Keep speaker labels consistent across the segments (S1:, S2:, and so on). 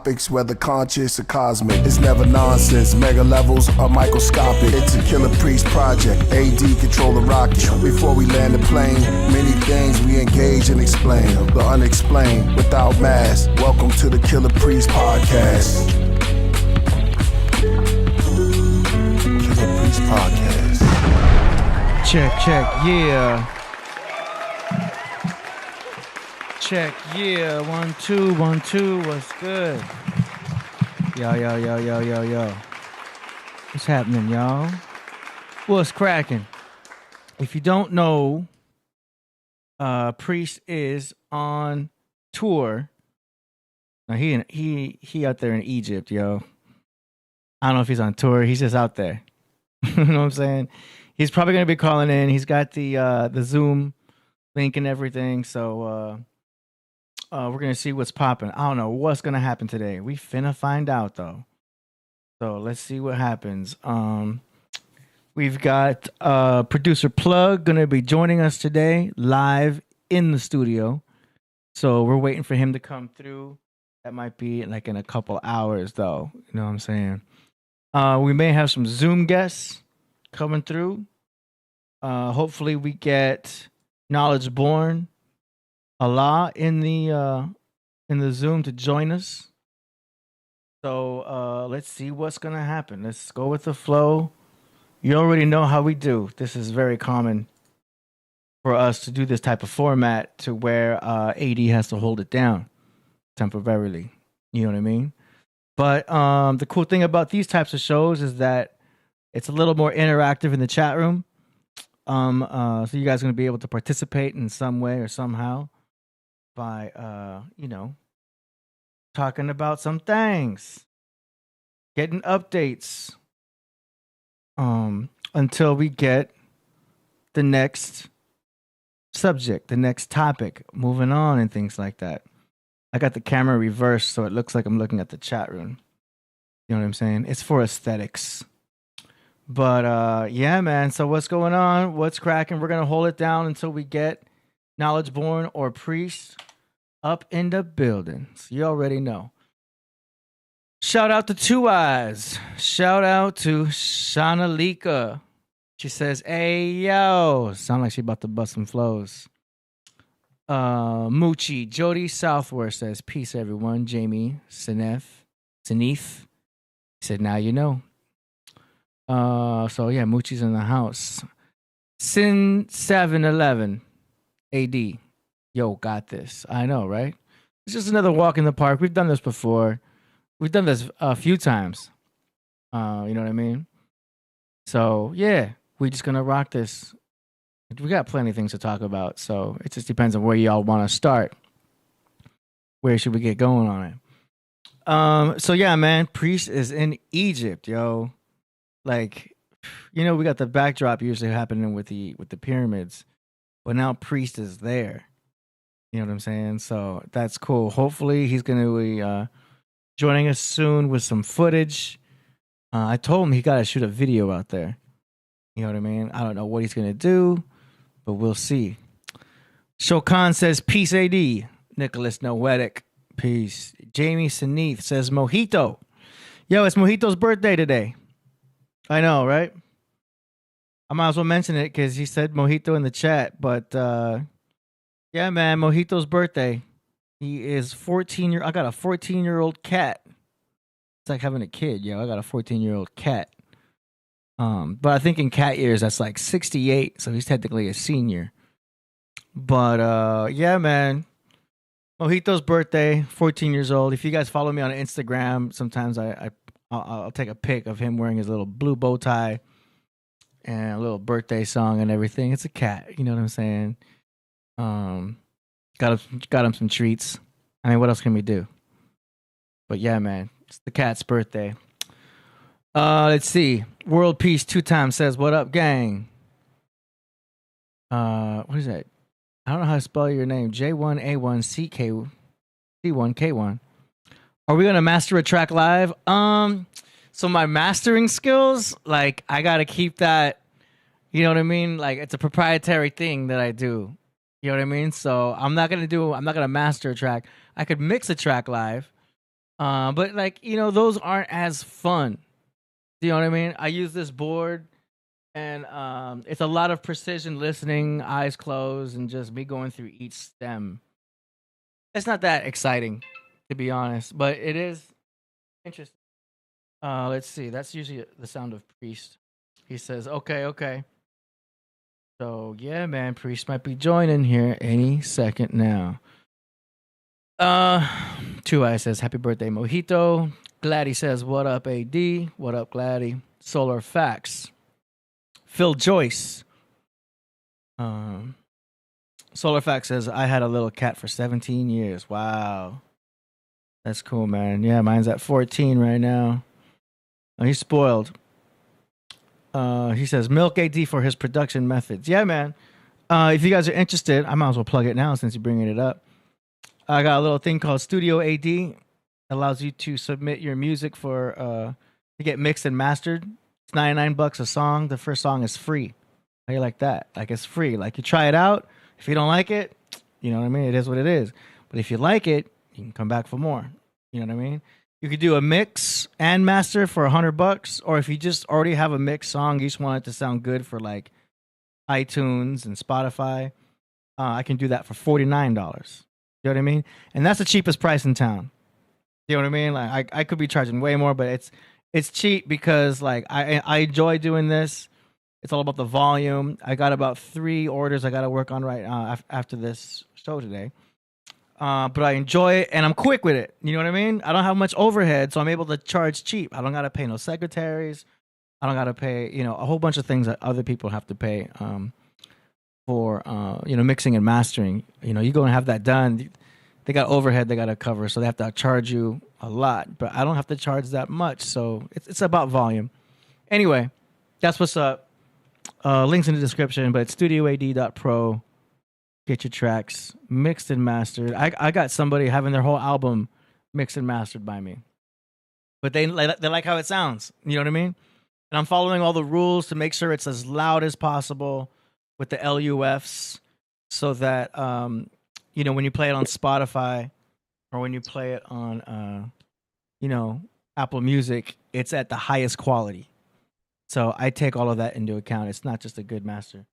S1: topics, whether conscious or cosmic. It's never nonsense, mega levels are microscopic. It's a Killah Priest project, AD control the rocket. Before we land the plane, many things we engage and explain. The unexplained, without mask. Welcome to the Killah Priest podcast. Killah Priest podcast.
S2: Check, yeah. Check, yeah. 1 2 1 2. What's good? Yo. What's happening, y'all? What's cracking? If you don't know, Priest is on tour. Now he out there in Egypt, yo. I don't know if he's on tour. He's just out there. You know what I'm saying? He's probably gonna be calling in. He's got the Zoom link and everything. So we're gonna see what's popping. I don't know what's gonna happen today. We finna find out though. So let's see what happens. We've got producer Plug gonna be joining us today live in the studio. So we're waiting for him to come through. That might be like in a couple hours though. You know what I'm saying? We may have some Zoom guests coming through. Hopefully we get Knowledge Born Allah in the Zoom to join us. So let's see what's gonna happen. Let's go with the flow. You already know how we do. This is very common for us to do this type of format to where AD has to hold it down temporarily. You know what I mean? But the cool thing about these types of shows is that it's a little more interactive in the chat room. So you guys are going to be able to participate in some way or somehow by, talking about some things, getting updates, until we get the next subject, the next topic, moving on and things like that. I got the camera reversed so it looks like I'm looking at the chat room. You know what I'm saying? It's for aesthetics. But yeah, man. So what's going on? What's cracking? We're gonna hold it down until we get Knowledge Born or Priest up in the building. So you already know. Shout out to Two Eyes. Shout out to Shanalika. She says, "Hey yo," sound like she about to bust some flows. Moochie Jody Southworth says, "Peace, everyone." Jamie Sineth said, "Now you know." So yeah, Moochie's in the house. Sin 711 AD. Yo, got this. I know, right? It's just another walk in the park. We've done this before. We've done this a few times. You know what I mean? So yeah, we're just gonna rock this. We got plenty of things to talk about, so it just depends on where y'all want to start. Where should we get going on it? So yeah, man, Priest is in Egypt, yo. Like, we got the backdrop usually happening with the pyramids, but now Priest is there. You know what I'm saying? So that's cool. Hopefully he's going to be joining us soon with some footage. I told him he got to shoot a video out there. You know what I mean? I don't know what he's going to do, but we'll see. Shokan says, "Peace, AD." Nicholas Noetic, peace. Jamie Sineth says, "Mojito." Yo, it's Mojito's birthday today. I know, right? I might as well mention it because he said Mojito in the chat. But yeah, man, Mojito's birthday. He is 14 I got a 14-year-old cat. It's like having a kid, yo. I got a 14-year-old cat. But I think in cat years that's like 68, so he's technically a senior. But yeah, man. Mojito's birthday, 14 years old. If you guys follow me on Instagram, sometimes I'll take a pic of him wearing his little blue bow tie and a little birthday song and everything. It's a cat, you know what I'm saying? Got him some treats. I mean, what else can we do? But yeah, man, it's the cat's birthday. Let's see. World Peace 2 times says, "What up, gang?" What is that? I don't know how to spell your name. J1A1CK C1K1. Are we gonna master a track live? So my mastering skills, like I gotta keep that. You know what I mean? Like it's a proprietary thing that I do. You know what I mean? So I'm not gonna master a track. I could mix a track live, But like, those aren't as fun. Do you know what I mean? I use this board, and it's a lot of precision listening, eyes closed, and just me going through each stem. It's not that exciting, to be honest, but it is interesting. Let's see. That's usually the sound of Priest. He says, "Okay, okay." So yeah, man, Priest might be joining here any second now. Uh, Two Eye says, "Happy birthday, Mojito." Gladdy says, "What up, AD? What up, Gladdy?" Solar Facts. Phil Joyce. Um, Solar Facts says, "I had a little cat for 17 years. Wow, that's cool, man. Yeah, mine's at 14 right now. Oh, he's spoiled." He says, "Milk AD for his production methods." Yeah, man. If you guys are interested, I might as well plug it now since you're bringing it up. I got a little thing called Studio AD. Allows you to submit your music for to get mixed and mastered. It's $99 a song. The first song is free. How you like that? Like, it's free. Like, you try it out. If you don't like it, you know what I mean? It is what it is. But if you like it, you can come back for more. You know what I mean? You could do a mix and master for $100, or if you just already have a mixed song, you just want it to sound good for like iTunes and Spotify, I can do that for $49. You know what I mean? And that's the cheapest price in town. You know what I mean? Like, I could be charging way more, but it's cheap because like I enjoy doing this. It's all about the volume. I got about 3 orders I got to work on right after this show today. But I enjoy it and I'm quick with it. You know what I mean? I don't have much overhead, so I'm able to charge cheap. I don't got to pay no secretaries. I don't got to pay, a whole bunch of things that other people have to pay for, mixing and mastering. You go and have that done. They got overhead they got to cover, so they have to charge you a lot. But I don't have to charge that much, so it's about volume. Anyway, that's what's up. Links in the description, but it's studioad.pro. Get your tracks mixed and mastered. I got somebody having their whole album mixed and mastered by me, but they like how it sounds. You know what I mean? And I'm following all the rules to make sure it's as loud as possible with the LUFs, so that when you play it on Spotify or when you play it on Apple Music, it's at the highest quality. So I take all of that into account. It's not just a good master.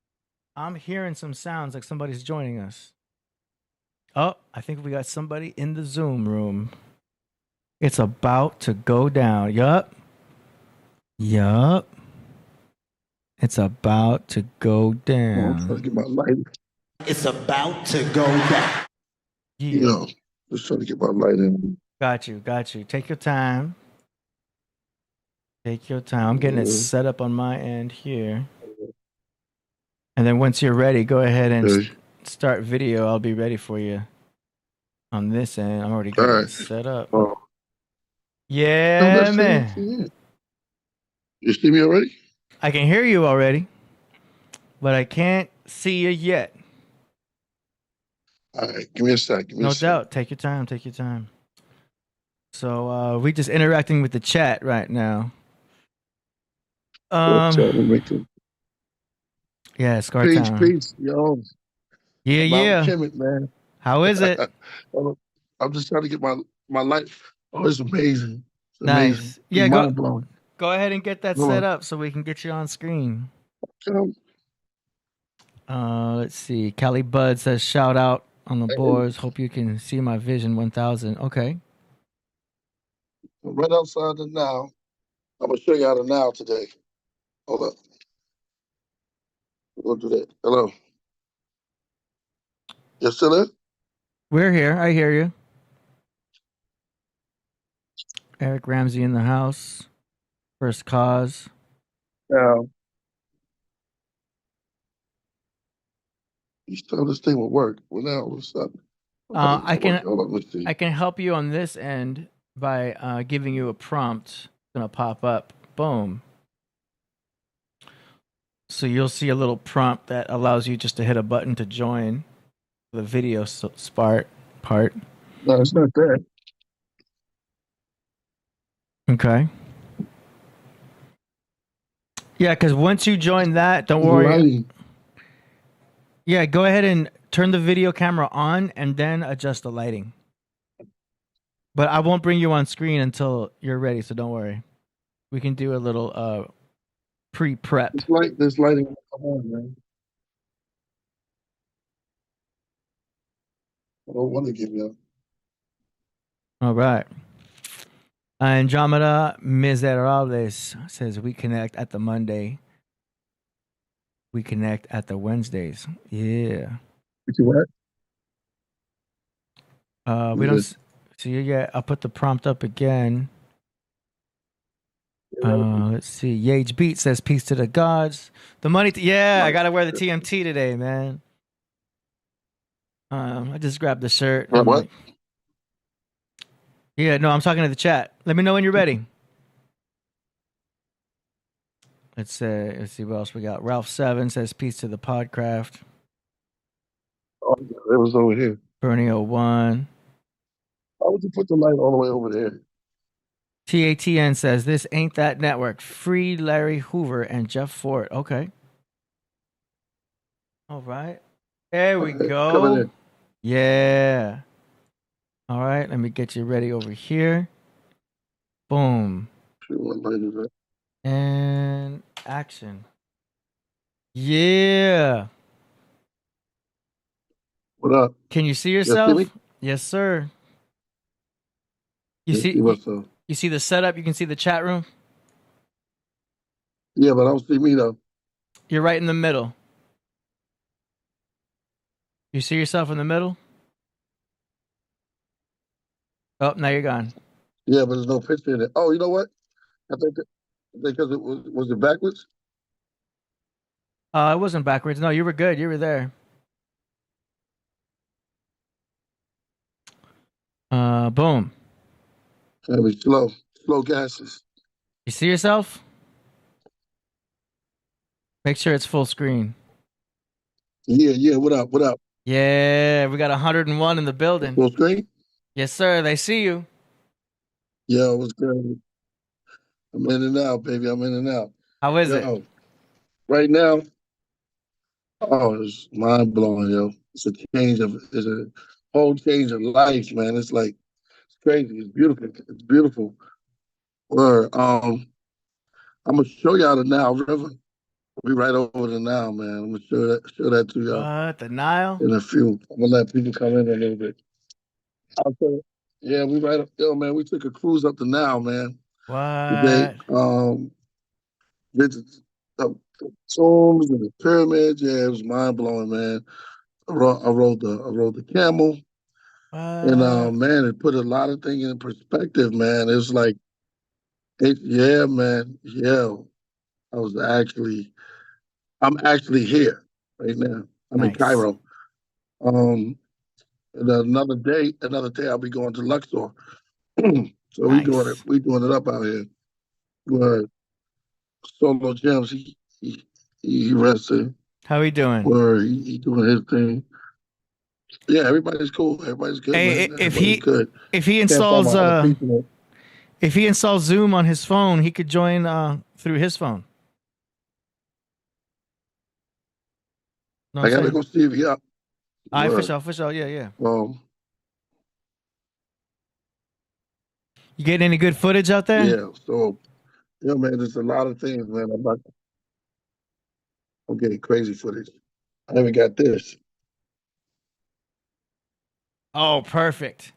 S2: I'm hearing some sounds like somebody's joining us. Oh, I think we got somebody in the Zoom room. It's about to go down. Yup. It's about to go down.
S3: Trying to get my light.
S4: It's about to go down.
S3: Yeah. Just trying to get my light in.
S2: Got you. Take your time. I'm getting it set up on my end here. And then once you're ready, go ahead and start video. I'll be ready for you on this end. I'm already getting it set up.
S3: Oh.
S2: Yeah, man.
S3: You see me already?
S2: I can hear you already, but I can't see you yet.
S3: All right, give me a sec.
S2: No doubt. Take your time. So we just interacting with the chat right now. Yeah, Scar Town.
S3: Peace, yo.
S2: Yeah.
S3: Kemet, man.
S2: How is it?
S3: I'm just trying to get my life. Oh, it's amazing. It's
S2: nice.
S3: amazing.
S2: Yeah,
S3: mind blowing.
S2: Go ahead and get that set up so we can get you on screen. Let's see. Cali Bud says, shout out on the boards. Hope you can see my Vision 1000. Okay.
S3: I'm right outside the now. I'm going to show you how to now today. Hold up. We'll do that. Hello. You still there?
S2: We're here. I hear you. Eric Ramsey in the house. First Cause.
S3: Yeah. You still this thing will work. Well, now all of a sudden.
S2: I can help you on this end by giving you a prompt. It's gonna pop up. Boom. So you'll see a little prompt that allows you just to hit a button to join the video part.
S3: No, it's not that.
S2: Okay. Yeah, because once you join that, don't worry.
S3: Right.
S2: Yeah, go ahead and turn the video camera on and then adjust the lighting. But I won't bring you on screen until you're ready, so don't worry. We can do a little pre-prep.
S3: This lighting. Come on, man. I don't want to give you up.
S2: All right. Andromeda Miserables says we connect at the Monday. We connect at the Wednesdays. Yeah.
S3: You what?
S2: We don't see yet. I'll put the prompt up again. Let's see. Yage Beat says peace to the gods. The money. I gotta wear the TMT today, man. I just grabbed the shirt.
S3: What?
S2: Yeah, no, I'm talking to the chat. Let me know when you're ready. Let's see what else we got. Ralph 7 says peace to the Podcraft.
S3: Oh, it was over here.
S2: Bernie 01.
S3: Why would you put the light all the way over there?
S2: TATN says this ain't that network. Free Larry Hoover and Jeff Fort. Okay. All right. There we
S3: Coming
S2: go.
S3: in.
S2: Yeah. All right. Let me get you ready over here. Boom.
S3: What light is that?
S2: And action. Yeah.
S3: What up?
S2: Can you see
S3: You
S2: yourself?
S3: see me?
S2: Yes, sir. You
S3: Let's
S2: see
S3: what's up.
S2: you see the setup? You can see the chat room?
S3: Yeah, but I don't see me though.
S2: You're right in the middle. You see yourself in the middle? Oh, now you're gone.
S3: Yeah, but there's no picture in it. Oh, you know what? I think because it was it backwards?
S2: It wasn't backwards. No, you were good. You were there. Boom.
S3: Gotta be slow gases.
S2: You see yourself? Make sure it's full screen.
S3: Yeah. What up? What up?
S2: Yeah, we got 101 in the building.
S3: Full screen?
S2: Yes, sir. They see you.
S3: Yeah, what's good? I'm in and out, baby. I'm in and out.
S2: How is it?
S3: Right now, it's mind blowing, yo. It's a whole change of life, man. It's like it's crazy. It's beautiful. It's beautiful. Word. I'm gonna show y'all the Nile River. We right over the Nile, man. I'm gonna show that to y'all
S2: What? The Nile?
S3: in a few. I'm gonna let people come in a little bit. I'll tell you. Yeah, we right up there, man. We took a cruise up the Nile, man. Today,
S2: What?
S3: visited the tombs and the pyramids. Yeah, it was mind blowing, man. I rode the camel, and
S2: What?
S3: man, it put a lot of things in perspective, man. It was like, yeah, man, yeah. I'm actually here right now. I'm in
S2: Nice.
S3: Cairo. And another day, I'll be going to Luxor. So
S2: Nice.
S3: we doing it up out here. Where Solo Gems, he rested.
S2: How we doing?
S3: Where he doing his thing. Yeah, everybody's cool. Everybody's good,
S2: Hey,
S3: man.
S2: if
S3: Everybody's good.
S2: if he
S3: Can't find
S2: installs
S3: my other people.
S2: if he installs Zoom on his phone, he could join through his phone. Know
S3: I
S2: what I'm
S3: gotta
S2: saying?
S3: go see if he up.
S2: All right,
S3: Word.
S2: for sure. Yeah.
S3: Um,
S2: You getting any good footage out there?
S3: yeah. So, yeah, man, there's a lot of things, man. I'm getting crazy footage. I haven't got this.
S2: Oh, perfect.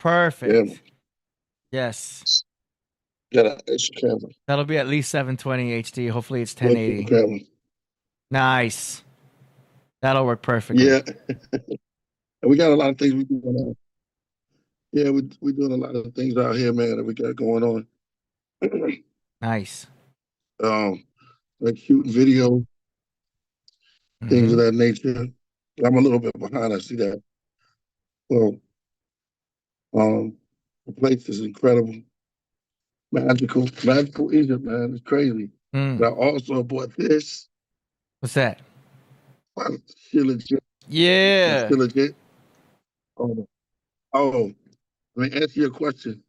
S3: Yeah,
S2: Yes.
S3: got an extra camera.
S2: That'll be at least 720 HD. Hopefully it's
S3: Extra
S2: 1080.
S3: camera.
S2: Nice. That'll work perfectly.
S3: Yeah. And we got a lot of things we doing on. Yeah, we doing a lot of things out here, man, that we got going on.
S2: Nice.
S3: Like shooting video, things of that nature. I'm a little bit behind. I see that. Well, the place is incredible, magical Egypt, man. It's crazy.
S2: Mm.
S3: But I also bought this.
S2: What's that?
S3: Shilajit.
S2: Yeah.
S3: Shilajit. Oh, let me answer your question.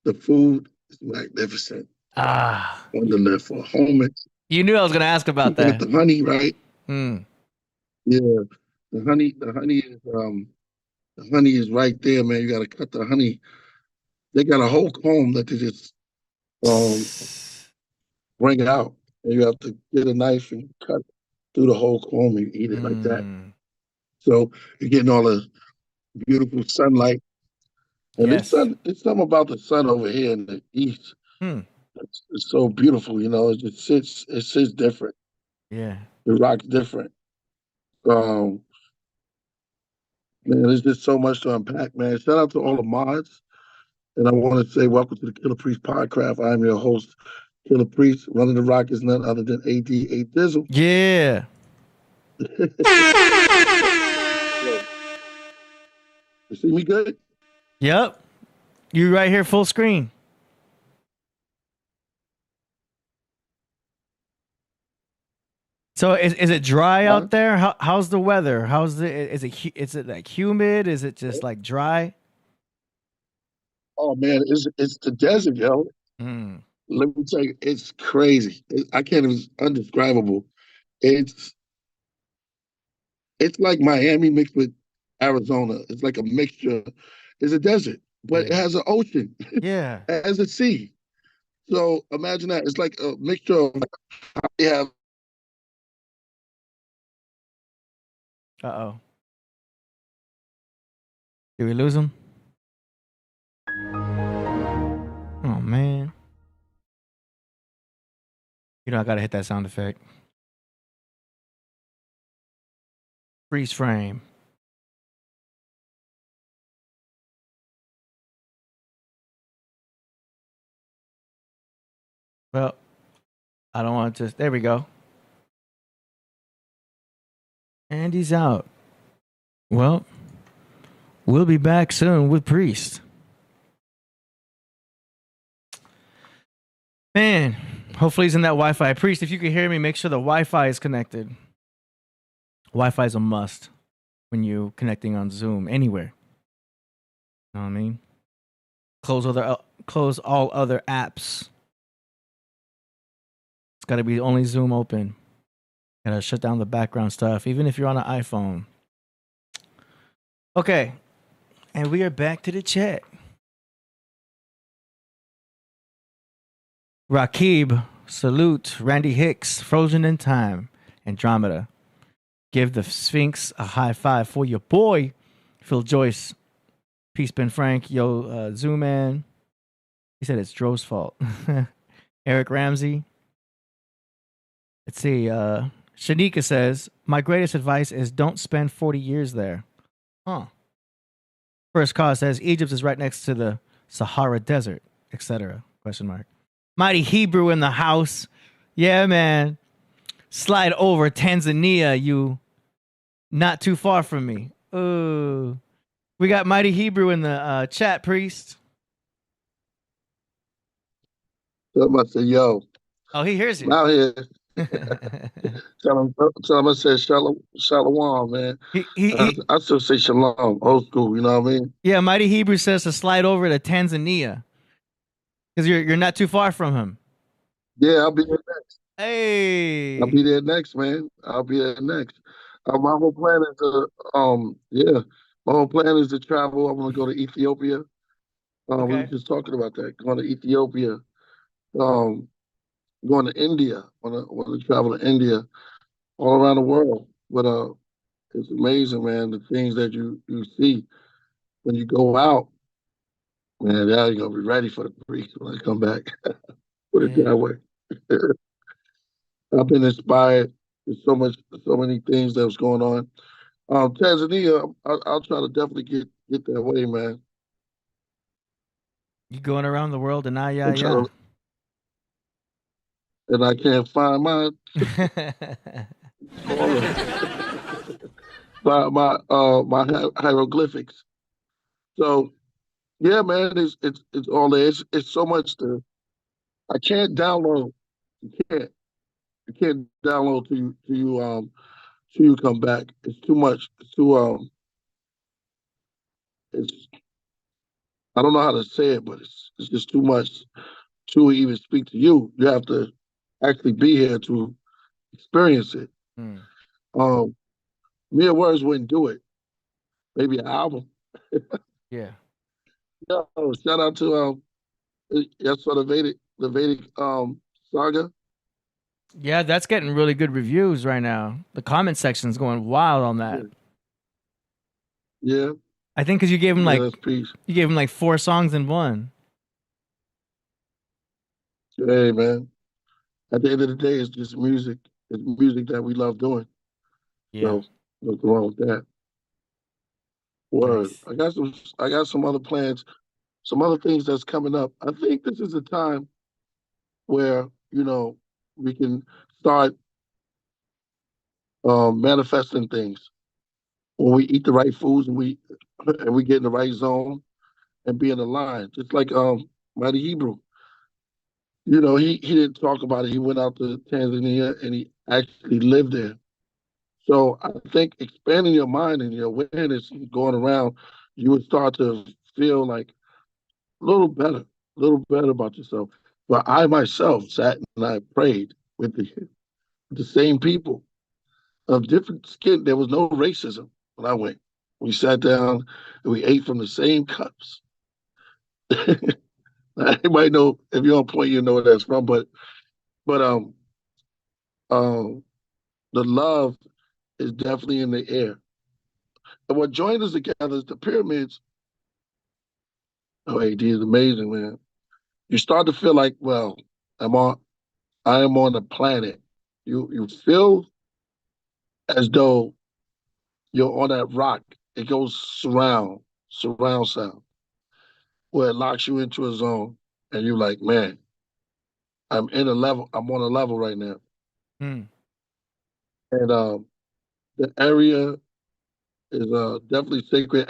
S3: The food is magnificent. On the left for homage.
S2: You knew I was gonna ask about
S3: You got
S2: that.
S3: the honey, right?
S2: Mm.
S3: Yeah, the honey is right there, man. You got to cut the honey they got a whole comb that they just bring out, and you have to get a knife and cut through the whole comb and eat it like that.
S2: Mm,
S3: So you're getting all the beautiful sunlight. And
S2: yes.
S3: it's something about the sun over here in the east.
S2: Hmm.
S3: It's so beautiful, you know. It sits different.
S2: Yeah.
S3: It rocks different. Um, Man, there's just so much to unpack, man. Shout out to all the mods. And I want to say welcome to the Killah Priest Podcraft. I'm your host, Killah Priest. Running the rock is none other than AD8 Dizzle.
S2: Yeah.
S3: You see me good?
S2: Yep. You right here, full screen. So is it dry
S3: Huh?
S2: out there? How's the weather? Is it like humid? Is it just like dry?
S3: Oh man, it's the desert, yo.
S2: Mm,
S3: Let me tell you, it's crazy. I can't even undescribable. It's it's like Miami mixed with Arizona. It's like a mixture. It's a desert, but it
S2: yeah.
S3: has an ocean.
S2: Yeah.
S3: It has a sea. So imagine that. It's like a mixture of you have
S2: Uh-oh. Did we lose him? Oh man. You know I gotta hit that sound effect. Freeze frame. Well, I don't want to just there we go. And he's out. Well, we'll be back soon with Priest. Man, hopefully he's in that Wi-Fi. Priest, if you can hear me, make sure the Wi-Fi is connected. Wi-Fi is a must when you're connecting on Zoom anywhere. You know what I mean? Close all other apps. It's got to be only Zoom open. Gotta shut down the background stuff, even if you're on an iPhone. Okay, and we are back to the chat. Rakib, salute, Randy Hicks, Frozen in Time, Andromeda. Give the Sphinx a high five for your boy, Phil Joyce. Peace, Ben Frank, yo, Zoom Man. He said it's Dro's fault. Eric Ramsey. Let's see. Shanika says, my greatest advice is don't spend 40 years there. Huh. First Cause says, Egypt is right next to the Sahara Desert, etc. Question mark. Mighty Hebrew in the house. Yeah, man. Slide over Tanzania, you. Not too far from me. Ooh. We got Mighty Hebrew in the chat, Priest.
S3: somebody say, yo,
S2: Oh, he hears
S3: I'm
S2: you.
S3: out here. Tell him I said shalom, man. I still say shalom, old school, you know what I mean?
S2: Yeah, Mighty Hebrew says to slide over to Tanzania. Because you're not too far from him.
S3: Yeah, I'll be there next.
S2: Hey.
S3: I'll be there next, man. I'll be there next. My whole plan is to, my whole plan is to travel. I want to go to Ethiopia. We were
S2: Okay.
S3: just talking about that. Going to Ethiopia. Um, Going to India. Want to travel to India, all around the world. But it's amazing, man. The things that you see when you go out, man. Now you're gonna be ready for the priest when I come back. Put it
S2: Yeah.
S3: that way. I've been inspired. There's so many things that was going on. Tanzania, I'll try to definitely get that way, man.
S2: You going around the world and
S3: I'm trying to, and I can't find my my hieroglyphics. So yeah, man, it's all there. It's so much to. I can't download. You can't. You can't download till you come back. It's too much. It's too It's I don't know how to say it, but it's just too much to even speak to you. You have to actually be here to experience it.
S2: Hmm.
S3: Um, Mere words wouldn't do it. Maybe an album.
S2: Yeah.
S3: Yo, shout out to yes for the Vedic saga.
S2: Yeah, that's getting really good reviews right now. The comment section's going wild on that.
S3: Yeah,
S2: I think because
S3: yeah, that's peace.
S2: you gave him like 4 songs in one.
S3: Hey man, at the end of the day, it's just music. It's music that we love doing.
S2: Yeah,
S3: So nothing wrong with that. Word.
S2: nice.
S3: I got some other plans, some other things that's coming up. I think this is a time where, we can start manifesting things when we eat the right foods and we get in the right zone and be in the line. Just like Mighty Hebrew. He didn't talk about it. He went out to Tanzania and he actually lived there. So I think expanding your mind and your awareness and going around, you would start to feel like a little better about yourself. But I myself sat and I prayed with the same people of different skin. There was no racism when I went. We sat down and we ate from the same cups. You might know if you're on point, you know where that's from. But um, the love is definitely in the air. And what joined us together is the pyramids. Oh, AD is amazing, man. You start to feel like, well, I'm on. I am on a planet. You feel as though you're on that rock. It goes surround sound, where it locks you into a zone, and you're like, man, I'm in a level. I'm on a level right now,
S2: Hmm.
S3: and the area is definitely sacred.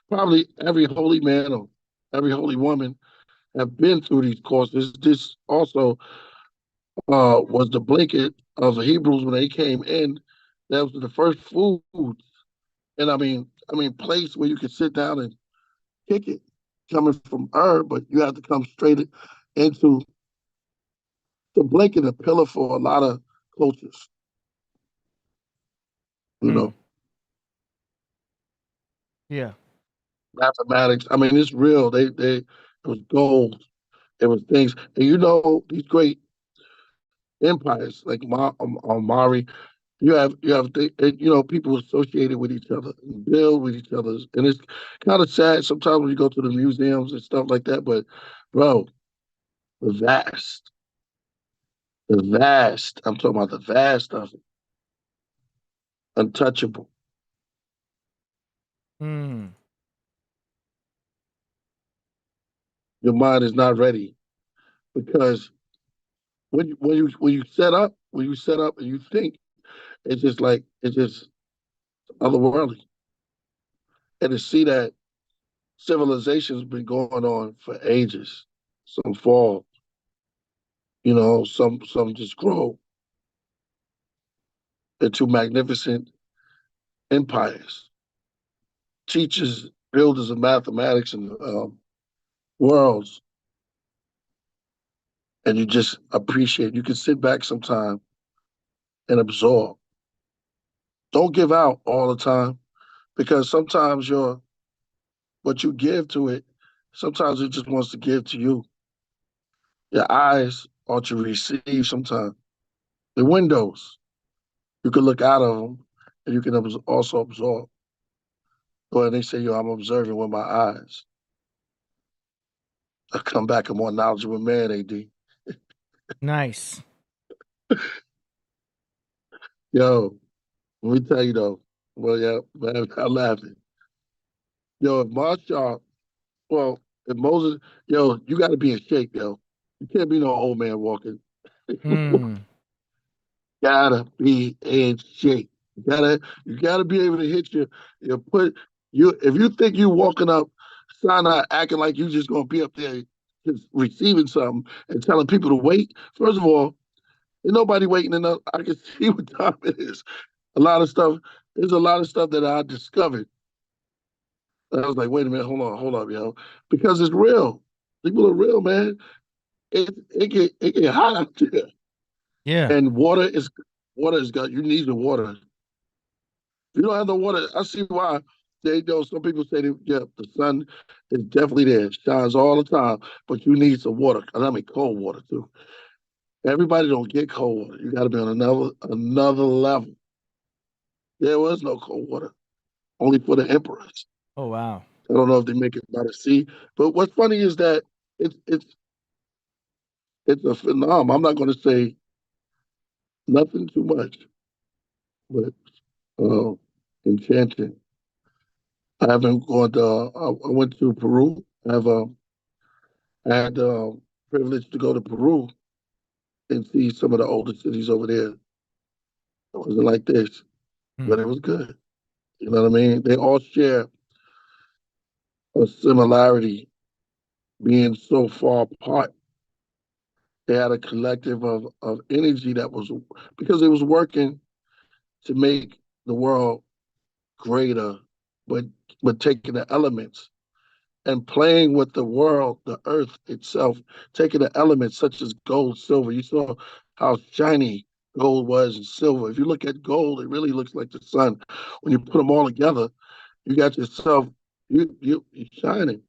S3: Probably every holy man or every holy woman have been through these courses. This also was the blanket of the Hebrews when they came in. That was the first food, and I mean, place where you could sit down and kick it, coming from Ur, but you have to come straight into the blanket, a pillar for a lot of cultures. You
S2: Hmm.
S3: know,
S2: Yeah.
S3: mathematics. I mean, it's real. It was gold. It was things, and these great empires like Mari. People associated with each other and build with each other, and it's kind of sad sometimes when you go to the museums and stuff like that. But bro, the vast, the vast. I'm talking about the vast of it, untouchable.
S2: Hmm.
S3: Your mind is not ready because when you set up and you think, it's just otherworldly, and to see that civilization's been going on for ages. Some fall, some just grow into magnificent empires. Teachers, builders of mathematics and worlds, and you just appreciate. You can sit back sometime and absorb. Don't give out all the time because sometimes what you give to it, sometimes it just wants to give to you. Your eyes are to receive sometimes. The windows, you can look out of them and you can also absorb. Well, they say, yo, I'm observing with my eyes. I come back a more knowledgeable man, AD.
S2: Nice.
S3: Yo, let me tell you though. Well, yeah, man, I'm laughing. Yo, well, if Moses, yo, you got to be in shape, yo. You can't be no old man walking.
S2: Hmm.
S3: Gotta be in shape. You gotta be able to hit you if you think you walking up Sinai acting like you just gonna be up there just receiving something and telling people to wait. First of all, ain't nobody waiting enough. I can see what time it is. A lot of stuff, there's a lot of stuff that I discovered. And I was like, wait a minute, hold up, yo. Because it's real. People are real, man. It get hot out there.
S2: Yeah.
S3: And water is good. You need the water. If you don't have no water, I see why they know some people say that, yeah, the sun is definitely there. It shines all the time, but you need some water. And I mean cold water too. Everybody don't get cold water. You got to be on another level. There was no cold water, only for the emperors.
S2: Oh wow.
S3: I don't know if they make it by the sea, but what's funny is that it's it's it's a phenomenon. I'm not going to say nothing too much, but uh, enchanting. I haven't gone to. I went to Peru. I had the privilege to go to Peru and see some of the older cities over there. It wasn't like this,
S2: Hmm.
S3: but it was good. You know what I mean? They all share a similarity, being so far apart. They had a collective of energy that was because it was working to make the world greater, but taking the elements and playing with the world, the earth itself, taking the elements such as gold, silver. You saw how shiny gold was and silver. If you look at gold, it really looks like the sun. When you put them all together, you got yourself, you're shining.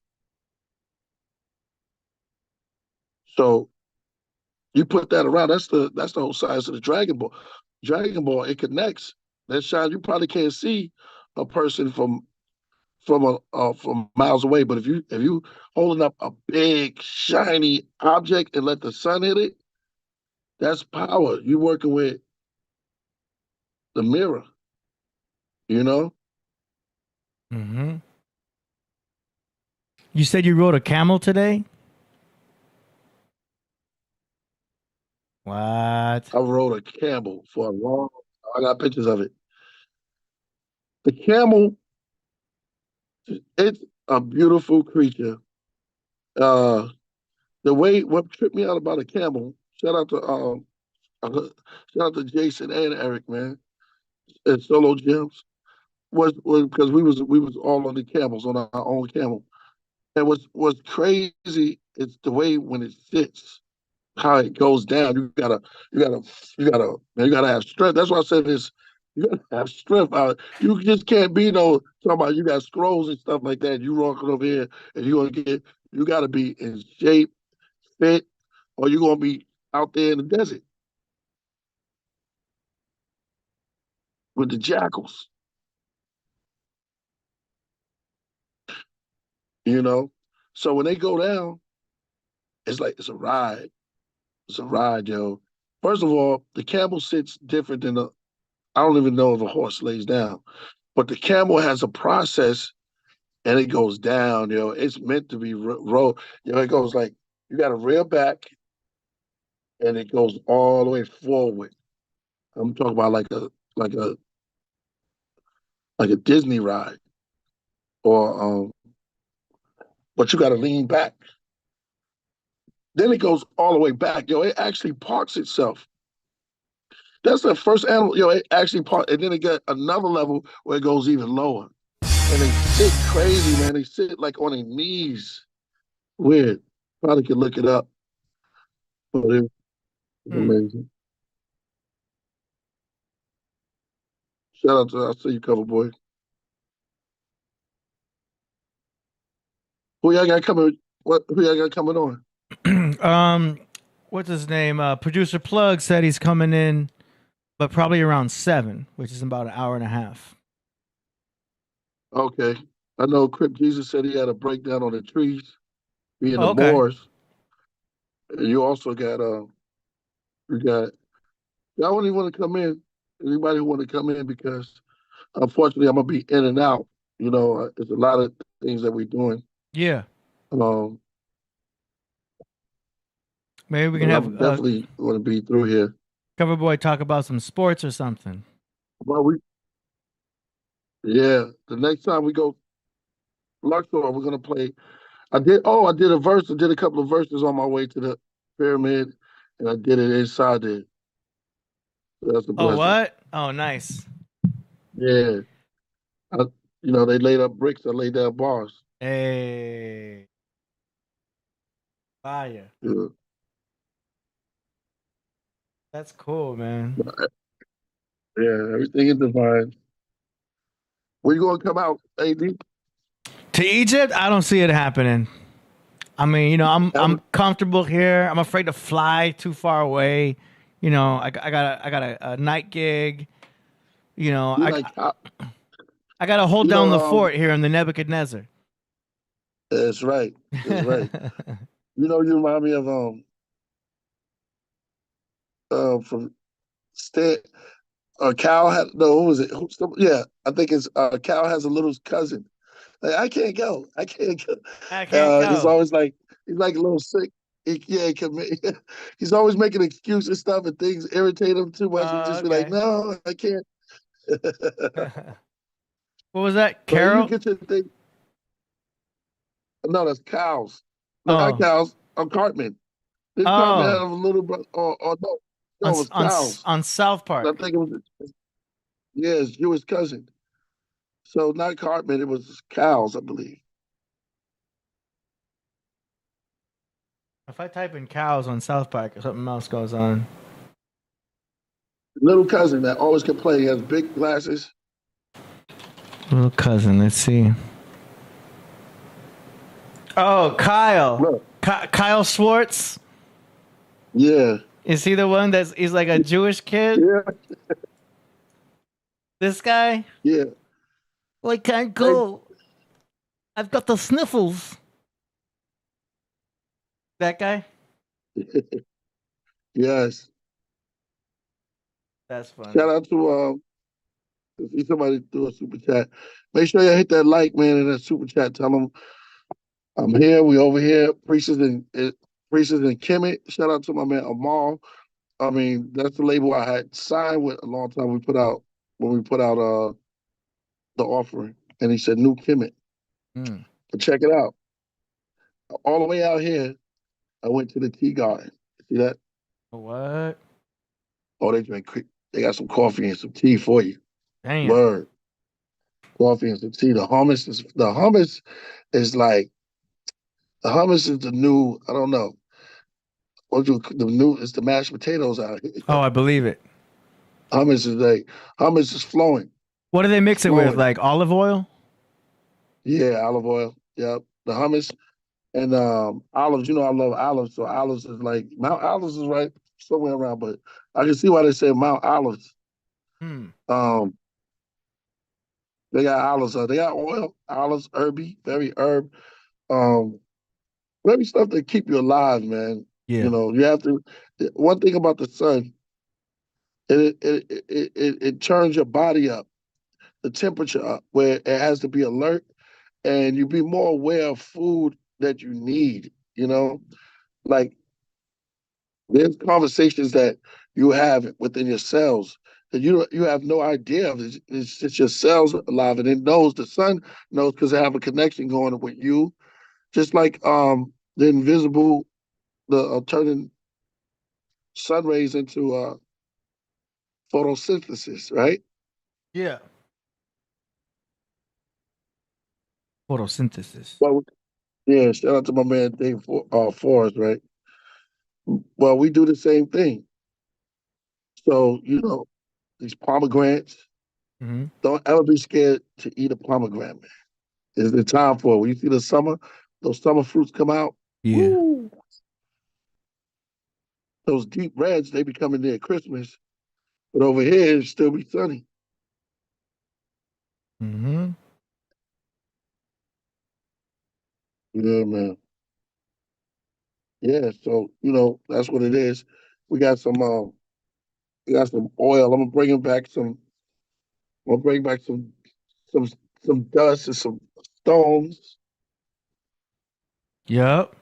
S3: So you put that around. That's the whole science of the Dragon Ball. Dragon Ball, it connects. That shine. You probably can't see a person from miles away, but if you holding up a big shiny object and let the sun hit it, that's power. You working with the mirror. You know,
S2: Mm-hmm. You said you rode a camel today? What?
S3: I rode a camel for a long. I got pictures of it. The camel, it's a beautiful creature. Uh, the way what tripped me out about a camel. Shout out to uh, shout out to Jason and Eric, man, at Solo Gems. Was because we was all on the camels on our own camel. And what's crazy is the way when it sits, how it goes down. You gotta you gotta have strength. That's why I said this. You gotta have strength out. You just can't be no talking about you got scrolls and stuff like that. You walking over here and you gotta be in shape, fit, or you're gonna be out there in the desert with the jackals, you know. So when they go down, it's like it's a ride. It's a ride, yo. First of all, the camel sits different than the. I don't even know if a horse lays down, but the camel has a process and it goes down, yo. It's meant to be rolled. You know, it goes like you got to reel back and it goes all the way forward. I'm talking about like a like a Disney ride, or but you got to lean back. Then it goes all the way back, yo. It actually parks itself. That's the first animal, yo. It actually parks, and then it got another level where it goes even lower. And they sit crazy, man. They sit like on their knees. Weird. Probably could look it up, but it's
S2: Hmm.
S3: amazing. Shout out to I see you, cover boy. Who y'all got coming? What? Who y'all got coming on?
S2: um, what's his name? Producer Plug said he's coming in, but probably around 7, which is about an hour and a half.
S3: Okay, I know Crip Jesus said he had a breakdown on the trees being the
S2: Oh, okay.
S3: Moors. And you also got you got y'all don't even want to come in. Anybody who want to come in because unfortunately I'm gonna be in and out. You know, there's a lot of things that we're doing.
S2: Yeah.
S3: Um,
S2: Maybe we can
S3: but
S2: have
S3: I'm definitely going to be through here.
S2: Cover Boy talk about some sports or something.
S3: Well, yeah, the next time we go Luxor, we're gonna play. I did a verse. I did a couple of verses on my way to the pyramid, and I did it inside there. So that's a
S2: Oh,
S3: blessing.
S2: what? Oh, nice.
S3: Yeah, I, they laid up bricks. I laid down bars.
S2: Hey, fire.
S3: Yeah,
S2: That's cool, man.
S3: yeah, everything is divine. When you gonna come out, AD?
S2: To Egypt, I don't see it happening. I mean, I'm comfortable here. I'm afraid to fly too far away. I got a night gig.
S3: You like,
S2: I got to hold
S3: you
S2: down the
S3: know,
S2: fort here in the Nebuchadnezzar.
S3: that's right. That's right. You remind me of from Stan. Cal had no. Who was it? Yeah, I think it's Cal has a little cousin. Like, I can't go. I can't go.
S2: I can't
S3: He's
S2: go.
S3: always like he's like a little sick. He's always making excuses and stuff, and things irritate him too much. He just be like,
S2: Okay.
S3: "No, I can't."
S2: What was that?
S3: But you
S2: Carol?
S3: get your thing. No, that's cows. No, not
S2: Oh.
S3: cows. Cartman. Did Cartman
S2: Oh.
S3: have a little brother? Or no,
S2: On
S3: no, it was
S2: on
S3: cows.
S2: on South
S3: I
S2: Park.
S3: think it was his Jewish cousin. So not Cartman, it was cows, I believe.
S2: If I type in cows on South Park, something else goes on.
S3: Little cousin that always complained. He has big glasses.
S2: Little cousin, let's see. Oh, Kyle.
S3: Look.
S2: Kyle Schwartz.
S3: Yeah.
S2: Is he the one he's like a Jewish kid?
S3: Yeah.
S2: This guy?
S3: Yeah.
S2: Well, I can't go. I've got the sniffles. That guy?
S3: Yes.
S2: That's funny.
S3: Shout out to if somebody do a super chat. Make sure you hit that like, man, in that super chat. Tell them I'm here. We over here. Priest and Kemet. Shout out to my man Amal. I mean, that's the label I had signed with a long time. When we put out the offering, and he said new Kemet. But check it out. All the way out here, I went to the tea garden. See that?
S2: What?
S3: Oh, they got some coffee and some tea for you.
S2: Damn.
S3: Word. Coffee and some tea. The hummus is like the hummus is the new, I don't know. It's the mashed potatoes out here.
S2: Oh, I believe it.
S3: Hummus is flowing.
S2: What do they mix it with? Like olive oil?
S3: Yeah, olive oil. Yep. The hummus and olives. I love olives. So olives is like Mount Olives is right somewhere around, but I can see why they say Mount Olives. They got olives. They got oil, olives, herby, very herb. Very stuff that keep you alive, man.
S2: Yeah.
S3: You have to. One thing about the sun, it turns your body up, the temperature up, where it has to be alert, and you be more aware of food that you need. Like there's conversations that you have within your cells that you have no idea of. It's just your cells alive, and it knows. The sun knows because they have a connection going with you, just like the turning sun rays into photosynthesis, right?
S2: Yeah. Photosynthesis.
S3: Well, yeah. Shout out to my man Dave Forrest, right? Well, we do the same thing. So these pomegranates. Don't ever be scared to eat a pomegranate, man. It's the time for it. When you see those summer fruits come out.
S2: Yeah.
S3: Woo, those deep reds, they be coming near Christmas. But over here, it still be sunny. Yeah, man. Yeah, so that's what it is. We got some oil. I'm gonna bring back some. I'm gonna bring back some dust and some stones.
S2: Yep.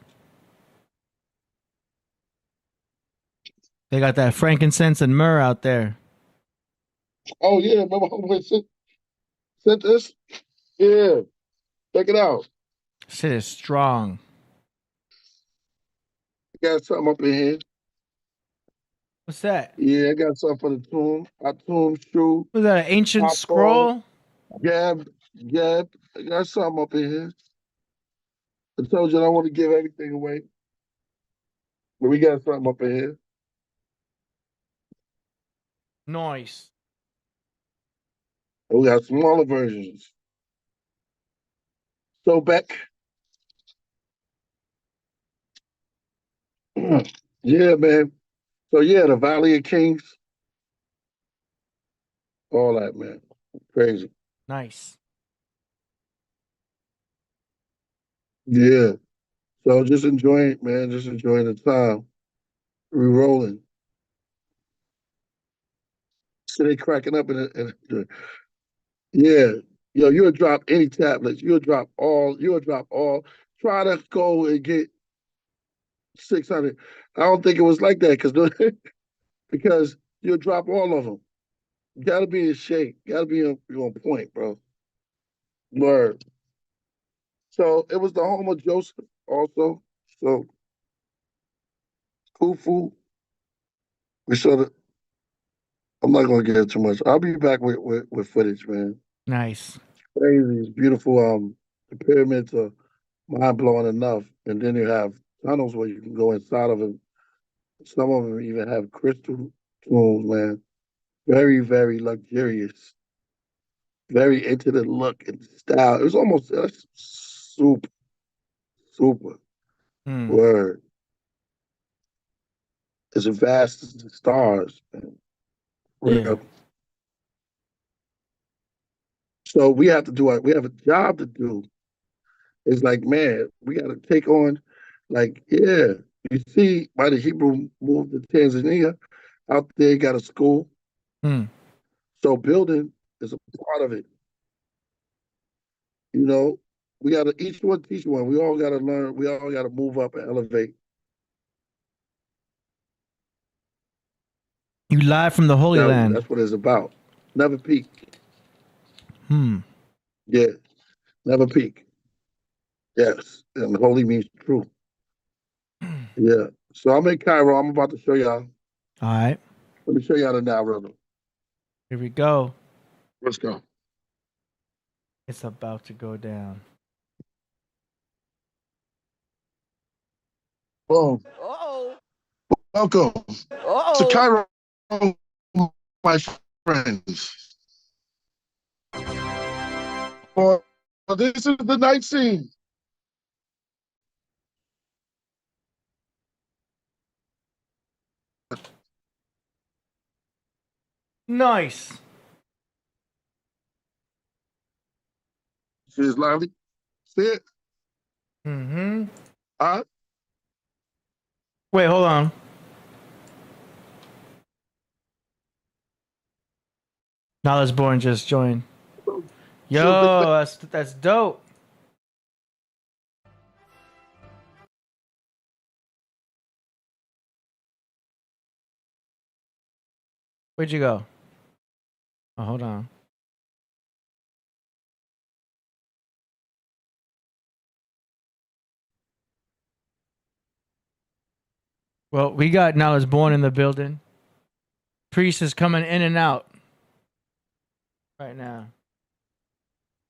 S2: They got that frankincense and myrrh out there.
S3: Oh yeah, remember homeboy sent this? Yeah, check it out.
S2: Shit is strong.
S3: I got something up in here.
S2: What's that?
S3: Yeah, I got something for the tomb. Our tomb shoe.
S2: Was that an ancient scroll?
S3: Gab. I got something up in here. I told you I don't want to give everything away. But we got something up in here.
S2: Nice.
S3: And we got smaller versions. So Beck, yeah, man. So yeah, the Valley of Kings, all that, man. Crazy.
S2: Nice.
S3: Yeah. So just enjoying it, man. Just enjoying the time. We rolling. So they cracking up yeah. Yo, you'll drop any tablets. You'll drop all. Try to go and get 600. I don't think it was like that because you'll drop all of them. You gotta be in shape. You gotta be on point, bro. Word. So it was the home of Joseph also. So Khufu. We sort of. I'm not gonna get too much. I'll be back with footage, man.
S2: Nice.
S3: Crazy, it's beautiful. The pyramids are mind blowing enough, and then you have tunnels where you can go inside of them. Some of them even have crystal tombs, man. Very, very luxurious. Very into the look and style. It was almost super, super.
S2: Hmm.
S3: Word. As vast as the stars, man.
S2: Yeah.
S3: Real. So we have to do we have a job to do. It's like, man, we got to take on, like, yeah. You see, why the Hebrew moved to Tanzania, out there got a school.
S2: Hmm.
S3: So building is a part of it. You know, we got to each one teach one. We all got to learn. We all got to move up and elevate.
S2: You live from the Holy Land.
S3: That's what it's about. Never peak.
S2: Hmm.
S3: Yeah, never peak. Yes, and holy means true. Yeah. So I'm in Cairo. I'm about to show y'all.
S2: All right.
S3: Let me show y'all the now rhythm.
S2: Here we go.
S3: Let's go.
S2: It's about to go down.
S3: Boom. Welcome to Cairo, my friends. Well, this is the night scene.
S2: Nice.
S3: See this lively? See it?
S2: Mm-hmm.
S3: Huh?
S2: Wait, hold on. Knowledge Born just joined. Yo, that's dope. Where'd you go? Oh, hold on. Well, we got Knowledge Born in the building. Priest is coming in and out right now.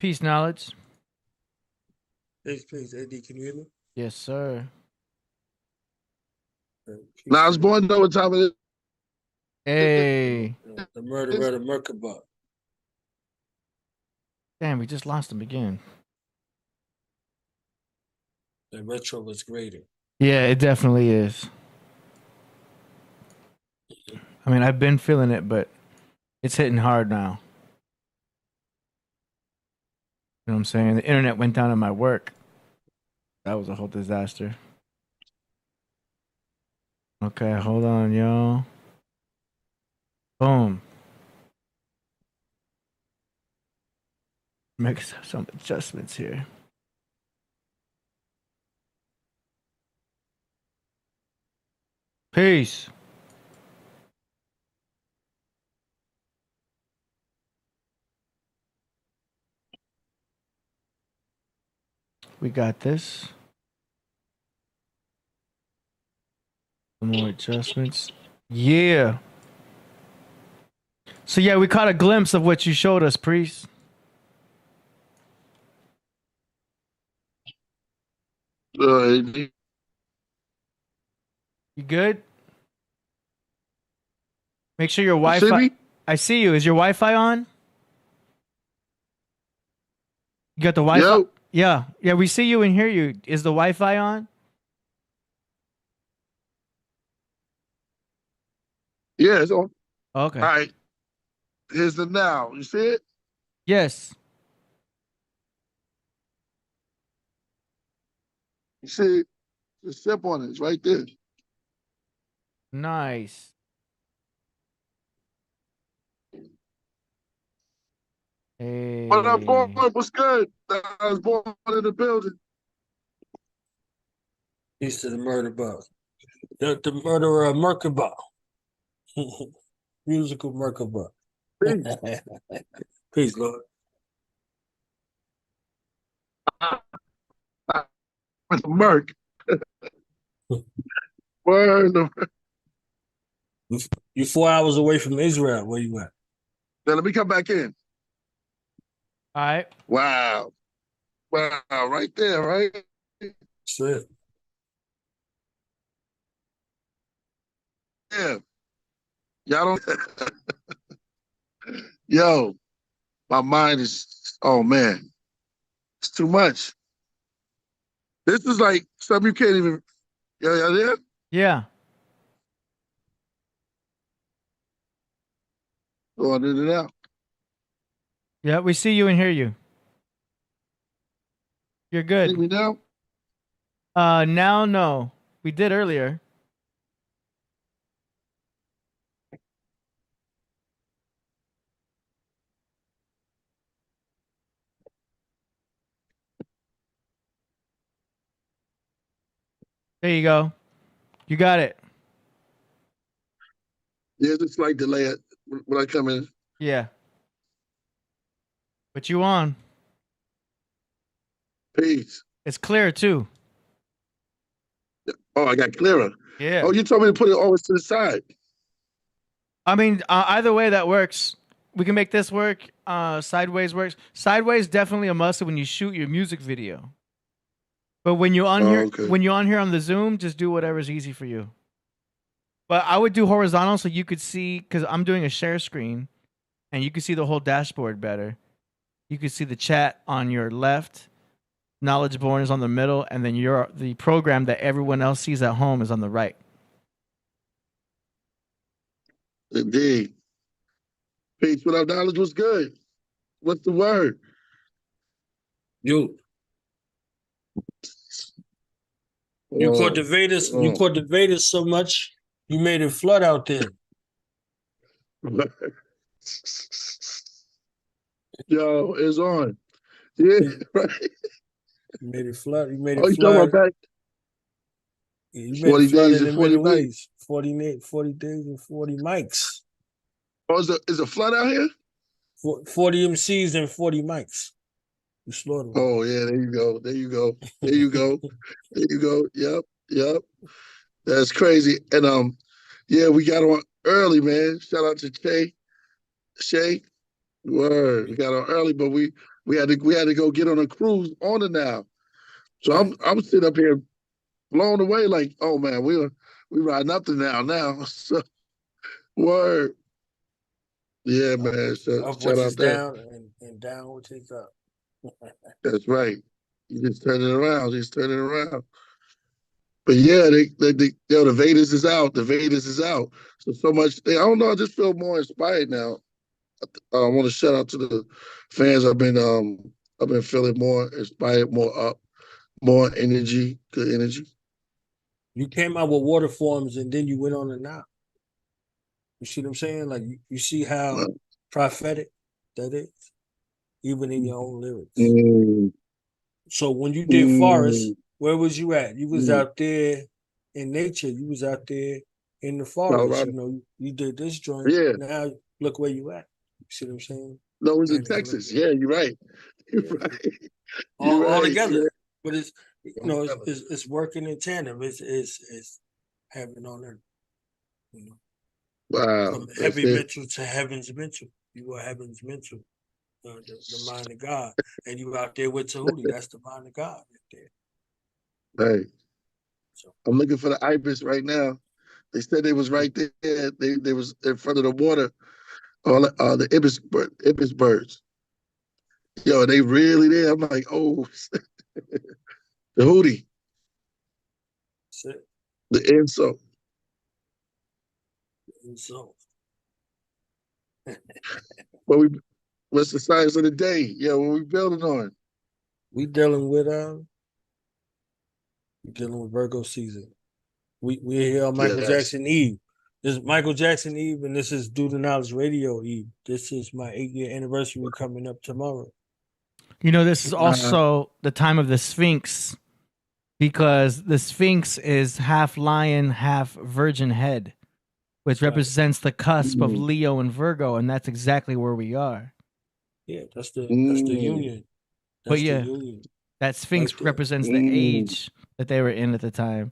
S2: Peace, Knowledge.
S5: Peace. AD, can you hear me?
S2: Yes, sir.
S3: Now I was born know what time it is.
S2: Hey.
S5: The murderer, the Merkaba.
S2: Damn, we just lost him again.
S5: The retro was greater.
S2: Yeah, it definitely is. I mean, I've been feeling it, but it's hitting hard now. You know what I'm saying? The internet went down in my work. That was a whole disaster. Okay, hold on, yo. Boom. Make some adjustments here. Peace. We got this. Some more adjustments. Yeah. So yeah, we caught a glimpse of what you showed us, Priest.
S3: You
S2: You good? Make sure your
S3: see
S2: Wi-Fi.
S3: me?
S2: I see you. Is your Wi-Fi on? You got the Wi-Fi?
S3: Yo.
S2: Yeah, we see you and hear you. Is the Wi-Fi on?
S3: Yeah, it's on.
S2: Okay.
S3: All right. Here's the now. You see it?
S2: Yes.
S3: You see the sip on it. It's right there.
S2: Nice.
S3: What up, boy?
S2: Hey.
S3: What's good? I was born in the building.
S5: Peace to the murder bug. The murderer Merkaba. Musical Merkaba.
S3: Peace.
S5: Peace, Lord.
S3: With the Merc. Word.
S5: You 4 hours away from Israel. Where you at?
S3: Now let me come back in.
S2: All right.
S3: Wow. Wow. Right there, right?
S5: That's it.
S3: Yeah. Y'all don't. Yo, my mind is, oh man, it's too much. This is like something you can't even, yeah, there?
S2: Yeah.
S3: Go on in and out.
S2: Yeah, we see you and hear you. You're
S3: See
S2: good.
S3: me now?
S2: Now no. We did earlier. There you go. You got it.
S3: Yeah, just like delay it when I come in.
S2: Yeah. But you on.
S3: Peace.
S2: It's clear too.
S3: Oh, I got clearer.
S2: Yeah.
S3: Oh, you told me to put it always to the side.
S2: I mean, either way that works. We can make this work. Sideways works. Sideways definitely a must when you shoot your music video. But when you on here,
S3: okay.
S2: when you're on here on the Zoom, just do whatever's easy for you. But I would do horizontal so you could see, because I'm doing a share screen, and you can see the whole dashboard better. You can see the chat on your left, Knowledge Born is on the middle, and then the program that everyone else sees at home is on the right.
S3: Indeed. Peace. What up, knowledge was good. What's the word?
S5: You caught the Vedas. You caught the Vedas so much, you made it flood out there.
S3: Yo, it's on. Yeah, right.
S5: You made it flood. You made
S3: Oh,
S5: it
S3: you talking
S5: flood.
S3: about back
S5: You made
S3: 40
S5: it flood
S3: days
S5: in
S3: and
S5: the
S3: 40
S5: Middle
S3: nights?
S5: East. 40 days and 40 mics.
S3: Oh, is a flood out here?
S5: 40 MCs and 40 mics. You slaughtered them.
S3: Oh, yeah, there you go. There you go. There you go. There you go. Yep. That's crazy. And yeah, we got on early, man. Shout out to Shay. Word. We got on early, but we had to go get on a cruise on it now. So I'm sitting up here blown away, like, oh man, we riding up to now. So word. Yeah, man.
S5: Up
S3: Shout
S5: which is
S3: out that.
S5: down and down which is up.
S3: That's right. You just turn it around. But yeah, the Vedas is out. The Vedas is out. So much. I don't know. I just feel more inspired now. I want to shout out to the fans. I've been feeling more inspired, more up, more energy, good energy.
S5: You came out with water forms and then you went on and out. You see what I'm saying? Like you see how prophetic that is, even in your own lyrics.
S3: Mm,
S5: So when you did Forest, where was you at? You was out there in nature. You was out there in the forest.
S3: Colorado.
S5: You know, you did this joint.
S3: Yeah.
S5: Now look where you at. You see what I'm saying?
S3: No, it was in Texas. Yeah, you're right. You're right.
S5: All together.
S3: Yeah.
S5: But it's working in tandem. It's heaven on earth. You know,
S3: Wow.
S5: from heavy mental to heaven's mental. You are heaven's mental, the mind of God, and you out there with Tahuti. That's the mind of God right there.
S3: Hey, so I'm looking for the ibis right now. They said they was right there. They was in front of the water. All the ibis birds. Yo, they really there. I'm like, oh, the hootie,
S5: That's it.
S3: the insult.
S5: And so
S3: What we what's the science of the day? Yeah, what we building on?
S5: we dealing with Virgo season. We're here on Michael
S3: Yes.
S5: Jackson Eve. This is Michael Jackson Eve, and this is Do the Knowledge Radio Eve. This is my 8-year anniversary coming up tomorrow.
S2: You know, this is also the time of the Sphinx, because the Sphinx is half lion, half virgin head, which represents the cusp of Leo and Virgo, and that's exactly where we are.
S5: Yeah, that's the union. That's
S2: But yeah,
S5: the union.
S2: that Sphinx
S5: Right there.
S2: represents the age that they were in at the time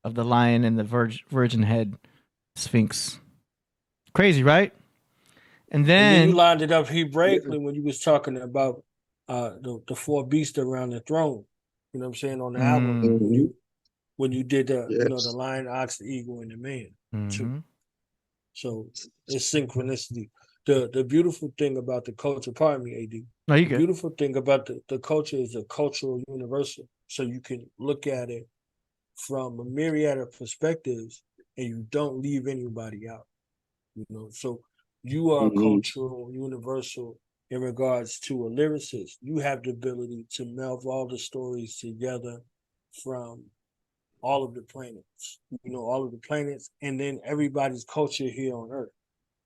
S2: of the lion and the virgin head Sphinx. Crazy, right? And
S5: And
S2: then
S5: then you lined it up Hebraically when you was talking about the four beasts around the throne. You know what I'm saying, on the album when you did the the lion, ox, the eagle, and the man too. So it's synchronicity. The beautiful thing about the culture, pardon me, AD.
S2: No, you
S5: The
S2: good.
S5: beautiful thing about the culture is a cultural universal. So you can look at it from a myriad of perspectives and you don't leave anybody out. So you are a cultural universal in regards to a lyricist. You have the ability to meld all the stories together from all of the planets, all of the planets, and then everybody's culture here on Earth.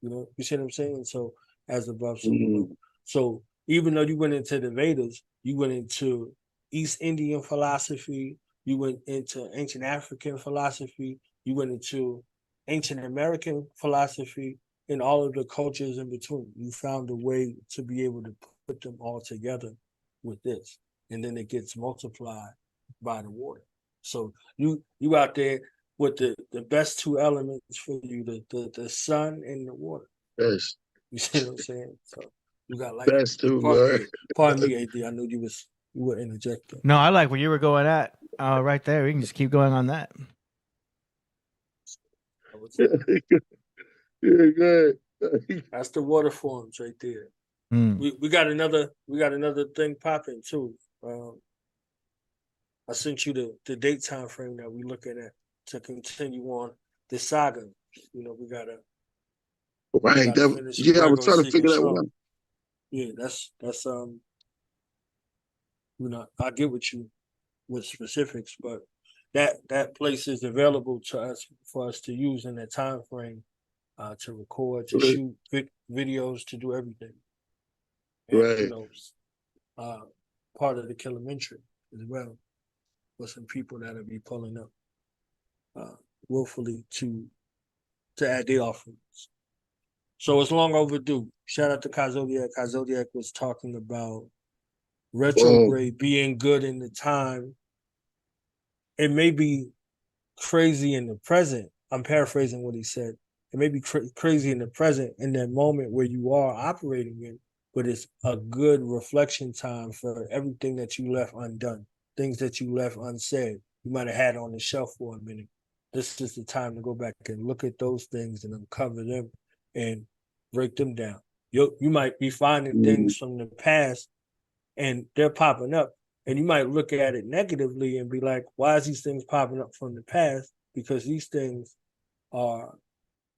S5: You see what I'm saying? So as above, so below. So even though you went into the Vedas, you went into East Indian philosophy, you went into ancient African philosophy, you went into ancient American philosophy, and all of the cultures in between. You found a way to be able to put them all together with this. And then it gets multiplied by the water. So you out there with the best two elements for you, the sun and the water.
S3: Yes.
S5: You see what I'm saying? So you got like
S3: Best too, boy.
S5: pardon me, AD. I know you were interjecting.
S2: No, I like where you were going at. Right there. We can just keep going on that.
S3: Yeah, good.
S5: That's the water forms right there. We got another thing popping too. I sent you the date time frame that we're looking at to continue on this saga. We gotta
S3: Right.
S5: finish
S3: I was trying to figure that
S5: strong.
S3: one out.
S5: Yeah, that's I'll get with you with specifics, but that place is available to us for us to use in that time frame, to record, to shoot videos, to do everything. And, part of the Kilometry as well, with some people that'll be pulling up willfully to add their offerings. So it's long overdue. Shout out to Kazodiak. Kazodiak was talking about retrograde being good in the time. It may be crazy in the present. I'm paraphrasing what he said. It may be crazy in the present, in that moment where you are operating in, but it's a good reflection time for everything that you left undone, things that you left unsaid, you might have had on the shelf for a minute. This is the time to go back and look at those things and uncover them and break them down. You might be finding things from the past and they're popping up, and you might look at it negatively and be like, why is these things popping up from the past? Because these things were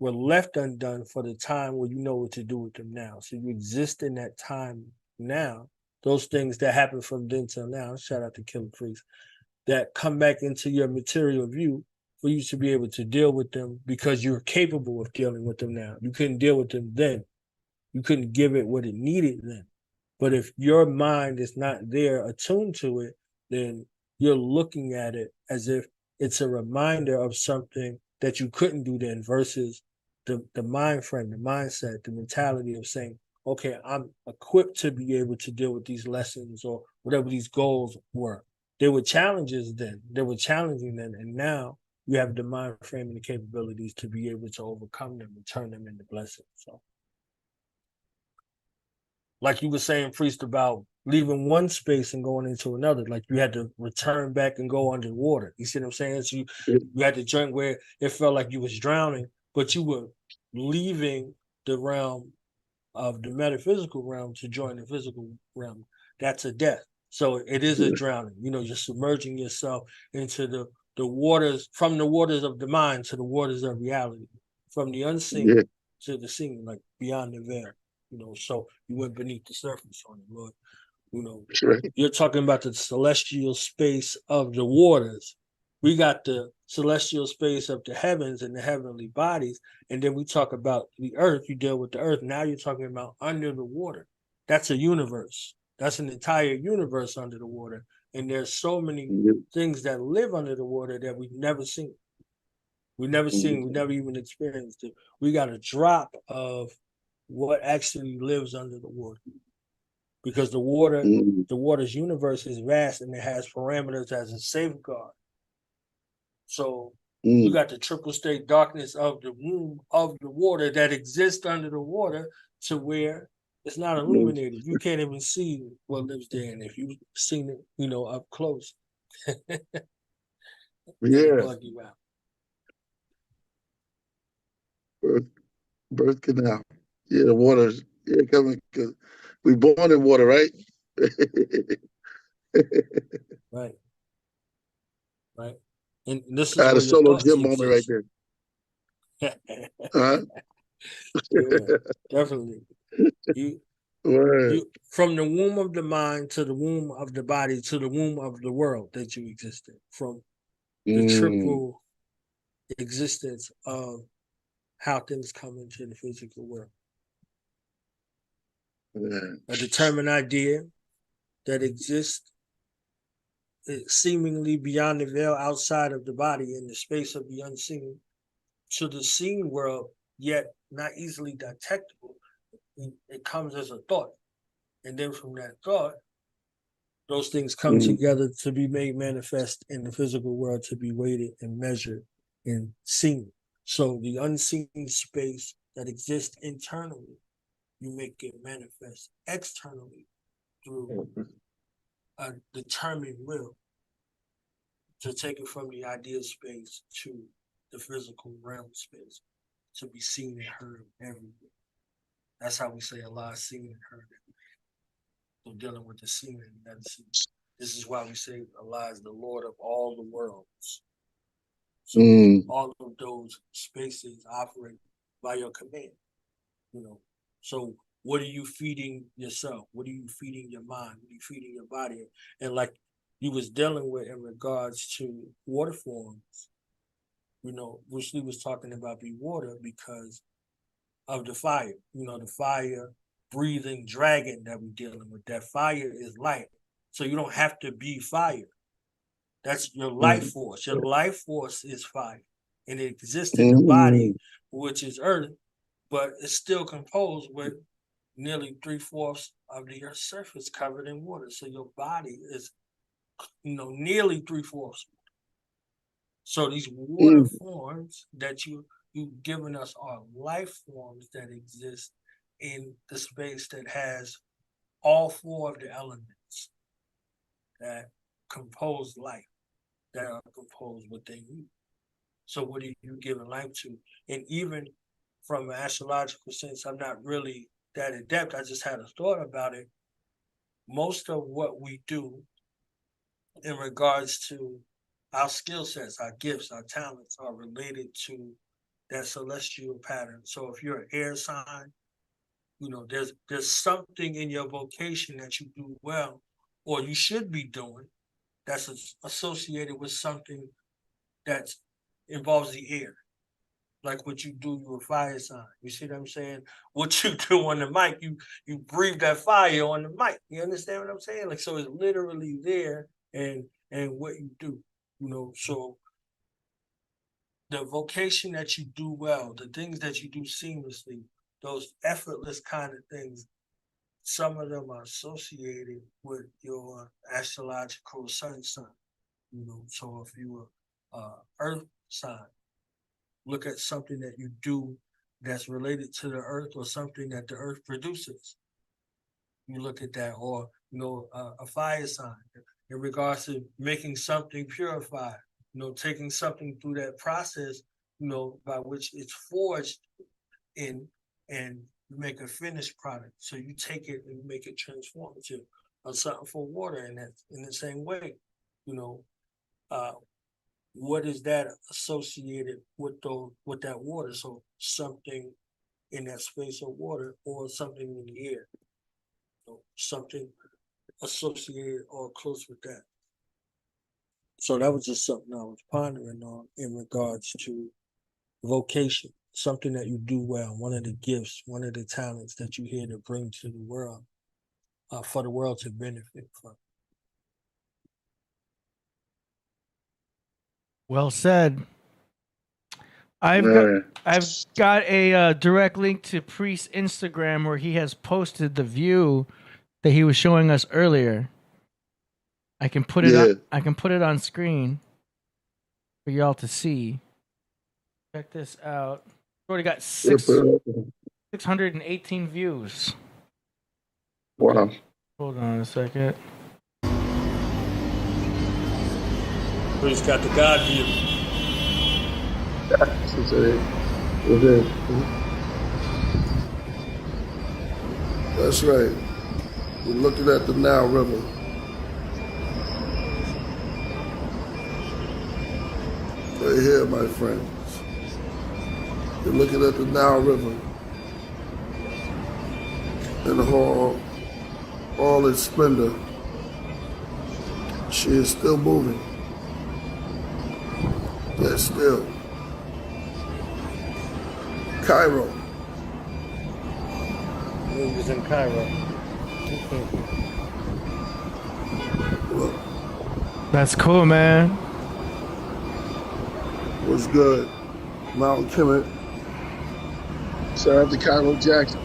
S5: left undone for the time where you know what to do with them now. So you exist in that time now. Those things that happen from then till now, shout out to Killah Priest, that come back into your material view for you to be able to deal with them because you're capable of dealing with them now. You couldn't deal with them then. You couldn't give it what it needed then. But if your mind is not there attuned to it, then you're looking at it as if it's a reminder of something that you couldn't do then versus the mind frame, the mindset, the mentality of saying, okay, I'm equipped to be able to deal with these lessons or whatever these goals were. There were challenges then. They were challenging then. And now you have the mind frame and the capabilities to be able to overcome them and turn them into blessings. So, like you were saying, Priest, about leaving one space and going into another, like you had to return back and go underwater. You see what I'm saying? So you had to joint where it felt like you was drowning, but you were leaving the realm of the metaphysical realm to join the physical realm. That's a death. So it is a drowning. You know, you're submerging yourself into the waters, from the waters of the mind to the waters of reality, from the unseen
S3: Yeah.
S5: to the seen, like beyond the veil. You know, so you went beneath the surface on it, Lord. You know,
S3: That's right.
S5: you're talking about the celestial space of the waters. We got the celestial space of the heavens and the heavenly bodies. And then we talk about the earth. You deal with the earth. Now you're talking about under the water. That's a universe. That's an entire universe under the water. And there's so many
S3: Yeah.
S5: things that live under the water that we've never seen. We never seen, we never even experienced it. We got a drop of what actually lives under the water. Because the water's universe is vast and it has parameters as a safeguard. So you got the triple state darkness of the womb of the water that exists under the water to where it's not illuminated. You can't even see what lives there. And if you've seen it, you know, up close, it'll bug you out.
S3: Birth canal. Yeah, the water's coming because we born in water, right?
S5: Right. Right. And this
S3: I
S5: is
S3: had a
S5: where your
S3: solo
S5: thoughts
S3: gym moment right
S5: exist.
S3: there. Huh?
S5: Yeah, definitely.
S3: Word.
S5: You from the womb of the mind to the womb of the body to the womb of the world that you existed, from the triple existence of how things come into the physical world.
S3: Yeah.
S5: A determined idea that exists seemingly beyond the veil, outside of the body, in the space of the unseen, to the seen world, yet not easily detectable. It comes as a thought. And then from that thought, those things come together to be made manifest in the physical world, to be weighted and measured and seen. So the unseen space that exists internally, you make it manifest externally through a determined will to take it from the idea space to the physical realm space, to be seen and heard everywhere. That's how we say Allah is seen and heard everywhere. So dealing with the seen and the unseen. This is why we say Allah is the Lord of all the worlds. So all of those spaces operate by your command. You know, so what are you feeding yourself? What are you feeding your mind? What are you feeding your body? And like you was dealing with in regards to water forms, you know, Bruce Lee was talking about the water because of the fire. You know, the fire breathing dragon that we're dealing with. That fire is light. So you don't have to be fire. That's your life force. Your life force is fire. And it exists in the body, which is earth, but it's still composed with nearly 3/4 of the earth's surface covered in water. So your body is, you know, nearly 3/4. So these water forms that you've given us are life forms that exist in the space that has all four of the elements that compose life, that are composed within you. So what are you giving life to? And even from an astrological sense, I'm not really that adept. I just had a thought about it. Most of what we do in regards to our skill sets, our gifts, our talents are related to that celestial pattern. So if you're an air sign, you know, there's something in your vocation that you do well, or you should be doing, that's associated with something that involves the air. Like what you do, you're a fire sign. You see what I'm saying? What you do on the mic, you breathe that fire on the mic. You understand what I'm saying? Like, so it's literally there, and what you do, you know. So the vocation that you do well, the things that you do seamlessly, those effortless kind of things, some of them are associated with your astrological sun sign. You know, so if you were earth sign, look at something that you do that's related to the earth or something that the earth produces. You look at that, or you know, a fire sign in regards to making something purified. You know, taking something through that process, you know, by which it's forged in, and you make a finished product. So you take it and you make it transformative, or something for water in the same way. You know, what is that associated with that water? So something in that space of water, or something in the air, something associated or close with that. So that was just something I was pondering on in regards to vocation, something that you do well, one of the gifts, one of the talents that you're here to bring to the world, for the world to benefit from.
S2: Well said. I've got a direct link to Priest's Instagram where he has posted the view that he was showing us earlier. I can put it on screen for y'all to see. Check this out. Already got 618 views.
S3: Wow.
S2: Hold on a second.
S5: Priest got the God view.
S3: That's right. We're looking at the Nile River. Right here, my friends. You're looking at the Nile River in all its splendor. She is still moving. Yet still. Cairo.
S5: He was in Cairo.
S3: Look,
S2: That's cool, man.
S3: what's good? Mount Kemet. Shout out to Cairo Jackson.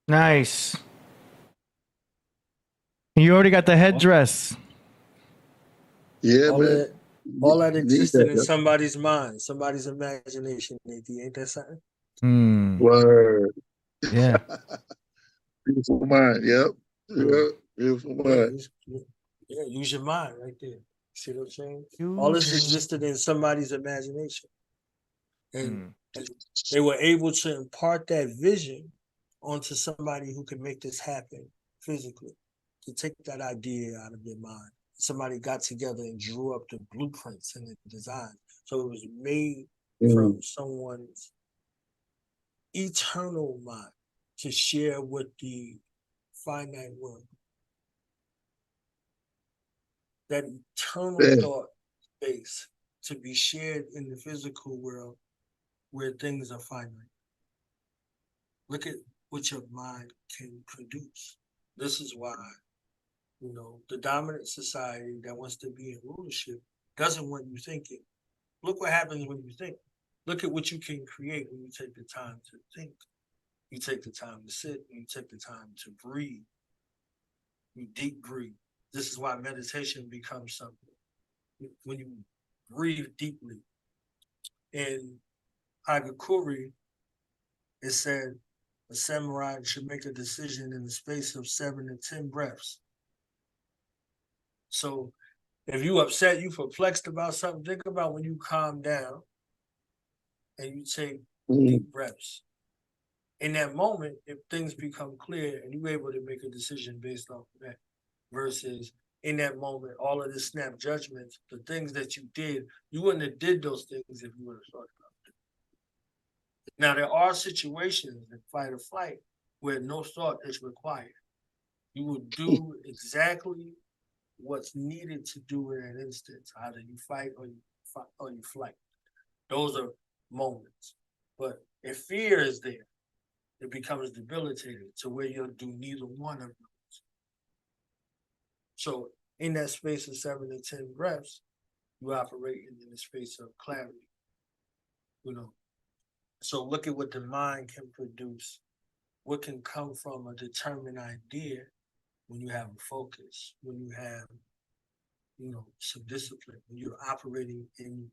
S2: Nice. You already got the headdress.
S3: Yeah, man.
S5: All that existed in somebody's mind, somebody's imagination. Ain't that something?
S3: Word.
S2: Yeah.
S3: Beautiful mind. Yep. Beautiful mind.
S5: Yeah, use your mind right there. See what I'm saying? All this existed in somebody's imagination. And they were able to impart that vision onto somebody who could make this happen physically, to take that idea out of their mind. Somebody got together and drew up the blueprints and the design. So it was made from someone's eternal mind to share with the finite world. That eternal thought space to be shared in the physical world where things are finite. Look at what your mind can produce. This is why, the dominant society that wants to be in rulership doesn't want you thinking. Look what happens when you think. Look at what you can create when you take the time to think. You take the time to sit, and you take the time to breathe. You deep breathe. This is why meditation becomes something. When you breathe deeply. In Hagakure, it said a samurai should make a decision in the space of 7 to 10 breaths. So if you upset, you perplexed about something, think about when you calm down and you take deep breaths. In that moment, if things become clear and you're able to make a decision based off of that, versus in that moment, all of the snap judgments, the things that you did, you wouldn't have did those things if you would have thought about it. Now, there are situations in fight or flight where no thought is required. You will do exactly what's needed to do in an instance. Either you fight or you flight. Those are moments. But if fear is there, it becomes debilitating to where you'll do neither one of those. So in that space of 7 to 10 breaths, you operate in the space of clarity. So look at what the mind can produce. What can come from a determined idea when you have a focus, when you have, some discipline, when you're operating in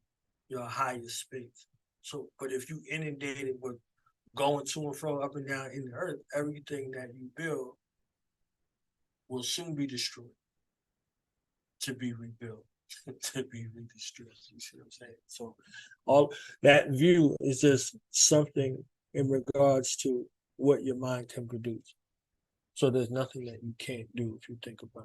S5: your highest space. So, but if you inundated with going to and fro, up and down in the earth, everything that you build will soon be destroyed to be rebuilt. to be redistributed. You see what I'm saying? So all that view is just something in regards to what your mind can produce. So there's nothing that you can't do if you think about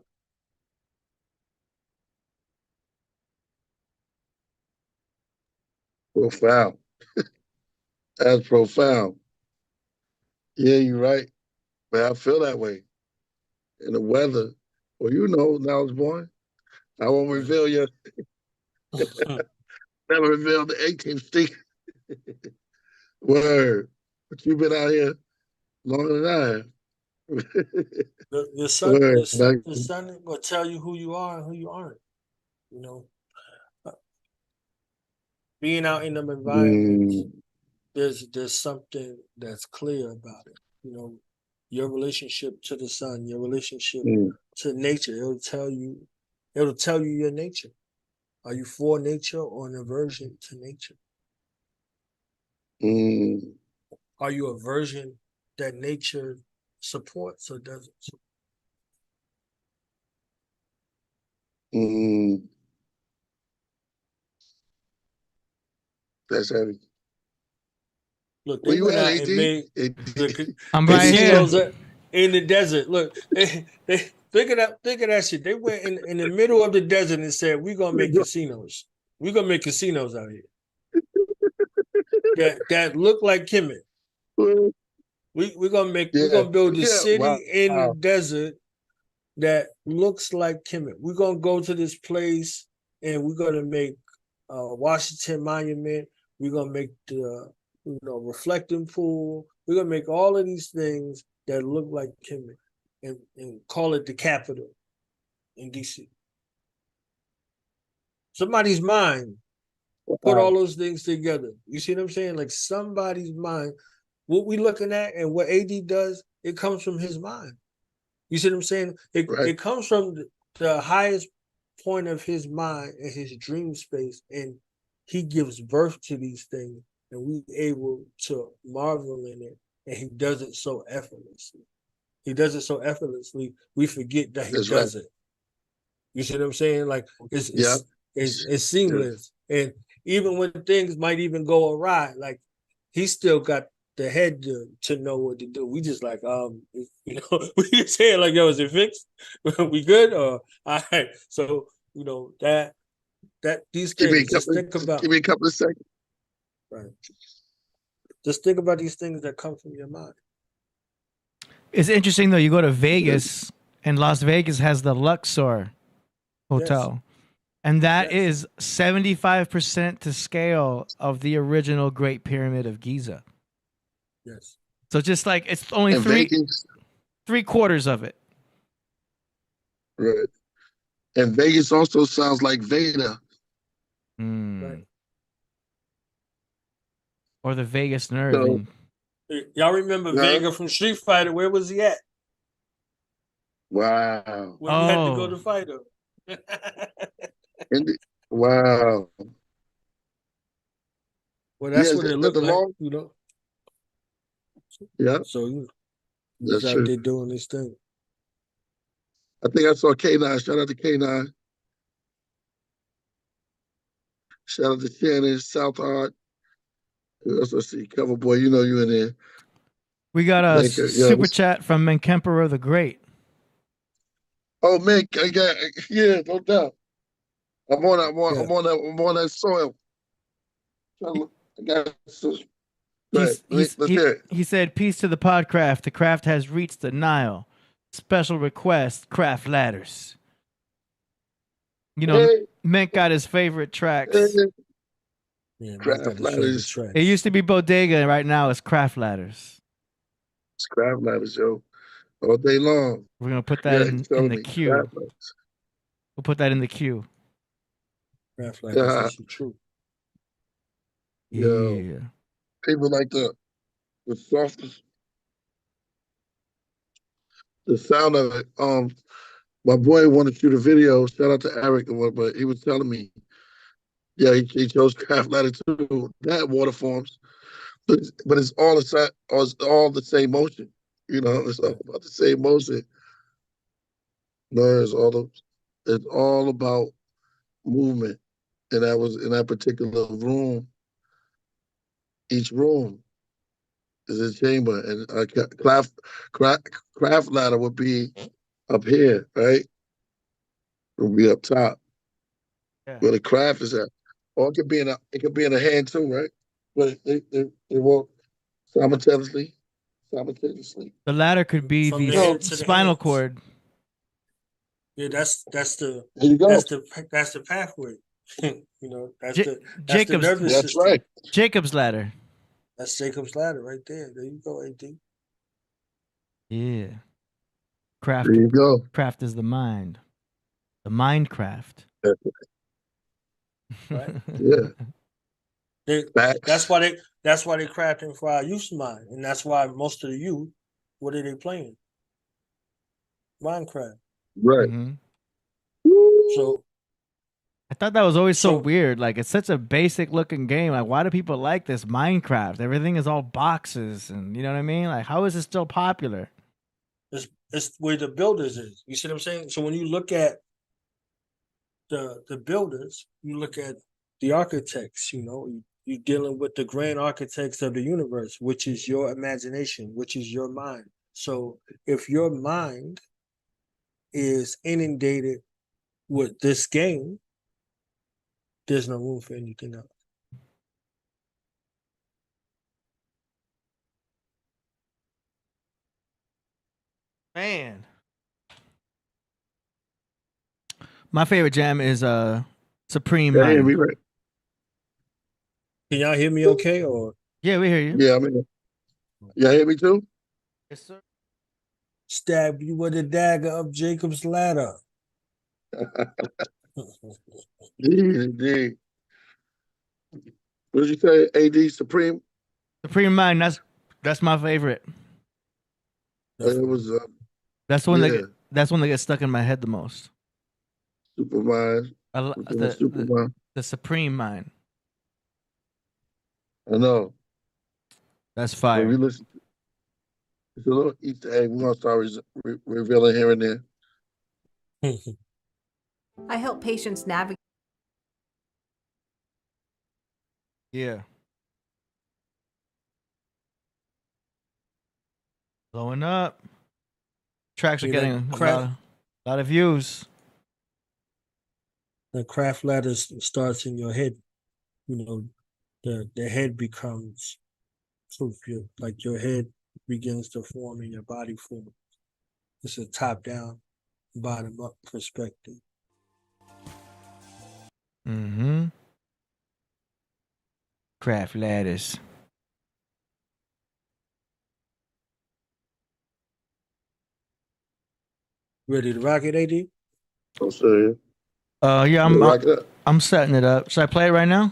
S5: it.
S3: Profound. That's profound. Yeah, you're right. Man, I feel that way. And the weather, well, you know, now I was born. I won't reveal yet. Never revealed the 18th state. Word. But you've been out here longer than I have.
S5: The sun,
S3: Word.
S5: the sun will tell you who you are and who you aren't. You know, being out in them environments, there's something that's clear about it. You know, your relationship to the sun, your relationship to nature. It'll tell you your nature. Are you for nature or an aversion to nature? Are you a version that nature supports or doesn't support?
S3: That's heavy.
S5: Look,
S3: Where
S5: they
S3: you
S5: went
S3: at,
S5: out
S3: AD?
S5: and made the
S2: I'm right here.
S5: casinos in the desert. Look, they think of that shit. They went in the middle of the desert and said, "We're gonna make casinos. We're gonna make casinos out here that look like Kemet. We're gonna build a city in the desert that looks like Kemet. We're gonna go to this place and we're gonna make Washington Monument. We're gonna make the reflecting pool. We're gonna make all of these things that look like Kemet and call it the capital in DC. Somebody's mind put all those things together. You see what I'm saying? Like somebody's mind. What we looking at and what AD does, it comes from his mind. You see what I'm saying? It comes from the highest point of his mind and his dream space, and he gives birth to these things, and we able to marvel in it, and he does it so effortlessly. He does it so effortlessly, we forget that he does it. You see what I'm saying? Like it's seamless. And even when things might even go awry, like he still got the head to know what to do. We just like, we just saying like, yo, is it fixed? We good? Or all right. So, that these things, just think about.
S3: Give me a couple of seconds.
S5: Right. Just think about these things that come from your mind.
S2: It's interesting though. You go to Vegas, and Las Vegas has the Luxor Hotel, and that is 75% to scale of the original Great Pyramid of Giza.
S5: Yes.
S2: So just like it's only three quarters of it.
S3: Right. And Vegas also sounds like Veda.
S5: Right.
S2: Or the Vegas nerve.
S5: Y'all remember Vega from Street Fighter? Where was he at?
S3: Wow.
S5: When he had to go to fight him.
S3: Wow.
S5: Well, that's what it looked like,
S3: Yeah.
S5: So he's out there doing this thing.
S3: I think I saw K9. Shout out to K9. Shout out to Shannon, Southard. Who else I see? Cover Boy, you in there.
S2: We got a super chat from Menkemperor the Great.
S3: Oh man, no doubt. I'm on that soil.
S2: He said, "Peace to the Podcraft. The craft has reached the Nile. Special request: craft ladders." Menk got his favorite tracks.
S5: Yeah,
S3: craft ladders.
S2: It used to be Bodega, right now it's craft ladders.
S3: It's craft ladders, yo, all day long.
S2: We're gonna put that in the queue. We'll put that in the queue.
S5: Craft ladders, that's the truth.
S2: Yeah.
S3: People like the softest, the sound of it. My boy wanted to shoot a video. Shout out to Eric, but he was telling me, he chose craft ladder too. That water forms, but it's all the same motion. It's all about the same motion. No, it's all about movement, and that was in that particular room. Each room is a chamber, and a craft ladder would be up here, right? It would be up top
S2: Yeah.
S3: where the craft is at. Or it could be in a hand too, right? But they walk simultaneously. Simultaneously.
S2: The ladder could be
S5: From
S2: the
S5: the head to the
S2: spinal
S5: hands.
S2: cord.
S5: Yeah, that's the
S3: There you go.
S5: that's the pathway. You know, that's the
S2: Jacob's
S5: nervous
S3: That's
S5: system.
S3: right.
S2: Jacob's ladder.
S5: That's Jacob's ladder right there. There you go, AD.
S2: Yeah.
S3: There you go.
S2: Craft is the mind. The Minecraft.
S5: Right.
S3: Yeah. Facts.
S5: That's why they crafting for our youth mind, and that's why most of the youth, what are they playing? Minecraft.
S3: Right.
S2: Mhm.
S5: So
S2: I thought that was always so
S5: So-
S2: weird. Like, it's such a basic looking game. Like, why do people like this Minecraft? Everything is all boxes, and you know what I mean? Like, how is it still popular?
S5: it's where the builders is. You see what I'm saying? So when you look at the builders, you look at the architects. You know, you're dealing with the grand architects of the universe, which is your imagination, which is your mind. So if your mind is inundated with this game, there's no room for anything else.
S2: Man. My favorite jam is Supreme
S3: Yeah, hear
S2: Mind.
S3: me right.
S5: Can y'all hear me okay? Or
S2: Yeah, we hear you.
S3: Yeah, I mean, y'all hear me too?
S2: Yes, sir.
S5: stab you with a dagger up Jacob's ladder?
S3: Indeed. What did you say? AD Supreme?
S2: Supreme Mind. That's my favorite.
S3: It was
S2: That's the one
S3: yeah.
S2: that's one that gets stuck in my head the most.
S3: Supermind. Supermind.
S2: The Supreme Mind.
S3: I know.
S2: That's
S3: When
S2: fire.
S3: we listen, it's a little Easter egg. We're gonna start revealing here and there.
S6: I help patients navigate.
S2: Yeah. Blowing up. Tracks are
S5: Yeah,
S2: getting
S5: that
S2: a lot of views.
S5: The craft ladder starts in your head. You know, the head becomes proof. Like your head begins to form and your body forms. It's a top down, bottom up perspective.
S2: Mm-hmm. Craft ladders.
S5: Ready to rock it, AD?
S3: I'm serious.
S2: Yeah,
S3: Rock it up.
S2: I'm setting it up. Should I play it right now?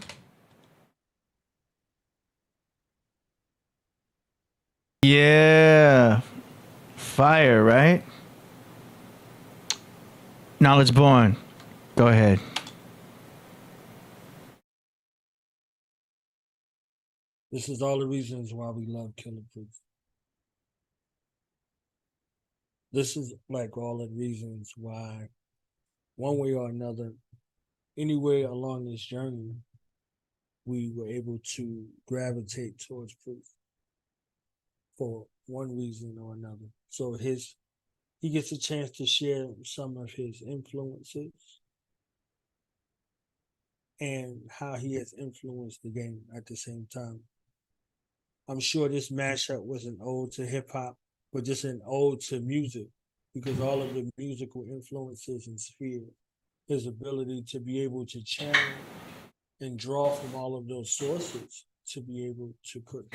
S2: Yeah. Fire, right? Knowledge born. Go ahead.
S5: This is all the reasons why we love Killah Priest. This is like all the reasons why, one way or another, anywhere along this journey, we were able to gravitate towards Priest for one reason or another. So he gets a chance to share some of his influences and how he has influenced the game at the same time. I'm sure this mashup was an ode to hip hop, but just an ode to music, because all of the musical influences and sphere, his ability to be able to channel and draw from all of those sources to be able to put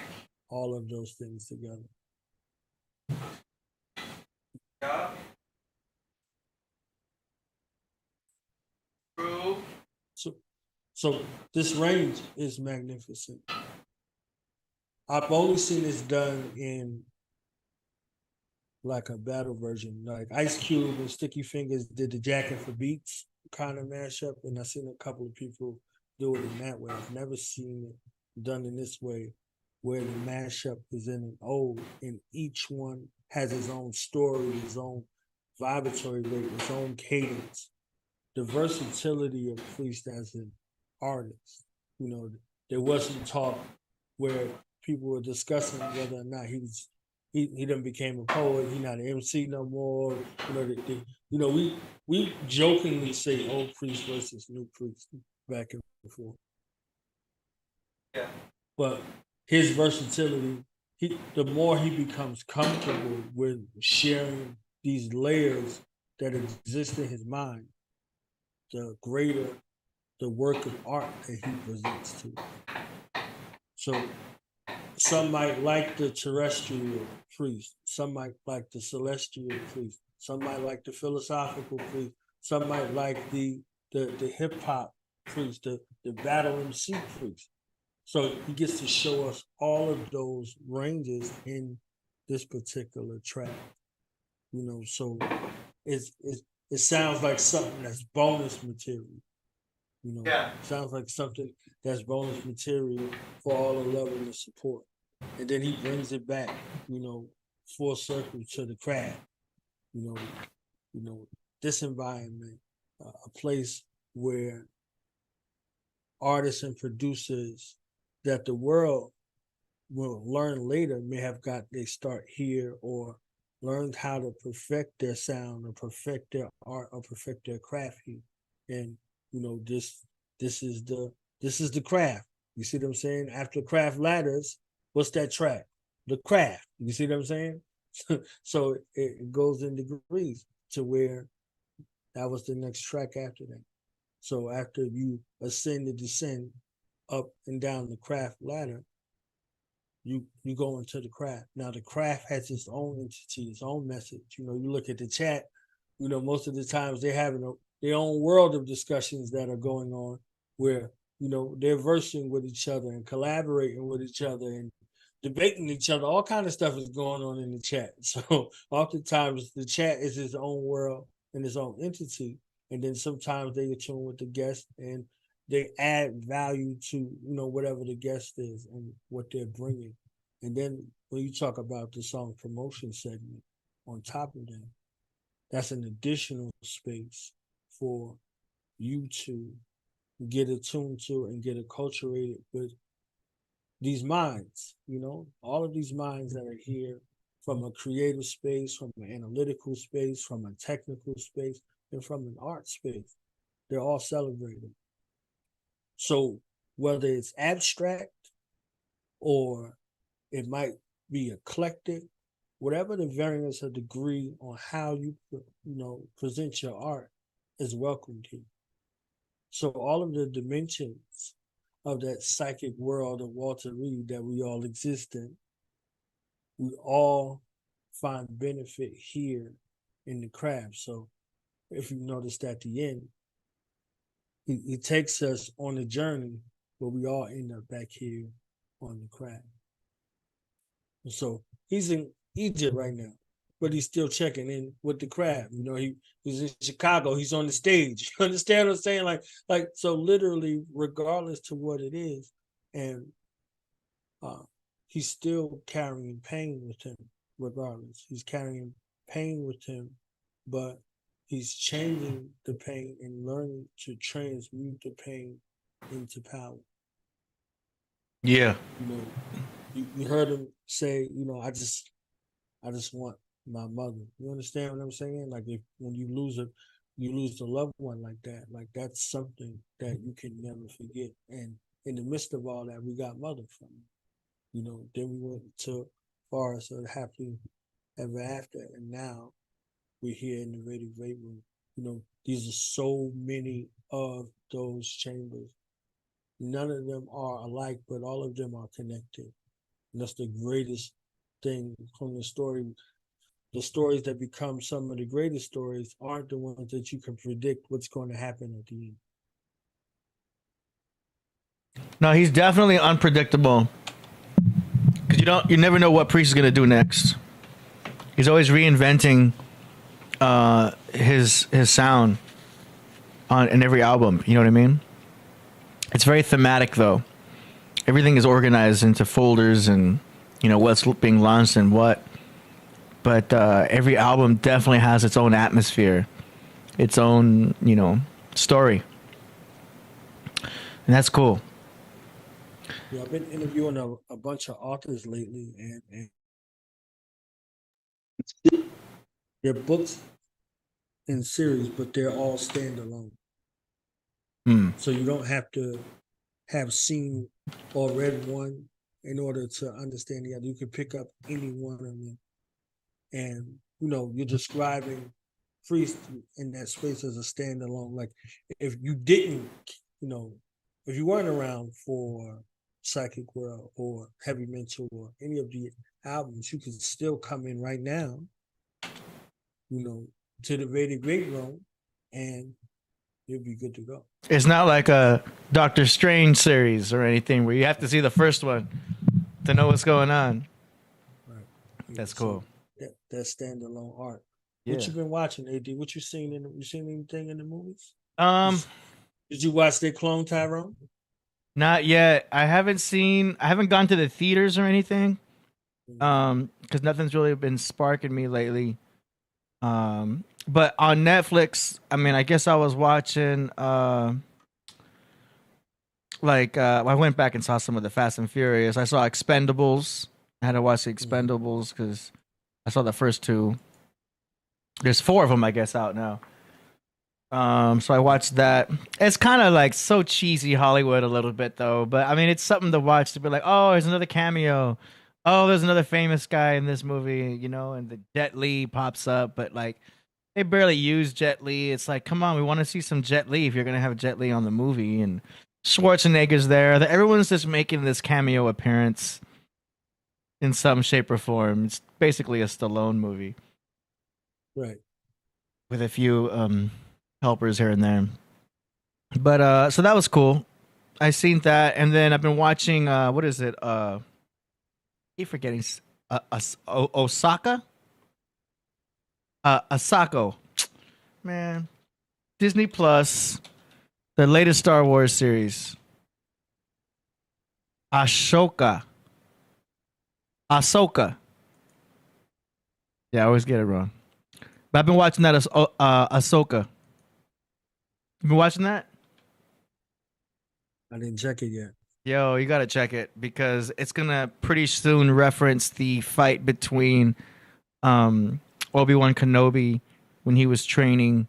S5: all of those things together. So this range is magnificent. I've only seen this done in like a battle version. Like Ice Cube and Sticky Fingers did the Jackin' for Beats kind of mashup, and I've seen a couple of people do it in that way. I've never seen it done in this way, where the mashup is in an ode, and each one has its own story, its own vibratory rate, its own cadence the versatility of Priest as an artist. You know, there wasn't talk where people were discussing whether or not he done became a poet. He not an MC no more. You know, you know, we jokingly say old Priest versus new Priest back and forth.
S2: Yeah.
S5: But his versatility, the more he becomes comfortable with sharing these layers that exist in his mind, the greater the work of art that he presents to. So some might like the terrestrial Priest, some might like the celestial Priest, some might like the philosophical Priest, some might like the hip hop Priest, the battle MC Priest. So he gets to show us all of those ranges in this particular track. You know, so it sounds like something that's bonus material. You know,
S2: Yeah.
S5: sounds like something that's bonus material for all the love and the support. And then he brings it back, you know, full circle to the craft. You know, this environment, a place where artists and producers that the world will learn later may have got their start here or learned how to perfect their sound or perfect their art or perfect their craft here. And you know, this is the craft. You see what I'm saying? After craft ladders, what's that track? The craft. You see what I'm saying? So it goes in degrees to where that was the next track after that. So after you ascend and descend up and down the craft ladder, you go into the craft. Now the craft has its own entity, its own message. You know, you look at the chat, you know, most of the times they're having their own world of discussions that are going on where, you know, they're versing with each other and collaborating with each other and debating each other. All kind of stuff is going on in the chat. So oftentimes the chat is its own world and its own entity. And then sometimes they attune with the guest and they add value to, you know, whatever the guest is and what they're bringing. And then when you talk about the song promotion segment on top of that, that's an additional space for you to get attuned to and get acculturated with these minds, you know, all of these minds that are here from a creative space, from an analytical space, from a technical space, and from an art space. They're all celebrated. So whether it's abstract or it might be eclectic, whatever the variance of degree on how you present your art is welcomed here. So all of the dimensions of that psychic world of Walter Reed that we all exist in, we all find benefit here in the craft. So if you noticed at the end, he takes us on a journey, but we all end up back here on the craft. And so he's in Egypt right now, but he's still checking in with the craft. You know, he's in Chicago, he's on the stage. You understand what I'm saying? Like so literally, regardless to what it is, and he's still carrying pain with him, regardless. He's carrying pain with him, but he's changing the pain and learning to transmute the pain into power.
S2: Yeah.
S5: You know, you heard him say, you know, I just want my mother. You understand what I'm saying? Like when you lose a loved one like that, like that's something that you can never forget. And in the midst of all that, we got mother from him. You know, then we went to Forest of Happily Ever After, and now we're here in the Radio Vape Room. You know, these are so many of those chambers. None of them are alike, but all of them are connected. And that's the greatest thing from the story. The stories that become some of the greatest stories aren't the ones that you can predict what's going to happen at the end.
S2: No, he's definitely unpredictable. Because you never know what Priest is gonna do next. He's always reinventing his sound in every album. You know what I mean? It's very thematic though. Everything is organized into folders and you know what's being launched and what. But every album definitely has its own atmosphere, its own story, and that's cool.
S5: Yeah, I've been interviewing a bunch of authors lately, and they're books in series, but they're all standalone.
S2: Hmm.
S5: So you don't have to have seen or read one in order to understand the other. You can pick up any one of them, and you're describing Priest in that space as a standalone. Like if you didn't, if you weren't around for Psychic World or Heavy Mental or any of the albums, you could still come in right now, to the Vedic Great Room, and you'll be good to go.
S2: It's not like a Doctor Strange series or anything where you have to see the first one to know what's going on.
S5: Right.
S2: That's cool.
S5: That's standalone art.
S2: Yeah.
S5: What you been watching, AD? What you seen anything in the movies?
S2: Did
S5: you watch they clone Tyrone?
S2: Not yet. I haven't gone to the theaters or anything. Because nothing's really been sparking me lately. But on Netflix, I mean, I guess I was watching I went back and saw some of the Fast and Furious. I saw Expendables. I had to watch the Expendables because I saw the first two. There's 4 of them, I guess, out now. So I watched that. It's kind of like so cheesy Hollywood a little bit though, but I mean, it's something to watch to be like, oh, there's another cameo. Oh, there's another famous guy in this movie, and the Jet Li pops up, but like they barely use Jet Li. It's like, come on, we want to see some Jet Li if you're gonna have Jet Li on the movie, and Schwarzenegger's there. Everyone's just making this cameo appearance in some shape or form. It's basically a Stallone movie.
S5: Right.
S2: With a few helpers here and there. But so that was cool. I seen that, and then I've been watching what is it? I keep forgetting Osaka? Asako. Man. Disney Plus, the latest Star Wars series. Ahsoka. Yeah, I always get it wrong. But I've been watching that as Ahsoka. You been watching that?
S5: I didn't check it yet.
S2: Yo, you gotta check it because it's gonna pretty soon reference the fight between Obi-Wan Kenobi when he was training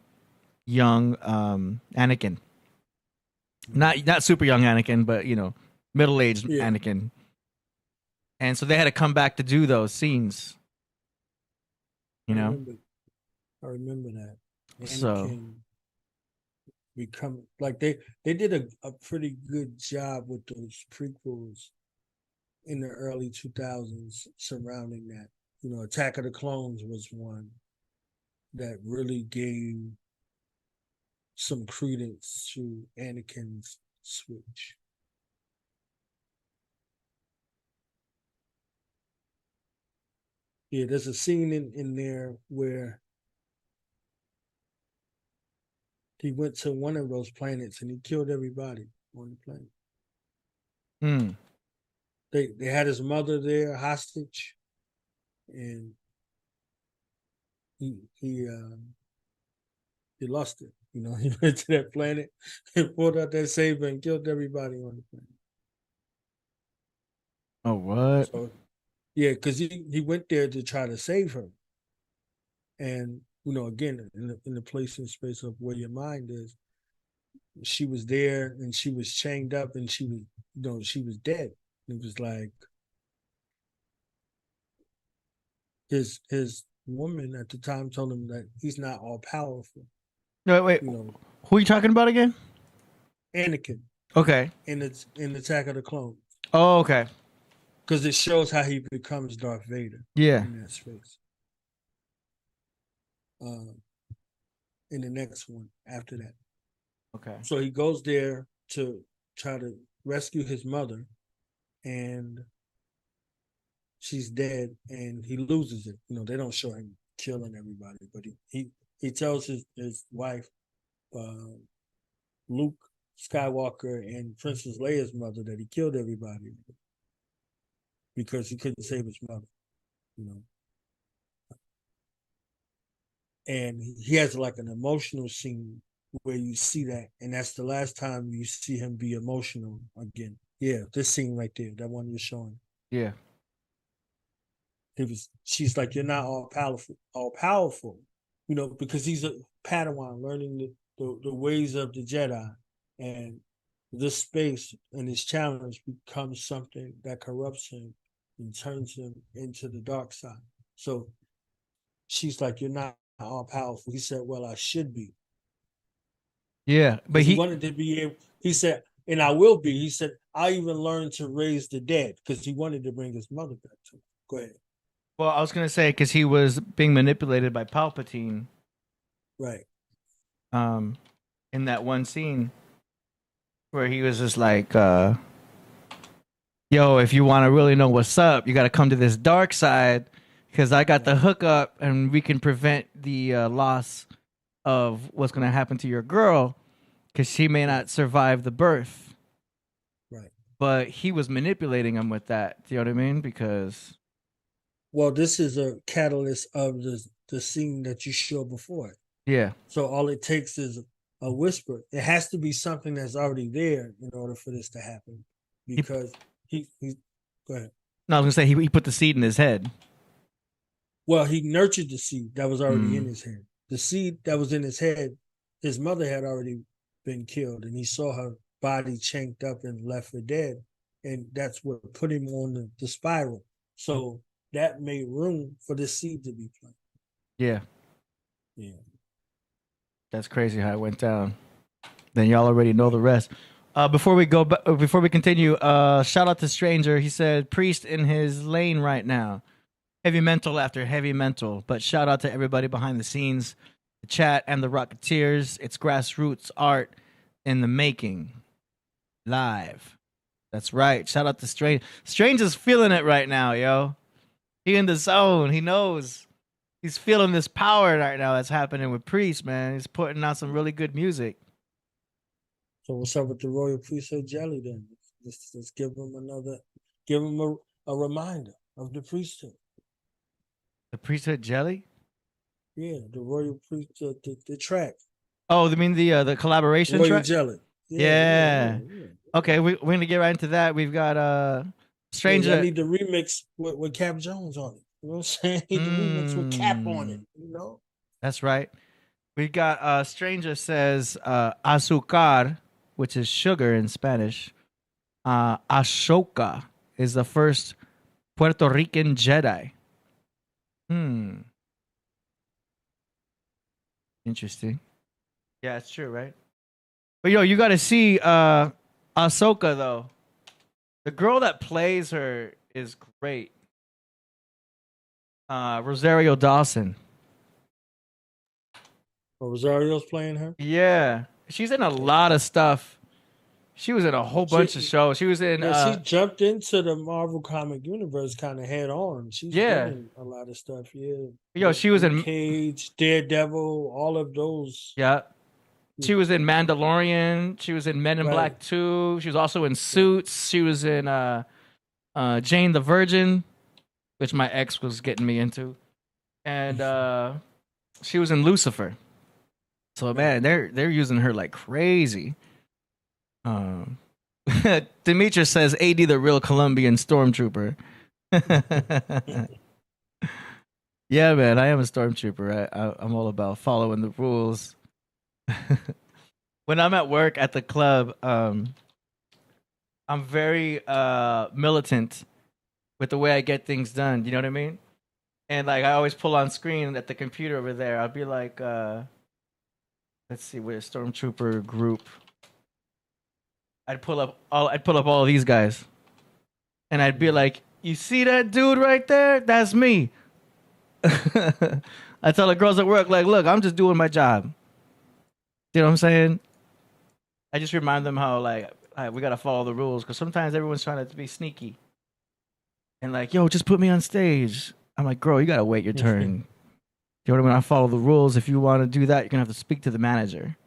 S2: young Anakin. Not super young Anakin, but middle-aged Anakin. And so they had to come back to do those scenes.
S5: I remember that.
S2: So
S5: become like they did a pretty good job with those prequels in the early 2000s surrounding that. Attack of the Clones was one that really gave some credence to Anakin's switch. Yeah, there's a scene in there where he went to one of those planets and he killed everybody on the planet. They had his mother there hostage, and he lost it. He went to that planet and pulled out that saber and killed everybody on the planet.
S2: Oh, what?
S5: So, yeah, because he went there to try to save her, and again, in the place and space of where your mind is, she was there and she was chained up and she was, she was dead. It was like his woman at the time told him that he's not all powerful.
S2: No, wait. Who are you talking about again?
S5: Anakin.
S2: Okay.
S5: In Attack of the Clones.
S2: Oh, okay.
S5: Because it shows how he becomes Darth Vader.
S2: Yeah.
S5: In that space. In the next one after that.
S2: Okay.
S5: So he goes there to try to rescue his mother, and she's dead, and he loses it. They don't show him killing everybody, but he tells his wife, Luke Skywalker and Princess Leia's mother, that he killed everybody because he couldn't save his mother. And he has like an emotional scene where you see that, and that's the last time you see him be emotional again. Yeah, this scene right there, that one you're showing.
S2: Yeah.
S5: She's like, you're not all powerful, you know, because he's a Padawan learning the ways of the Jedi, and this space and his challenge becomes something that corrupts him and turns him into the dark side. So she's like, you're not all powerful. He said, well, I should be.
S2: Yeah, but
S5: he wanted to be able, he said, and I will be. He said, I even learned to raise the dead, because he wanted to bring his mother back to him. Go ahead.
S2: Well, I was gonna say, because he was being manipulated by Palpatine.
S5: Right.
S2: In that one scene where he was just like, yo, if you want to really know what's up, you got to come to this dark side, because I got the hookup and we can prevent the loss of what's going to happen to your girl, because she may not survive the birth.
S5: Right.
S2: But he was manipulating him with that. Do you know what I mean? Because...
S5: Well, this is a catalyst of the scene that you showed before.
S2: Yeah.
S5: So all it takes is a whisper. It has to be something that's already there in order for this to happen. Because he go ahead.
S2: No, I was gonna say he put the seed in his head.
S5: Well, he nurtured the seed that was already in his head. The seed that was in his head, his mother had already been killed, and he saw her body chanked up and left for dead. And that's what put him on the spiral. So that made room for the seed to be planted.
S2: Yeah.
S5: Yeah.
S2: That's crazy how it went down. Then y'all already know the rest. Before we continue, shout out to Stranger. He said Priest in his lane right now. Heavy mental after heavy mental. But shout out to everybody behind the scenes, the chat and the Rocketeers. It's grassroots art in the making. Live. That's right. Shout out to Strange. Stranger's feeling it right now, yo. He in the zone. He knows. He's feeling this power right now that's happening with Priest, man. He's putting out some really good music.
S5: So what's up with the Royal Priesthood jelly then? Let's give him a reminder of the priesthood.
S2: The Priesthood jelly?
S5: Yeah, the Royal Priesthood, the track.
S2: Oh, you mean the collaboration
S5: Royal
S2: track?
S5: jelly.
S2: Yeah. Okay, we're gonna get right into that. We've got Stranger.
S5: I need the remix with Cap Jones on it. You know what I'm saying? The remix with Cap on it. You know.
S2: That's right. We got Stranger says azúcar, which is sugar in Spanish. Ashoka is the first Puerto Rican Jedi. Interesting. Yeah, it's true, right? But yo, you got to see Ahsoka though. The girl that plays her is great. Rosario Dawson.
S5: Oh, Rosario's playing her?
S2: Yeah. She's in a lot of stuff. She was in a whole bunch of shows. She was in
S5: she jumped into the Marvel comic universe kind of head on. She's in a lot of stuff, yeah.
S2: Yo, she was in
S5: Cage, Daredevil, all of those.
S2: Yeah. She was in Mandalorian. She was in Men in Black 2. She was also in Suits. She was in Jane the Virgin, which my ex was getting me into. And she was in Lucifer. So man, they're using her like crazy. Demetrius says AD the real Colombian stormtrooper. Yeah, man, I am a stormtrooper. I'm all about following the rules. When I'm at work at the club, I'm very militant with the way I get things done. You know what I mean? And like I always pull on screen at the computer over there. I'll be like, let's see, we're a stormtrooper group. I'd pull up all of these guys, and I'd be like, "You see that dude right there? That's me." I tell the girls at work, like, "Look, I'm just doing my job." You know what I'm saying? I just remind them how like we gotta follow the rules, because sometimes everyone's trying to be sneaky, and like, "Yo, just put me on stage." I'm like, "Girl, you gotta wait your turn." You know what I mean? I follow the rules. If you want to do that, you're gonna have to speak to the manager.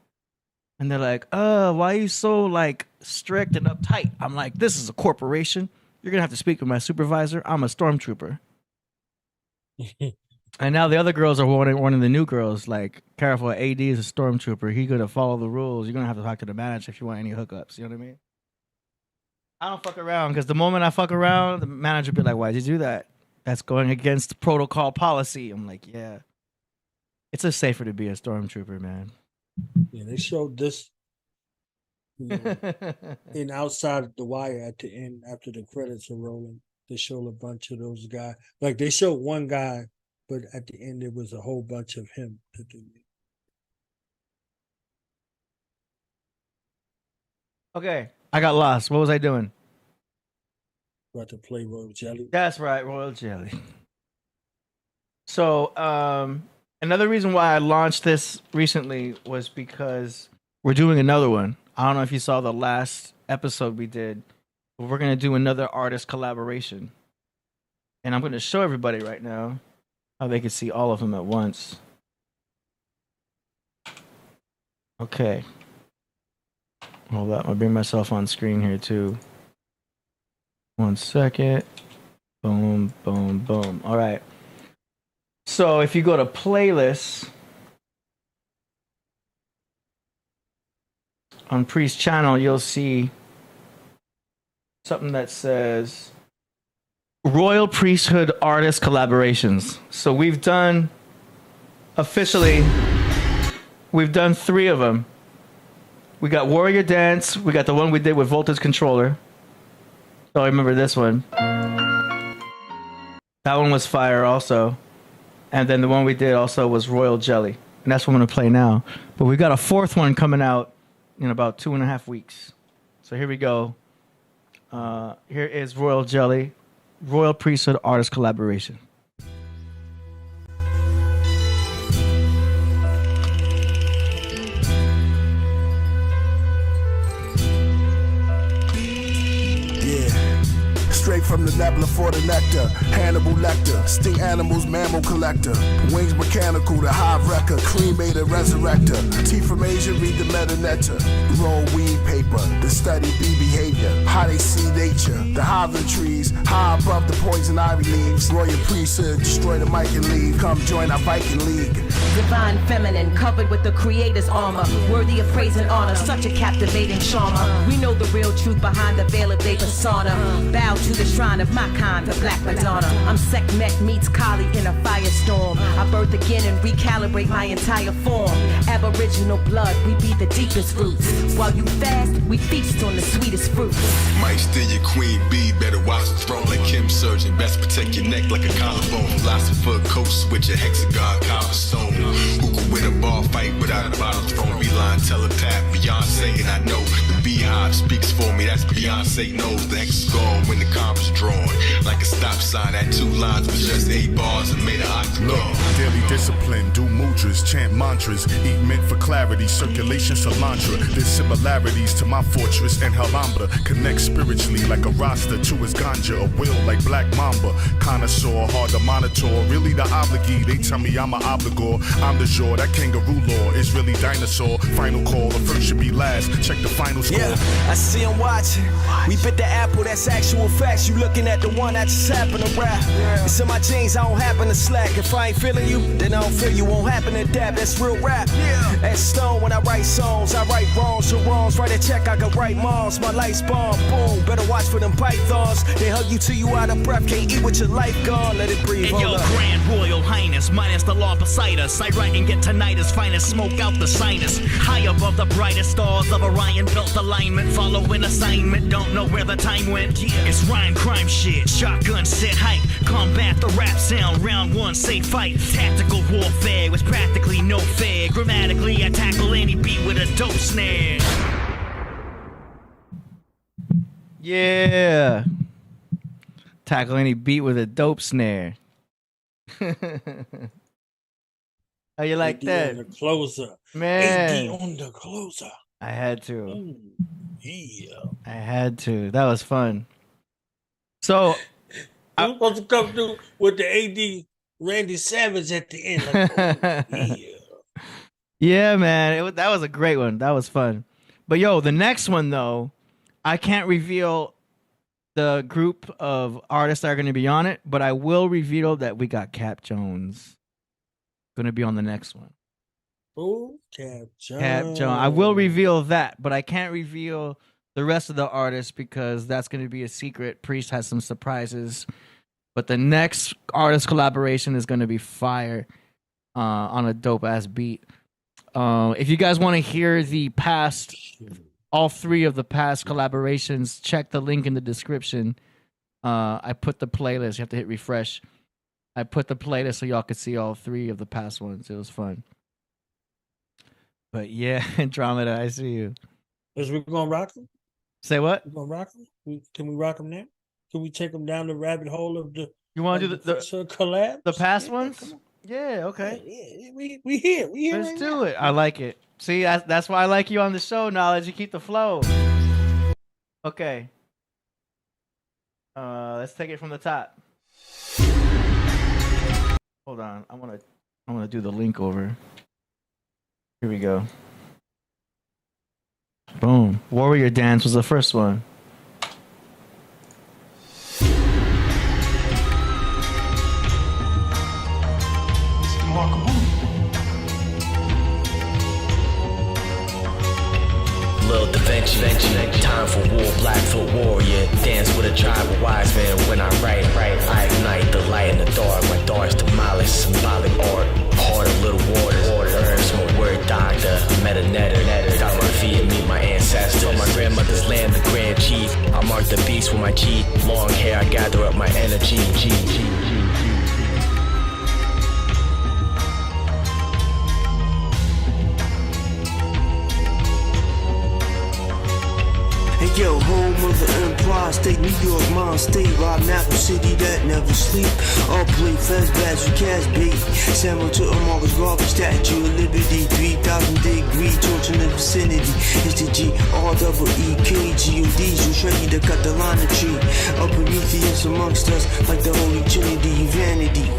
S2: And they're like, why are you so like strict and uptight? I'm like, this is a corporation. You're gonna have to speak with my supervisor. I'm a stormtrooper. And now the other girls are warning the new girls, like, careful, AD is a stormtrooper. He's going to follow the rules. You're going to have to talk to the manager if you want any hookups. You know what I mean? I don't fuck around, because the moment I fuck around, the manager be like, why'd you do that? That's going against protocol policy. I'm like, yeah. It's just safer to be a stormtrooper, man.
S5: Yeah, they showed this in Outside the Wire at the end after the credits are rolling. They showed a bunch of those guys. Like they showed one guy, but at the end it was a whole bunch of him.
S2: Okay, I got lost. What was I doing?
S5: About to play Royal Jelly.
S2: That's right, Royal Jelly. So, another reason why I launched this recently was because we're doing another one. I don't know if you saw the last episode we did, but we're going to do another artist collaboration. And I'm going to show everybody right now how they can see all of them at once. Okay. Hold up. I'll bring myself on screen here too. 1 second. Boom, boom, boom. All right. So if you go to playlists on Priest channel, you'll see something that says Royal Priesthood Artist Collaborations. So we've done officially 3 of them. We got Warrior Dance. We got the one we did with Voltage Controller. So I remember this one. That one was fire also. And then the one we did also was Royal Jelly. And that's what I'm going to play now. But we got a 4th one coming out in about 2.5 weeks. So here we go. Here is Royal Jelly, Royal Priesthood Artist Collaboration.
S1: Straight from the nebula for the nectar. Hannibal Lecter, sting animals, mammal collector. Wings mechanical, the hive wrecker. Cremated resurrector. Tea from Asia, read the meta nectar. Roll weed paper, the study bee behavior. How they see nature. The hive trees, high above the poison ivy leaves. Royal priesthood, destroy the mic and leave. Come join our Viking League.
S7: Divine feminine, covered with the creator's armor. Worthy of praise and honor, such a captivating charmer. We know the real truth behind the veil of their persona. Bow to the shrine of my kind, the Black Madonna. I'm Sekhmet meets Kali in a firestorm. I birth again and recalibrate my entire form. Aboriginal blood, we be the deepest roots. While you fast, we feast on the sweetest fruits.
S8: Might steal your queen bee, better watch the throne like Kim Surgeon. Best protect your neck like a collarbone. Philosopher coast with your hexagon cobblestone. Who could win a bar fight without a bottle thrown? Beeline telepath, Beyonce, and I know the beehive speaks for me. That's Beyonce knows the hexagon when the compass drawn. Like a stop sign at 2 lines with just 8 bars and made an octagon.
S9: Daily discipline, do mudras, chant mantras, eat mint for clarity, circulation cilantro. There's similarities to my fortress and Alhambra. Connect spiritually like a Rasta to his ganja. A will like Black Mamba. Connoisseur, hard to monitor. Really the obligee, they tell me I'm an obligor. I'm the jour, that kangaroo law is really dinosaur. Final call, the first should be last. Check the final score.
S10: Yeah, I see him watching. We bit the apple, that's actual facts. You looking at the one that just happened to rap. It's in my jeans, I don't happen to slack. If I ain't feeling you, then I don't feel you. Won't happen to dab, that's real rap. As Stone, when I write songs, I write wrongs or wrongs. Write a check, I can write moms. My lights bomb, boom. Better watch for them pythons. They hug you till you out of breath. Can't eat with your life gone, let it breathe.
S11: And yo, Grand Royal Highness, minus the law beside us. I write and get tinnitus, finest smoke out the sinus. High above the brightest stars of Orion, built alignment. Following assignment, don't know where the time went. Yeah. It's rhyme crime shit, shotgun set hype. Combat the rap sound, round 1, say fight. Tactical warfare with practically no fear. Grammatically, I tackle any beat with a dope snare.
S2: Yeah. Tackle any beat with a dope snare. How you like
S5: AD
S2: that?
S5: on the closer.
S2: Man.
S5: AD on the closer.
S2: I had to.
S5: Ooh, yeah.
S2: I had to. That was fun. So
S5: I'm supposed to come through with the AD Randy Savage at the end. Like, oh, yeah.
S2: yeah, man. That was a great one. That was fun. But yo, the next one though, I can't reveal the group of artists that are going to be on it, but I will reveal that we got Cap Jones going to be on the next one.
S5: Oh, Cap John.
S2: Cap John. I will reveal that, but I can't reveal the rest of the artists because that's going to be a secret. Priest has some surprises. But the next artist collaboration is going to be fire on a dope-ass beat. If you guys want to hear the past, all 3 of the past collaborations, check the link in the description. I put the playlist. You have to hit refresh. I put the playlist so y'all could see all 3 of the past ones. It was fun. But yeah, Andromeda, I see you.
S5: Is we going to rock them?
S2: Say what?
S5: We going to rock them? Can we rock them now? Can we take them down the rabbit hole of the...
S2: You want to do the
S5: collab?
S2: The past ones? Yeah, okay.
S5: Yeah, we here.
S2: Let's
S5: right
S2: do
S5: now.
S2: it. I like it. See, that's why I like you on the show, Knowledge. You keep the flow. Okay. Let's take it from the top. Hold on. I want to do the link over. Here we go. Boom. Warrior Dance was the first one.
S12: Lil Da Vinci, time for war, Blackfoot warrior. Dance with a tribe of wise men. When I write, I ignite the light in the dark. My thoughts demolish symbolic art. Heart of little waters, herbs, my word doctor. Met a netter, got my feet and meet my ancestors. From my grandmother's land, the grand chief. I mark the beast with my G. Long hair, I gather up my energy.
S13: Yo, home of the Empire State, New York, Mom State, Rob Napa City that never sleep. All play fast bats with cash bait. Samuel to a Marcus Garvey Statue of Liberty, 3,000 degree torch in the vicinity. It's the GREEKGODs who's ready to cut the line of tree. A Prometheus amongst us, like the Holy Trinity, vanity.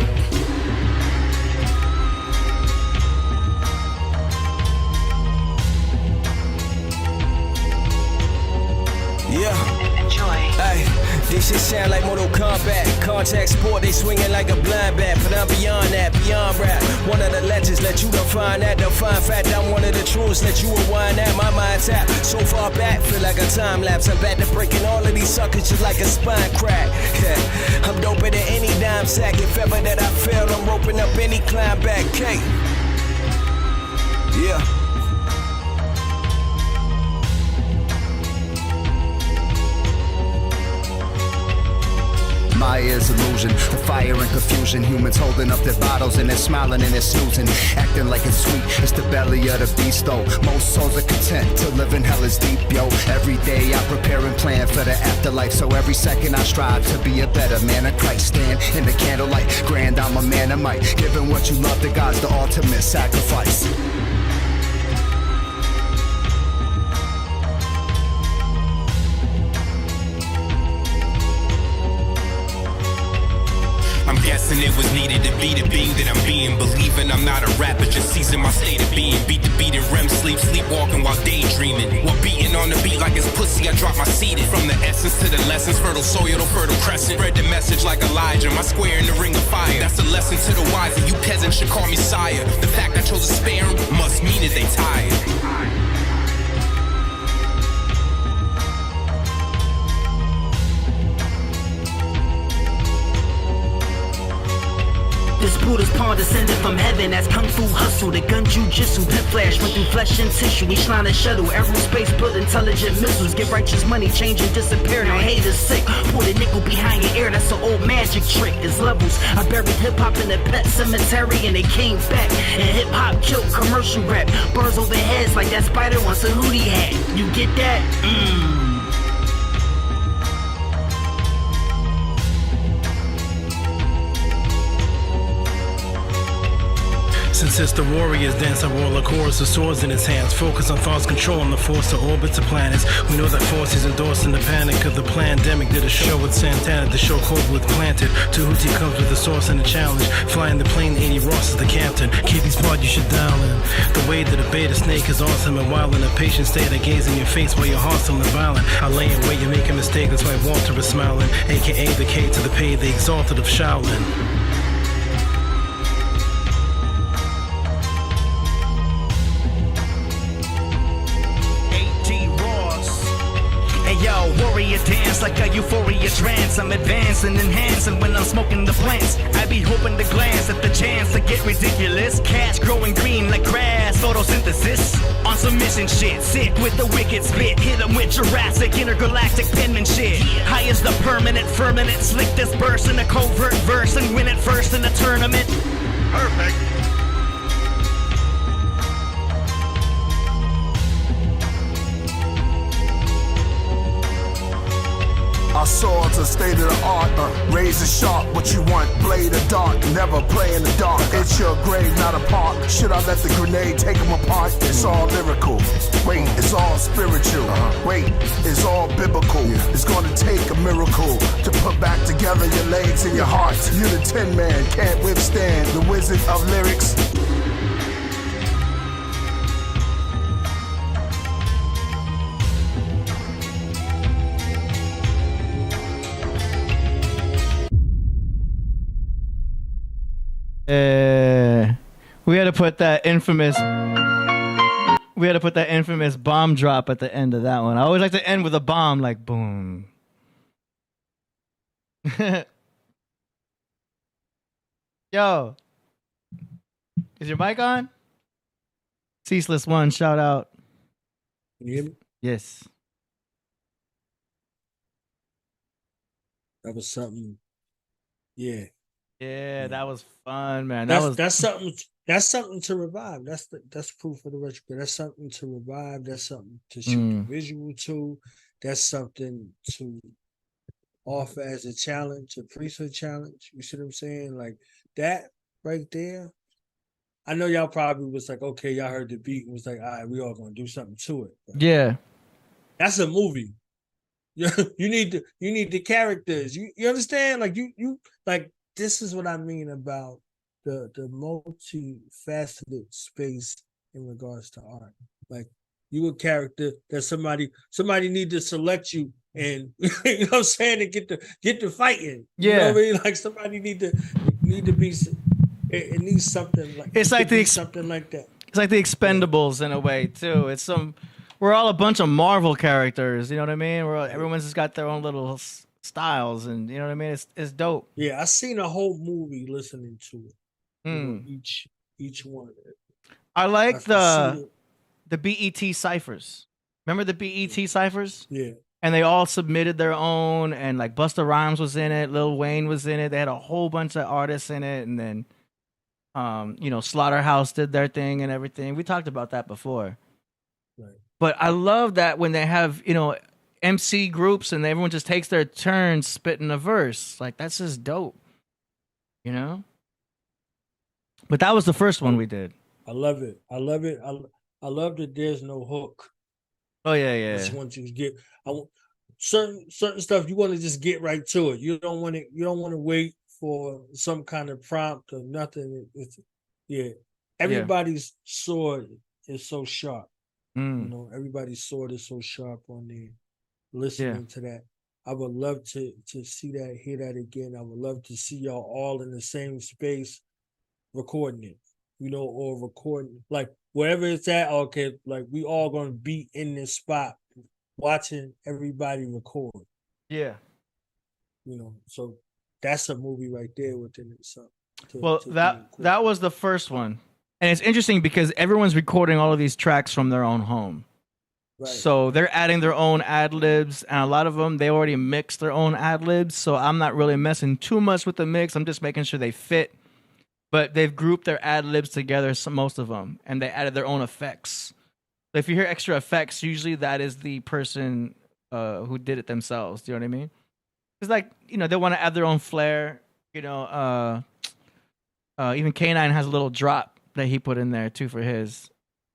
S10: Yeah. Enjoy. Ay, this shit sound like Mortal Kombat. Contact sport, they swinging like a blind bat. But I'm beyond that, beyond rap. One of the legends, let you define that. Define fact, I'm one of the truths. Let you rewind that. My mind tap so far back, feel like a time lapse. I'm back to breaking all of these suckers just like a spine crack. Yeah. I'm doper than any dime sack. If ever that I failed, I'm roping up any climb back. K. Yeah.
S14: Maya's illusion, the fire and confusion. Humans holding up their bottles and they're smiling and they're snoozing, acting like it's sweet. It's the belly of the beast, though. Most souls are content to live in hell is deep, yo. Every day I prepare and plan for the afterlife, so every second I strive to be a better man of Christ. Stand in the candlelight, grand, I'm a man of might. Giving what you love to God's the ultimate sacrifice.
S15: I'm guessing it was needed to be the being that I'm being. Believing I'm not a rapper, just seizing my state of being. Beat the beat in REM sleep, sleepwalking while daydreaming. While beating on the beat like it's pussy, I drop my seed in. From the essence to the lessons, fertile soil to fertile crescent. Spread the message like Elijah, my square in the ring of fire. That's a lesson to the wise, and you peasants should call me sire. The fact I chose to spare them must mean that they tired.
S11: This Buddha's pawn descended from heaven. That's kung fu hustle. The gun jujitsu, pit flash went through flesh and tissue. Each line a shuttle, aerospace built intelligent missiles. Get righteous money, change and disappear. Now haters sick. Pour the nickel behind your ear. That's an old magic trick. It's levels. I buried hip hop in the pet cemetery and it came back. And hip hop killed commercial rap. Birds over heads like that spider wants a hoodie hat. You get that?
S16: Since it's the warriors dance, I roll a chorus of swords in his hands. Focus on thoughts controlling the force of orbits of planets. We know that force is endorsing the panic of the pandemic. Did a show with Santana, the show code with Planted. Tahuti comes with the source and the challenge. Flying the plane, 80 Ross is the captain. KB's part you should dial in. The way that a beta snake is awesome and wild in a patient state. I gaze in your face while you're hostile and violent. I lay in wait, you make a mistake, that's why Walter is smiling. AKA the K to the P, the exalted of Shaolin.
S11: trance. I'm advancing, enhancing when I'm smoking the plants. I be hoping to glance at the chance to get ridiculous. Cash growing green like grass, photosynthesis. On some mission shit, sick with the wicked spit. Hit 'em with Jurassic, intergalactic penmanship. High as the permanent, firmament, slick disperse in a covert verse and win it first in the tournament. Perfect.
S1: Our swords are state of the art, razor sharp, what you want, blade or dart, never play in the dark. It's your grave, not a park. Should I let the grenade take them apart? It's all lyrical. Wait, it's all spiritual. Wait, it's all biblical. It's gonna take a miracle to put back together your legs and your heart. You the Tin Man, can't withstand the wizard of lyrics.
S2: We had to put that infamous bomb drop at the end of that one. I always like to end with a bomb, like boom. Yo, is your mic on? Ceaseless One, shout out.
S5: Can you hear me?
S2: Yes.
S5: That was something. Yeah.
S2: Yeah, that was fun, man.
S5: That's something to revive. That's proof for the retro. That's something to revive. That's something to shoot the visual to. That's something to offer as a challenge, a priesthood challenge. You see what I'm saying? Like that right there. I know y'all probably was like, okay, y'all heard the beat and was like, all right, we all gonna do something to it. But
S2: yeah.
S5: That's a movie. You need the characters. You understand? Like you like. This is what I mean about the multifaceted space in regards to art. Like you a character that somebody need to select you and you know what I'm saying, to get to fighting.
S2: Yeah.
S5: You know what I mean? Like somebody need to be it needs something like something like that.
S2: It's like the Expendables in a way too. We're all a bunch of Marvel characters, you know what I mean? Everyone's just got their own little styles, and you know what I mean. It's dope.
S5: Yeah, I seen a whole movie listening to it. You know, each one of it.
S2: I like the BET ciphers. Remember the BET ciphers?
S5: Yeah.
S2: And they all submitted their own, and like Busta Rhymes was in it, Lil Wayne was in it. They had a whole bunch of artists in it, and then Slaughterhouse did their thing and everything. We talked about that before.
S5: Right.
S2: But I love that when they have, MC groups and everyone just takes their turn spitting a verse. Like, that's just dope, But that was the first one we did.
S5: I love it. I love that there's no hook.
S2: Oh yeah.
S5: I just want you to get certain stuff. You want to just get right to it. You don't want to wait for some kind of prompt or nothing. Everybody's sword is so sharp. Everybody's sword is so sharp on there. Listening to that, I would love to see that, hear that again. I would love to see y'all all in the same space recording it, or recording, like wherever it's at. Okay, like we all gonna be in this spot watching everybody record.
S2: Yeah.
S5: So that's a movie right there within itself.
S2: That was the first one. And it's interesting because everyone's recording all of these tracks from their own home. Right. So they're adding their own ad-libs, and a lot of them, they already mixed their own ad-libs, so I'm not really messing too much with the mix. I'm just making sure they fit. But they've grouped their ad-libs together, most of them, and they added their own effects. So if you hear extra effects, usually that is the person who did it themselves. Do you know what I mean? It's like, they want to add their own flair. Even K9 has a little drop that he put in there, too, for his.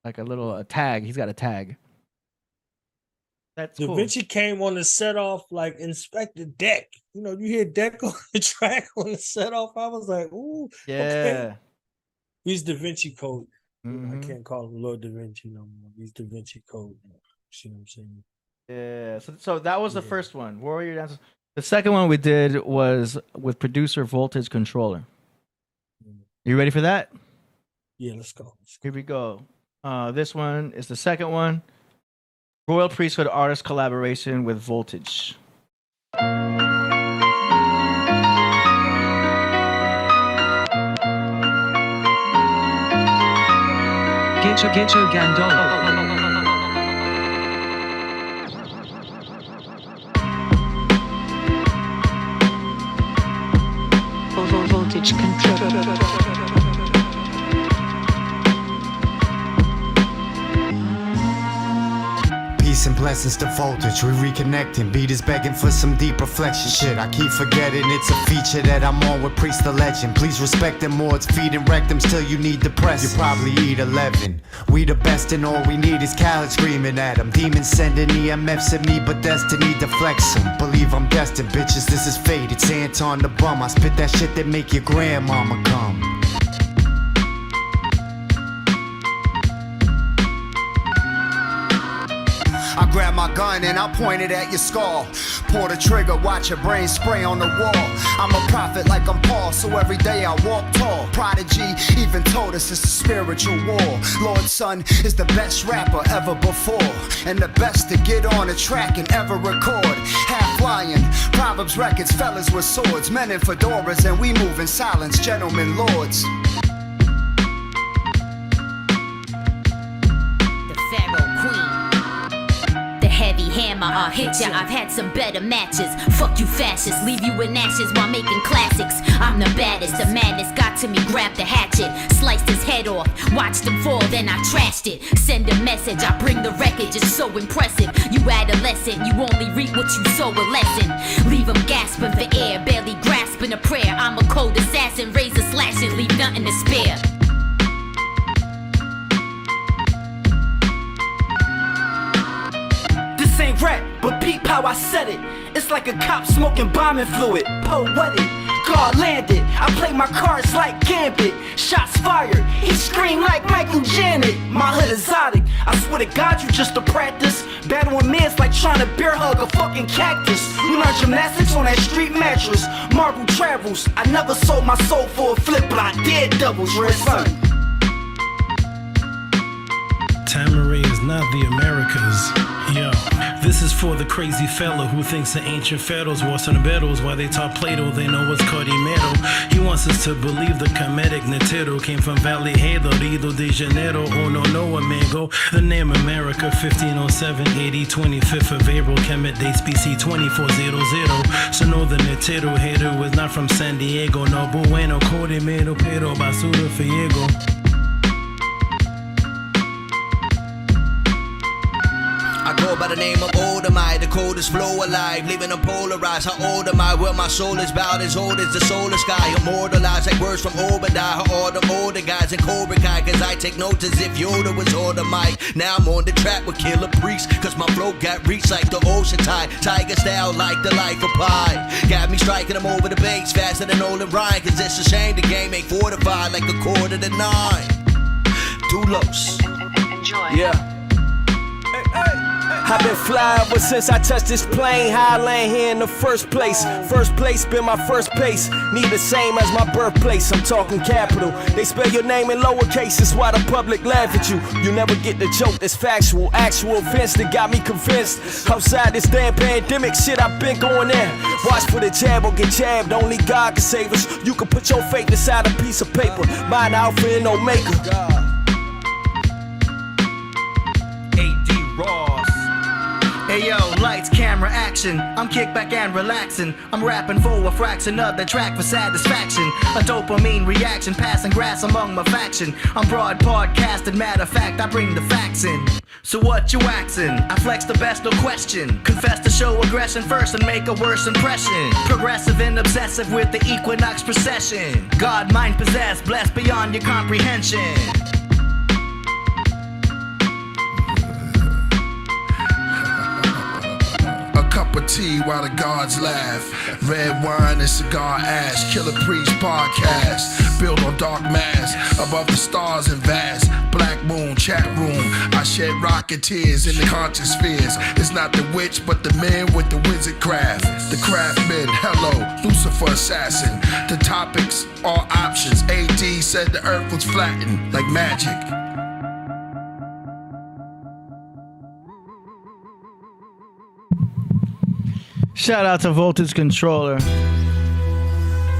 S2: Like a tag. He's got a tag. That's
S5: Da
S2: cool.
S5: Vinci came on the set off like Inspector Deck. You hear Deck on the track on the set off. I was like, ooh,
S2: yeah.
S5: Okay. He's Da Vinci Code.
S2: Mm-hmm.
S5: I can't call him Lord Da Vinci no more. He's Da Vinci Code. See what I'm saying?
S2: Yeah. So that was the first one, Warrior Dancer. The second one we did was with producer Voltage Controller. You ready for that?
S5: Yeah, let's go.
S2: Here we go. This one is the second one. Royal Priesthood artist collaboration with Voltage.
S17: Getcho Gandol. Voltage control.
S18: Peace and blessings to voltage, we reconnecting. Beat is begging for some deep reflection. Shit, I keep forgetting it's a feature that I'm on with Priest the Legend. Please respect them more, it's feeding rectums till you need depressed. You probably eat 11. We the best and all we need is Khaled screaming at them. Demons sending EMFs at me, but destiny deflects them. Believe I'm destined, bitches, this is fate. It's Anton the Bum, I spit that shit that make your grandmama come. I grab my gun and I point it at your skull. Pull the trigger, watch your brain spray on the wall. I'm a prophet like I'm Paul, so every day I walk tall. Prodigy even told us it's a spiritual war. Lord's Son is the best rapper ever before, and the best to get on a track and ever record. Half lion, Proverbs records, fellas with swords, men in fedoras, and we move in silence, gentlemen lords.
S19: Hammer, I'll hit ya. I've had some better matches. Fuck you fascists, leave you in ashes while making classics. I'm the baddest, the madness got to me, grab the hatchet, sliced his head off, watched him fall, then I trashed it. Send a message, I bring the wreckage, it's so impressive. You adolescent, you only reap what you sow, a lesson. Leave them gasping for air, barely grasping a prayer. I'm a cold assassin, razor slashing, leave nothing to spare.
S10: Ain't rap, but peep how I said it. It's like a cop smoking bombing fluid. Poetic, God landed. I play my cards like Gambit. Shots fired, he screamed like Michael Janet. My hood exotic, I swear to God you just a practice. Battling men's like trying to bear hug a fucking cactus. You learn gymnastics on that street mattress. Marble travels, I never sold my soul for a flip, but I did doubles, Resin.
S16: Tamari is not the Americas. Yo, this is for the crazy fella who thinks the ancient pharaohs wore some battles while they taught Plato. They know what's Metal. He wants us to believe the Kemetic Netero came from Valley Halo, Rio de Janeiro. Oh no, amigo. The name America, 1507 AD, 25th of April. Kemet dates BC 2400. So know the Netero hater was not from San Diego. No bueno, Mero, pero basura fiego.
S20: I go by the name of Old Am I, the coldest flow alive, leaving them polarized. How old am I? Well, my soul is about as old as the solar sky. Immortalized like words from Obadiah. All the older guys in Cobra Kai, cause I take notes as if Yoda was on the mic. Now I'm on the track with Killah Priest, cause my flow got reached like the ocean tide. Tiger style like the life of Pi. Got me striking them over the base faster than Nolan Ryan, cause it's a shame the game ain't fortified like a quarter to 9. Doulos.
S10: Enjoy. Yeah. I've been fly ever since I touched this plane. How I land here in the first place. First place been my first pace. Need the same as my birthplace. I'm talking capital. They spell your name in lowercase. That's why the public laugh at you. You never get the joke that's factual. Actual offense that got me convinced. Outside this damn pandemic shit, I've been going there. Watch for the jab or get jabbed. Only God can save us. You can put your faith inside a piece of paper. Mine Alpha and Omega.
S11: Hey yo, lights, camera, action. I'm kick back and relaxing. I'm rapping for a fraction of the track for satisfaction. A dopamine reaction, passing grass among my faction. I'm broad podcasting, matter of fact, I bring the facts in. So what you waxing? I flex the best, no question. Confess to show aggression first and make a worse impression. Progressive and obsessive with the equinox procession. God, mind possessed, blessed beyond your comprehension.
S1: Cup of tea while the gods laugh. Red wine and cigar ash. Killah Priest podcast. Built on dark mass. Above the stars and vast. Black moon, chat room. I shed rocket tears in the conscious spheres. It's not the witch, but the men with the wizard craft. The craftsmen, hello, Lucifer assassin. The topics, all options. AD said the earth was flattened like magic.
S2: Shout out to Voltage Controller.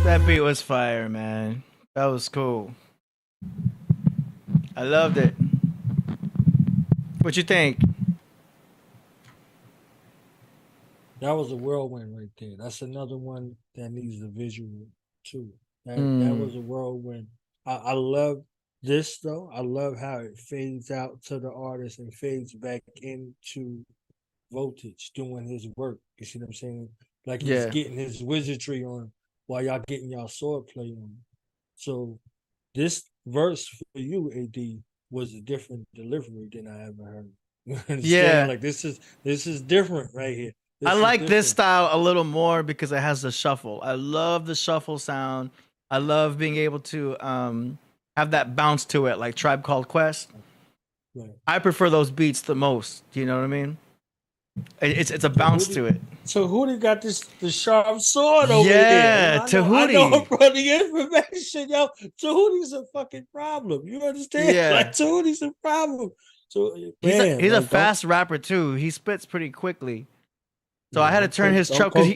S2: That beat was fire, man. That was cool. I loved it. What you think?
S5: That was a whirlwind right there. That's another one that needs a visual too. That was a whirlwind. I love this though. I love how it fades out to the artist and fades back into Voltage doing his work. You see what I'm saying? Like he's getting his wizardry on while y'all getting y'all swordplay on. So this verse for you, AD, was a different delivery than I ever heard. You understand?
S2: Yeah.
S5: Like this is different right here.
S2: I like this style a little more because it has the shuffle. I love the shuffle sound. I love being able to have that bounce to it, like Tribe Called Quest.
S5: Right.
S2: I prefer those beats the most. Do you know what I mean? It's a bounce to it.
S5: So Hootie got the sharp sword over
S2: Yeah,
S5: there.
S2: Tahuti.
S5: I know from the information, yo. Tahuti's a fucking problem. You understand?
S2: Yeah.
S5: Like Tahuti's a problem. So
S2: He's a fast rapper too. He spits pretty quickly. So I had to turn his truck because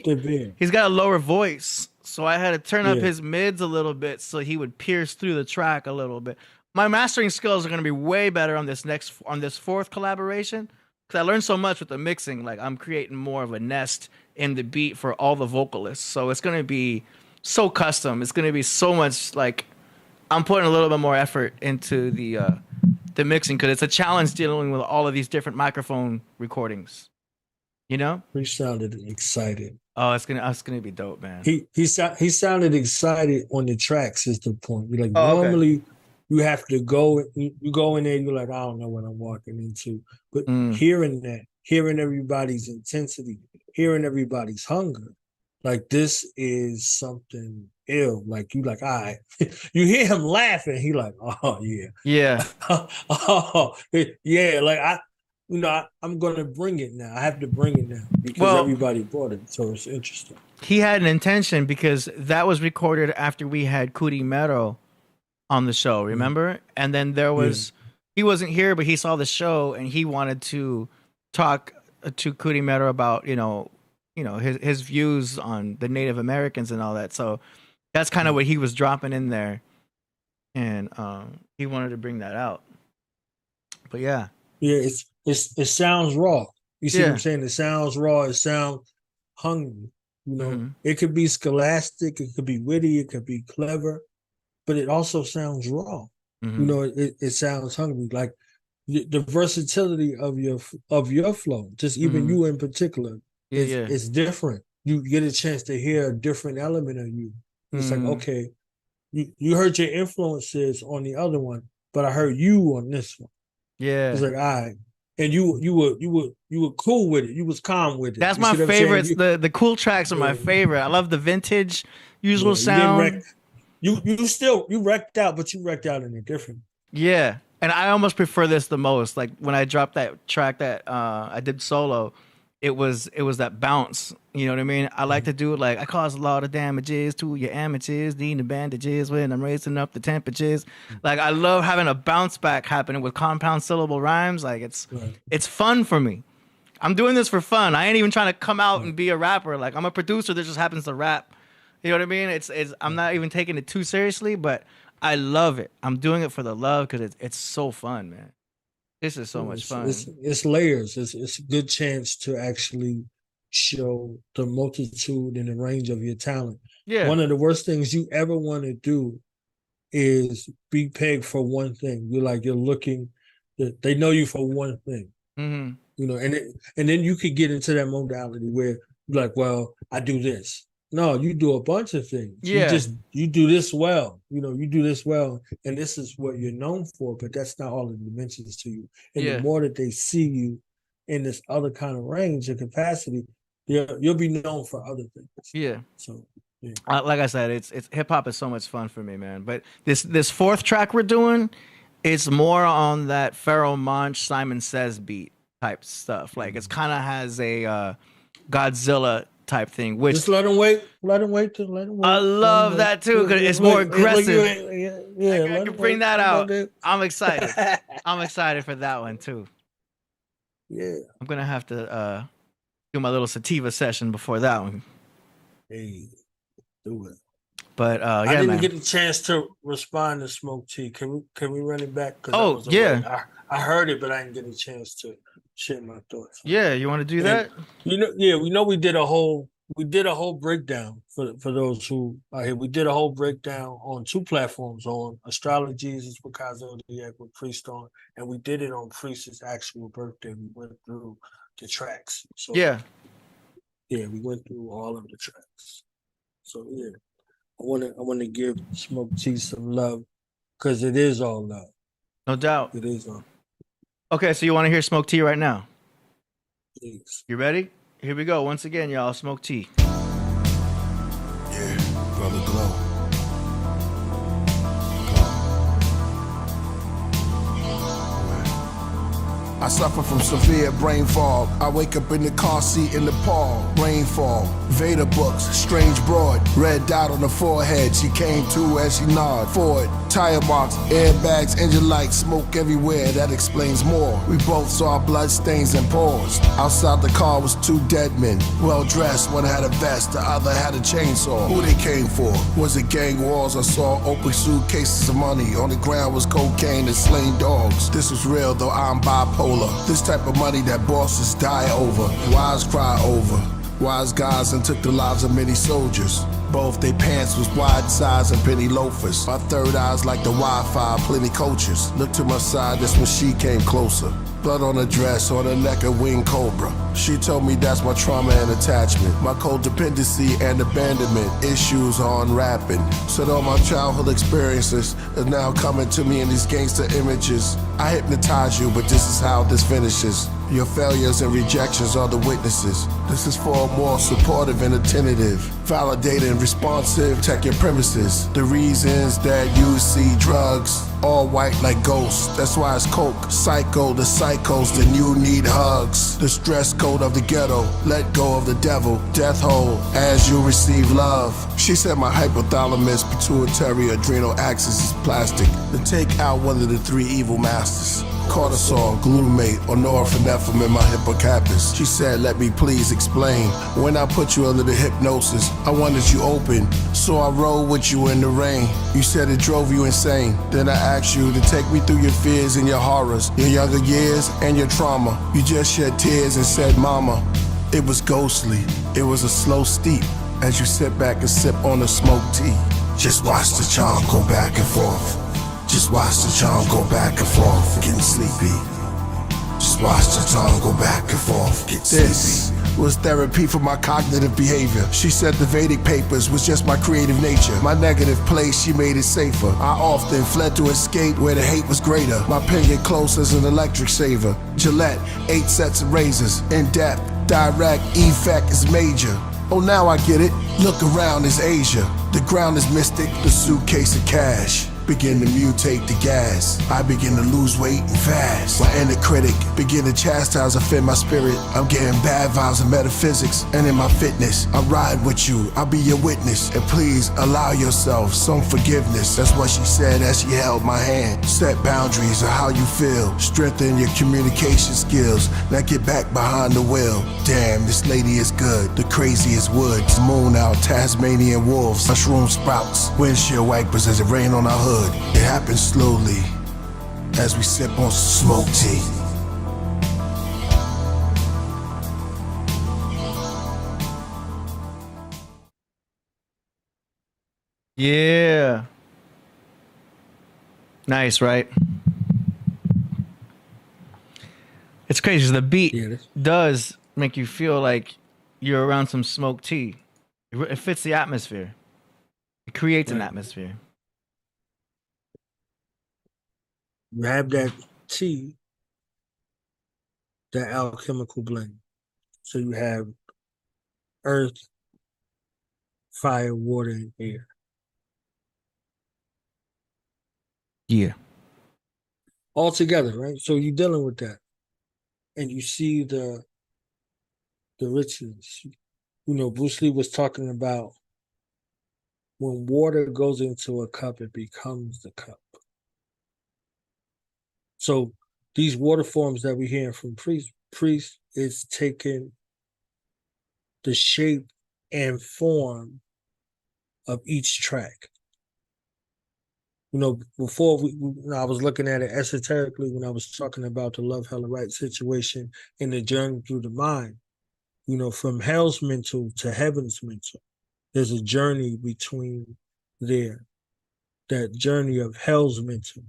S2: he's got a lower voice. So I had to turn up his mids a little bit so he would pierce through the track a little bit. My mastering skills are going to be way better on this fourth collaboration because I learned so much with the mixing. Like I'm creating more of a nest in the beat for all the vocalists. So it's going to be so custom. It's going to be so much like I'm putting a little bit more effort into the mixing because it's a challenge dealing with all of these different microphone recordings. You know,
S5: he sounded excited.
S2: Oh, it's gonna be dope, man.
S5: He sounded excited on the tracks. Is the point? You're like normally you have to go. You go in there. You're like, I don't know what I'm walking into. But hearing everybody's intensity, hearing everybody's hunger, like this is something ill. Like you, like, all right. You hear him laughing. He like, oh yeah, oh yeah. Like I'm going to bring it now. I have to bring it now because everybody brought it. So it's interesting.
S2: He had an intention because that was recorded after we had Kuti Mero on the show, remember? And then there was, he wasn't here, but he saw the show and he wanted to talk to Kuti Mero about, his views on the Native Americans and all that. So that's kind of what he was dropping in there. And he wanted to bring that out. But yeah.
S5: Yeah, it sounds raw. You see what I'm saying? It sounds raw. It sounds hungry. It could be scholastic. It could be witty. It could be clever, but it also sounds raw. It sounds hungry. Like the versatility of your flow, just even you in particular, is different. You get a chance to hear a different element of you. It's like, okay, you heard your influences on the other one, but I heard you on this one.
S2: Yeah,
S5: it's like, all right, and you were cool with it. You was calm with it.
S2: That's my favorites. The cool tracks are my favorite. I love the vintage usual sound.
S5: You wrecked out, but you wrecked out in a different.
S2: Yeah, and I almost prefer this the most. Like when I dropped that track that I did solo, it was that bounce. You know what I mean? I like to do it like I cause a lot of damages to your amateurs, needing bandages when I'm raising up the temperatures. Like I love having a bounce back happening with compound syllable rhymes. Like it's fun for me. I'm doing this for fun. I ain't even trying to come out and be a rapper. Like I'm a producer that just happens to rap. You know what I mean? It's I'm not even taking it too seriously, but I love it. I'm doing it for the love because it's so fun, man. This is so much fun.
S5: It's layers. It's a good chance to actually show the multitude and the range of your talent.
S2: Yeah.
S5: One of the worst things you ever want to do is be pegged for one thing. You're looking. They know you for one thing.
S2: Mm-hmm.
S5: And then you could get into that modality where you're like, well, I do this. No, you do a bunch of things.
S2: Yeah.
S5: You do this well. You do this well, and this is what you're known for, but that's not all the dimensions to you. And the more that they see you in this other kind of range and capacity, you'll be known for other things.
S2: Yeah.
S5: So
S2: like I said, it's hip hop is so much fun for me, man. But this fourth track we're doing, it's more on that Pharoah Monch, Simon Says beat type stuff. Like it's kind of has a Godzilla type thing, which
S5: just let him wait.
S2: I love that too because it's more aggressive. I can bring that out. I'm excited. I'm excited for that one too.
S5: Yeah,
S2: I'm gonna have to do my little sativa session before that one.
S5: Hey, do it.
S2: But
S5: I
S2: yeah,
S5: didn't
S2: man.
S5: get a chance to respond to Smoke T. Can we run it back? 'Cause
S2: Oh,
S5: I was
S2: yeah.
S5: away. I heard it, but I didn't get a chance to share my thoughts.
S2: Yeah, you want to do
S5: And,
S2: that?
S5: we did a whole breakdown for those who are here. We did a whole breakdown on 2 platforms, on Astrologies is Wakaz Zodiac with Priest on, and we did it on Priest's actual birthday. We went through the tracks. So
S2: Yeah.
S5: yeah, we went through all of the tracks. So yeah, I wanna give Smoke T some love because it is all love.
S2: No doubt.
S5: It is all.
S2: Okay, so you want to hear Smoke T right now?
S5: Please.
S2: You ready? Here we go. Once again, y'all. Smoke T.
S1: Yeah, brother Glow. I suffer from severe brain fog. I wake up in the car seat in Nepal. Rainfall, Veda books, strange broad. Red dot on the forehead. She came to as she nodded. Forward, tire marks, airbags, engine lights, smoke everywhere. That explains more. We both saw blood stains and paused. Outside the car was 2 dead men. Well dressed, one had a vest, the other had a chainsaw. Who they came for? Was it gang wars? I saw open suitcases of money. On the ground was cocaine and slain dogs. This was real, though I'm bipolar. This type of money that bosses die over, wise cry over. Wise guys and took the lives of many soldiers. Both their pants was wide size and penny loafers. My third eye's like the Wi-Fi, plenty coaches. Looked to my side, that's when she came closer. Blood on her dress, on her neck a winged cobra. She told me that's my trauma and attachment. My codependency and abandonment issues are unwrapping. Said all my childhood experiences are now coming to me in these gangster images. I hypnotize you, but this is how this finishes. Your failures and rejections are the witnesses. This is for a more supportive and attentive, validating, responsive, check your premises. The reasons that you see drugs, all white like ghosts. That's why it's coke. Psycho, the psychos, then you need hugs. The stress code of the ghetto, let go of the devil. Death hole, as you receive love. She said my hypothalamus, pituitary, adrenal axis is plastic. To take out one of the 3 evil masters. Cortisol, glutamate, or norepinephrine in my hippocampus. She said, let me please explain. When I put you under the hypnosis, I wanted you open, so I rode with you in the rain. You said it drove you insane. Then I asked you to take me through your fears and your horrors, your younger years and your trauma. You just shed tears and said, mama, it was ghostly. It was a slow steep as you sit back and sip on the smoked tea. Just watch the charm go back and forth. Just watch the charm go back and forth, getting sleepy. Just watch the charm go back and forth, get sleepy. This was therapy for my cognitive behavior. She said the Vedic papers was just my creative nature. My negative place, she made it safer. I often fled to escape where the hate was greater. My pen get close as an electric saver. Gillette, 8 sets of razors. In depth, direct, effect is major. Oh, now I get it. Look around, it's Asia. The ground is mystic, the suitcase of cash. Begin to mutate the gas. I begin to lose weight and fast. My inner critic begin to chastise, offend my spirit. I'm getting bad vibes in metaphysics and in my fitness. I ride with you, I'll be your witness. And please allow yourself some forgiveness. That's what she said as she held my hand. Set boundaries of how you feel. Strengthen your communication skills. Now get back behind the wheel. Damn, this lady is good. The craziest woods. Moon out, Tasmanian wolves. Mushroom sprouts. Windshield wipers as it rain on our hood. It happens slowly as we sip on smoke tea.
S2: Yeah. Nice, right? It's crazy. The beat does make you feel like you're around some smoked tea. It fits the atmosphere. It creates an atmosphere.
S5: You have that tea, that alchemical blend. So you have earth, fire, water, and air.
S2: Yeah.
S5: All together, right? So you're dealing with that. And you see the richness. You know, Bruce Lee was talking about when water goes into a cup, it becomes the cup. So these water forms that we're hearing from Priest is taking the shape and form of each track. You know, before I was looking at it esoterically when I was talking about the love, hella right situation and the journey through the mind. You know, from hell's mental to heaven's mental, there's a journey between there. That journey of hell's mental,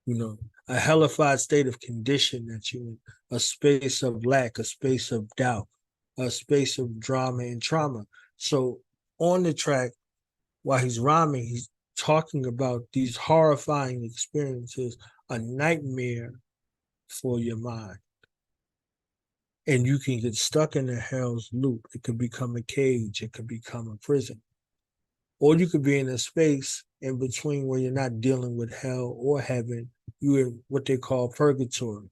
S5: you know, a hellified state of condition that you're in, a space of lack, a space of doubt, a space of drama and trauma. So on the track, while he's rhyming, he's talking about these horrifying experiences, a nightmare for your mind. And you can get stuck in a hell's loop. It could become a cage. It could become a prison. Or you could be in a space in between where you're not dealing with hell or heaven. You're in what they call purgatory.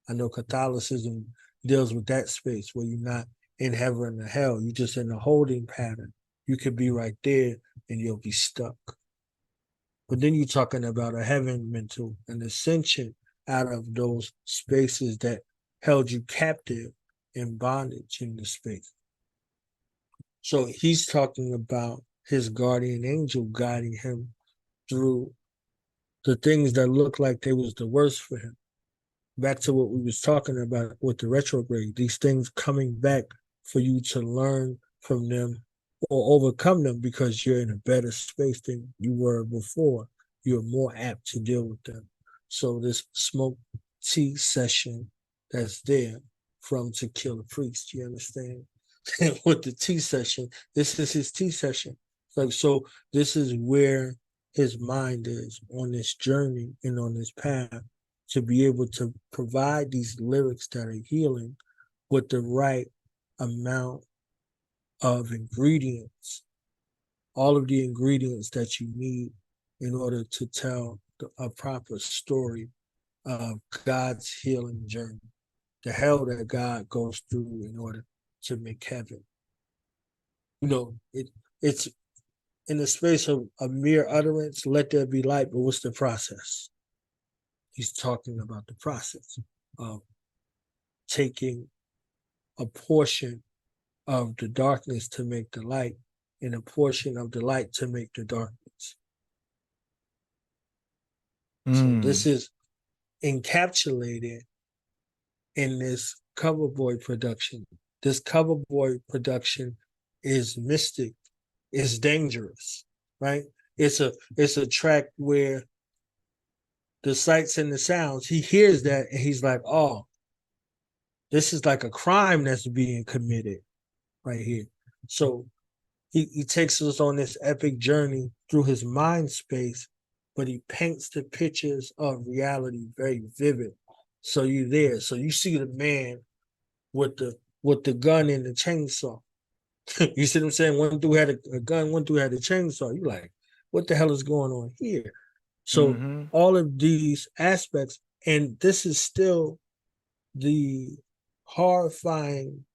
S5: I know Catholicism deals with that space where you're not in heaven or hell. You're just in a holding pattern. You could be right there and you'll be stuck. But then you're talking about a heaven mental, an ascension out of those spaces that held you captive in bondage in the space. So he's talking about his guardian angel guiding him through the things that look like they was the worst for him. Back to what we was talking about with the retrograde, these things coming back for you to learn from them or overcome them because you're in a better space than you were before. You're more apt to deal with them. So this smoke tea session that's there from To Killah Priest, you understand? With the tea session, this is his tea session. Like, so this is where his mind is on this journey and on this path to be able to provide these lyrics that are healing with the right amount of ingredients, all of the ingredients that you need in order to tell a proper story of God's healing journey, the hell that God goes through in order to make heaven. You know, it's in the space of a mere utterance, let there be light, but what's the process? He's talking about the process of taking a portion of the darkness to make the light and a portion of the light to make the darkness. So this is encapsulated in this cover boy production. This cover boy production is mystic, it's dangerous, right? It's a track where the sights and the sounds, he hears that and he's like, oh, this is like a crime that's being committed right here. So he takes us on this epic journey through his mind space, but he paints the pictures of reality very vivid. So you're there. So you see the man with the gun and the chainsaw. You see what I'm saying? One dude had a gun, one dude had a chainsaw. You're like, what the hell is going on here? So all of these aspects, and this is still the horrifying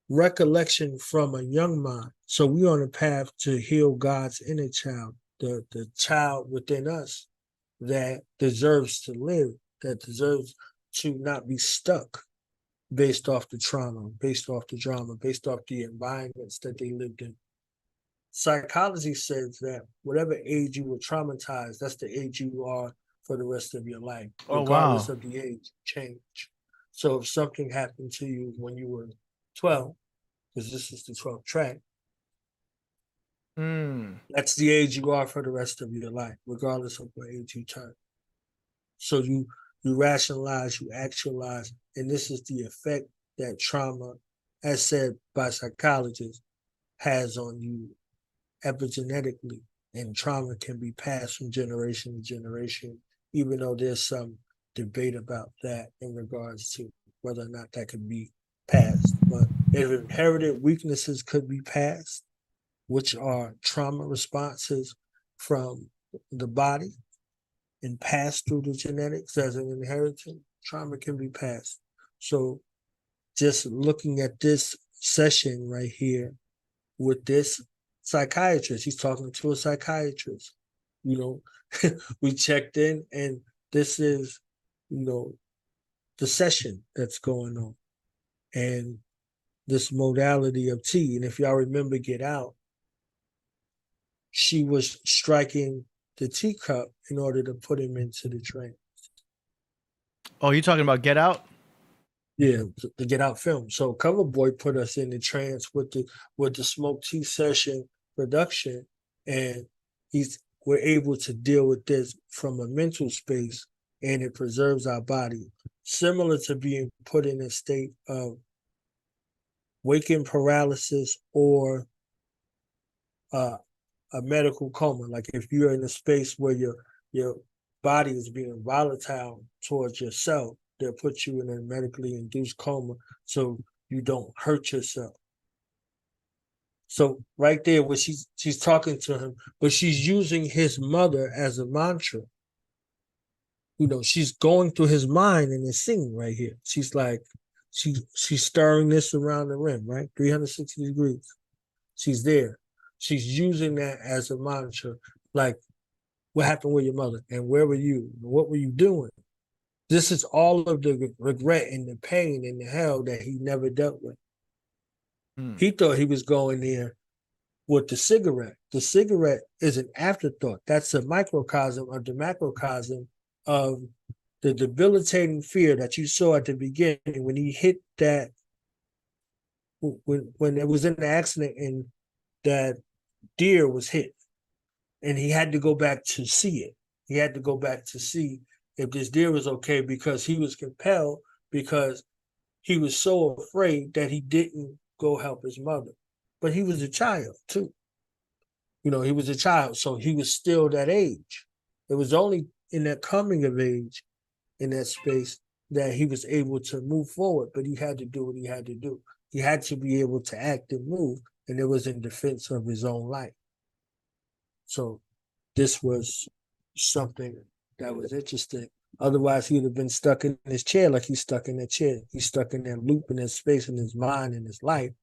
S5: recollection from a young mind. So we're on a path to heal God's inner child, the child within us that deserves to live, that deserves to not be stuck based off the trauma, based off the drama, based off the environments that they lived in. Psychology says that whatever age you were traumatized, that's the age you are for the rest of your life, regardless of the age change. So if something happened to you when you were 12, because this is the 12th track, that's the age you are for the rest of your life, regardless of what age you turn. So you rationalize, you actualize, and this is the effect that trauma, as said by psychologists, has on you epigenetically. And trauma can be passed from generation to generation, even though there's some debate about that in regards to whether or not that could be passed. But if inherited weaknesses could be passed, which are trauma responses from the body and passed through the genetics as an inheritance, trauma can be passed. So just looking at this session right here with this psychiatrist, he's talking to a psychiatrist, you know, we checked in and this is, you know, the session that's going on and this modality of tea. And if y'all remember Get Out, she was striking the teacup in order to put him into the trance.
S2: Oh, you talking about Get Out?
S5: Yeah, the Get Out film. So Cover Boy put us in the trance with the Smoke Tea Session production, and we're able to deal with this from a mental space, and it preserves our body, similar to being put in a state of waking paralysis or a medical coma. Like if you're in a space where your body is being volatile towards yourself, they'll put you in a medically induced coma so you don't hurt yourself. So right there, where she's talking to him, but she's using his mother as a mantra. You know, she's going through his mind in this scene right here. She's like, she's stirring this around the rim, right? 360 degrees. She's there. She's using that as a mantra. Like, what happened with your mother? And where were you? What were you doing? This is all of the regret and the pain and the hell that he never dealt with. He thought he was going there with the cigarette. The cigarette is an afterthought. That's a microcosm of the macrocosm of the debilitating fear that you saw at the beginning when he hit that, when it was in the accident and that deer was hit. And he had to go back to see it. He had to go back to see if this deer was okay, because he was compelled, because he was so afraid that he didn't go help his mother. But he was a child too. You know, he was a child, so he was still that age. It was only in that coming of age, in that space, that he was able to move forward, but he had to do what he had to do. He had to be able to act and move, and it was in defense of his own life. So this was something that was interesting. Otherwise, he would have been stuck in his chair like he's stuck in that chair. He's stuck in that loop in that space in his mind and his life,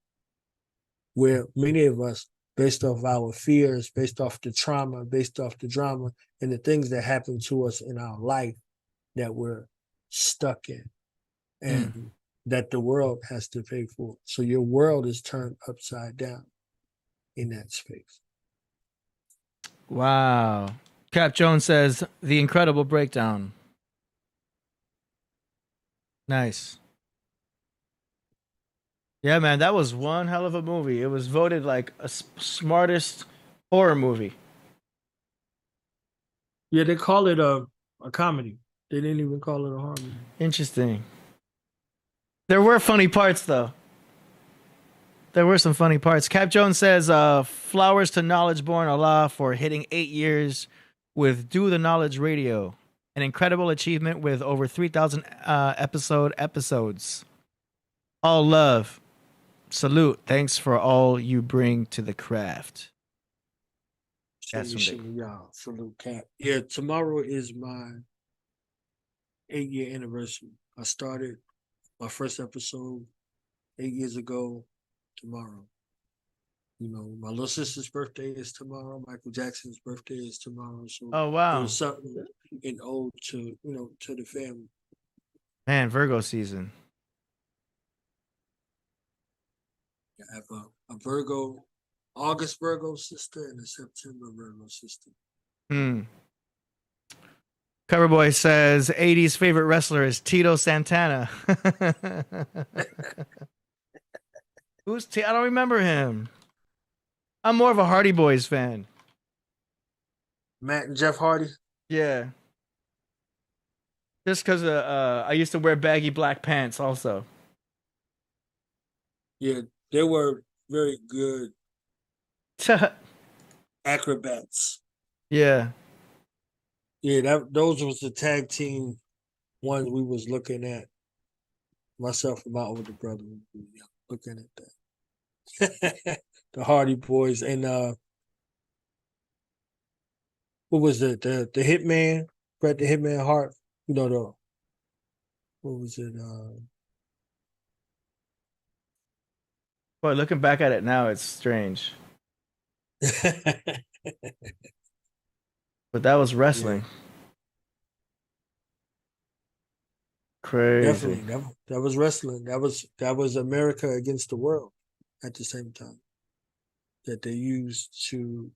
S5: where many of us, based off our fears, based off the trauma, based off the drama, and the things that happen to us in our life that we're stuck in, and that the world has to pay for. So your world is turned upside down in that space.
S2: Wow. Cap Jones says, the incredible breakdown. Nice. Yeah, man, that was one hell of a movie. It was voted like a smartest horror movie.
S5: Yeah, they call it a comedy. They didn't even call it a horror movie.
S2: Interesting. There were funny parts, though. There were some funny parts. Cap Jones says, flowers to Knowledge Born Allah for hitting 8 years with Do the Knowledge Radio. An incredible achievement with over 3,000 episodes. All love. Salute. Thanks for all you bring to the craft.
S5: Y'all. Salute, Cap. Yeah, tomorrow is my 8-year anniversary. I started my first episode 8 years ago tomorrow. You know, my little sister's birthday is tomorrow. Michael Jackson's birthday is tomorrow. So
S2: oh, wow.
S5: There's something in ode to, you know, to the family.
S2: Man, Virgo season.
S5: I have a Virgo, August Virgo sister and a September Virgo sister.
S2: Coverboy says 80s favorite wrestler is Tito Santana. Who's I don't remember him. I'm more of a Hardy Boys fan.
S5: Matt and Jeff Hardy?
S2: Yeah. Just because I used to wear baggy black pants also.
S5: Yeah, they were very good acrobats.
S2: Yeah.
S5: Yeah, those was the tag team ones we was looking at. Myself and my older brother looking at that. The Hardy Boys and what was it? The Hitman, Bret the Hitman Hart. You know what was it?
S2: Boy, looking back at it now, it's strange. But that was wrestling. Yeah. Crazy.
S5: Definitely, that was wrestling. That was America against the world at the same time. That they used to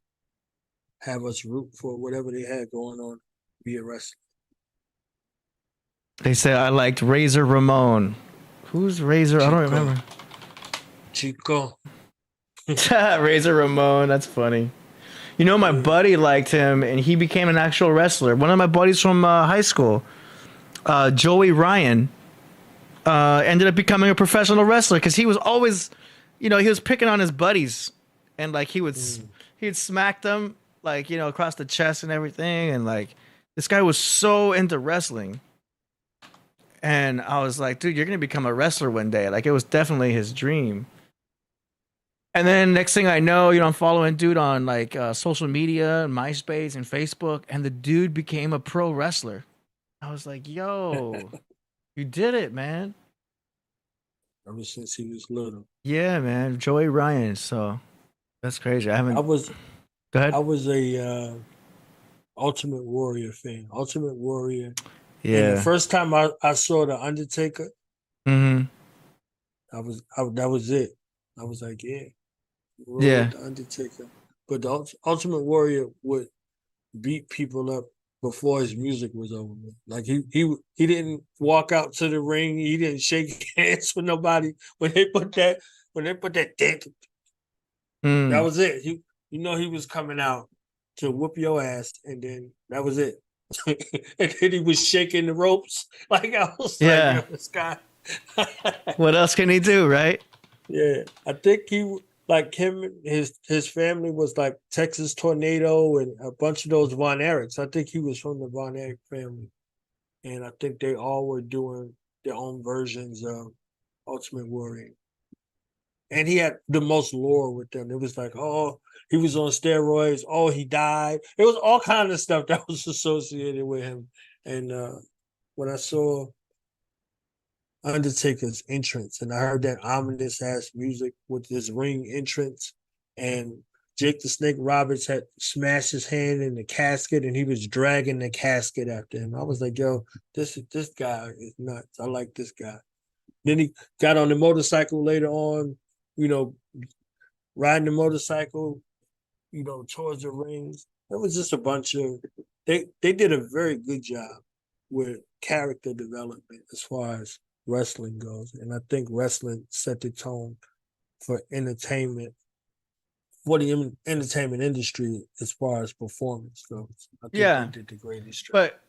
S5: have us root for whatever they had going on via wrestling.
S2: They say I liked Razor Ramon. Who's Razor? I don't remember.
S5: Chico.
S2: Razor Ramon. That's funny. You know, my buddy liked him, and he became an actual wrestler. One of my buddies from high school, Joey Ryan, ended up becoming a professional wrestler because he was always, he was picking on his buddies, and like he'd smack them like across the chest and everything, and like this guy was so into wrestling. And I was like, dude, you're gonna become a wrestler one day. Like it was definitely his dream. And then next thing I know, I'm following dude on like social media, MySpace and Facebook, and the dude became a pro wrestler. I was like, yo, you did it, man.
S5: Ever since he was little.
S2: Yeah, man. Joey Ryan. So that's crazy. Go ahead.
S5: I was a Ultimate Warrior fan. Ultimate Warrior.
S2: Yeah.
S5: And the first time I saw The Undertaker, that was it. I was like, yeah.
S2: Yeah.
S5: The Undertaker. But the Ultimate Warrior would beat people up before his music was over. Like he didn't walk out to the ring. He didn't shake hands with nobody when they put that dent. That was it. He was coming out to whoop your ass, and then that was it. And then he was shaking the ropes. Like I was like, this guy.
S2: What else can he do, right?
S5: Yeah. I think his family was like Texas Tornado and a bunch of those Von Erichs. I think he was from the Von Erich family. And I think they all were doing their own versions of Ultimate Warrior. And he had the most lore with them. It was like, oh, he was on steroids. Oh, he died. It was all kind of stuff that was associated with him. And when I saw Undertaker's entrance, and I heard that ominous ass music with his ring entrance, and Jake the Snake Roberts had smashed his hand in the casket, and he was dragging the casket after him. I was like, yo, this guy is nuts. I like this guy. Then he got on the motorcycle later on, riding the motorcycle, towards the rings. It was just a bunch of they did a very good job with character development as far as wrestling goes. And I think wrestling set the tone for entertainment, for the entertainment industry as far as performance goes. I think they did the greatest job.
S2: But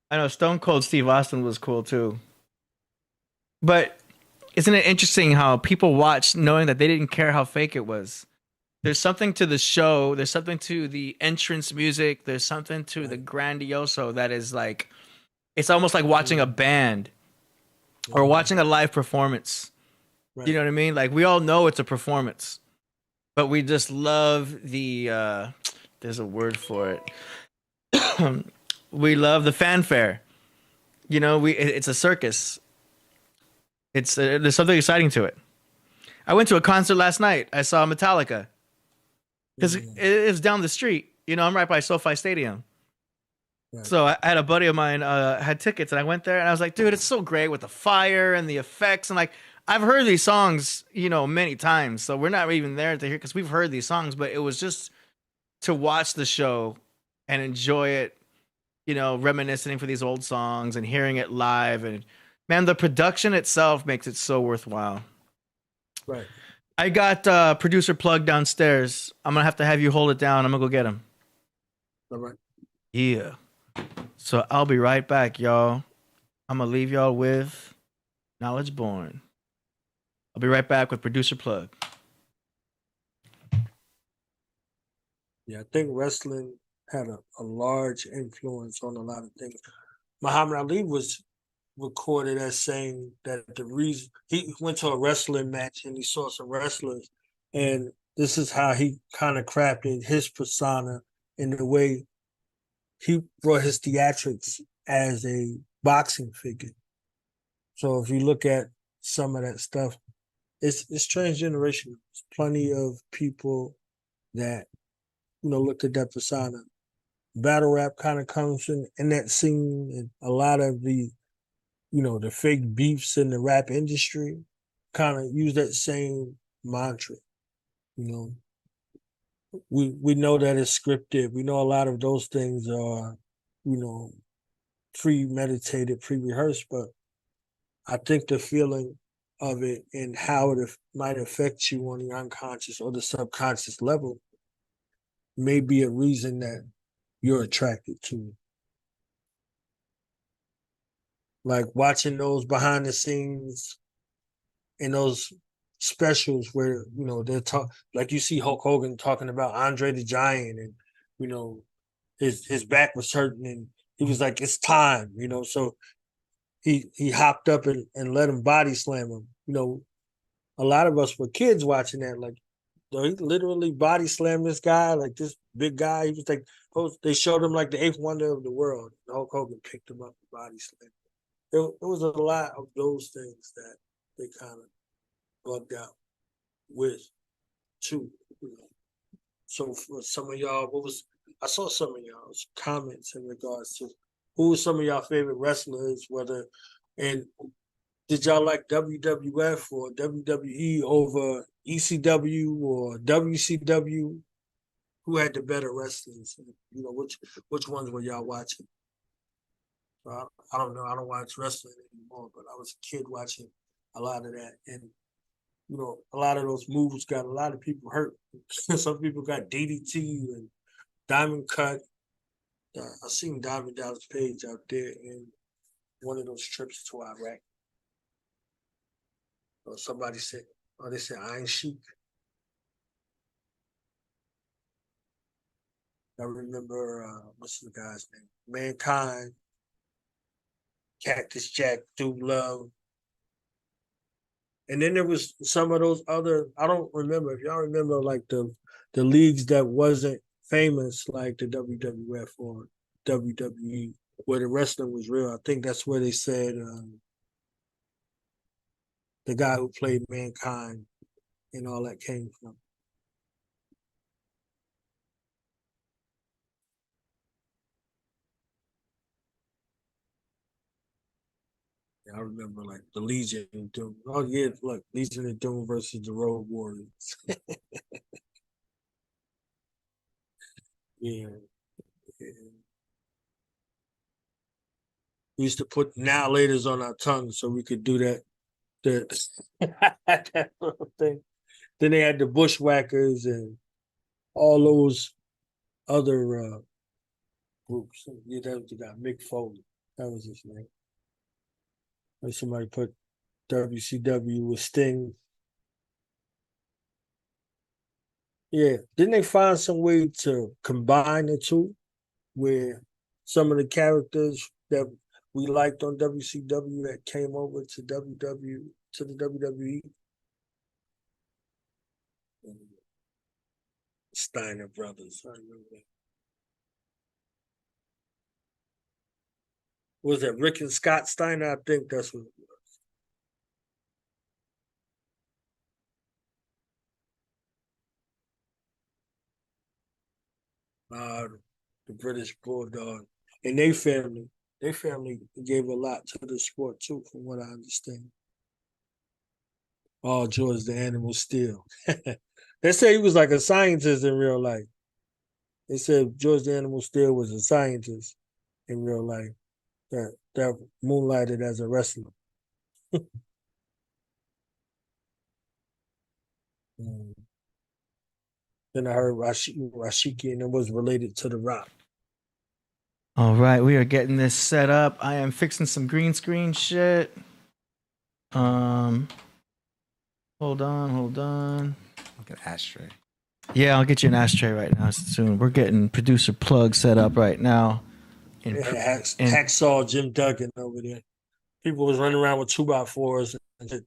S2: I know Stone Cold Steve Austin was cool too. But isn't it interesting how people watch knowing that they didn't care how fake it was? There's something to the show. There's something to the entrance music. There's something to the grandioso that is like, it's almost like watching a band or watching a live performance. Right. You know what I mean? Like we all know it's a performance, but we just love the, there's a word for it. We love the fanfare. It's a circus. There's something exciting to it. I went to a concert last night. I saw Metallica. Because it's down the street. I'm right by SoFi Stadium. Right. So I had a buddy of mine had tickets, and I went there, and I was like, dude, it's so great with the fire and the effects. And like, I've heard these songs, many times. So we're not even there to hear, because we've heard these songs, but it was just to watch the show and enjoy it, reminiscing for these old songs and hearing it live. And man, the production itself makes it so worthwhile.
S5: Right.
S2: I got producer Plug downstairs. I'm going to have you hold it down. I'm going to go get him.
S5: All right.
S2: Yeah. So I'll be right back, y'all. I'm going to leave y'all with Knowledge Born. I'll be right back with producer Plug.
S5: Yeah, I think wrestling had a large influence on a lot of things. Muhammad Ali was recorded as saying that the reason he went to a wrestling match and he saw some wrestlers, and this is how he kind of crafted his persona in the way he brought his theatrics as a boxing figure. So if you look at some of that stuff, it's transgenerational. There's plenty of people that looked at that persona. Battle rap kind of comes in that scene, and a lot of the the fake beefs in the rap industry kind of use that same mantra. we know that it's scripted. We know a lot of those things are, premeditated, pre-rehearsed, but I think the feeling of it and how it might affect you on the unconscious or the subconscious level may be a reason that you're attracted to it. Like watching those behind the scenes and those specials where, they're like you see Hulk Hogan talking about Andre the Giant and, his back was hurting and he was like, it's time, so he hopped up and let him body slam him. A lot of us were kids watching that, like, he literally body slammed this guy, like this big guy. He was like, they showed him like the eighth wonder of the world. Hulk Hogan picked him up and body slammed him. There was a lot of those things that they kind of bugged out with, too. So for some of y'all, I saw some of y'all's comments in regards to who were some of y'all favorite wrestlers, and did y'all like WWF or WWE over ECW or WCW? Who had the better wrestlers? Which ones were y'all watching? I don't know. I don't watch wrestling anymore, but I was a kid watching a lot of that. And, a lot of those moves got a lot of people hurt. Some people got DDT and Diamond Cut. I seen Diamond Dallas Page out there in one of those trips to Iraq. Or somebody said, they said Iron Sheik. I remember, what's the guy's name? Mankind, Cactus Jack, Dude Love. And then there was some of those other, I don't remember, if y'all remember like the leagues that wasn't famous, like the WWF or WWE, where the wrestling was real. I think that's where they said the guy who played Mankind and all that came from. I remember like the Legion of Doom. Oh yeah, look, Legion of Doom versus the Road Warriors. Yeah. We used to put now laters on our tongue so we could do that that little thing. Then they had the Bushwhackers and all those other groups. Yeah, that was the guy, Mick Foley. That was his name. Like somebody put WCW with Sting. Yeah. Didn't they find some way to combine the two where some of the characters that we liked on WCW that came over to the WWE? Steiner Brothers. I remember that. Was that Rick and Scott Steiner? I think that's what it was. The British Bulldog. And their family gave a lot to the sport too, from what I understand. Oh, George the Animal Steel. They say he was like a scientist in real life. They said George the Animal Steel was a scientist in real life that moonlighted as a wrestler. Then I heard Rashiki and it was related to The Rock.
S2: All right, we are getting this set up. I am fixing some green screen shit. Hold on.
S21: Look at ashtray.
S2: Yeah, I'll get you an ashtray right now soon. We're getting producer plug set up right now.
S5: Hacksaw Jim Duggan over there. People was running around with 2x4s and just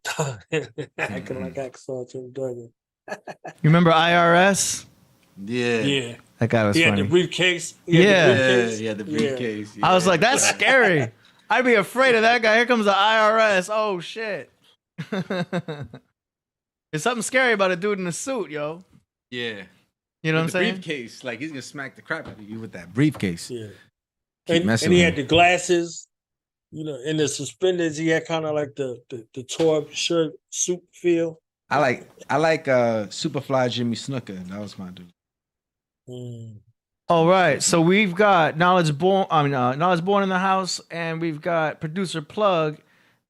S5: acting like Hacksaw Jim Duggan.
S2: You remember IRS?
S5: Yeah.
S2: That guy was
S5: He
S2: funny.
S5: had the briefcase.
S21: The briefcase.
S2: I was like, that's scary. I'd be afraid of that guy. Here comes the IRS. Oh, shit. There's something scary about a dude in a suit, yo.
S21: Yeah.
S2: You know what I'm saying?
S21: Briefcase. Like, he's going to smack the crap out of you with that briefcase.
S5: Yeah. And he had the glasses, and the suspenders. He had kind of like the tore shirt suit feel.
S21: I like Superfly Jimmy Snuka. That was my dude.
S2: All right, so we've got Knowledge Born in the house, and we've got Producer Plug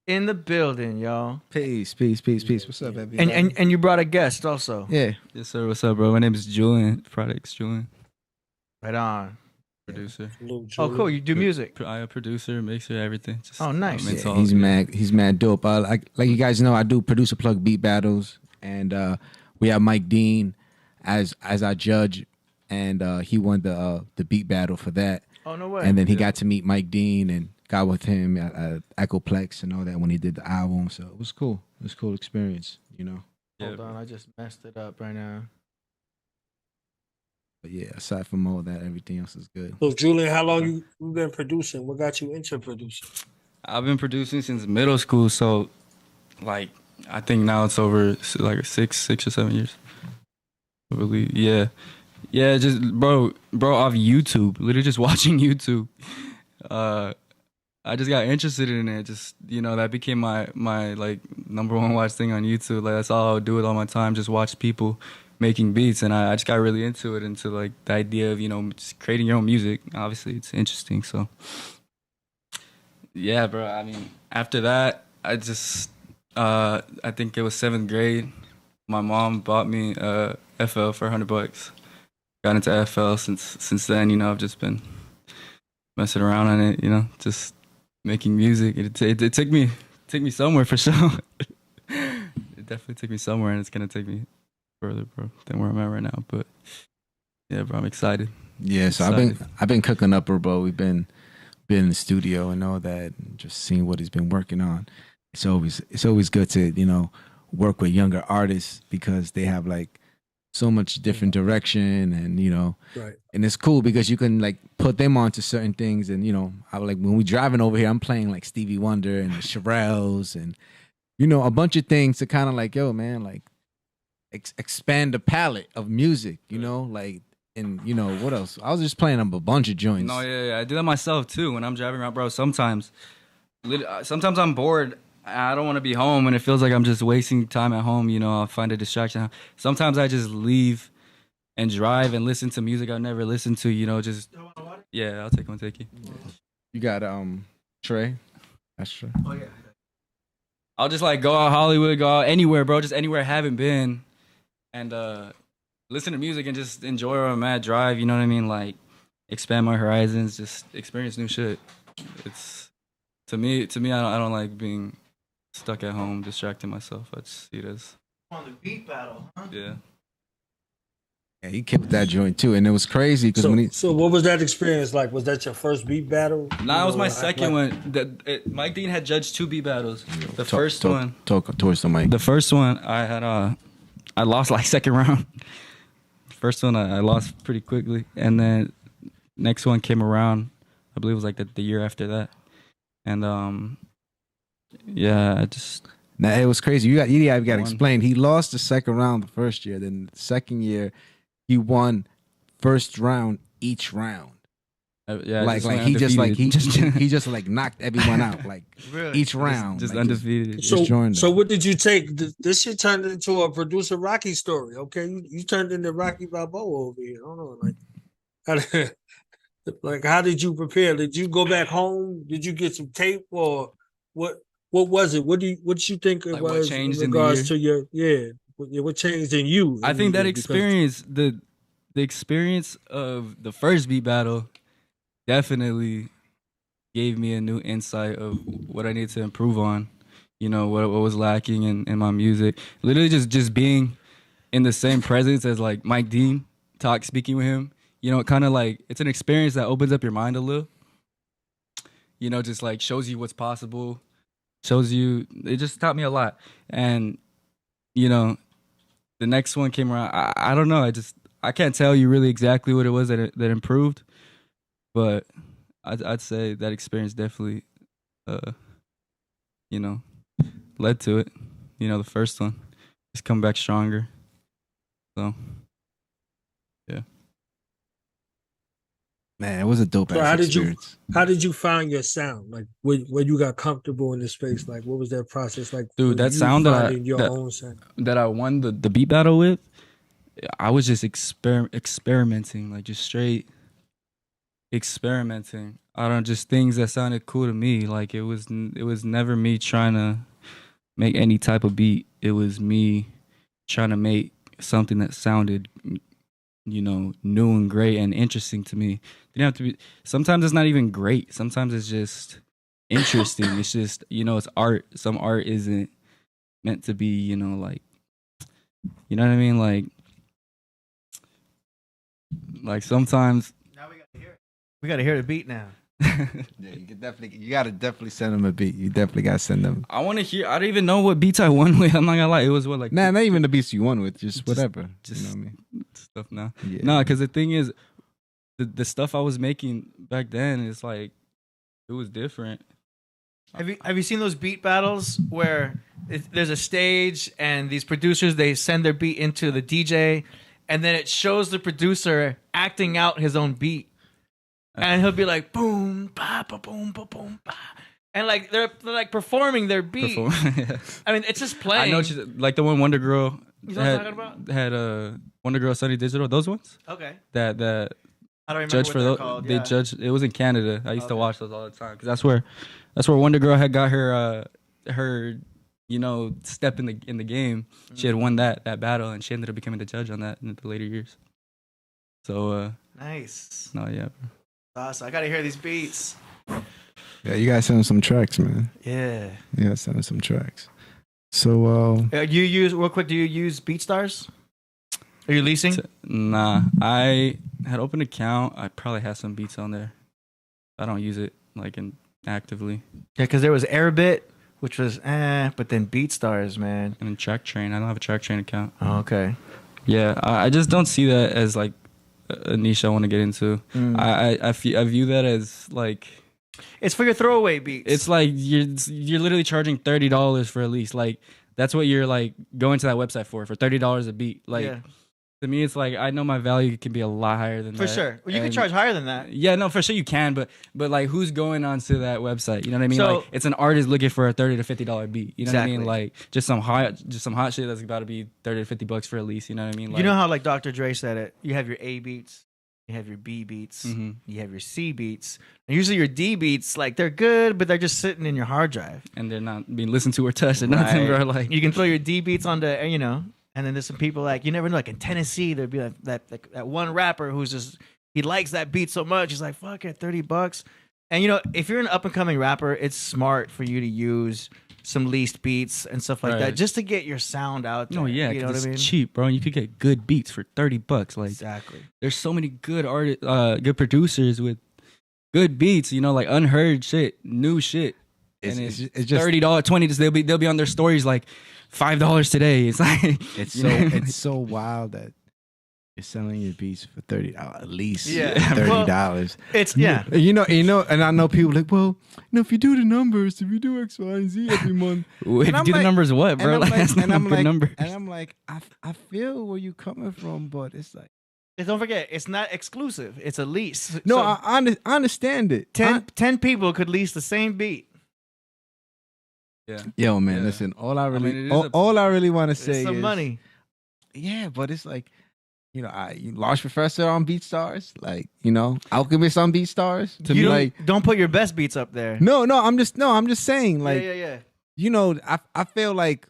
S2: in the building, y'all.
S21: Peace. What's up, baby?
S2: And you brought a guest also.
S21: Yeah.
S4: Yes, sir. What's up, bro? My name is Julian. Products Julian.
S2: Right on.
S4: Producer.
S2: Oh, cool. You do music.
S4: I am producer, mixer, everything. Just,
S2: oh, nice.
S21: Yeah, he's mad dope. Like you guys know, I do Producer Plug beat battles, and we have Mike Dean as our judge, and he won the beat battle for that.
S2: Oh, no way.
S21: And then he got to meet Mike Dean and got with him at Echoplex and all that when he did the album. So it was cool. It was a cool experience, you know.
S2: Hold on, I just messed it up right now.
S21: But yeah, aside from all that, everything else is good.
S5: So, Julian, how long you been producing? What got you into producing?
S4: I've been producing since middle school, so like I think now it's over like 6 or 7 years. I believe, yeah, just bro, off YouTube, literally just watching YouTube. I just got interested in it. Just, you know, that became my like number one watch thing on YouTube. Like that's all I would do with all my time, just watch people making beats, and I just got really into it, into like the idea of, you know, just creating your own music. Obviously, it's interesting. So yeah, bro. I mean, after that, I just I think it was 7th grade. My mom bought me FL for $100. Got into FL since then. You know, I've just been messing around on it. You know, just making music. It took me somewhere for sure. It definitely took me somewhere, and it's gonna take me further, bro, than where I'm at right now. But yeah, bro, I'm excited.
S21: Yeah, so I've been cooking up, bro. We've been in the studio and all that, and just seeing what he's been working on. It's always good to, you know, work with younger artists because they have like so much different direction, and you know,
S5: right.
S21: And it's cool because you can like put them onto certain things, and you know, I like when we driving over here, I'm playing like Stevie Wonder and the Shirelles and you know, a bunch of things to kind of like, yo, man, like expand the palette of music, you know, like, and you know, what else? I was just playing a bunch of joints.
S4: No, yeah, I do that myself too when I'm driving around, bro. Sometimes I'm bored. I don't want to be home, and it feels like I'm just wasting time at home. You know, I'll find a distraction. Sometimes I just leave and drive and listen to music I've never listened to. You know, just yeah. I'll take one. Take you.
S21: You got Trey. That's Trey.
S2: Oh yeah.
S4: I'll just like go out Hollywood, go out anywhere, bro. Just anywhere I haven't been, and listen to music and just enjoy where I'm at. Drive. You know what I mean? Like expand my horizons. Just experience new shit. It's to me. I don't like being stuck at home, distracting myself. I just see it as
S2: on the beat battle, huh?
S4: Yeah.
S21: Yeah, he killed that joint too, and it was crazy because
S5: So what was that experience like? Was that your first beat battle?
S4: Nah, it was my second one. Mike Dean had judged 2 beat battles. The first one,
S21: talk towards the mic.
S4: The first one, I had I lost like second round. First one, I lost pretty quickly, and then next one came around. I believe it was like the year after that, and yeah, I just.
S21: Now it was crazy. You got to explain. He lost the second round the first year. Then the second year, he won first round each round.
S4: Yeah,
S21: he just like knocked everyone out like
S2: really?
S21: Each round,
S4: just
S21: like,
S4: undefeated.
S5: So what did you take? This shit turned into a producer Rocky story. Okay, you turned into Rocky Balboa over here. I don't know, like how did you prepare? Did you go back home? Did you get some tape or what? What was it? What did you think it
S4: like
S5: was
S4: what changed
S5: in regards
S4: in the
S5: to what changed in you?
S4: I think that experience, the experience of the first beat battle, definitely gave me a new insight of what I need to improve on. You know, what was lacking in my music. Literally just being in the same presence as like Mike Dean, speaking with him. You know, kind of like it's an experience that opens up your mind a little. You know, just like shows you what's possible. Shows you, it just taught me a lot. And, you know, the next one came around. I don't know. I can't tell you really exactly what it was that improved. But I'd say that experience definitely, you know, led to it. You know, the first one. Just come back stronger. So, yeah.
S21: Man, it was a dope ass experience.
S5: How did you find your sound? Like when you got comfortable in the space, like what was that process like?
S4: Dude, that sound
S5: own sound?
S4: that I won the beat battle with, I was just experimenting, like just straight experimenting. I don't just things that sounded cool to me. Like it was never me trying to make any type of beat. It was me trying to make something that sounded, you know, new and great and interesting to me. Didn't have to be. Sometimes it's not even great. Sometimes it's just interesting. It's just, you know, it's art. Some art isn't meant to be, you know, like, you know what I mean? Like sometimes.
S2: Now we gotta hear it. We gotta hear the beat now.
S21: Yeah, you gotta definitely send them a beat. You definitely gotta send them.
S4: I want to hear. I don't even know what beats I won with. I'm not gonna lie. It was what like.
S21: Nah, not even the beats you won with. Just whatever.
S4: Just
S21: you know what I mean?
S4: Stuff now.
S21: Yeah.
S4: No, because the thing is, the stuff I was making back then is like, it was different.
S2: Have you seen those beat battles where there's a stage and these producers, they send their beat into the DJ, and then it shows the producer acting out his own beat, and he'll be like boom ba ba boom ba boom ba, and like they're like performing their beat.
S4: Yeah.
S2: I mean, it's just playing.
S4: I know what like the one Wonder Girl
S2: You know what I'm talking about?
S4: had Wonder Girl Sunny Digital. Those ones.
S2: Okay.
S4: That
S2: I don't remember
S4: judge
S2: what
S4: for
S2: they're
S4: those.
S2: called,
S4: They
S2: yeah.
S4: judged. It was in Canada. I used to watch those all the time because that's where Wonder Girl had got her you know, step in the game. She had won that battle, and she ended up becoming the judge on that in the later years. So
S2: Nice.
S4: no, yeah.
S2: Awesome. I gotta hear these beats.
S21: Yeah, you guys send them some tracks, man.
S2: Yeah.
S21: You gotta send them some tracks. So
S2: You use real quick. Do you use BeatStars? Are you leasing?
S4: Nah, I had opened an account. I probably have some beats on there. I don't use it like actively.
S2: Yeah, because there was Airbit, which was but then BeatStars, man.
S4: And then Track Train. I don't have a Track Train account.
S2: Oh, okay.
S4: Yeah, I just don't see that as like a niche I want to get into. I view that as like,
S2: it's for your throwaway beats.
S4: It's like you're literally charging $30 for a lease. Like that's what you're like going to that website for $30 a beat. Like to me, it's like I know my value can be a lot higher than that.
S2: For sure. Well, you can charge higher than that.
S4: Yeah, no, for sure you can, but like who's going onto that website? You know what I mean?
S2: So-
S4: like it's an artist looking for a $30 to $50 beat. You know what I mean?
S2: Exactly.
S4: Like just some hot shit that's about to be $30 to $50 for a lease. You know what I mean? Like,
S2: You know how like Dr. Dre said it. You have your A beats, you have your B beats,
S4: Mm-hmm.
S2: you have your C beats. And usually your D beats, like they're good, but they're just sitting in your hard drive.
S4: and they're not being listened to or touched or nothing, bro. Like
S2: you can throw your D beats onto, you know, and then there's some people like you never know. Like in Tennessee, there'd be like that one rapper who's just he likes that beat so much. He's like, fuck it, $30. And you know, if you're an up and coming rapper, it's smart for you to use some leased beats and stuff like
S4: Right.
S2: that just to get your sound out there.
S4: no, yeah,
S2: you know
S4: 'cause
S2: what
S4: it's
S2: I mean?
S4: cheap, bro. You could get good beats for $30. Like
S2: Exactly.
S4: there's so many good good producers with good beats. You know, like unheard shit, new shit. And it's
S21: just
S4: $30, $20. They'll be on their stories like $5 today. It's like
S21: it's
S4: you
S21: so
S4: know?
S21: it's so wild that you're selling your beats for $30 at least.
S2: Yeah.
S21: $30.
S2: It's yeah.
S21: You know, and I know people like, well, you know, if you do the numbers, if you do X, Y, and Z every month,
S4: If you do the numbers, what, bro? Like, that's not good numbers.
S21: And I'm like, I feel where you coming from, but it's like,
S2: And don't forget, it's not exclusive. It's a lease.
S21: no,
S2: So
S21: I understand it.
S2: 10 people could lease the same beat.
S4: Yeah.
S21: Yo, man,
S4: Yeah.
S21: listen. All I really,
S4: mean, it is
S21: all I really want to
S2: It's
S21: say
S2: some
S21: is
S2: money.
S21: Yeah, but it's like, you know, Large Professor on BeatStars, like, you know, Alchemist on BeatStars. To
S2: You
S21: me,
S2: don't,
S21: like,
S2: don't put your best beats up there.
S21: no, I'm just saying, like,
S2: yeah.
S21: you know, I feel like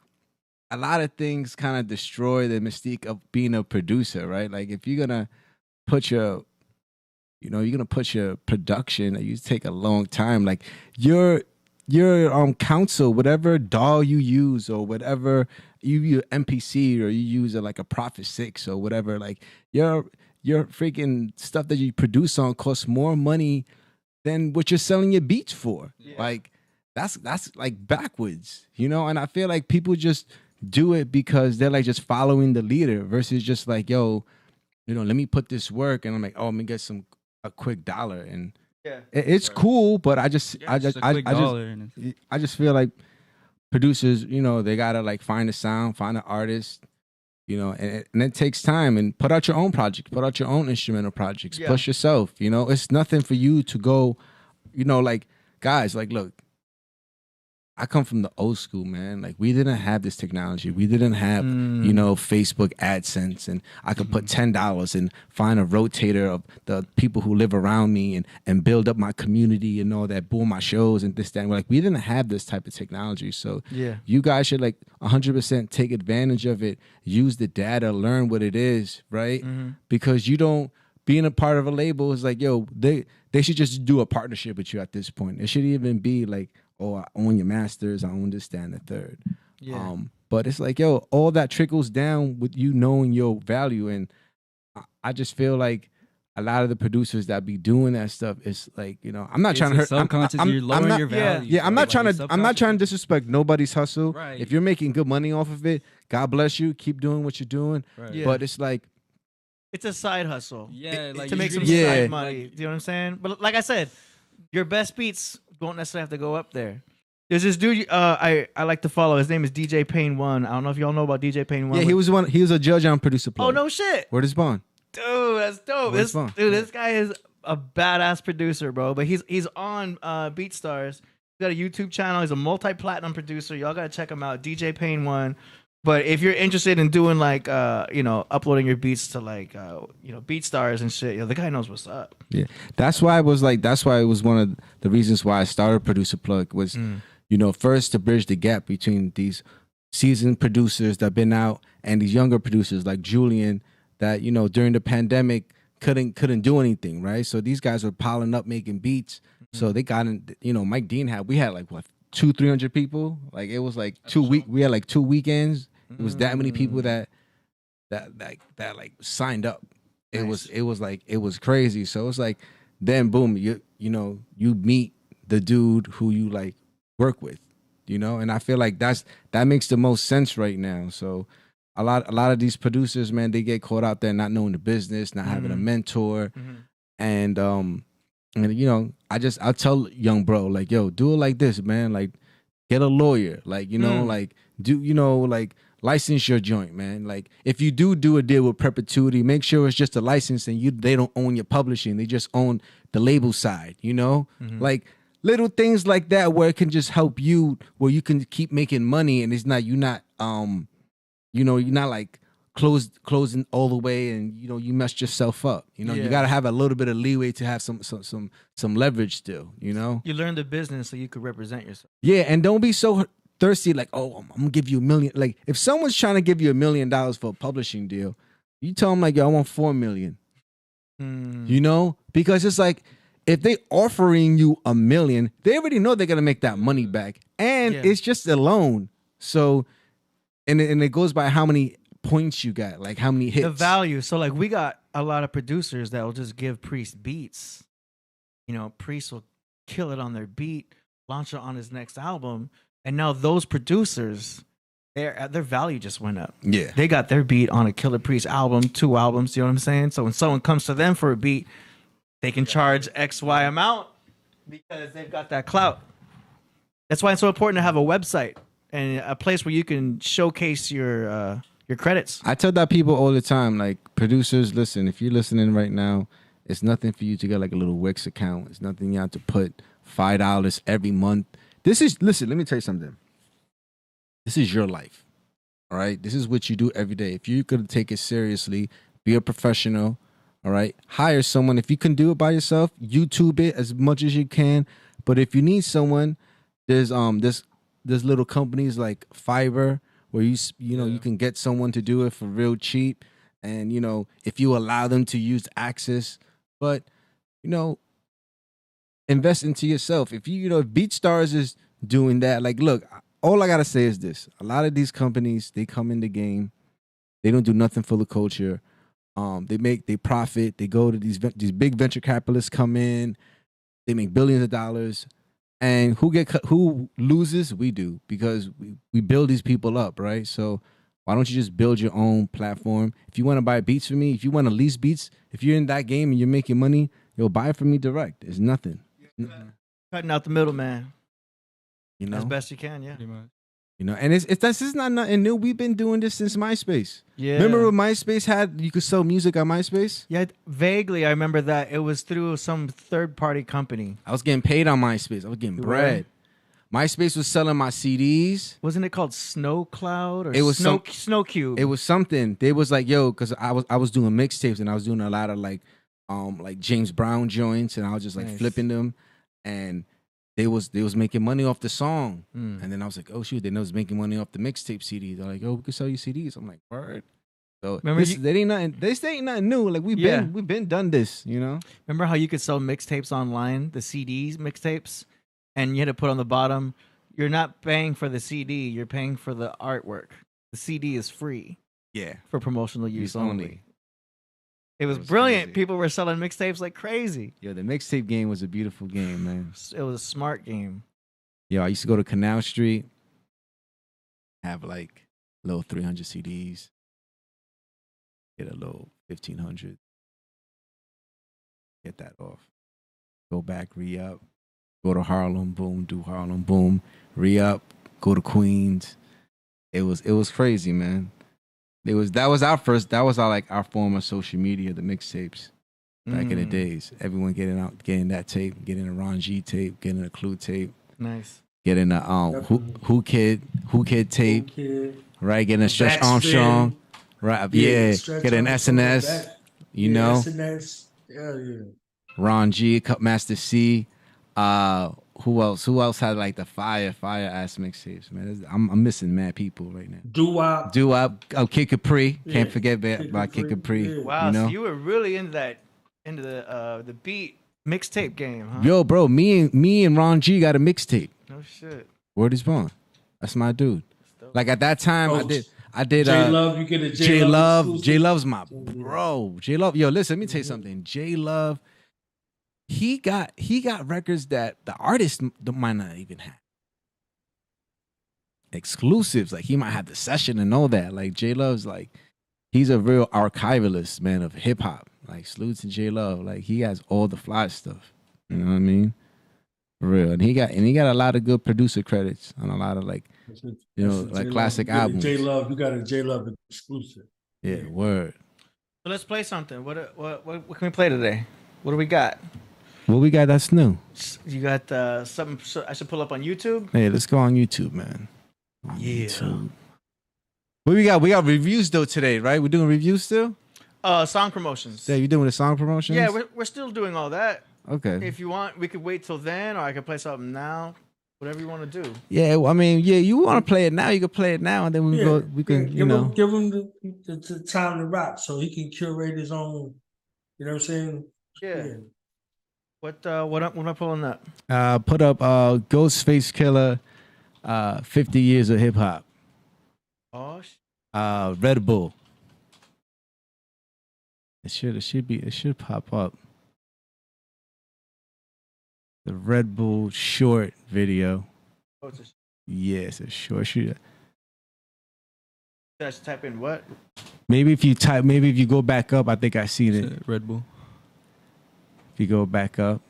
S21: a lot of things kind of destroy the mystique of being a producer, right? Like, if you're gonna put your, you know, you're gonna put your production, you take a long time, like your counsel, whatever DAW you use or whatever you use MPC or you use like a Prophet 6 or whatever, like your freaking stuff that you produce on costs more money than what you're selling your beats for. Like that's like backwards, you know? And I feel like people just do it because they're like just following the leader versus just like, yo, you know, let me put this work and I'm like, oh, I'm gonna get a quick dollar. And it's cool, but I just feel like producers, you know, they gotta like find a sound, find an artist, you know, and it takes time. And put out your own project, put out your own instrumental projects, push yourself. You know, it's nothing for you to go, you know, like guys, like look, I come from the old school, man. Like we didn't have this technology. We didn't have, you know, Facebook AdSense, and I could put $10 and find a rotator of the people who live around me and build up my community and all that, boom my shows and this, that. And like we didn't have this type of technology. So you guys should like 100% take advantage of it. Use the data, learn what it is, right? Because you don't, being a part of a label is like, yo, they should just do a partnership with you at this point. It should even be like, oh, I own your masters, I own this, that, and the third. Yeah. But it's like, yo, all that trickles down with you knowing your value. And I just feel like a lot of the producers that be doing that stuff is like, you know, I'm not trying to hurt.
S4: Subconscious, you're lowering your value.
S21: Yeah, I'm not trying to disrespect nobody's hustle.
S4: Right.
S21: If you're making good money off of it, God bless you. Keep doing what you're doing.
S4: Right.
S2: Yeah.
S21: But it's like,
S2: it's a side hustle.
S4: Yeah, like
S2: to make some
S21: really-
S2: side
S21: Yeah.
S2: money. You know what I'm saying? But like I said, your best beats don't necessarily have to go up there. There's this dude I like to follow. His name is DJ Payne 1. I don't know if y'all know about DJ Payne 1.
S21: yeah, he was a judge on Producer Plug.
S2: Oh no shit.
S21: Word is bond.
S2: Dude, that's dope.
S21: Where's fun?
S2: This guy is a badass producer, bro. But he's on BeatStars. He's got a YouTube channel. He's a multi-platinum producer. Y'all gotta check him out. DJ Payne 1. But if you're interested in doing like you know, uploading your beats to like you know, BeatStars and shit, you know, the guy knows what's up.
S21: Yeah, that's why it was one of the reasons why I started Producer Plug was, you know, first to bridge the gap between these seasoned producers that been out and these younger producers like Julian that, you know, during the pandemic couldn't do anything, right? So these guys were piling up making beats. So they got in, you know, Mike Dean we had like what 200-300 people. Like it was like we had like 2 weekends. It was that many people that like signed up. Nice. It was crazy. So it's like then boom, you know, you meet the dude who you like work with, you know, and I feel like that makes the most sense right now. So a lot of these producers, man, they get caught out there not knowing the business, not having a mentor, and you know, I'll tell young bro like, yo, do it like this, man, like get a lawyer, like, you know, like do, you know, like license your joint, man. Like if you do a deal with perpetuity, make sure it's just a license and they don't own your publishing, they just own the label side, you know, like little things like that where it can just help you, where you can keep making money and you're not like closing all the way and, you know, you messed yourself up. You know, you got to have a little bit of leeway to have some leverage still, you know.
S2: You learn the business so you could represent yourself.
S21: Yeah, and don't be so thirsty like, oh, I'm going to give you $1 million. Like if someone's trying to give you $1 million for a publishing deal, you tell them like, yo, I want $4 million. You know, because it's like if they offering you $1 million, they already know they're going to make that money back. And it's just a loan. So, and it goes by how many points you got, like how many hits.
S2: The value. So like we got a lot of producers that will just give Priest beats. You know, Priest will kill it on their beat, launch it on his next album. And now those producers, their value just went up.
S21: Yeah.
S2: They got their beat on a Killah Priest album, 2 albums, you know what I'm saying? So when someone comes to them for a beat, they can charge X, Y amount because they've got that clout. That's why it's so important to have a website and a place where you can showcase your credits.
S21: I tell that people all the time, like producers, listen, if you're listening right now, it's nothing for you to get like a little Wix account. It's nothing you have to put $5 every month. Listen, let me tell you something. This is your life. All right. This is what you do every day. If you could take it seriously, be a professional. All right. Hire someone. If you can do it by yourself, YouTube it as much as you can. But if you need someone, there's little companies like Fiverr where you can get someone to do it for real cheap. And, you know, if you allow them to use access, but, you know, invest into yourself. If if BeatStars is doing that, like, look, all I gotta say is this: a lot of these companies, they come in the game, they don't do nothing for the culture. They profit. They go to these big venture capitalists come in, they make billions of dollars, and who loses? We do, because we build these people up, right? So why don't you just build your own platform? If you want to buy beats from me, if you want to lease beats, if you're in that game and you're making money, you'll buy it from me direct. It's nothing.
S2: Cutting out the middleman.
S21: You know,
S2: as best you can, yeah.
S21: You know, and this is not nothing new. We've been doing this since MySpace.
S2: Yeah.
S21: Remember when MySpace you could sell music on MySpace?
S2: Yeah, vaguely I remember that. It was through some third-party company.
S21: I was getting paid on MySpace. I was getting bread. MySpace was selling my CDs.
S2: Wasn't it called Snow Cloud or
S21: It was
S2: Snow Cube?
S21: It was something. They was like, yo, because I was doing mixtapes and I was doing a lot of like James Brown joints, and I was just like
S2: Nice.
S21: flipping them, and they was making money off the song. And then I was like, oh shoot, they was making money off the mixtape CDs. They're like, oh, we could sell you CDs. I'm like, word. So
S2: Remember
S21: this ain't nothing new. Like we've been done this, you know.
S2: Remember how you could sell mixtapes online, the CDs mixtapes, and you had to put on the bottom, you're not paying for the CD, you're paying for the artwork. The CD is free.
S21: Yeah.
S2: For promotional use
S21: Use
S2: only.
S21: only.
S2: It was brilliant. People were selling mixtapes like crazy.
S21: Yo, the mixtape game was a beautiful game, man.
S2: It was a smart game.
S21: Yo, I used to go to Canal Street, have like little 300 CDs, get a little 1,500, get that off, go back, re-up, go to Harlem, boom, do Harlem, boom, re-up, go to Queens. It was crazy, man. That was our form of social media, the mixtapes back in the days. Everyone getting that tape, getting a Ron G tape, getting a Clue tape.
S2: Nice.
S21: Getting a Who Kid tape, right? Getting a Stretch Armstrong, right? Yeah, getting an SNS, you know.
S5: SNS. Yeah.
S21: Ron G, Cupmaster C. Who else? Who else had like the fire ass mixtapes, man? I'm missing mad people right now.
S5: Doo-wop.
S21: Oh, Kid Capri. Can't forget about Kid Capri.
S2: Wow,
S21: You know?
S2: so you were really into the beat mixtape game, huh?
S21: Yo, bro, me and Ron G got a mixtape.
S2: No shit.
S21: Word is born. That's my dude. Like at that time, I did.
S5: J Love, you get a
S21: J Love. J Love's my bro. J Love. Yo, listen, let me tell you something. J Love, he got records that the artist might not even have. Exclusives, like he might have the session and all that. Like J Love's like, he's a real archivalist, man, of hip hop. Like salute to J Love. Like he has all the fly stuff. You know what I mean? For real. And he got a lot of good producer credits on a lot of like, you know, like classic albums.
S5: J Love, you got a J Love exclusive.
S21: Yeah, word.
S2: So let's play something. What can we play today? What do we got?
S21: What we got that's new?
S2: You got something I should pull up on YouTube?
S21: Hey, let's go on YouTube, man.
S2: Yeah.
S21: YouTube. What we got? We got reviews though today, right? We're doing reviews still?
S2: Song promotions.
S21: Yeah, you doing the song promotions?
S2: Yeah, we're still doing all that.
S21: Okay.
S2: If you want, we could wait till then, or I could play something now. Whatever you want to do.
S21: Yeah, well, I mean, yeah, you want to play it now, you can play it now, and then we can, you know.
S5: Give him the time to rock so he can curate his own, you know what I'm saying?
S2: Yeah. What am I pulling up?
S21: Put up Ghostface Killah, 50 Years of Hip Hop.
S2: Oh,
S21: Red Bull. It should pop up. The Red Bull short video.
S2: Oh, it's
S21: Yes, a short shoot.
S2: I should type in what?
S21: Maybe if you go back up, I think I seen it.
S4: Red Bull.
S21: If you go back up.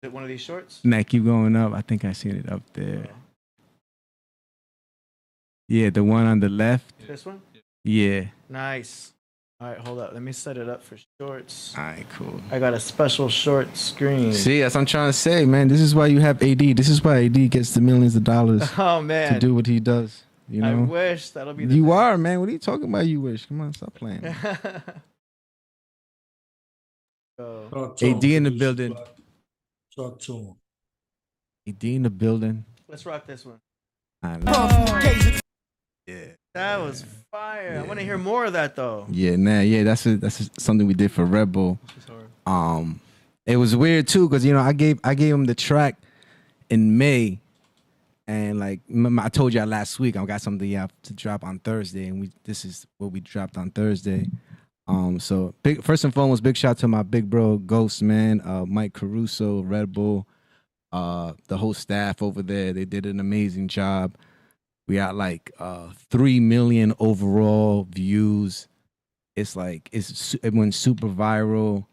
S2: Is it one of these shorts?
S21: Now keep going up. I think I seen it up there. Yeah, the one on the left.
S2: This one?
S21: Yeah.
S2: Nice. All right, hold up. Let me set it up for shorts.
S21: All right, cool.
S2: I got a special short screen.
S21: See, that's what I'm trying to say, man. This is why you have AD. This is why AD gets the millions of dollars
S2: Oh, man.
S21: to do what he does. You know?
S2: I wish that'll be the
S21: You
S2: best.
S21: are, man. What are you talking about? You wish. Come on, stop playing. AD in the building.
S5: Talk to him.
S21: AD in the building.
S2: Let's rock this one.
S21: I know. Yeah.
S2: That was fire. I want to hear more of that, though.
S21: Yeah, nah, yeah, that's something we did for Red Bull. It was weird too, because I gave him the track in May, and like remember I told y'all last week I got something to drop on Thursday, and this is what we dropped on Thursday. So first and foremost, big shout out to my big bro Ghost, man, Mike Caruso, Red Bull, the whole staff over there. They did an amazing job. We got like 3 million overall views. It went super viral.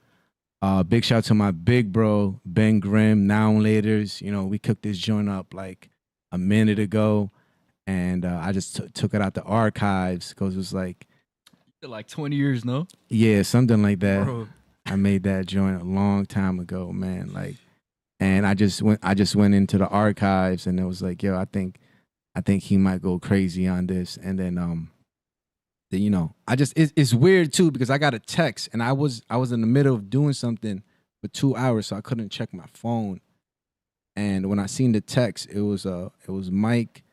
S21: Big shout out to my big bro Ben Grimm, Now and Laters. We cooked this joint up like a minute ago, and I just took it out the archives because it was like
S4: 20 years, no?
S21: Yeah, something like that.
S4: Bro.
S21: I made that joint a long time ago, man. Like And I just went into the archives, and it was like, yo, I think he might go crazy on this. And then you know, it's weird too, because I got a text, and I was in the middle of doing something for 2 hours, so I couldn't check my phone. And when I seen the text, it was Mike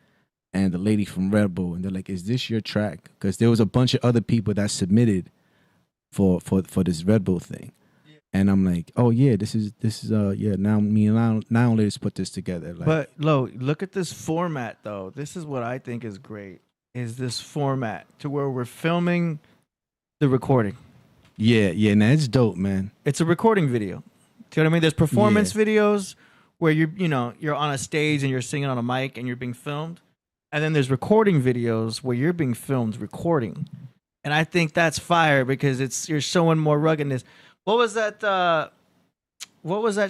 S21: and the lady from Red Bull, and they're like, "Is this your track?" Because there was a bunch of other people that submitted for this Red Bull thing, and I'm like, "Oh yeah, this is yeah." Now me and now let's put this together. Like,
S2: But look at this format though. This is what I think is great. Is this format to where we're filming the recording?
S21: yeah, nah, it's dope, man.
S2: It's a recording video. Do you know what I mean? There's performance videos where you're on a stage and you're singing on a mic and you're being filmed. And then there's recording videos where you're being filmed recording. And I think that's fire because you're showing more ruggedness. What was that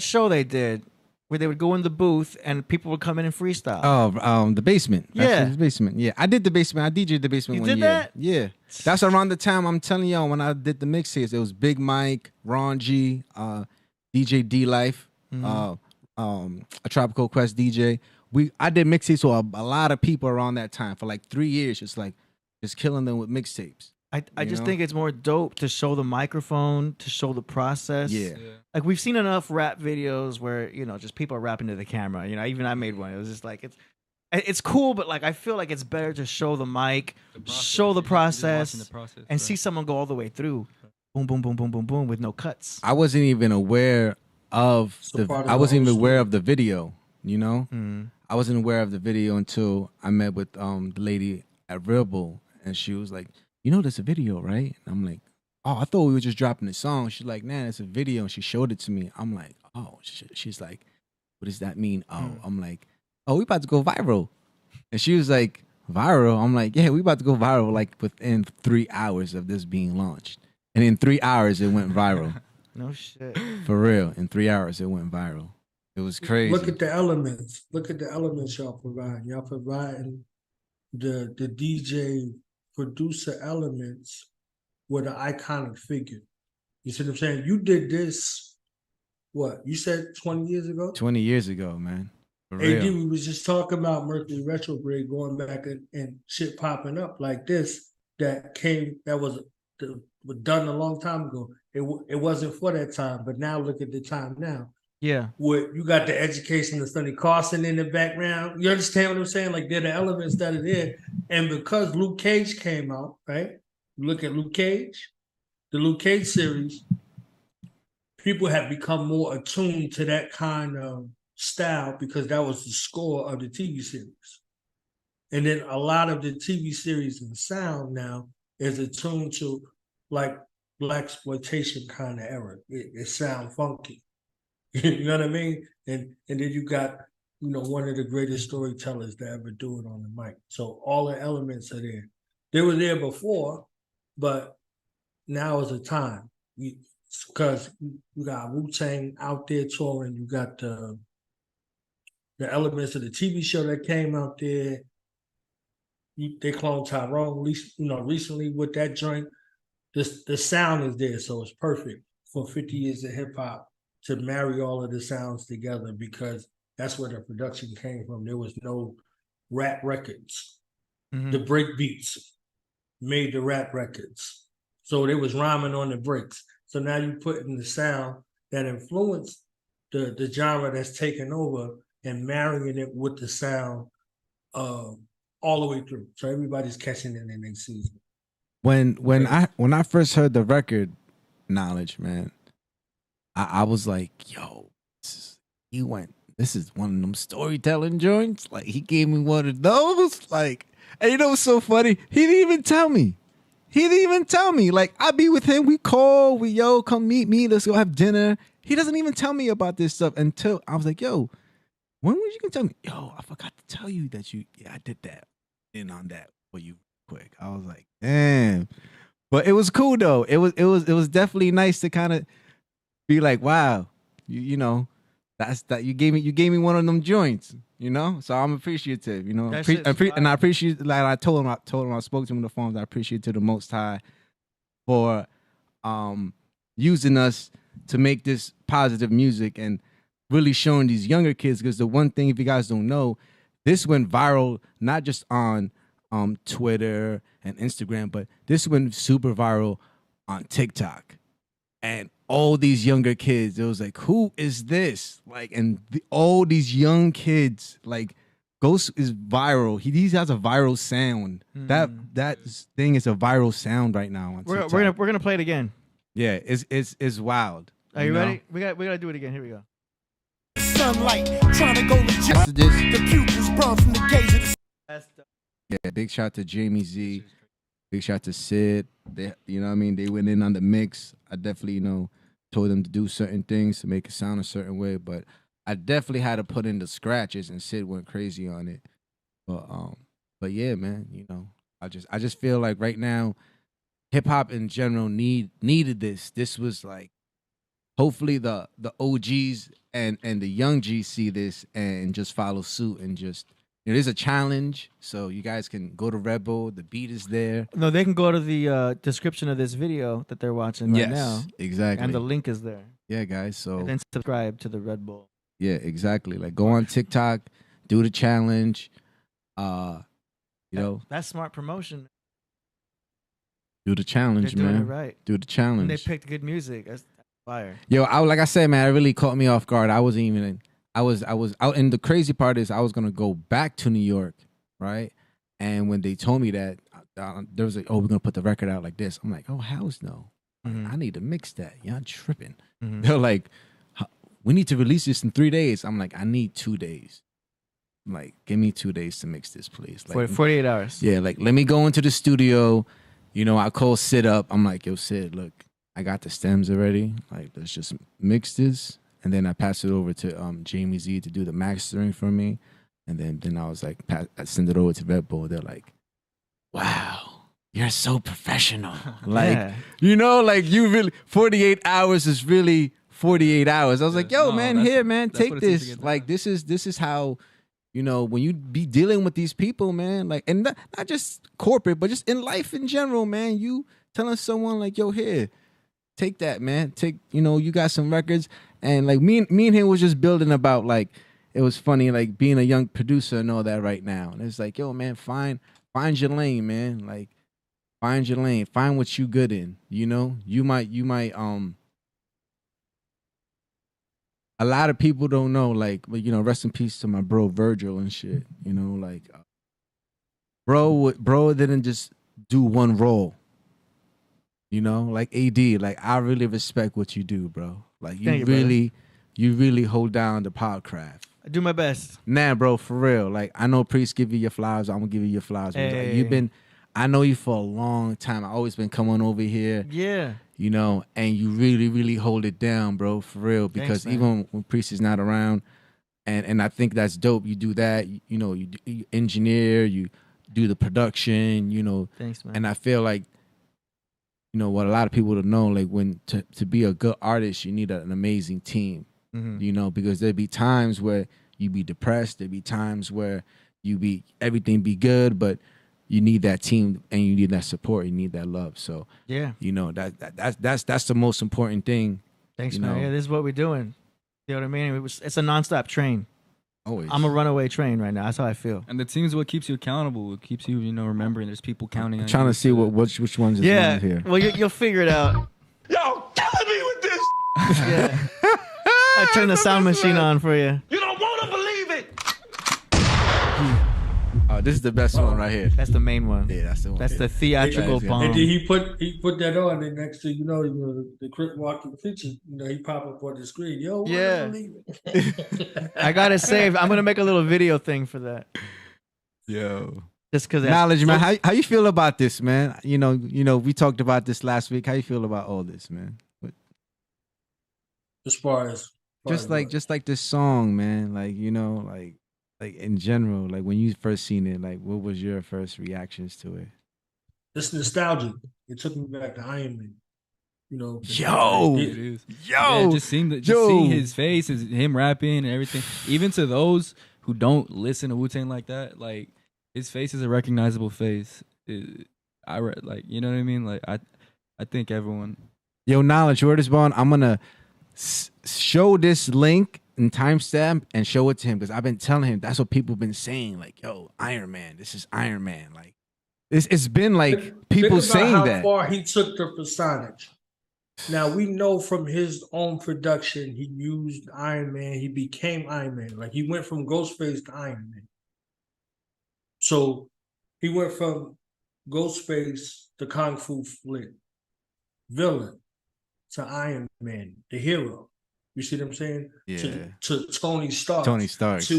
S2: show they did where they would go in the booth and people would come in and freestyle?
S21: Oh, the basement.
S2: Yeah.
S21: The basement. Yeah, I did the basement. I DJ'd the basement
S2: You
S21: one
S2: did
S21: year.
S2: that?
S21: Yeah. That's around the time, I'm telling y'all, when I did the mixtapes. It was Big Mike, Ron G, DJ D Life, a Tropical Quest DJ. I did mixtapes with a lot of people around that time for like 3 years, just killing them with mixtapes.
S2: I just think it's more dope to show the microphone, to show the process.
S21: Yeah.
S2: Like we've seen enough rap videos where, just people are rapping to the camera. Even I made one. It was just like it's cool, but like I feel like it's better to show the mic, show the process, and see someone go all the way through. Boom, boom, boom, boom, boom, boom, with no cuts.
S21: I wasn't even aware of the video, I wasn't aware of the video until I met with the lady at Real Bull, and she was like, there's a video, right? And I'm like, oh, I thought we were just dropping the song. She's like, nah, it's a video. And she showed it to me. I'm like, oh, she's like, what does that mean? Oh, I'm like, oh, we about to go viral. And she was like, viral? I'm like, yeah, we about to go viral like within 3 hours of this being launched. And in 3 hours, it went viral.
S2: No shit.
S21: For real. In 3 hours, it went viral. It was crazy.
S5: Look at the elements. Look at the elements y'all provide. Y'all providing the DJ producer elements with an iconic figure. You see what I'm saying? You did this, what? You said 20 years ago?
S21: 20 years ago, man. For
S5: AD,
S21: real.
S5: we was just talking about Mercury Retrograde going back and shit popping up like this that was done a long time ago. It wasn't for that time, but now look at the time now.
S2: Yeah.
S5: Where you got the education of Sonny Carson in the background. You understand what I'm saying? Like they're the elements that are there. And because Luke Cage came out, right? You look at Luke Cage, the Luke Cage series, people have become more attuned to that kind of style because that was the score of the TV series. And then a lot of the TV series and sound now is attuned to like blaxploitation kind of era. It sound funky. You know what I mean? And then you got, one of the greatest storytellers to ever do it on the mic. So all the elements are there. They were there before, but now is the time. Because you got Wu-Tang out there touring. You got the elements of the TV show that came out there. They cloned Tyrone, recently with that joint. The sound is there, so it's perfect for 50 years of hip hop to marry all of the sounds together because that's where the production came from. There was no rap records.
S2: Mm-hmm.
S5: The break beats made the rap records. So they was rhyming on the breaks. So now you put in the sound that influenced the genre that's taken over and marrying it with the sound all the way through. So everybody's catching it in their season.
S21: When I first heard the record, Knowledge, man, I was like, yo, this is one of them storytelling joints. Like, he gave me one of those. Like, and what's so funny? He didn't even tell me. Like, I be with him. We call. Come meet me. Let's go have dinner. He doesn't even tell me about this stuff until I was like, yo, when was you gonna tell me? Yo, I forgot to tell you that I did that. In on that for you quick. I was like, damn. But it was cool though. It was definitely nice to kind of be like, wow, that's that you gave me one of them joints, So I'm appreciative, and I appreciate, like I told him I spoke to him on the phone. I appreciate to the Most High for using us to make this positive music. And really showing these younger kids. Because the one thing, if you guys don't know, this went viral not just on Twitter and Instagram, but this went super viral on TikTok. And all these younger kids, it was like, who is this? Like, and all these young kids, like, Ghost is viral. He has a viral sound. That thing is a viral sound right now on TikTok.
S2: We're gonna play it again.
S21: Yeah, it's wild.
S2: Are you ready? We gotta do it again. Here we go.
S10: Sunlight, trying to go legit.
S21: That's this.
S10: The pupils burn from the gaze of the.
S21: Yeah, big shout to Jamie Z. Big shout to Sid. They, you know what I mean? They went in on the mix. I definitely, told them to do certain things to make it sound a certain way, but I definitely had to put in the scratches, and Sid went crazy on it. But yeah, man, I just feel like right now, hip hop in general needed this. This was like, hopefully the OGs and the young G's see this and just follow suit and just. It is a challenge, so you guys can go to Red Bull. The beat is there.
S2: No, they can go to the description of this video that they're watching right now.
S21: Exactly.
S2: And the link is there.
S21: Yeah, guys. So
S2: and then subscribe to the Red Bull.
S21: Yeah, exactly. Like go on TikTok, do the challenge.
S2: That's smart promotion.
S21: Do the challenge,
S2: They're
S21: man.
S2: doing it right.
S21: Do the challenge.
S2: And they picked good music. That's fire.
S21: Yo, like I said, man, it really caught me off guard. I wasn't even. I was out, and the crazy part is I was gonna go back to New York, right? And when they told me that, there was like, oh, we're gonna put the record out like this. I'm like, oh, hell's no. I need to mix that. Y'all tripping. They're like, we need to release this in 3 days. I'm like, I need 2 days. I'm like, give me 2 days to mix this, please. Like
S2: 48 hours.
S21: Yeah, like let me go into the studio. I call Sid up. I'm like, yo, Sid, look, I got the stems already. Like, let's just mix this. And then I passed it over to Jamie Z to do the mastering for me. And then I was like, I send it over to Red Bull. They're like, wow, you're so professional. Like, you really, 48 hours is really 48 hours. I was like, yo, man, take this. Like, this is how, when you be dealing with these people, man, like, and not just corporate, but just in life in general, man, you telling someone like, yo, here, take that, man. Take, you got some records. And like me and him was just building about like, it was funny, like being a young producer and all that right now. And it's like, yo, man, find your lane, man. Like, find your lane. Find what you good in. You might a lot of people don't know, like, rest in peace to my bro Virgil and shit. Like bro didn't just do one role. Like AD, like I really respect what you do, bro. Like you really hold down the Podcraft.
S2: I do my best.
S21: Nah, bro, for real. Like I know Priest give you your flowers. I'm gonna give you your flowers. Like, I know you for a long time. I always been coming over here.
S2: Yeah.
S21: And you really, really hold it down, bro, for real. Because even when Priest is not around, and I think that's dope. You do that. You engineer. You do the production.
S2: Thanks, man.
S21: And I feel like. What a lot of people don't know, like when to be a good artist, you need an amazing team, because there'd be times where you be depressed. There'd be times where everything be good, but you need that team and you need that support. You need that love. So
S2: yeah,
S21: that's the most important thing.
S2: Thanks, man. Yeah, this is what we're doing. You know what I mean? It's a nonstop train.
S21: Always.
S2: I'm a runaway train right now. That's how I feel.
S4: And the team is what keeps you accountable. It keeps you, remembering there's people counting on you.
S21: I'm trying to see which ones is
S2: yeah.
S21: one here.
S2: Well, you'll figure it out.
S10: Yo, killing me with this.
S2: Yeah. I turn the sound machine on for you.
S10: You don't want to believe it.
S21: Oh, this is the best one right here.
S2: That's the main one.
S21: Yeah, that's the one.
S2: That's the theatrical bomb.
S5: And then he put that on, and next thing you know, the Crip walking picture, he pop up on the screen. Yo,
S2: yeah.
S5: Believe it.
S2: I got it saved. I'm gonna make a little video thing for that.
S21: Yo.
S2: Just because
S21: knowledge, man. How you feel about this, man? We talked about this last week. How you feel about all this, man?
S5: As far as
S21: just like this song, man. Like like in general, like when you first seen it, like what was your first reactions to it?
S5: It's nostalgic. It took me back to Iron Man.
S21: Yo,
S4: yeah, just seeing his face, him rapping and everything. Even to those who don't listen to Wu-Tang like that, like his face is a recognizable face. You know what I mean? Like I think everyone.
S21: Yo, knowledge, word is born. I'm gonna show this link and timestamp and show it to him, because I've been telling him that's what people been saying. Like, yo, Iron Man, this is Iron Man. Like, it's been like people
S5: Think about
S21: saying
S5: how
S21: that.
S5: far he took the personage. Now we know from his own production, he used Iron Man. He became Iron Man. Like he went from Ghostface to Iron Man. So he went from Ghostface, the Kung Fu flick villain, to Iron Man, the hero. You see what I'm saying?
S21: Yeah.
S5: To Tony Stark.
S21: Tony Stark.
S5: To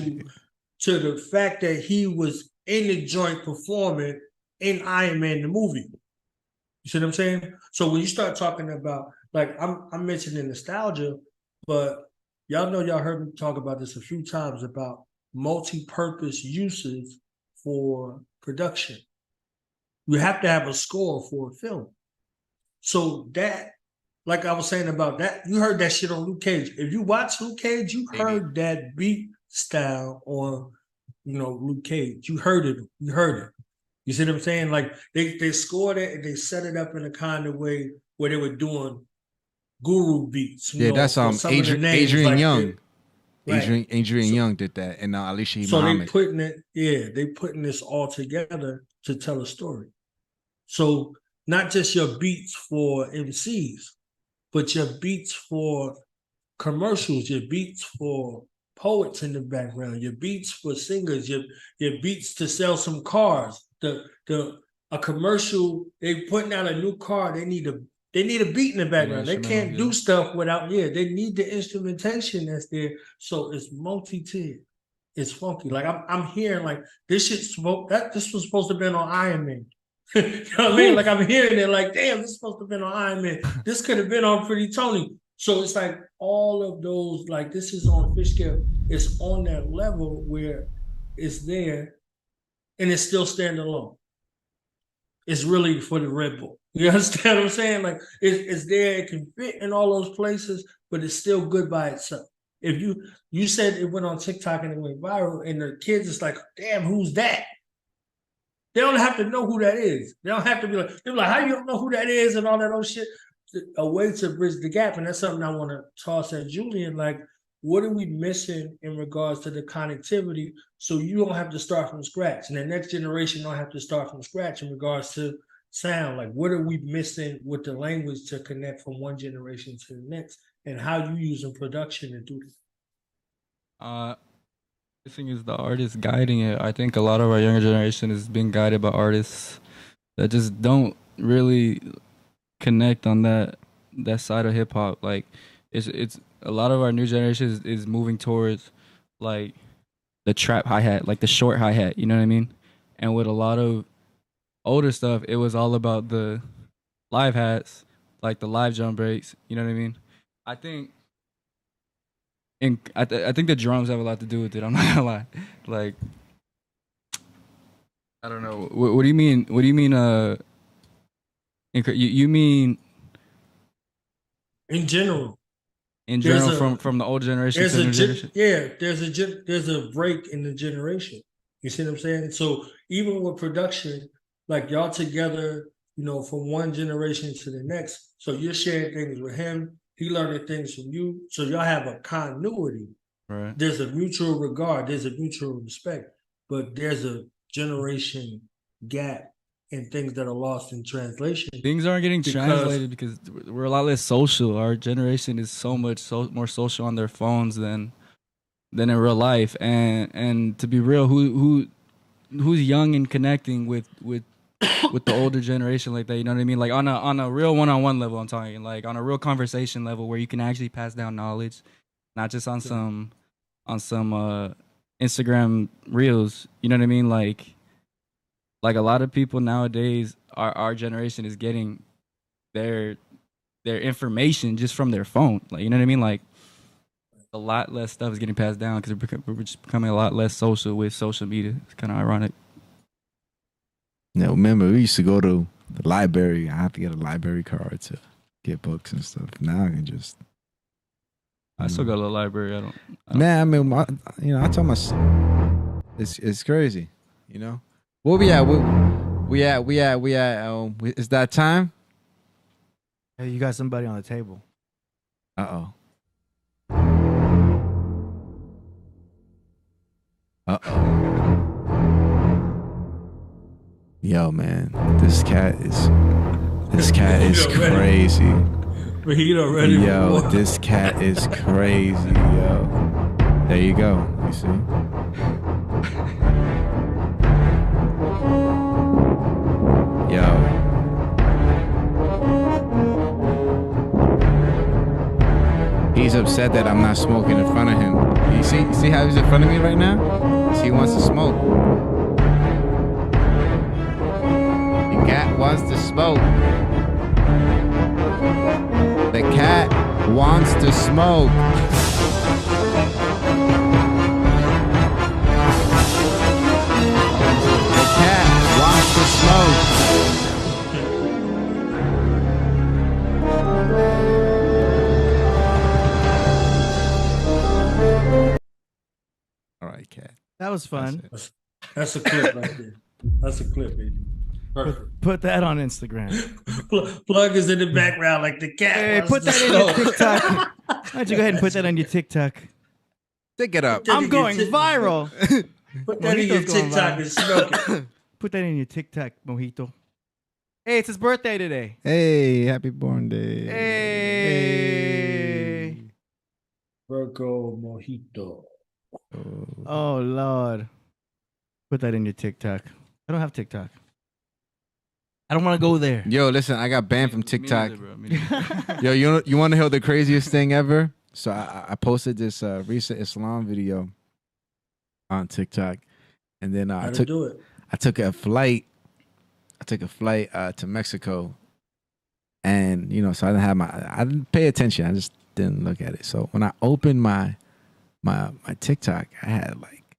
S5: the fact that he was in the joint performing in Iron Man the movie. You see what I'm saying? So when you start talking about, like I'm mentioning nostalgia, but y'all know y'all heard me talk about this a few times about multi-purpose uses for production. You have to have a score for a film. So that, like I was saying about that, you heard that shit on Luke Cage. If you watch Luke Cage, you heard that beat style on, Luke Cage. You heard it. You heard it. You see what I'm saying? Like they scored it and they set it up in a kind of way where they were doing guru beats.
S21: That's Adrian
S5: like
S21: Young.
S5: Right.
S21: Adrian Young did that, and Alicia
S5: So
S21: Muhammad.
S5: they putting this all together to tell a story. So not just your beats for MCs, but your beats for commercials, your beats for poets in the background, your beats for singers, your beats to sell some cars. A commercial, they putting out a new car, they need a beat in the background. They can't do stuff without, they need the instrumentation that's there. So it's multi-tiered. It's funky. Like I'm hearing like this was supposed to have been on Iron Man. You know what I mean? Like I'm hearing it like, damn, this is supposed to have been on Iron Man. This could have been on Pretty Tony. So it's like all of those, like this is on fish scale. It's on that level where it's there and it's still standing alone. It's really for the Red Bull. You understand what I'm saying? Like it's there, it can fit in all those places, but it's still good by itself. If you said it went on TikTok and it went viral, and the kids is like, damn, who's that? They don't have to know who that is. They don't have to be like, they're like, how you don't know who that is and all that old shit. A way to bridge the gap, and that's something I want to toss at Julian. Like, what are we missing in regards to the connectivity so you don't have to start from scratch, and the next generation don't have to start from scratch in regards to sound? Like, what are we missing with the language to connect from one generation to the next, and how you using production to do this?
S4: The thing is the artist guiding it. I think a lot of our younger generation is being guided by artists that just don't really connect on that side of hip hop. Like it's a lot of our new generation is moving towards like the trap hi-hat, like the short hi-hat, you know what I mean? And with a lot of older stuff, it was all about the live hats, like the live drum breaks, you know what I mean? I think I think the drums have a lot to do with it. I'm not gonna lie. Like, I don't know. What do you mean? What do you mean? You mean
S5: in general?
S4: In general, from the older generation to the new generation.
S5: Yeah, there's a break in the generation. You see what I'm saying? So even with production, like y'all together, from one generation to the next. So you're sharing things with him. He learning things from you, so y'all have a continuity.
S4: Right.
S5: There's a mutual regard, there's a mutual respect, but there's a generation gap in things that are lost in translation.
S4: Things aren't getting translated because we're a lot less social. Our generation is so much more social on their phones than in real life. And to be real, who's young and connecting with the older generation like that, you know what I mean? Like on a real one-on-one level, I'm talking, like on a real conversation level where you can actually pass down knowledge, not just on some Instagram reels, you know what I mean? Like a lot of people nowadays, our generation is getting their information just from their phone, like, you know what I mean? Like a lot less stuff is getting passed down because we're just becoming a lot less social with social media. It's kind of ironic.
S21: Yeah, remember we used to go to the library. I have to get a library card to get books and stuff. Now I can just.
S4: I still go to the library. I don't.
S21: Man, I mean, I told myself it's crazy. Where we at? We at. Is that time?
S2: Hey, you got somebody on the table.
S21: Yo, man, this cat is crazy.
S5: But he already.
S21: Yo, this cat is crazy, yo. There you go. You see? Yo. He's upset that I'm not smoking in front of him. You see how he's in front of me right now? He wants to smoke. The cat wants to smoke. The cat wants to smoke. The cat wants to smoke. All right, cat.
S2: That was fun.
S5: That's a clip right there. That's a clip, baby. Perfect.
S2: Put that on Instagram.
S5: Plug is in the background like the cat.
S2: Hey,
S5: wants
S2: put
S5: to
S2: that in
S5: smoke.
S2: your TikTok. Why don't you go ahead and put that on your TikTok?
S21: Stick it up.
S2: I'm going viral.
S5: Put that in your
S2: Mojito's going
S5: TikTok
S2: viral.
S5: and smoke it.
S2: Put that in your TikTok, Mojito. Hey, it's his birthday today.
S21: Hey, happy born day.
S2: Hey.
S5: Virgo Mojito.
S2: Oh, Lord. Put that in your TikTok. I don't have TikTok. I don't want to go there.
S21: Yo, listen, I got banned from
S4: Me
S21: TikTok.
S4: neither, bro. Me neither.
S21: Yo, you want to hear the craziest thing ever? So I posted this recent Islam video on TikTok, and then I took a flight. I took a flight to Mexico, and so I didn't pay attention. I just didn't look at it. So when I opened my TikTok, I had like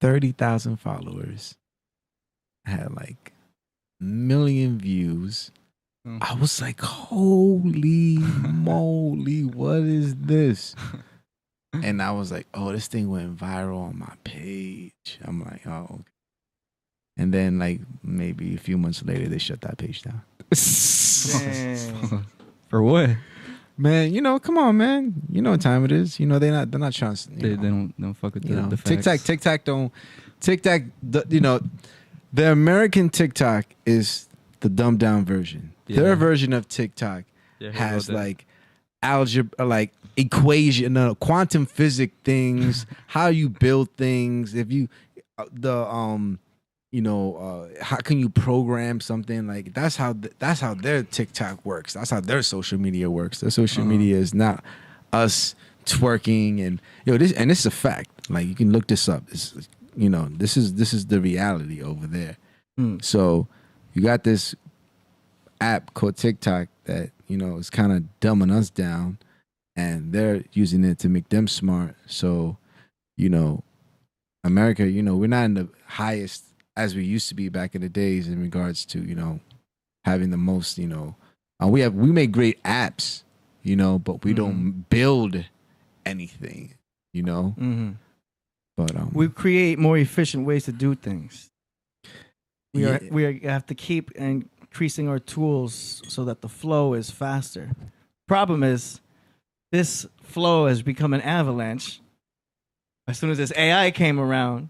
S21: 30,000 followers. I had like million views. I was like, holy moly, what is this? And I was like, oh, this thing went viral on my page. I'm like, oh, okay. And then like maybe a few months later, they shut that page down.
S4: For what?
S21: Man, come on, man. You know what time it is. They're not trying to.
S4: They don't fuck with the facts.
S21: TikTok. The American TikTok is the dumbed down version.
S4: Yeah.
S21: Their version of TikTok has like algebra, like equation, quantum physics things, how you build things. If you, how can you program something? Like that's how their TikTok works. That's how their social media works. Their social media is not us twerking and this is a fact. Like you can look this up. This is the reality over there. So you got this app called TikTok that is kind of dumbing us down, and they're using it to make them smart. So America, we're not in the highest as we used to be back in the days in regards to having the most. We make great apps, but we don't build anything. But
S2: we create more efficient ways to do things. We have to keep increasing our tools so that the flow is faster. Problem is, this flow has become an avalanche. As soon as this AI came around,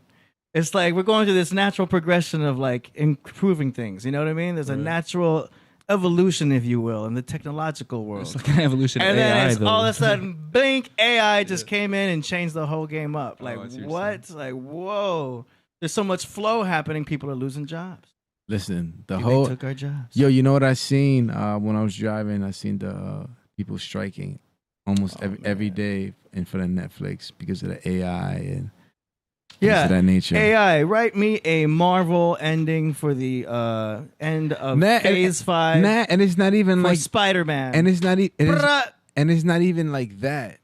S2: it's like we're going through this natural progression of like improving things. You know what I mean? There's a natural evolution, if you will, in the technological world.
S4: It's like an evolution of
S2: and then
S4: AI,
S2: it's
S4: though.
S2: all of a sudden, blink, AI just came in and changed the whole game up. Like,
S4: I see what you're
S2: what? Like, whoa. There's so much flow happening, people are losing jobs.
S21: listen,
S2: They
S21: whole
S2: took our jobs.
S21: Yo, you know what I seen when I was driving? I seen the people striking almost every day in front of Netflix because of the AI and things of that nature.
S2: AI, write me a Marvel ending for the end of Phase 5.
S21: And it's not even
S2: for
S21: like
S2: Spider-Man.
S21: And it's not even like that.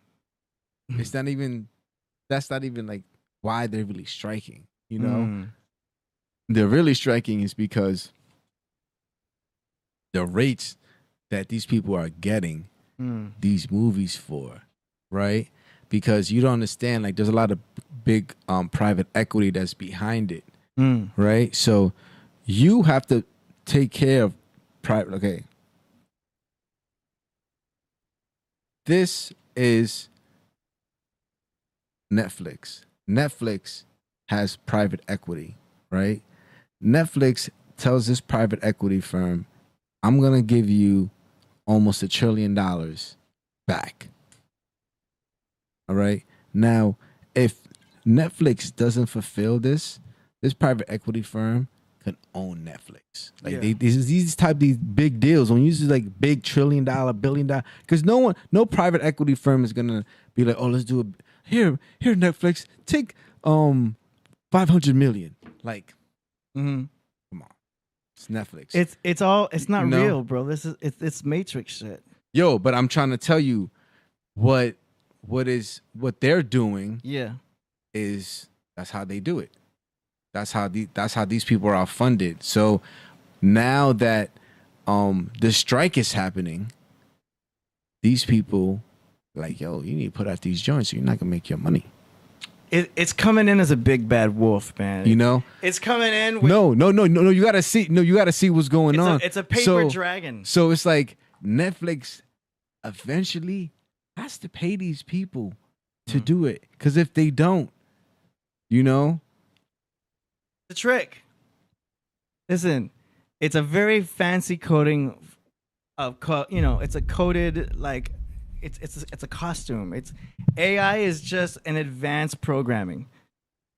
S21: It's not even. That's not even like why they're really striking. They're really striking is because the rates that these people are getting these movies for, right? Because you don't understand, like there's a lot of big private equity that's behind it, right? So you have to take care of private. Okay, this is Netflix. Netflix has private equity, right? Netflix tells this private equity firm, I'm going to give you almost $1 trillion back. All right. Now, if Netflix doesn't fulfill this private equity firm can own Netflix. Like these big deals when you use like big $1 trillion, $1 billion, because no private equity firm is gonna be like, oh, let's do it here Netflix, take 500 million. Like, come on, it's Netflix.
S2: It's not real, bro. It's Matrix shit.
S21: Yo, but I'm trying to tell you what they're doing.
S2: Yeah,
S21: is that's how they do it. That's how these people are funded. So now that the strike is happening, these people like, yo, you need to put out these joints, so you're not gonna make your money.
S2: It's coming in as a big bad wolf, man.
S21: You know,
S2: it's coming in.
S21: No. You gotta see. No, you gotta see what's going on.
S2: It's a paper dragon.
S21: So it's like Netflix eventually has to pay these people to do it, because if they don't, you know.
S2: The trick. Listen, it's a very fancy coding of it's a coded like it's a costume. It's AI is just an advanced programming.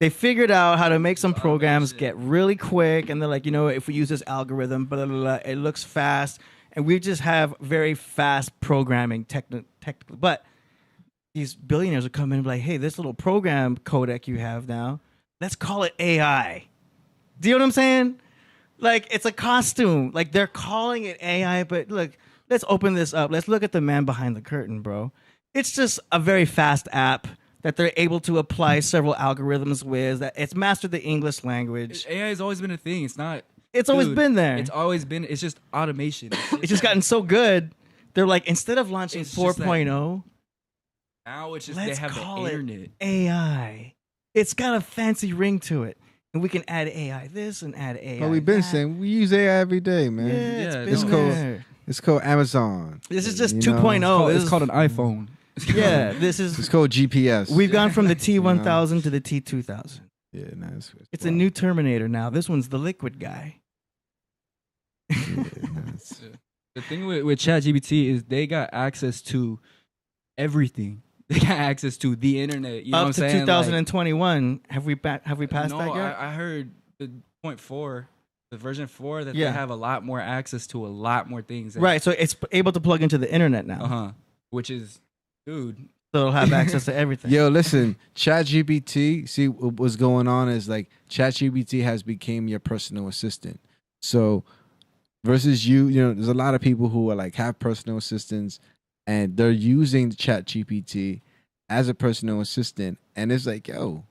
S2: They figured out how to make some programs get really quick, and they're like, if we use this algorithm, blah, blah, blah, it looks fast, and we just have very fast programming technically. But these billionaires will come in and be like, hey, this little program codec you have now, let's call it AI. Do you know what I'm saying? Like, it's a costume. Like, they're calling it AI, but look, let's open this up. Let's look at the man behind the curtain, bro. It's just a very fast app that they're able to apply several algorithms with. That it's mastered the English language.
S4: AI has always been a thing. It's not.
S2: It's always been there.
S4: It's always been. It's just automation.
S2: It's just gotten so good. They're like, instead of launching 4.0,
S4: now it's just
S2: let's
S4: they have
S2: call
S4: the
S2: it
S4: internet.
S2: AI. It's got a fancy ring to it. And we can add AI this and add AI.
S21: But we've been saying we use AI every day, man.
S2: Yeah,
S21: it's called Amazon.
S2: This is just 2.0.
S4: It's called an iPhone.
S2: Yeah, it's
S21: called GPS.
S2: We've gone from the T1000 to the T2000.
S21: Yeah, nice.
S2: It's a new Terminator now. This one's the liquid guy.
S4: The thing with ChatGPT is they got access to everything. They got access to the internet. You know what I'm saying?
S2: Up to 2021. Have we passed that yet?
S4: I heard the 0.4, the version 4, that they have a lot more access to a lot more things.
S2: Right, so it's able to plug into the internet now.
S4: Which is, dude.
S2: So it'll have access to everything.
S21: Yo, listen, ChatGPT, see what's going on is like ChatGPT has become your personal assistant. So versus there's a lot of people who are like have personal assistants, and they're using ChatGPT as a personal assistant, and it's like, yo,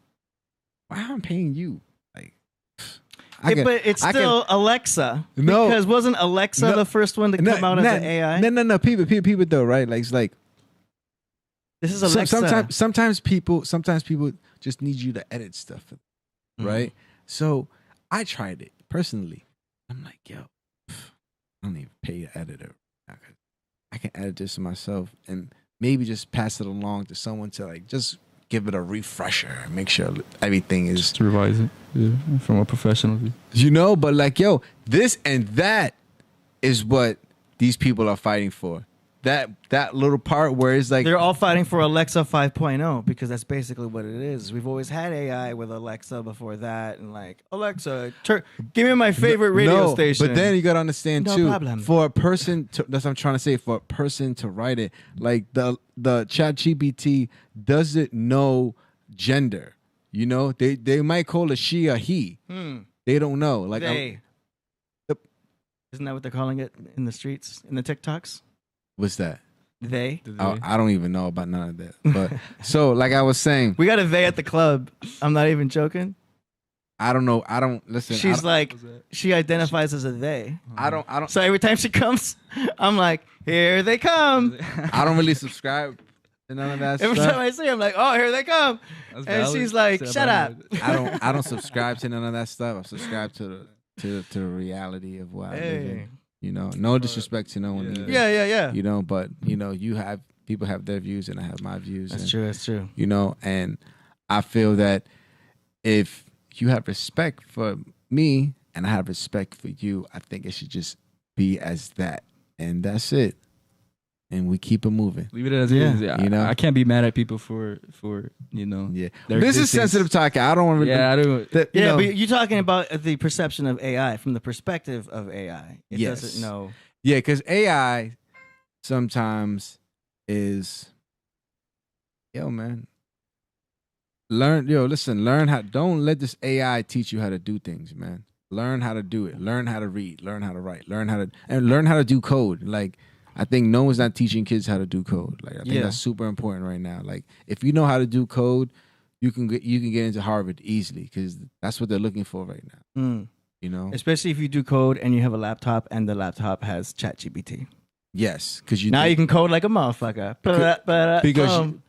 S21: why am I paying you? Like,
S2: but it's still Alexa. No, because wasn't Alexa the first one to come out as an AI?
S21: No. People though, right? Like, it's like
S2: this is Alexa.
S21: Sometimes people just need you to edit stuff, right? So I tried it personally. I'm like, yo, I don't even pay an editor. I can edit this myself and maybe just pass it along to someone to like just give it a refresher, make sure everything is
S4: just revise it, from a professional view.
S21: But like, yo, this and that is what these people are fighting for. That little part where it's like
S2: they're all fighting for Alexa 5.0 because that's basically what it is. We've always had AI with Alexa before that, and like, Alexa, give me my favorite radio station.
S21: But then you gotta understand too,
S2: problem.
S21: for a person to, that's what I'm trying to say, for a person to write it, like the ChatGPT doesn't know gender. They might call it she or he. They don't know. Like
S2: they. Isn't that what they're calling it in the streets, in the TikToks?
S21: What's that?
S2: They?
S21: I don't even know about none of that. But so, like I was saying,
S2: we got a they at the club. I'm not even joking.
S21: I don't know. I don't listen.
S2: She's like, she identifies as a they.
S21: I don't.
S2: So every time she comes, I'm like, here they come.
S21: I don't really subscribe to none of that
S2: every
S21: stuff.
S2: Every time I see her, I'm like, oh, here they come.
S4: That's
S2: and
S4: valid.
S2: she's like, shut up.
S21: I don't subscribe to none of that stuff. I subscribe to the reality of what I live in. No disrespect to no one either.
S2: Yeah.
S21: But people have their views and I have my views.
S2: That's true.
S21: And I feel that if you have respect for me and I have respect for you, I think it should just be as that. And that's it. And we keep it moving.
S4: Leave it as is. Yeah,
S21: you know,
S4: I can't be mad at people for
S21: Yeah, this is sensitive talking. I don't want to.
S4: Yeah, I don't.
S2: But you're talking about the perception of AI from the perspective of AI. It doesn't know.
S21: Yeah, because AI sometimes is, man. Learn how. Don't let this AI teach you how to do things, man. Learn how to do it. Learn how to read. Learn how to write. Learn how to do code. Like, I think no one's not teaching kids how to do code. Like, I think that's super important right now. Like, if you know how to do code, you can get into Harvard easily because that's what they're looking for right now. You know,
S2: especially if you do code and you have a laptop and the laptop has ChatGPT.
S21: Yes, because you
S2: can code like a motherfucker.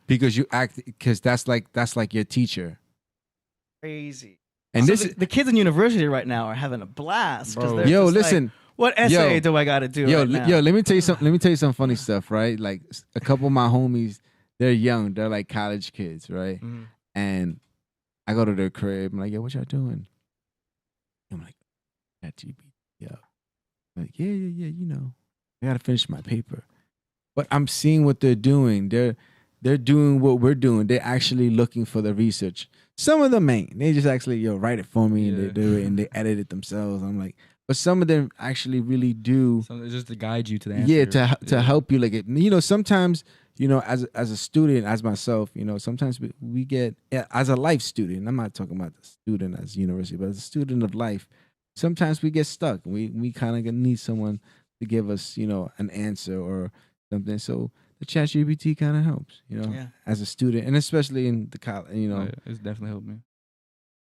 S21: Because you act because that's like your teacher.
S2: Crazy.
S21: And
S2: so
S21: this
S2: the kids in university right now are having a blast.
S21: Yo, listen.
S2: Like, what essay do I got to do? Right now?
S21: Let me tell you something. Let me tell you some funny stuff. Right, like a couple of my homies, they're young. They're like college kids, right?
S2: Mm-hmm.
S21: And I go to their crib. I'm like, yo, what y'all doing? I'm like, ChatGPT. Yeah. I'm like, yeah. You know, I gotta finish my paper. But I'm seeing what they're doing. They're doing what we're doing. They're actually looking for the research. Some of them ain't. They just actually, write it for me and they do it and they edit it themselves. I'm like, but some of them actually really do.
S4: Something just to guide you to the answer.
S21: Yeah, to help you. Like, sometimes, as a student, as myself, sometimes we get, as a life student, I'm not talking about the student as university, but as a student of life, sometimes we get stuck. We kind of need someone to give us, an answer or something. So the ChatGPT kind of helps, as a student, and especially in the college,
S4: it's definitely helped me.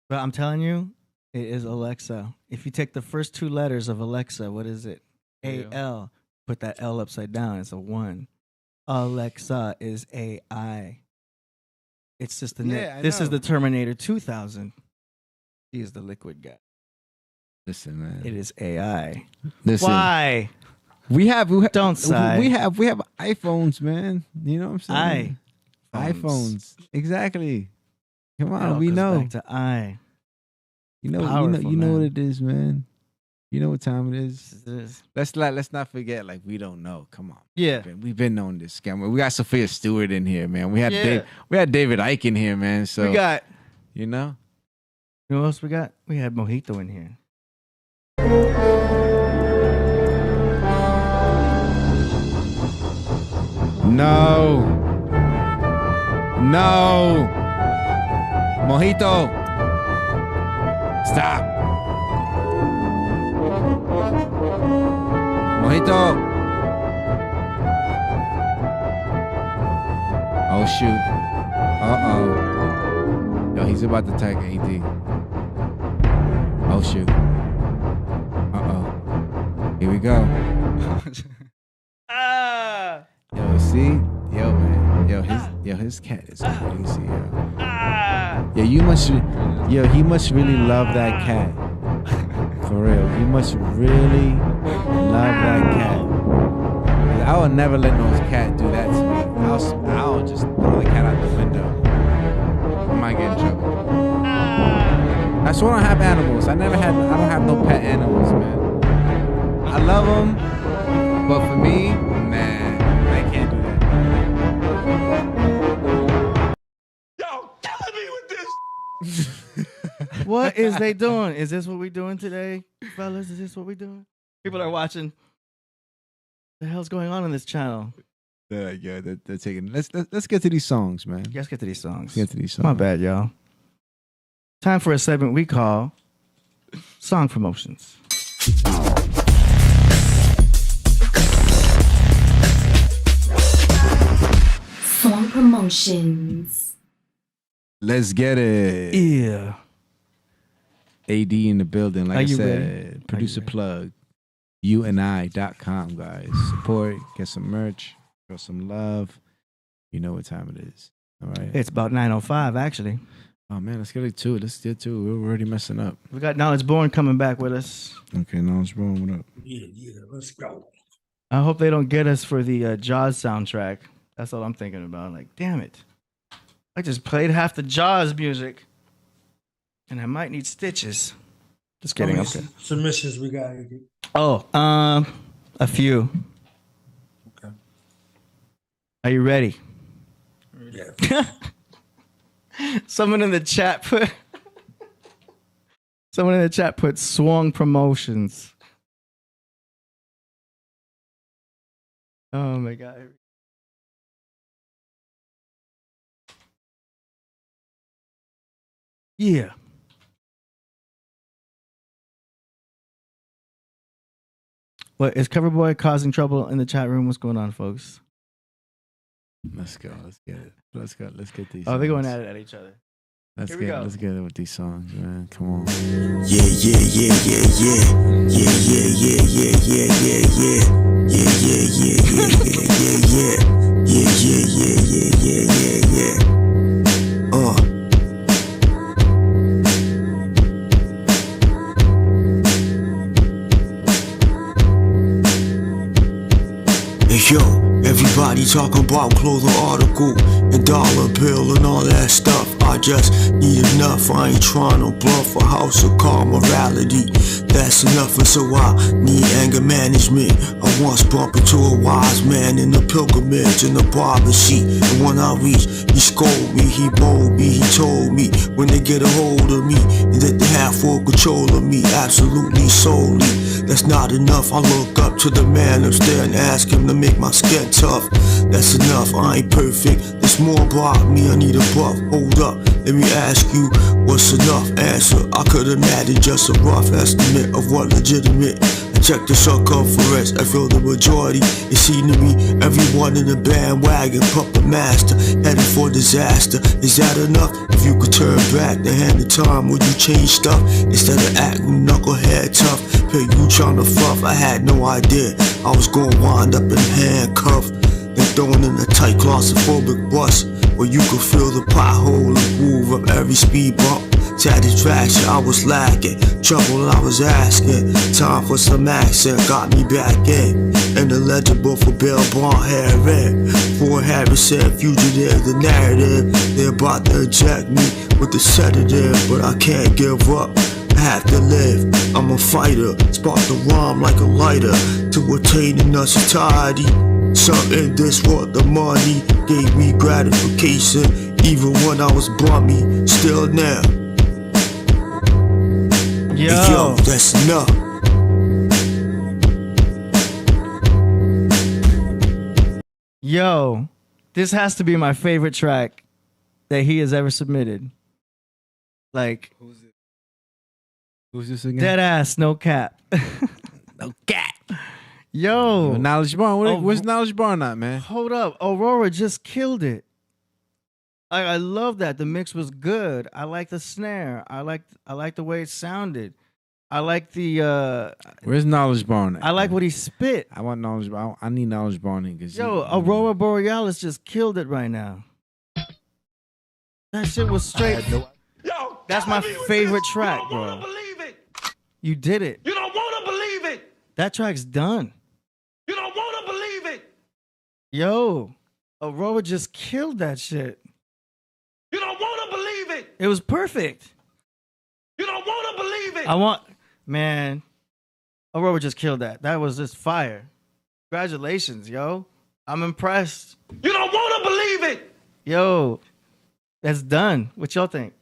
S2: But I'm telling you, it is Alexa. If you take the first two letters of Alexa, what is it? A-L. Put that L upside down. It's a 1. Alexa is AI. It's just the this is the Terminator 2000. He is the liquid guy.
S21: Listen, man.
S2: It is AI.
S21: Listen.
S2: Why?
S21: We have
S2: don't sigh.
S21: We have iPhones, man. You know what I'm saying? iPhones. Exactly. Come on, we know.
S2: Back to I.
S21: You know what it is, man. You know what time it is. Let's not forget. Like, we don't know. Come on.
S2: Yeah,
S21: we've been on this scam. We got Sophia Stewart in here, man. We had David Icke in here, man. So
S2: we got.
S21: You know
S2: what else we got? We had Mojito in here.
S21: No. Mojito. Stop. Mojito. Oh, shoot. Uh-oh. Yo, he's about to tag AD. Oh, shoot. Uh-oh. Here we go. Yo, see? Yo, man. His cat is crazy, yo. He must really love that cat. For real. He must really love that cat. I would never let no cat do that to me. I'll just throw the cat out the window. I might get in trouble. That's why I don't have animals. I don't have no pet animals, man. I love them, but for me, man, I can't do that.
S8: Yo, killing me with this.
S2: What is they doing? Is this what we doing today, fellas? Is this what we doing? People are watching. The hell's going on this channel?
S21: They're taking. Let's get to these songs, man.
S2: Let's get to these songs.
S21: My
S2: bad, y'all. Time for a segment we call Song Promotions.
S6: Song Promotions.
S21: Let's get it.
S2: Yeah.
S21: AD in the building, like I said.
S2: Ready?
S21: Producer plug. YouandI.com, guys. Support, get some merch, show some love. You know what time it is. All right.
S2: It's about 9:05, actually.
S21: Oh, man, let's get it to it. Let's get to it. We're already messing up.
S2: We got Knowledge Born coming back with us.
S21: Okay, Knowledge Born, what up?
S5: Yeah, let's go.
S2: I hope they don't get us for the Jaws soundtrack. That's all I'm thinking about. Like, damn it. I just played half the Jaws music, and I might need stitches. Just kidding.
S5: How
S2: Okay.
S5: many submissions we got? AD?
S2: Oh, a few.
S5: Okay.
S2: Are you ready?
S5: Yeah.
S2: Someone in the chat put. Someone in the chat put Swung Promotions. Oh my god. Yeah. What is Coverboy causing trouble in the chat room? What's going on, folks?
S21: Let's go. Let's get it. Let's go. Let's get these.
S2: Oh, they're going
S21: songs.
S2: at it at each other.
S21: Let's
S2: Here we
S21: get.
S2: go.
S21: Let's get it with these songs, man. Come on.
S13: Yeah, yeah, yeah, yeah, yeah. Yeah, yeah, yeah, yeah, yeah, yeah, yeah. Yeah, yeah, yeah, yeah, yeah, yeah, yeah. Yeah, yeah, yeah, yeah, yeah, yeah, yeah. Hey yo, everybody talking about clothing article and dollar bill and all that stuff. I just need enough. I ain't trying to bluff a house of calm morality. That's enough, and so I need anger management. I once bumped into a wise man in a pilgrimage in a barber seat. And when I reached, he scolded me, he bowled me, he told me when they get a hold of me and that they have full control of me, absolutely solely. That's not enough. I look up to the man upstairs and ask him to make my skin tough. That's enough. I ain't perfect. There's more about me. I need a buff. Hold up. Let me ask you, what's enough? Answer. I could imagine just a rough estimate of what legitimate. I check the circumference. I feel the majority. It seemed to me everyone in the bandwagon puppet master, headed for disaster. Is that enough? If you could turn back the hand of time, would you change stuff instead of acting knucklehead tough? Hey, you tryna fluff? I had no idea I was gonna wind up in handcuffed and thrown in a tight claustrophobic bus where you could feel the pothole and groove of every speed bump. Satisfaction I was lacking, trouble I was asking. Time for some action got me back in. Ineligible for bail bond hearing. For Harrison, fugitive, the narrative. They're about to inject me with the sedative, but I can't give up. I have to live, I'm a fighter. Spark the rhyme like a lighter to attain enough satiety. Something this worth the money gave me gratification, even when I was bummy. Still now. Yo, that's enough.
S2: Yo, this has to be my favorite track that he has ever submitted. Like,
S21: Who's this again?
S2: dead ass, no cap.
S21: No cap.
S2: Yo,
S21: Knowledge Barn. Where's Knowledge Barn at, man?
S2: hold up. Aurora just killed it. I love that. The mix was good. I like the snare. I like the way it sounded. I like the
S21: Where's Knowledge Barn at?
S2: I like what he spit.
S21: I want Knowledge Barn. I need Knowledge Barn because
S2: Yo, Aurora Borealis just killed it right now. That shit was straight. That's my favorite track, bro. You did it.
S3: You don't want to believe it.
S2: That track's done.
S3: You don't want to believe it.
S2: Yo, Aurora just killed that shit.
S3: You don't want to believe it.
S2: It was perfect.
S3: You don't want to believe it.
S2: Man, Aurora just killed that. That was just fire. Congratulations, yo. I'm impressed.
S3: You don't want to believe it.
S2: Yo, that's done. What y'all think?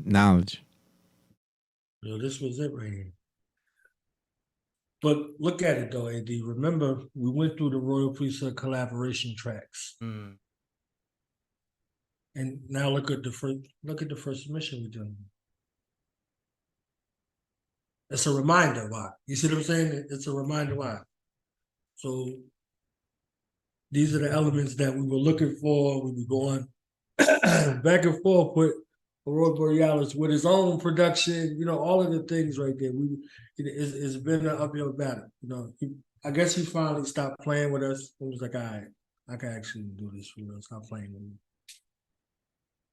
S21: Knowledge.
S5: Yo, this was it right here. But look at it though, AD. Remember, we went through the Royal Priesthood collaboration tracks. And now look at the first submission we did. It's a reminder why. You see what I'm saying? It's a reminder why. So these are the elements that we were looking for. We were going back and forth with Aurora Borealis with his own production, all of the things right there. It's been an uphill battle. I guess he finally stopped playing with us. He was like, all right, I can actually do this. Stop playing with me.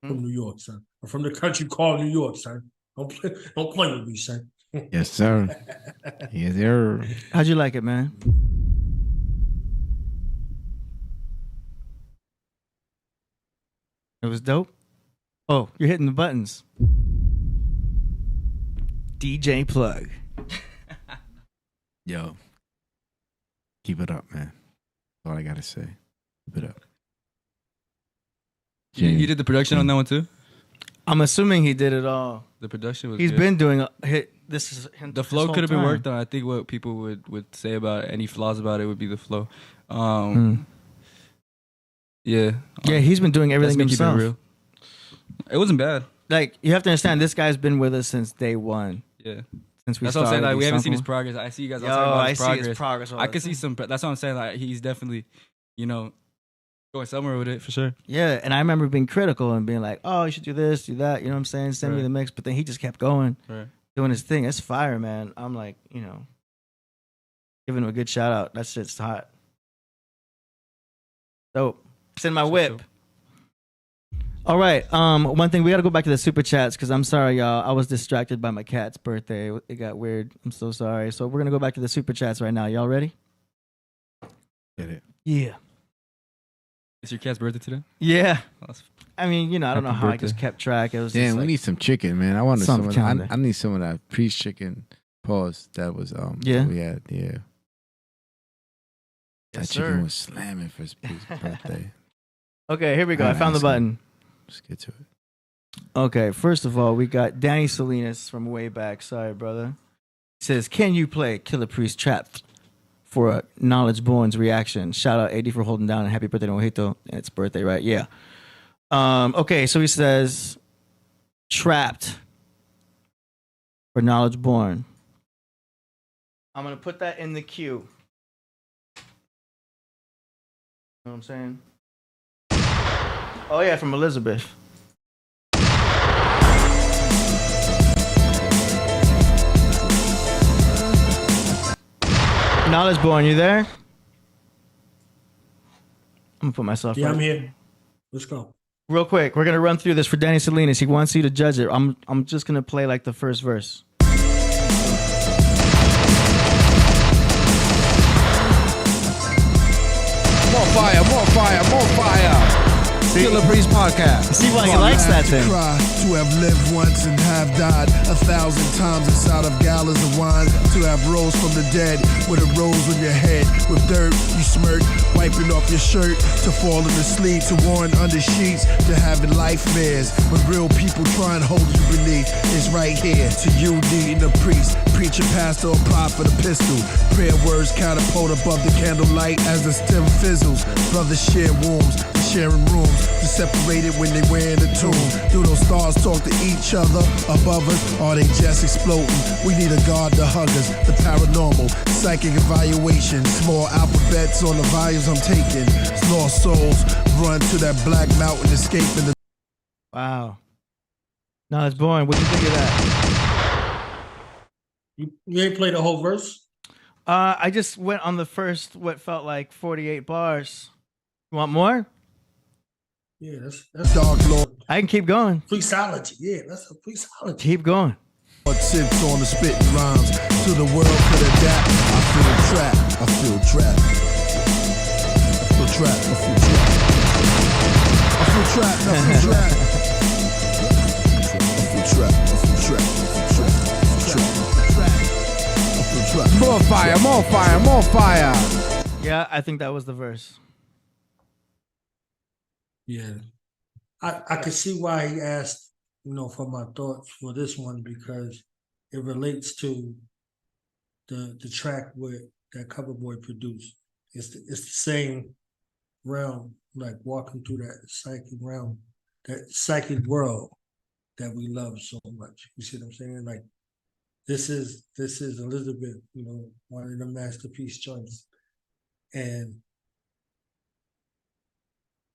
S5: From New York, son. Or from the country called New York, son. Don't play with me, son.
S21: Yes, sir. Yes, sir.
S2: How'd you like it, man? It was dope. Oh, you're hitting the buttons. DJ plug.
S21: Yo, keep it up, man. That's all I gotta say. Keep it up.
S4: You did the production on that one too?
S2: I'm assuming he did it all.
S4: The production was
S2: He's
S4: good.
S2: been doing hit. This is
S4: The flow could have been worked on. I think what people would say about it, any flaws about it would be the flow. Yeah.
S2: Yeah, he's been doing everything
S4: That's me keeping
S2: himself.
S4: it real. It wasn't bad.
S2: Like, you have to understand, this guy's been with us since day one.
S4: Yeah.
S2: Since we
S4: That's what I'm saying.
S2: started
S4: Like, we
S2: these
S4: haven't seen his
S2: samples.
S4: progress. I see you guys all
S2: Yo,
S4: talking about
S2: I
S4: his
S2: see
S4: progress.
S2: his progress all
S4: I
S2: the
S4: can see some. That's what I'm saying. Like, he's definitely, going somewhere with it for sure.
S2: Yeah, and I remember being critical and being like, oh, you should do this, do that. You know what I'm saying? Send me
S4: Right.
S2: the mix. But then he just kept going,
S4: Right.
S2: doing his thing. It's fire, man. I'm like, giving him a good shout out. That shit's hot. Dope. It's in my whip. All right. One thing, we got to go back to the super chats because I'm sorry, y'all. I was distracted by my cat's birthday. It got weird. I'm so sorry. So we're going to go back to the super chats right now. Y'all ready?
S21: Get it.
S2: Yeah.
S4: Is your cat's birthday today?
S2: Yeah.
S4: Oh, that's-
S2: I mean, I don't know
S21: Happy
S2: how I
S21: birthday.
S2: just kept track. It was
S21: Damn,
S2: just
S21: we
S2: like,
S21: need some chicken, man. I want some
S2: Some
S21: of that.
S2: calendar.
S21: I need some of that priest chicken. Pause. That was
S2: Yeah?
S21: that we had, yeah. That
S2: Yes,
S21: chicken
S2: sir.
S21: was slamming for his birthday.
S2: Okay, here we go. I
S21: Alright,
S2: found the
S21: let's go.
S2: button.
S21: Let's get to it.
S2: Okay, first of all, we got Danny Salinas from way back. Sorry, brother. He says, can you play Killah Priest Trap for a Knowledge Born's reaction? Shout out AD for holding down and happy birthday to Mojito. It's birthday, right? Yeah. Okay, so he says, Trapped for Knowledge Born. I'm going to put that in the queue. You know what I'm saying? Oh, yeah, from Elizabeth. Knowledge Born, you there? I'm gonna put myself.
S5: Yeah,
S2: right.
S5: I'm here. Let's go.
S2: Real quick, we're gonna run through this for Danny Salinas. He wants you to judge it. I'm just gonna play like the first verse.
S21: More fire, more fire, more fire. Killah Priest podcast.
S2: See why he likes that thing.
S1: Cry to have lived once and have died 1,000 times inside of gallons of wine. To have rose from the dead with a rose on your head. With dirt, you smirk, wiping off your shirt. To falling asleep, to worn under sheets. To having nightmares when real people try and hold you beneath. It's right here to you needing a priest. Preacher, pastor, or prophet, a pistol. Prayer words catapult above the candlelight as the stem fizzles. Brothers share wombs, sharing rooms. To separate it when they wear in the tomb. Do those stars talk to each other above us? Or are they just exploding? We need a God to hug us. The paranormal, psychic evaluation. Small alphabets on the volumes I'm taking. Lost souls run to that black mountain, escaping the.
S2: Wow. Knowledge Born, what do you think of that?
S5: You ain't played the whole verse?
S2: I just went on the first, what felt like 48 bars. You want more?
S5: Yeah, that's
S1: Dark Lord.
S2: I can keep going.
S5: Freestyleity. Yeah, that's a freestyleity.
S2: Keep going.
S1: Tips on the spitting rhymes to the world could adapt. I feel trapped. I feel trapped. I feel trapped. I feel trapped. I feel trapped. I feel trapped. I feel trapped. I feel trapped. I feel trapped.
S21: More fire, more fire, more fire.
S2: Yeah, I think that was the verse.
S5: Yeah. I can see why he asked, for my thoughts for this one because it relates to the track that Coverboy produced. It's the same realm, like walking through that psychic realm, that psychic world that we love so much. You see what I'm saying? Like this is Elizabeth, one of the masterpiece joints. And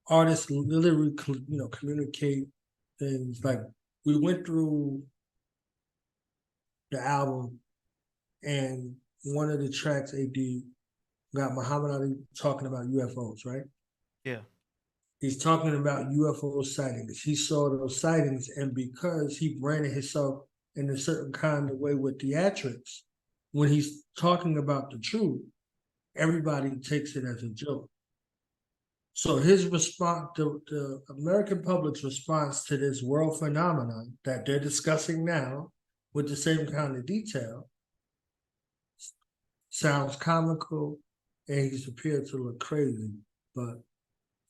S5: artists literally, communicate things. Like we went through the album, and one of the tracks AD got Muhammad Ali talking about UFOs, right?
S2: Yeah.
S5: He's talking about UFO sightings. He saw those sightings, and because he branded himself in a certain kind of way with theatrics, when he's talking about the truth, everybody takes it as a joke. So his response, the American public's response to this world phenomenon that they're discussing now with the same kind of detail sounds comical, and he's appeared to look crazy. But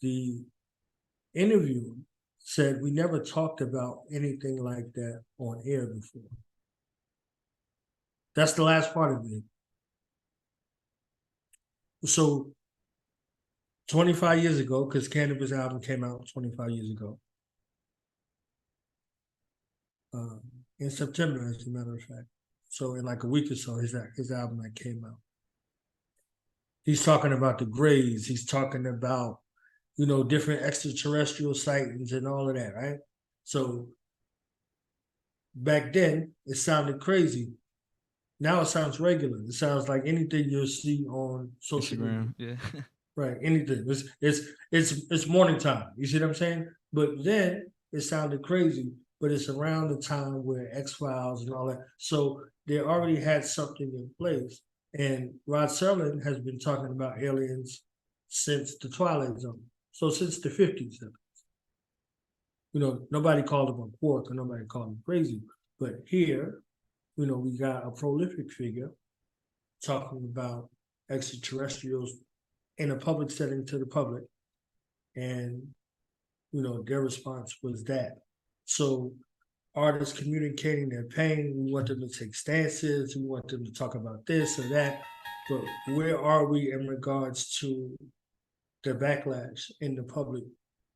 S5: the interviewer said we never talked about anything like that on air before. That's the last part of it. So 25 years ago, because Cannabis album came out 25 years ago, in September, as a matter of fact. So in like a week or so, his album that came out. He's talking about the grays. He's talking about, different extraterrestrial sightings and all of that, right? So back then, it sounded crazy. Now it sounds regular. It sounds like anything you'll see on social media.
S4: Yeah.
S5: Right, anything. It's morning time. You see what I'm saying? But then it sounded crazy, but it's around the time where X-Files and all that. So they already had something in place. And Rod Serling has been talking about aliens since the Twilight Zone. So since the 50s. Nobody called him a quark or nobody called him crazy. But here, we got a prolific figure talking about extraterrestrials in a public setting to the public. And, their response was that. So artists communicating their pain, we want them to take stances, we want them to talk about this or that. But where are we in regards to the backlash in the public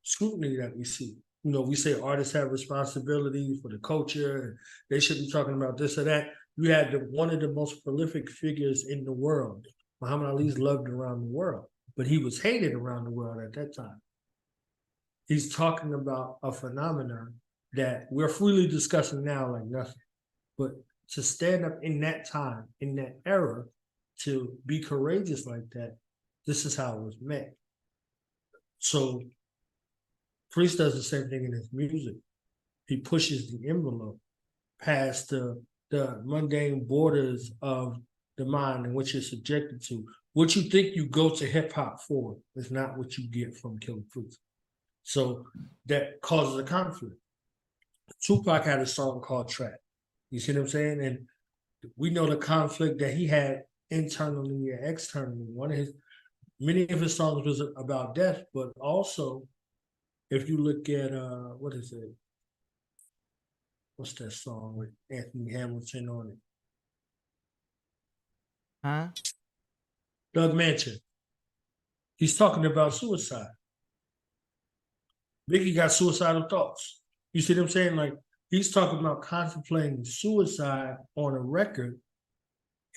S5: scrutiny that we see? We say artists have responsibility for the culture, and they should be talking about this or that. You had one of the most prolific figures in the world. Muhammad Ali's loved around the world, but he was hated around the world at that time. He's talking about a phenomenon that we're freely discussing now like nothing. But to stand up in that time, in that era, to be courageous like that, this is how it was met. So Priest does the same thing in his music. He pushes the envelope past the mundane borders of the mind and what you're subjected to. What you think you go to hip hop for is not what you get from Killah Priest. So that causes a conflict. Tupac had a song called Trap. You see what I'm saying? And we know the conflict that he had internally and externally. Many of his songs was about death, but also if you look at what's that song with Anthony Hamilton on it?
S2: Huh?
S5: Doug Manchin. He's talking about suicide. Biggie got suicidal thoughts. You see what I'm saying? Like, he's talking about contemplating suicide on a record,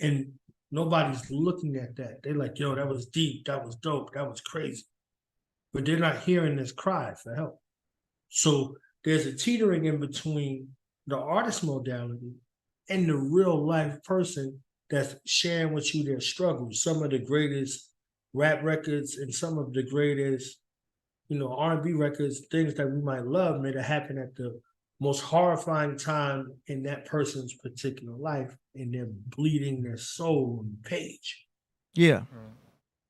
S5: and nobody's looking at that. They're like, yo, that was deep, that was dope, that was crazy. But they're not hearing this cry for help. So there's a teetering in between the artist modality and the real life person that's sharing with you their struggles. Some of the greatest rap records and some of the greatest, R&B records, things that we might love, may have happened at the most horrifying time in that person's particular life, and they're bleeding their soul on the page.
S2: Yeah.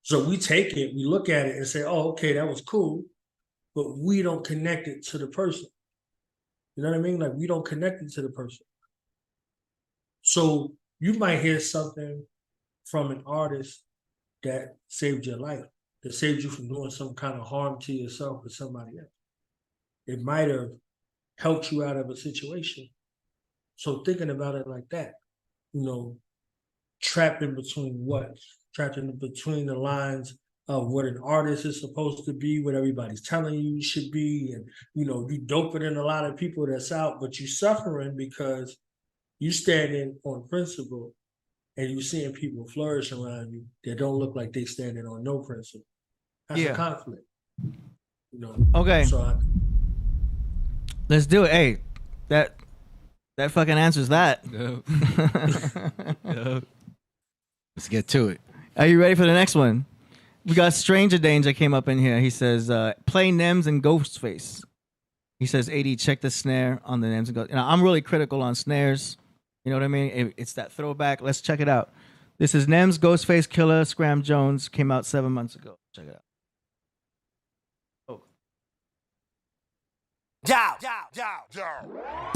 S5: So we take it, we look at it and say, oh, okay, that was cool, but we don't connect it to the person. You know what I mean? Like, we don't connect it to the person. So you might hear something from an artist that saved your life, that saved you from doing some kind of harm to yourself or somebody else. It might have helped you out of a situation. So thinking about it like that, trapped in between what? Trapped in between the lines of what an artist is supposed to be, what everybody's telling you should be, and you doper than a lot of people that's out, but you suffering because you standing on principle and you seeing people flourish around you that don't look like they standing on no principle. That's a conflict.
S2: Okay.
S5: So
S2: let's do it. Hey, that fucking answers that.
S4: Yep.
S21: Let's get to it.
S2: Are you ready for the next one? We got Stranger Danger came up in here. He says, play Nems and Ghostface. He says, AD, check the snare on the Nems and Ghostface. I'm really critical on snares. You know what I mean? It's that throwback. Let's check it out. This is Nems, Ghostface, Killah, Scram Jones. Came out 7 months ago. Check it out.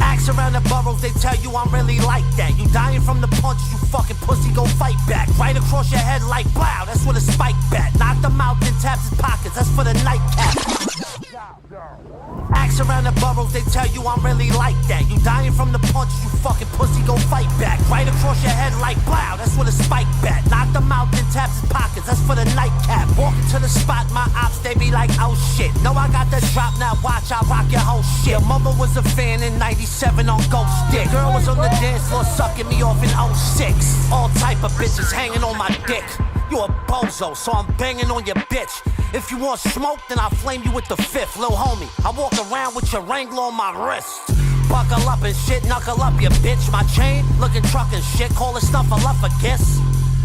S10: Axe around the boroughs, they tell you I'm really like that. You dying from the punches, you fucking pussy, go fight back. Right across your head like blow, that's with a spike bat. Knock them out, then taps his pockets, that's for the nightcap. Axe around the boroughs, they tell you I'm really like that. You dying from the punches, you fucking pussy, go fight back. Right across your head like blow, that's with a spike bat. Knock them out, then taps his pockets, that's for the nightcap. Walking to the spot, my ops, they be like, oh shit. No, I got the drop, now watch, I rock your whole shit. Your mama was a fan in 97 on Ghost Stick. Girl was on the dance floor sucking me off in 06. All type of bitches hanging on my dick. You a bozo, so I'm banging on your bitch. If you want smoke, then I'll flame you with the fifth. Lil' homie, I walk around with your Wrangler on my wrist. Buckle up and shit, knuckle up, you bitch. My chain, looking truck and shit, call it stuff a love a kiss.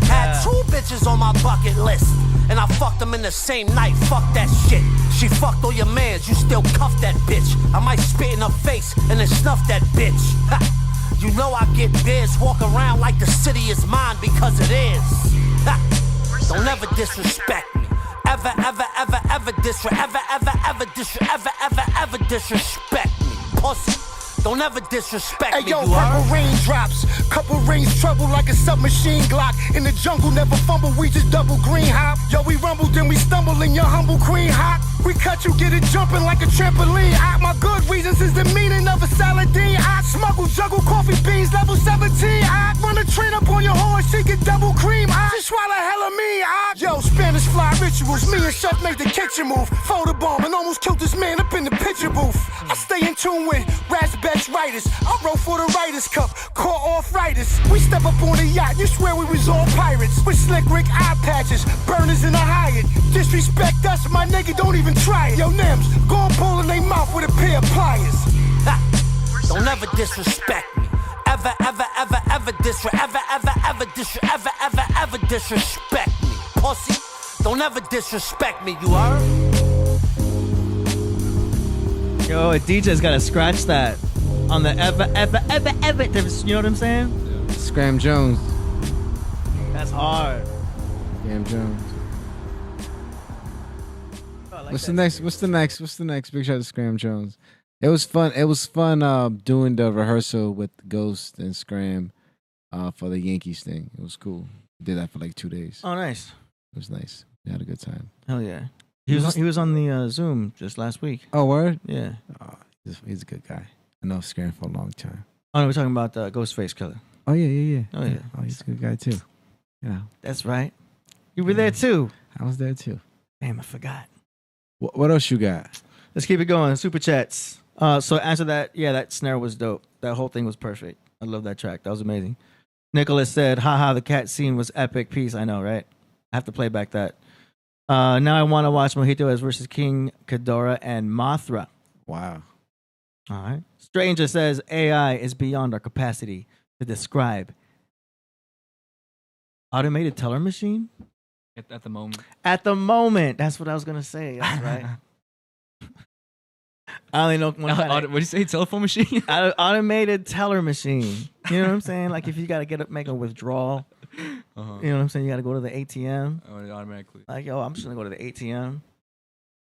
S10: Had 2 bitches on my bucket list, and I fucked them in the same night, fuck that shit. She fucked all your mans, you still cuff that bitch. I might spit in her face and then snuff that bitch. Ha. You know I get biz, walk around like the city is mine because it is. Ha. Don't ever disrespect me. Ever disrespect me. Pussy. Don't ever disrespect me.
S7: Hey yo, purple raindrops, couple rings trouble like a submachine Glock. In the jungle, never fumble, we just double green hop. Yo, we rumble, then we stumble in your humble queen hop. We cut you, get it jumping like a trampoline. My good reasons is the meaning of a saladine. I smuggle, juggle coffee beans, level 17. I run a train up on your horse, she get double cream. I just swallow hella me. Yo, Spanish fly rituals, me and Chef made the kitchen move. Photo bomb and almost killed this man up in the picture booth. I stay in tune with Raspberry writers. I wrote for the Writers Cup, caught arthritis. We step up on the yacht, you swear we was all pirates. With slick Rick eye patches, burners in a Hyatt. Disrespect us, my nigga, don't even try it. Yo, Nims, go pull in they mouth with a pair of pliers.
S10: Ha. Don't ever disrespect me. Ever disrespect me. Pussy, don't ever disrespect me, you heard?
S2: Yo, a DJ's gotta scratch that on the ever. You know what I'm saying?
S21: Scram Jones.
S2: That's hard.
S21: Scram Jones. What's the next? Big shout out to Scram Jones. It was fun. Doing the rehearsal with Ghost and Scram for the Yankees thing. It was cool. Did that for like 2 days.
S2: Oh, nice.
S21: It was nice. We had a good time.
S2: Hell yeah. He was on the Zoom just last week.
S21: Oh, word?
S2: Yeah.
S21: Oh, he's a good guy. I know Scram for a long time.
S2: Oh, no, we're talking about Ghostface Killah.
S21: Oh, yeah.
S2: Oh, yeah.
S21: Oh, he's a good guy, too. You know.
S2: That's right. You were there, too.
S21: I was there, too.
S2: Damn, I forgot.
S21: What else you got?
S2: Let's keep it going. Super chats. So answer that. Yeah, that snare was dope. That whole thing was perfect. I love that track. That was amazing. Nicholas said, haha, the cat scene was epic. Peace. I know, right? I have to play back that. Now I want to watch Mojito as versus King Ghidorah and Mothra.
S21: Wow.
S2: All right. Stranger says AI is beyond our capacity to describe. Automated teller machine?
S4: At the moment.
S2: At the moment. That's what I was going to say. That's right. I only know one kind
S4: what do you say? Telephone machine?
S2: Automated teller machine. You know what I'm saying? Like if you got to make a withdrawal. You know what I'm saying? You got to go to the ATM.
S4: Oh, automatically.
S2: Like, yo, I'm just going to go to the ATM.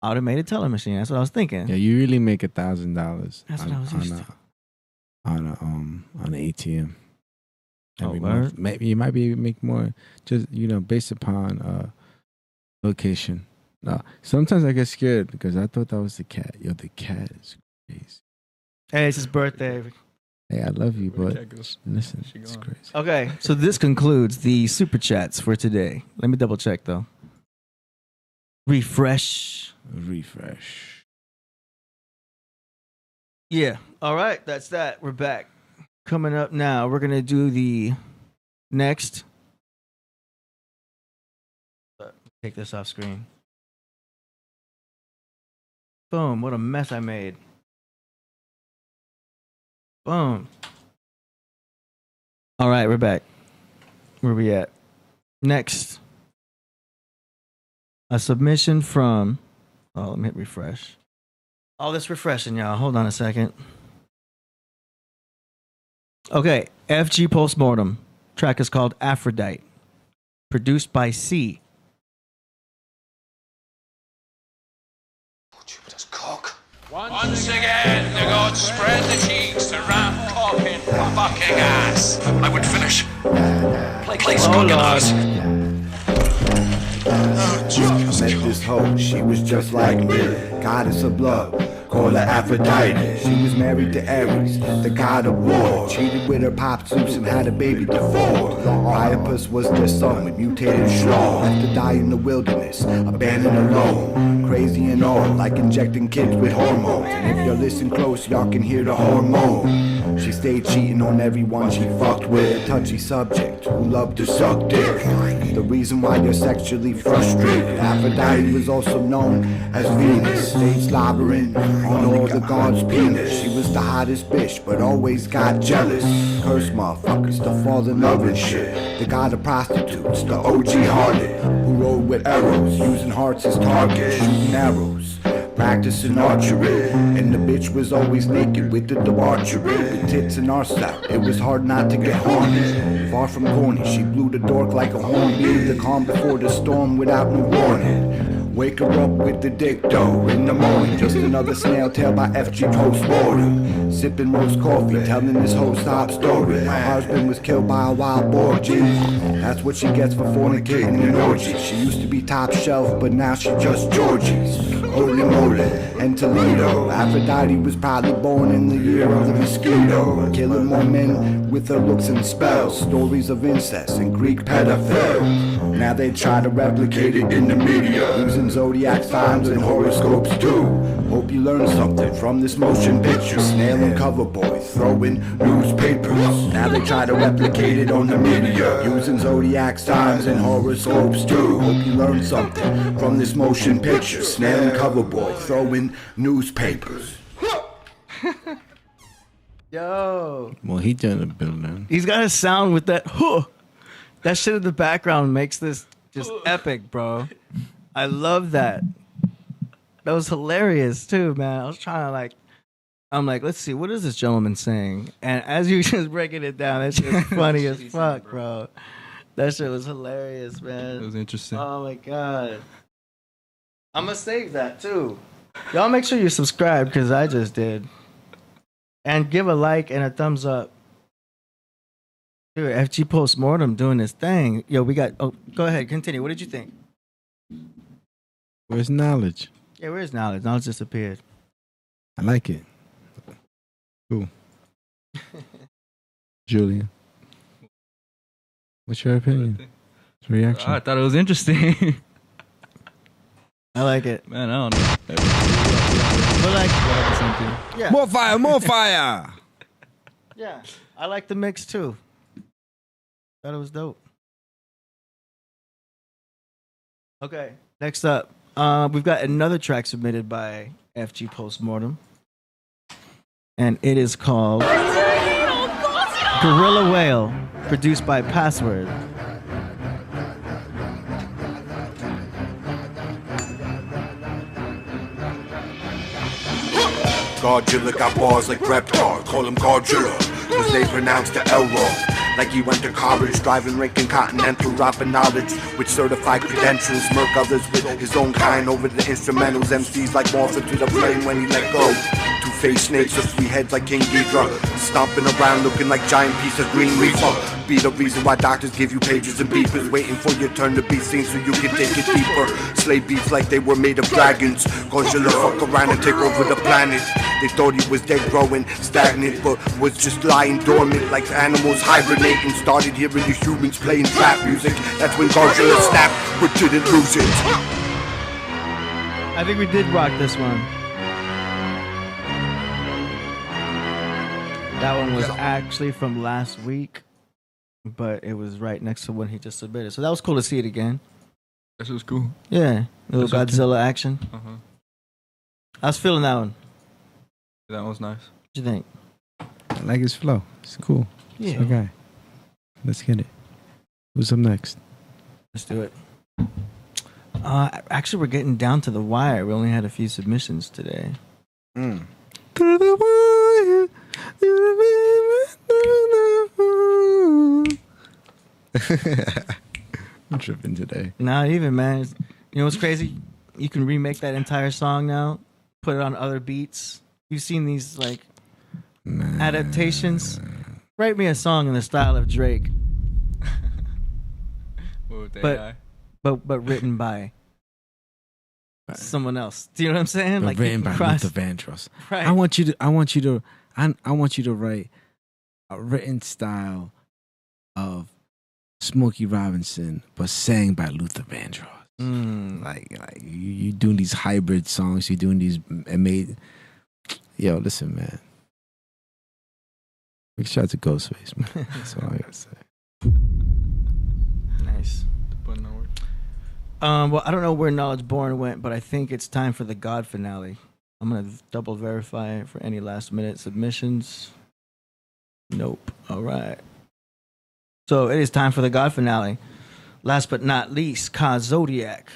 S2: Automated teller machine. That's what I was thinking.
S21: Yeah, you really make $1,000.
S2: That's what I was used to.
S21: On an ATM. Every
S2: word?
S21: month. Maybe you might be make more just based upon location. No, sometimes I get scared because I thought that was the cat. Yo, the cat is crazy.
S2: Hey, it's his birthday.
S21: Hey, I love you, but listen, it's crazy.
S2: Okay, so this concludes the super chats for today. Let me double check though. Refresh. Yeah. All right, that's that. We're back. Coming up now, we're gonna do the next. Take this off screen. Boom! What a mess I made. Boom. All right, we're back. Where we at? Next. A submission from. Oh, let me hit refresh. All this refreshing, y'all. Hold on a second. Okay, FG Postmortem. Track is called Aphrodite. Produced by C.
S3: Jupiter's cock. 1,
S9: Once again, the gods spread the cheeks around coffin fucking ass. I would finish. Place cooking us.
S22: Met this hoe, she was just like me, goddess of love, call her Aphrodite. She was married to Ares, the god of war. Cheated with her pop Zeus and had a baby divorced. Priapus was their son with mutated schlong. Left to die in the wilderness, abandoned alone. Crazy and all, like injecting kids with hormones. And if you listen close, y'all can hear the hormone. She stayed cheating on everyone she fucked with. A touchy subject who loved to suck dick. The reason why you're sexually frustrated. Aphrodite was also known as Venus. Stayed slobbering on all the gods' penis. She was the hottest bitch, but always got jealous. Curse motherfuckers to fall in love and shit. The god of prostitutes, the OG harlot, who rode with arrows, using hearts as targets, shooting arrows, practicing archery. And the bitch was always naked with the debauchery. With tits and arse out, it was hard not to get horny. Far from corny, she blew the dork like a hornbeam. The calm before the storm without no warning. Wake her up with the dick dough in the morning. Just another snail tail by FG post-mortem. Sipping roast coffee, telling this whole sob story. My husband was killed by a wild boar, G. That's what she gets for fornicating and orgies. She used to be top shelf, but now she just Georgie's. Holy moly, and Toledo. Aphrodite was probably born in the year of the mosquito. Killing more men with her looks and spells. Stories of incest and Greek pedophiles. Now they try to replicate it in the media, using zodiac signs and horoscopes too. Hope you learned something from this motion picture. Snail and cover boy throwing newspapers. Now they try to replicate it on the media, using zodiac signs and horoscopes too. Hope you learned something from this motion picture. Snail and cover boy throwing newspapers.
S2: Yo.
S21: Well, he done a building.
S2: He's got a sound with that. Huh. That shit in the background makes this just epic, bro. I love that. That was hilarious too, man. I was trying to I'm like, let's see, what is this gentleman saying? And as you just breaking it down, that shit was funny as fuck, bro. That shit was hilarious, man.
S4: It was interesting.
S2: Oh my god. I'm gonna save that too. Y'all make sure you subscribe because I just did. And give a like and a thumbs up. Dude, FG Postmortem doing this thing. Yo, we got. Oh, go ahead, continue. What did you think?
S21: Where's knowledge?
S2: Yeah, where's knowledge? Knowledge disappeared.
S21: I like it. Cool. Julian, what's your opinion? What's your reaction?
S4: I thought it was interesting.
S2: I like it.
S4: Man, I don't know.
S2: But yeah.
S21: More fire, more fire.
S2: Yeah, I like the mix too. Thought it was dope. Okay, next up, we've got another track submitted by FG Postmortem, and it is called Gorilla Whale, produced by Password.
S22: Godzilla got balls like Reptar, call him Godzilla, cause they pronounce the L wrong. Like he went to college, driving Lincoln Continental, dropping knowledge with certified credentials. Murk others with his own kind over the instrumentals. MCs like morphin' to the flame when he let go. Two-faced snakes with three heads like King Ghidra, stomping around looking like giant piece of green reefer. Be the reason why doctors give you pages and beepers, waiting for your turn to be seen so you can take it deeper. Slay beats like they were made of dragons. Godzilla fuck around and take over the planet. They thought he was dead, growing stagnant, but was just lying dormant like animals hibernating. Started hearing the humans playing trap music. That's when Godzilla snapped, but didn't lose it.
S2: I think we did rock this one. That one was actually from last week, but it was right next to one he just submitted. So that was cool to see it again.
S4: That was cool.
S2: Yeah, little Godzilla action.
S4: Uh-huh.
S2: I was feeling that one.
S4: That was nice.
S2: What you think?
S21: I like his flow. It's cool.
S2: Yeah.
S21: Okay. Let's get it. Who's up next?
S2: Let's do it. Actually, we're getting down to the wire. We only had a few submissions today.
S21: To
S2: the wire.
S21: I'm tripping today.
S2: Not even, man. You know what's crazy? You can remake that entire song now, put it on other beats, you've seen these like adaptations. Write me a song in the style of Drake, but written by someone else. Do you know what I'm saying?
S21: Like written by Luther Vandross.
S2: Right.
S21: I want you to write a written style of Smokey Robinson, but sang by Luther Vandross. Like you doing these hybrid songs, you're doing these Yo, listen, man. Big shout out to Ghostface, man. That's all I gotta say.
S2: Nice. Well, I don't know where Knowledge Born went, but I think it's time for the God finale. I'm gonna double verify for any last minute submissions. Nope. All right. So it is time for the God finale. Last but not least, Ka Zodiac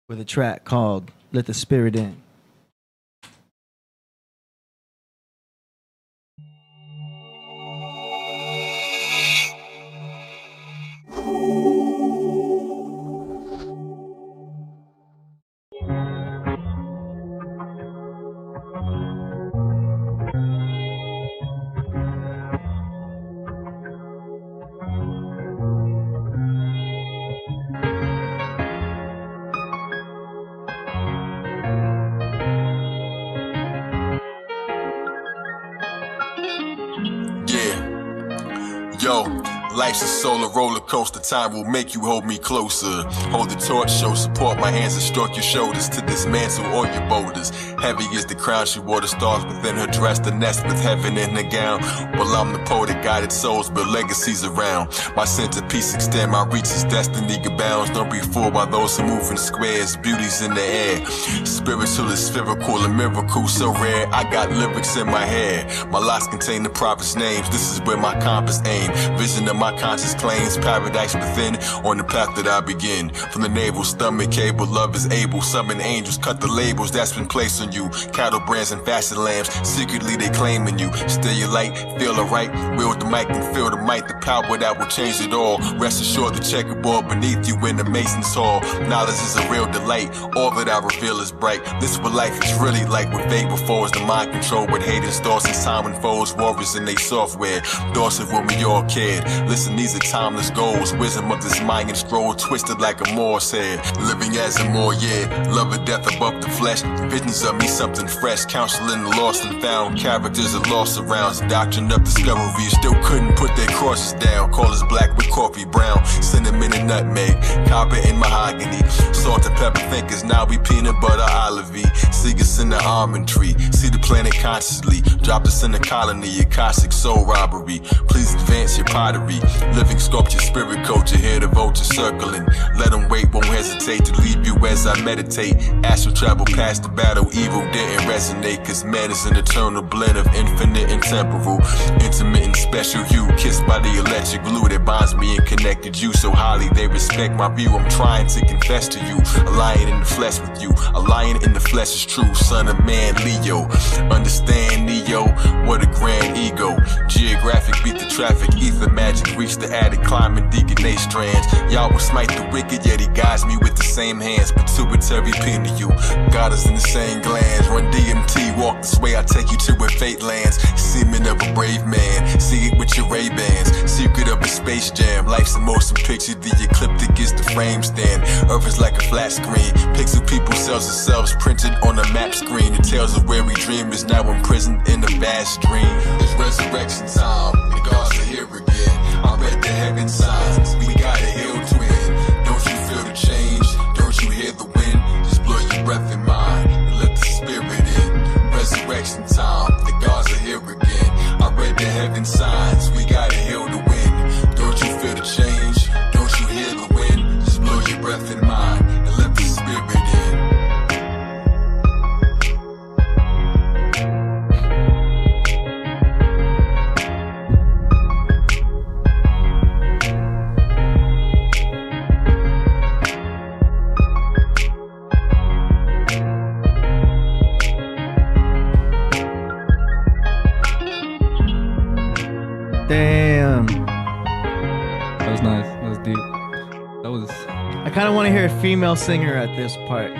S2: with a track called Let the Spirit In.
S8: Yo, life's a solar roller coaster. Time will make you hold me closer. Hold the torch, show support. My hands and stroke your shoulders to dismantle all your boulders. Heavy is the crown she wore, the stars within her dress, the nest with heaven in her gown. Well, I'm the poet that guided souls, build legacies around. My centerpiece extend, my reach is destiny bounds. Don't be fooled by those who move in squares. Beauty's in the air. Spiritual is spherical, a miracle so rare. I got lyrics in my hair. My locks contain the prophet's names. This is where my compass aim. Vision of my conscious claims, paradise within. On the path that I begin. From the navel, stomach cable, love is able. Summon angels, cut the labels that's been placed on you. Cattle brands and fashion lamps, secretly they claiming you. Stay your light, feel the right. Wield the mic and feel the might. The power that will change it all. Rest assured the checkerboard beneath you in the Mason's hall. Knowledge is a real delight. All that I reveal is bright. This is what life is really like. With fate before is the mind control. With haters, thoughts and time unfolds. Warriors in they software. Thoughts of when we all cared. Listen, these are timeless goals. Wisdom of this Mayan scroll. Twisted like a Morse head. Living as a more, yeah. Love or death above the flesh. Visions of me something fresh. Counseling the lost and found. Characters are lost around. Doctrine of discovery. Still couldn't put their crosses down. Call us black with coffee brown. Cinnamon and nutmeg. Copper and mahogany. Salt and pepper thinkers. Now we peanut butter olivey. See us in the almond tree. See the planet consciously. Drop us in the colony. Akashic soul robbery. Please advance your pottery. Living sculpture, spirit culture. Hear the vulture circling. Let them wait, won't hesitate to leave you as I meditate. Astral travel past the battle. Evil didn't resonate. Cause man is an eternal blend of infinite and temporal. Intimate and special hue. Kissed by the electric glue that bonds me and connected you so highly. They respect my view. I'm trying to confess to you. A lion in the flesh with you. A lion in the flesh is true. Son of man, Leo. Understand, Neo. What a grand ego. Geographic beat the traffic. Ether magic. Reach the attic. Climbing deaconate strands. Y'all will smite the wicked, yet he guides me with the same hands. Pituitary pin to you. Got us in the same glands. Run DMT. Walk this way. I take you to where fate lands. Semen of a brave man. See it with your Ray-Bans. Secret of a space jam. Life's a motion picture. The ecliptic is the frame stand. Earth is like a flat screen. Pixel people sells themselves printed on a map screen. The tales of where we dream is now imprisoned in a vast dream. It's resurrection time. The gods are here again. I read the heaven signs. We got a hill to win. Don't you feel the change? Don't you hear the wind? Just blow your breath in mine and let the spirit in. Resurrection time. The gods are here again. I read the heaven signs. We got a hill to win. Don't you feel the change? Don't you hear the wind? Just blow your breath in mine and let the spirit in.
S2: Damn.
S4: That was nice. That was deep. That was.
S2: I kind of want to hear a female singer at this part.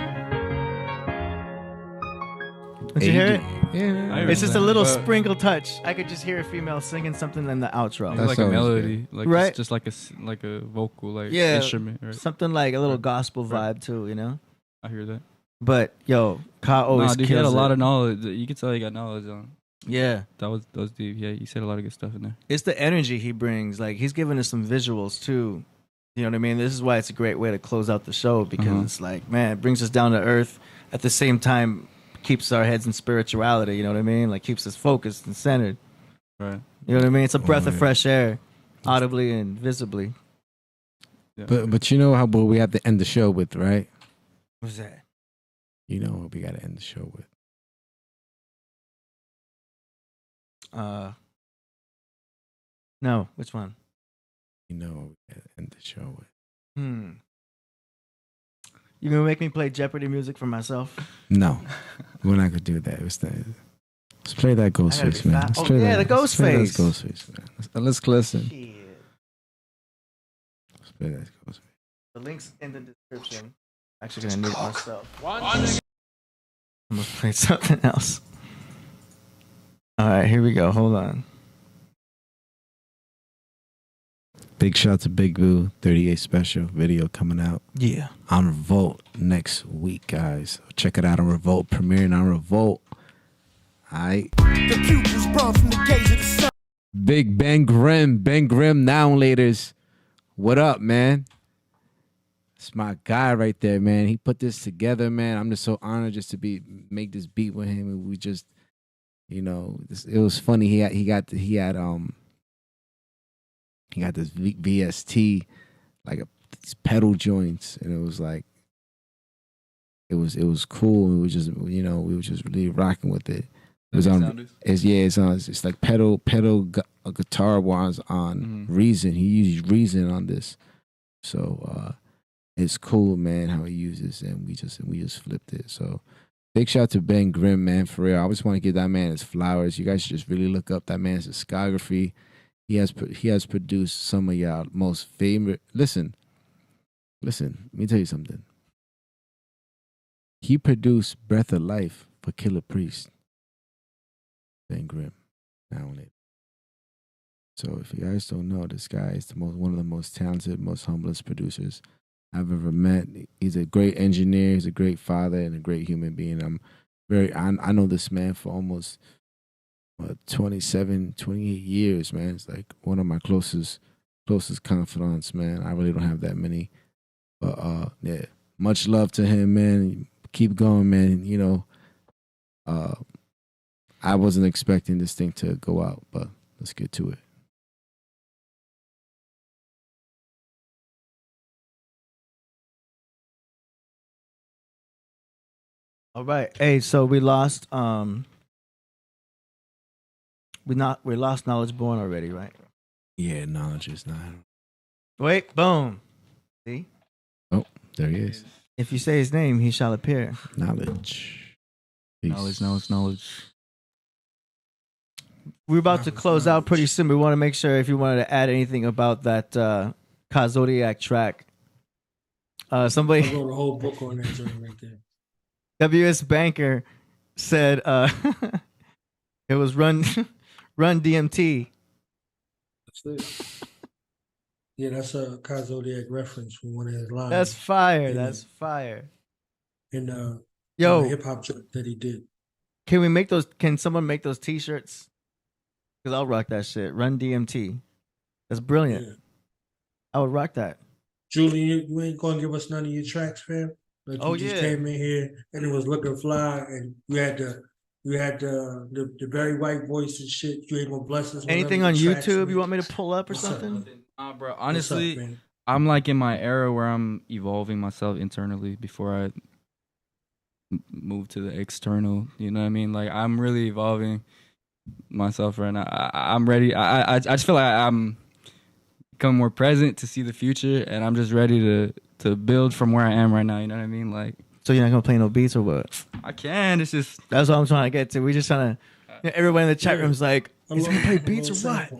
S2: Did you hear it?
S21: Yeah.
S2: It's just a little sprinkle touch. I could just hear a female singing something in the outro.
S4: It's like a melody, like
S2: right?
S4: just like a vocal, like
S2: Yeah,
S4: instrument, right?
S2: something like a little gospel vibe too, you know.
S4: I hear that.
S2: But yo, Ka always
S4: dude,
S2: kills
S4: he had a lot
S2: it.
S4: of knowledge. You can tell he got knowledge on.
S2: Yeah,
S4: that was deep. Yeah, he said a lot of good stuff in there.
S2: It's the energy he brings. Like he's giving us some visuals too. You know what I mean? This is why it's a great way to close out the show because it's like, man, it brings us down to earth. At the same time, keeps our heads in spirituality. You know what I mean? Like keeps us focused and centered.
S4: Right.
S2: You know what I mean? It's a breath of fresh air, audibly and visibly.
S4: Yeah.
S21: But you know what we have to end the show with, right?
S2: What's that?
S21: You know what we got to end the show with.
S2: No, which one?
S21: You know what we got to end the show with.
S2: You gonna make me play Jeopardy music for myself?
S21: No, we're not gonna do that. Let's play that Ghostface, man. Let's play
S2: the
S21: Let's play that
S2: Ghostface.
S21: Ghostface, man. Let's listen. Let's play that Ghostface.
S2: The link's in the description. Actually, gonna need it myself. I'm gonna play something else. All right, here we go. Hold on.
S21: Big shout to Big Boo 38 special video coming out.
S2: Yeah.
S21: On Revolt next week, guys. Check it out on Revolt, premiering on Revolt. Alright.
S7: The pupils burn from the gaze of the sun.
S21: Big Ben Grimm now laters. What up, man? It's my guy right there, man. He put this together, man. I'm just so honored just to make this beat with him. And we just, you know, it was funny. He had this VST, like these pedal joints, and it was like, it was cool. And we just, you know, we were just really rocking with it. It was on, it's like pedal guitar was on Resin. He used Resin on this, so it's cool, man, how he uses it, and we just flipped it. So big shout out to Ben Grimm, man, for real. I just want to give that man his flowers. You guys should just really look up that man's discography. He has produced some of y'all most favorite. Listen. Let me tell you something. He produced "Breath of Life" for Killah Priest. Ben Grimm, now on it. So if you guys don't know, this guy is one of the most talented, most humblest producers I've ever met. He's a great engineer. He's a great father and a great human being. I know this man for almost 27, 28 years, man. It's like one of my closest confidants, man. I really don't have that many. But yeah, much love to him, man. Keep going, man. You know, I wasn't expecting this thing to go out, but let's get to it.
S2: All right. Hey, so we lost we lost Knowledge Born already, right?
S21: Yeah, knowledge is not.
S2: Wait, boom. See?
S21: Oh, there he is.
S2: If you say his name, he shall appear.
S21: Knowledge. Peace.
S4: Knowledge.
S2: We're about to close out pretty soon. We want to make sure if you wanted to add anything about that Zodiac track. Somebody
S5: I wrote a whole book on that joint right there.
S2: WS Banker said it was Run DMT.
S5: That's it. Yeah, that's a Zodiac reference from one of his lines.
S2: That's fire. That's fire.
S5: In
S2: Yo,
S5: hip hop joint that he did.
S2: Can we make those? Can someone make those T-shirts? Because I'll rock that shit. Run DMT. That's brilliant.
S5: Yeah.
S2: I would rock that.
S5: Julian, you ain't gonna give us none of your tracks, fam. Like you just came in here and it was looking fly, and you had the very white voice and shit. You ain't gonna bless us.
S2: Anything on YouTube you want me to pull up or something?
S4: Bro, honestly, I'm like in my era where I'm evolving myself internally before I move to the external. You know what I mean? Like I'm really evolving myself right now. I'm ready. I just feel like I'm becoming more present to see the future, and I'm just ready to build from where I am right now. You know what I mean? Like,
S2: so you're not gonna play no beats or what?
S4: I can. It's just
S2: that's what I'm trying to get to. We just trying to. Everyone in the chat room's like, "He's gonna play beats or what?"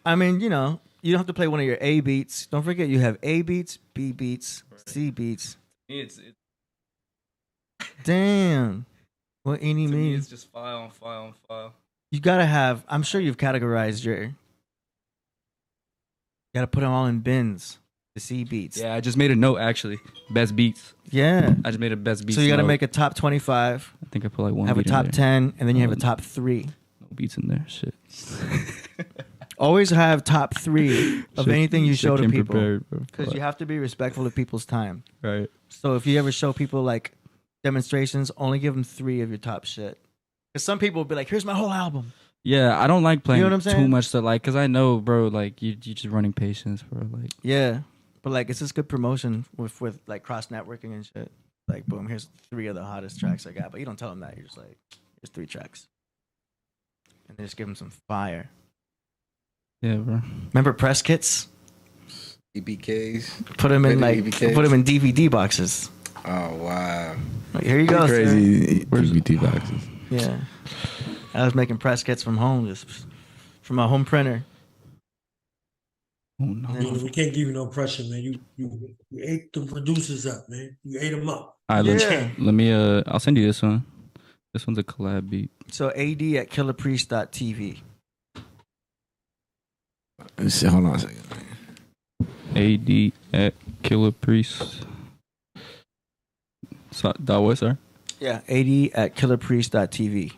S2: I mean, you know, you don't have to play one of your A beats. Don't forget, you have A beats, B beats, C beats,
S4: It's
S2: Damn. What any
S4: to me,
S2: means?
S4: it's just file on file on file.
S2: You gotta have. I'm sure you've categorized your. You gotta put them all in bins. The C beats.
S4: Yeah, I just made a note actually. Best beats.
S2: Yeah.
S4: I just made a best beats.
S2: So you gotta
S4: note.
S2: make a top 25.
S4: I think I put like one.
S2: Have a
S4: beat in
S2: top
S4: there.
S2: 10, and then you have a top 3.
S4: No beats in there. Shit.
S2: Always have top 3 of
S4: Shit-
S2: anything you
S4: shit
S2: show to
S4: came
S2: people,
S4: prepared, bro.
S2: because you have to be respectful of people's time.
S4: Right.
S2: So if you ever show people like demonstrations, only give them 3 of your top shit. Because some people will be like, "Here's my whole album."
S4: Yeah, I don't like playing
S2: what I'm
S4: too
S2: saying?
S4: much to like, cause I know, bro, like you just running patience, bro. Like,
S2: Yeah, but like it's just good promotion with like cross networking and shit. Like, boom, here's 3 of the hottest tracks I got. But you don't tell them that. You're just like, here's 3 tracks, and they just give them some fire.
S4: yeah, bro.
S2: Remember press kits?
S21: EBKs.
S2: Put them in like
S21: EBKs.
S2: put them in DVD boxes.
S21: Oh wow.
S2: Like, here you go.
S21: Crazy
S2: Sir.
S21: EBT boxes.
S2: Yeah, I was making press kits from home, just from my home printer.
S4: Oh no.
S5: Man, we can't give you no pressure, man. You ate the producers up, man. You ate them up.
S4: All right,
S2: Yeah.
S4: let me. I'll send you this one. This one's a collab beat.
S2: So AD@KillahPriest.tv.
S21: Let's see, hold on a second.
S4: AD@Killah Priest. So, that was sir.
S2: Yeah, AD@KillahPriest.tv.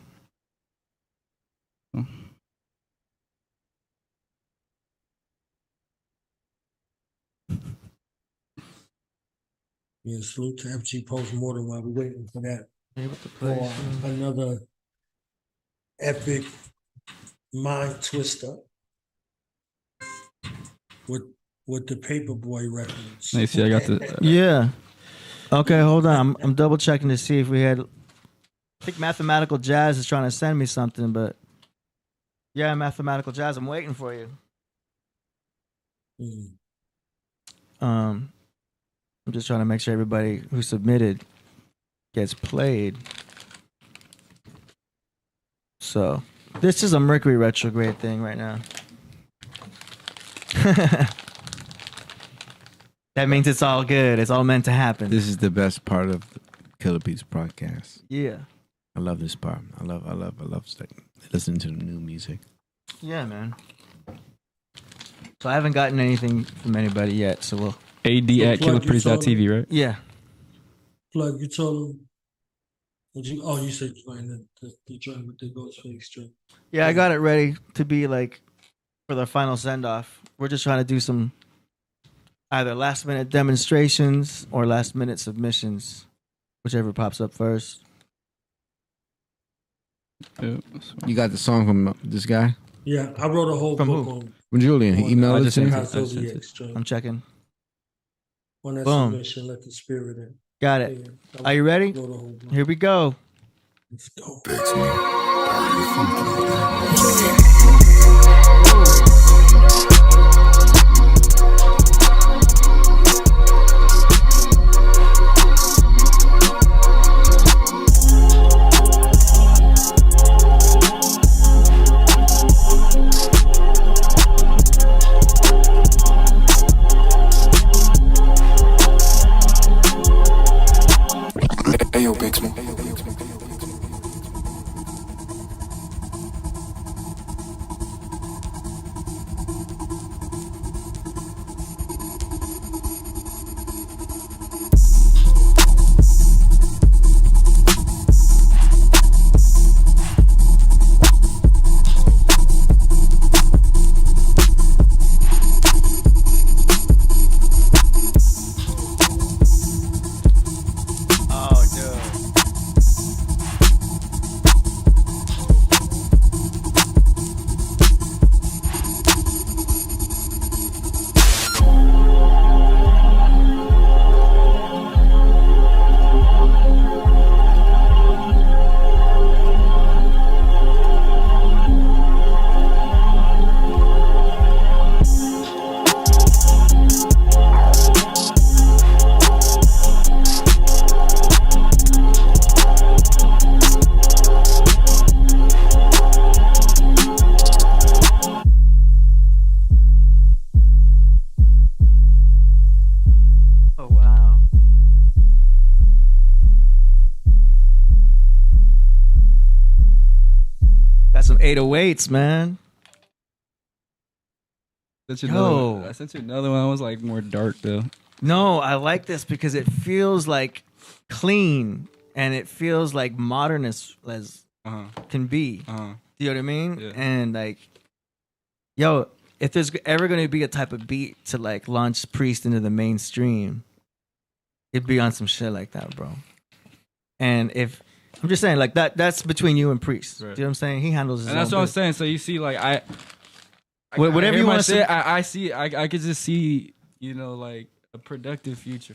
S5: Yeah, salute to FG Postmortem while we're waiting for that.
S2: play
S5: For another epic mind twister with the Paperboy records.
S4: Let me see. I got the.
S2: Yeah. Okay, hold on. I'm double checking to see if we had. I think Mathematical Jazz is trying to send me something, but yeah, Mathematical Jazz, I'm waiting for you. I'm just trying to make sure everybody who submitted gets played. So this is a Mercury retrograde thing right now. That means it's all good. It's all meant to happen.
S21: This is the best part of the Killah Priest podcast.
S2: Yeah.
S21: I love this part. I love listening to the new music.
S2: Yeah, man. So I haven't gotten anything from anybody yet, so we'll...
S4: AD@KillahPriest.tv, right?
S2: Yeah.
S5: Plug, you told him. You said you're playing the joint with the Ghostface joint.
S2: Yeah, I got it ready to be like for the final send-off. We're just trying to do some either last-minute demonstrations or last-minute submissions, whichever pops up first.
S4: Yeah.
S21: You got the song from this guy?
S5: Yeah, I wrote a whole
S2: From
S5: book
S2: who?
S5: on
S21: From Julian. He emailed it to me.
S5: Zodiac's joint.
S2: I'm checking.
S5: On that
S2: Boom.
S5: submission, let the spirit in.
S2: Got it.
S5: Yeah,
S2: Are you ready?
S5: wrote a whole book.
S2: Here we go.
S5: Let's go.
S12: Ayo, Big Smoke.
S2: Oh, dude. some 808s, man.
S4: I sent you another one. I was like more dark though.
S2: No, I like this because it feels like clean and it feels like modern as can be. You know what I mean?
S4: Yeah.
S2: And like, yo, if there's ever going to be a type of beat to like launch Priest into the mainstream, it'd be on some shit like that, bro. And if I'm just saying, like that's between you and Priest.
S4: Right.
S2: Do you know what I'm saying? He handles his
S4: And that's
S2: own
S4: what I'm
S2: bit.
S4: saying. So you see, like
S2: Whatever you want to say,
S4: I see. I could just see, like a productive future.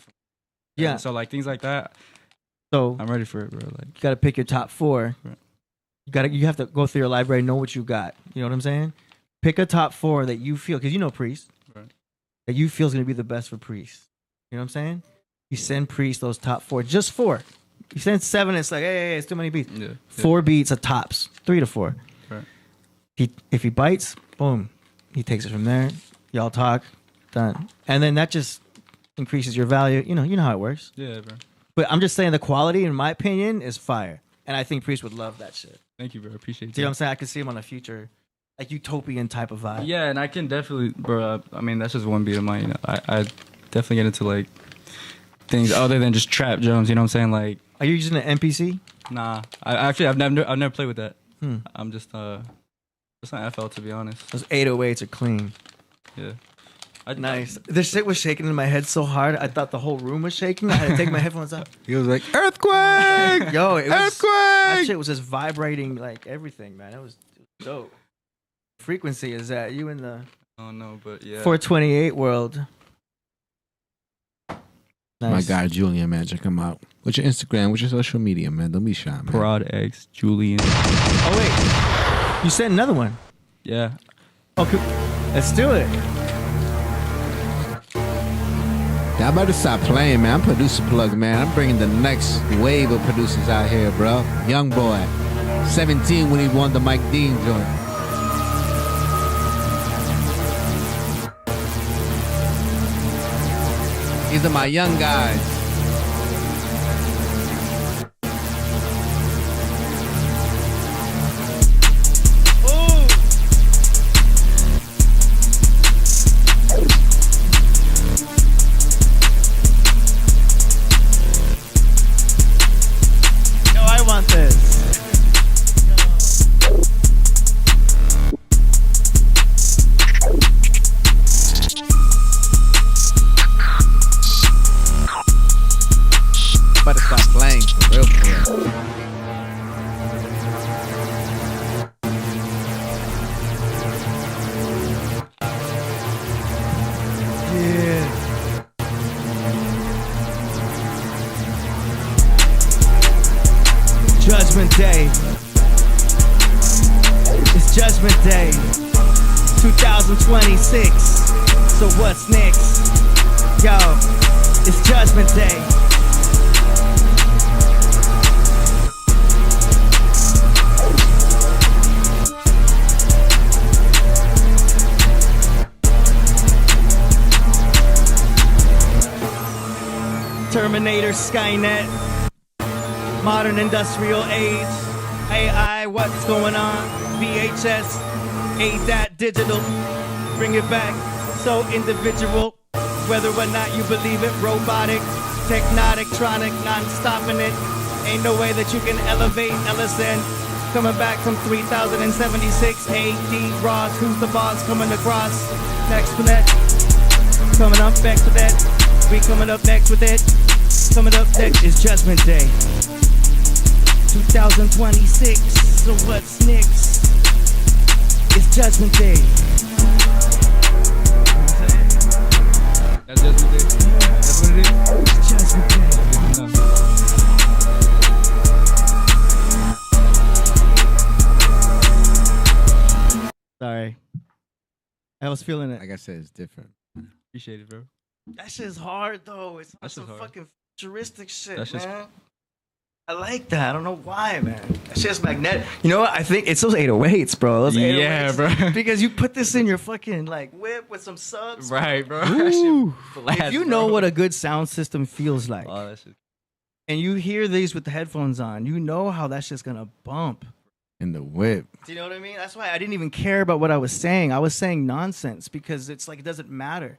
S2: Yeah.
S4: So like things like that.
S2: So
S4: I'm ready for it, bro. Like
S2: you got to pick your top 4.
S4: Right.
S2: You have to go through your library, know what you got. You know what I'm saying? Pick a top 4 that you feel, because you know Priest,
S4: right,
S2: that you feel is going to be the best for Priest. You know what I'm saying? You send Priest those top 4, just 4. You send 7, it's like, hey, it's too many beats.
S4: Yeah.
S2: 4 beats are tops, 3 to 4.
S4: Right.
S2: If he bites, boom, he takes it from there. Y'all talk, done. And then that just increases your value. You know how it works.
S4: Yeah, bro.
S2: But I'm just saying the quality, in my opinion, is fire. And I think Priest would love that shit.
S4: Thank you, bro. Appreciate it.
S2: Do you know what I'm saying? I can see him on a future, like utopian type of vibe.
S4: Yeah, and I can definitely, bro. I mean, that's just one beat of mine. I definitely get into like things other than just trap drums. You know what I'm saying? Like,
S2: are you using an MPC?
S4: Nah, I've never played with that. I'm just on FL, to be honest.
S2: Those 808s are clean.
S4: Yeah.
S2: Nice. This shit was shaking in my head so hard, I thought the whole room was shaking. I had to take my headphones off.
S21: He was like, earthquake!
S2: Yo, it was,
S21: earthquake!
S2: that shit was just vibrating like everything, man. It was dope. Frequency is that you in the
S4: Oh no, but yeah.
S2: 428 world.
S21: My
S2: Nice.
S21: guy Julian, man, check him out. What's your Instagram? What's your social media, man? Don't be shy, man.
S4: Parad X Julian.
S2: Oh wait, you sent another one.
S4: Yeah.
S2: Okay, let's do it.
S21: Y'all better stop playing, man. I'm producer plug, man. I'm bringing the next wave of producers out here, bro. Young boy, 17 when he won the Mike Dean joint. These are my young guys.
S2: Yo, I want this.
S21: Better stop playing for real, for real.
S2: Yeah. Judgment Day. It's Judgment Day. 2026. So what's next? Yo, it's Judgment Day. Terminator, Skynet, modern industrial age, AI, what's going on? VHS, ADAT, digital, bring it back. So individual, whether or not you believe it, robotic, technotic, tronic, non-stopping it. Ain't no way that you can elevate LSN. Coming back from 3076 AD, Ross, who's the boss coming across? Next to that, coming up back to that. We coming up next with it. Coming up next is Judgment Day 2026. So what's next? It's Judgment Day.
S4: That's Judgment Day. That's what it is.
S2: It's Judgment Day. Sorry. I was feeling it.
S21: Like I said, it's different.
S4: Appreciate it, bro.
S2: That shit's hard though. It's not some fucking futuristic shit, man. I like that. I don't know why, man. That shit's magnetic. You know what? I think it's those 808s, bro. Those 808s.
S4: Yeah, bro.
S2: Because you put this in your fucking like whip with some subs.
S4: Right, bro.
S2: Ooh.
S4: That shit
S2: If you know what a good sound system feels like,
S4: that shit.
S2: and you hear these with the headphones on, you know how that shit's gonna bump.
S21: In the whip.
S2: Do you know what I mean? That's why I didn't even care about what I was saying. I was saying nonsense because it's like it doesn't matter.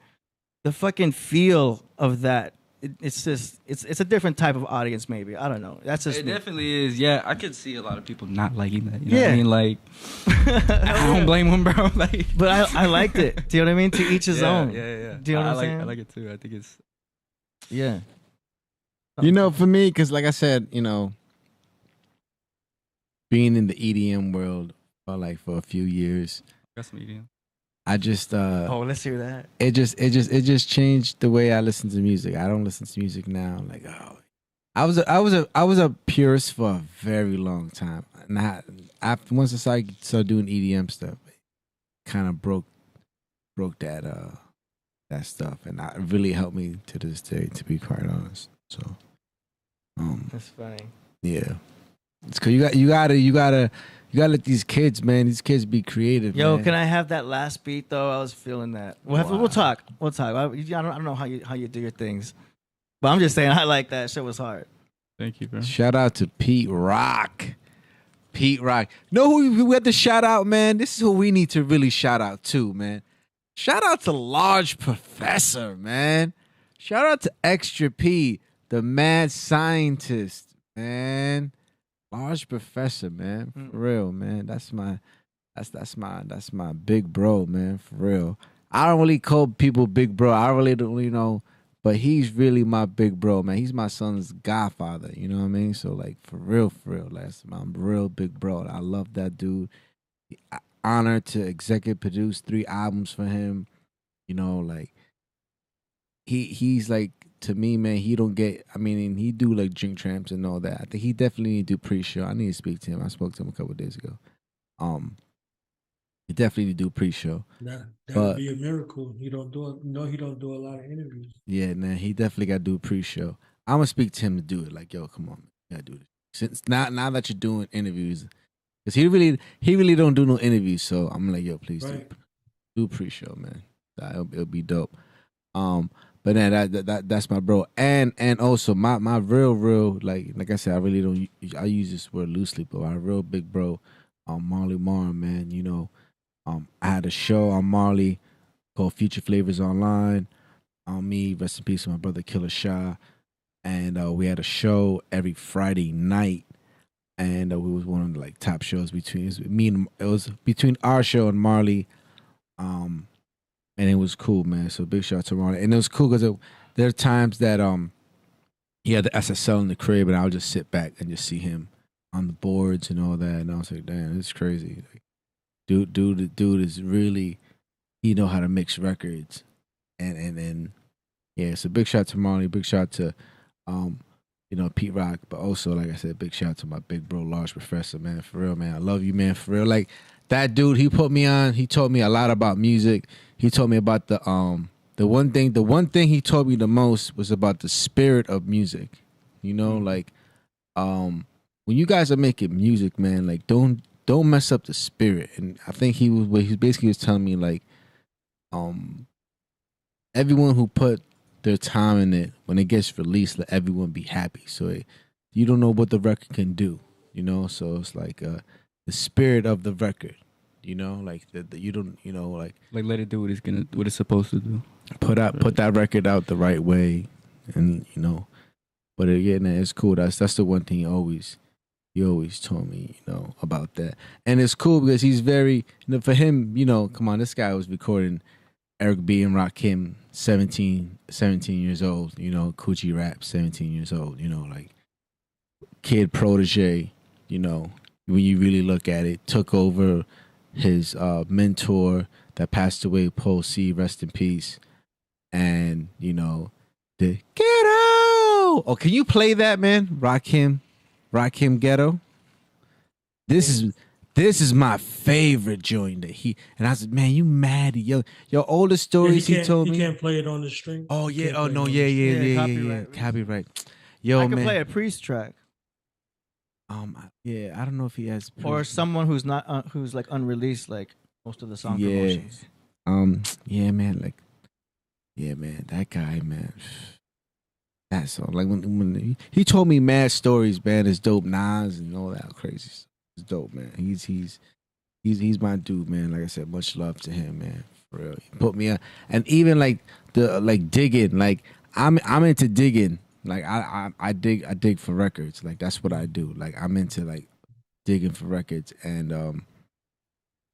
S2: The fucking feel of that. It's just it's a different type of audience. Maybe I don't know. That's just
S4: It
S2: me.
S4: definitely is. Yeah, I could see a lot of people not liking that. You know
S2: Yeah.
S4: what I mean? Like, I don't blame them, bro. Like,
S2: But I liked it. Do you know what I mean? To each his own.
S4: Yeah.
S2: Do you know what I'm saying?
S4: I like it too. I think it's
S2: Yeah.
S21: You know, for me, because like I said, you know, being in the EDM world for a few years,
S4: got some medium.
S21: I just
S2: Oh, let's hear that.
S21: it just changed the way I listen to music. I don't listen to music now. Like, oh, I was a purist for a very long time, and once I started doing EDM stuff, it kind of broke that stuff, and it really helped me to this day, to be quite honest. So,
S2: That's funny.
S21: yeah, it's cause you gotta let these kids, man. These kids be creative.
S2: Yo,
S21: man.
S2: can I have that last beat though? I was feeling that. We'll talk. We'll talk. I don't know how you do your things, but I'm just saying I like that. Shit was hard.
S4: Thank you, bro.
S21: Shout out to Pete Rock. Pete Rock. Know who we had to shout out, man? This is who we need to really shout out to, man. Shout out to Large Professor, man. Shout out to Extra P, the mad scientist, man. Large Professor, man. For real, man. That's my big bro, man. For real. I don't really call people big bro. I really don't, but he's really my big bro, man. He's my son's godfather, you know what I mean? So, like, for real, that's my real big bro. I love that dude. Honored to executive produce 3 albums for him. You know, like, he's like, to me, man, he don't get, he do like Drink Tramps and all that. I think he definitely need to do pre-show. I need to speak to him. I spoke to him a couple of days ago. He definitely need to do pre-show.
S5: That would be a miracle. He don't do it. No, he don't do a lot of interviews.
S21: Yeah, man, he definitely got to do pre-show. I'm gonna speak to him to do it. Like, yo, come on, man, you gotta do this. Since now that you're doing interviews, because he really don't do no interviews. So I'm like, yo, please do pre-show, man. It'll be dope. But then that's my bro, and also my real like I said, I really don't. I use this word loosely, but my real big bro, Marley Marr, man. You know, I had a show on Marley called Future Flavors Online. Me, rest in peace, to my brother Killah Shah, and we had a show every Friday night, and it was one of the like top shows between it was between our show and Marley, and it was cool, man. So big shout out to Marley, and it was cool because there are times that he had the SSL in the crib, and I would just sit back and just see him on the boards and all that, and I was like, damn, it's crazy. Like, dude is really, he know how to mix records. And yeah, so big shout to Marley, big shout to Pete Rock, but also, like I said, big shout to my big bro Large Professor, man. For real, man. I love you, man. For real. Like, that dude, he put me on, he taught me a lot about music. He told me about the one thing he taught me the most was about the spirit of music. You know, like when you guys are making music, man, like don't mess up the spirit. And I think he basically was telling me, like, everyone who put their time in it, when it gets released, let everyone be happy. So you don't know what the record can do, you know? So it's like the spirit of the record, you know? Like the you don't, you know, like
S4: let it do what it's supposed to do.
S21: Put that record out the right way, and you know. But yeah, man, it's cool. That's the one thing he always told me, you know, about that. And it's cool because he's very, for him, you know, come on, this guy was recording Eric B and Rakim 17 years old, you know, Coochie Rap 17 years old, you know, like Kid Protege, you know, when you really look at it, took over his mentor that passed away, Paul C, rest in peace. And, you know, the Ghetto. Oh, can you play that, man? Rakim Ghetto. This is my favorite joint that and I said, man, you mad? Your older stories he told me.
S5: You can't play it on the string.
S21: Oh yeah. Oh no. Yeah. Copyright. Yo,
S2: I can
S21: man.
S2: play a Priest track.
S21: Yeah, I don't know if he has
S2: or someone who's not who's like unreleased, like most of the song promotions.
S21: Yeah, man. Like, yeah, man. That guy, man. That song, like when he told me mad stories, man, it's dope Nas and all that crazy stuff. It's dope, man. He's my dude, man. Like I said, much love to him, man. For real. He put me on, and even like the digging. Like I'm into digging. Like I dig for records. Like that's what I do. Like I'm into like digging for records, and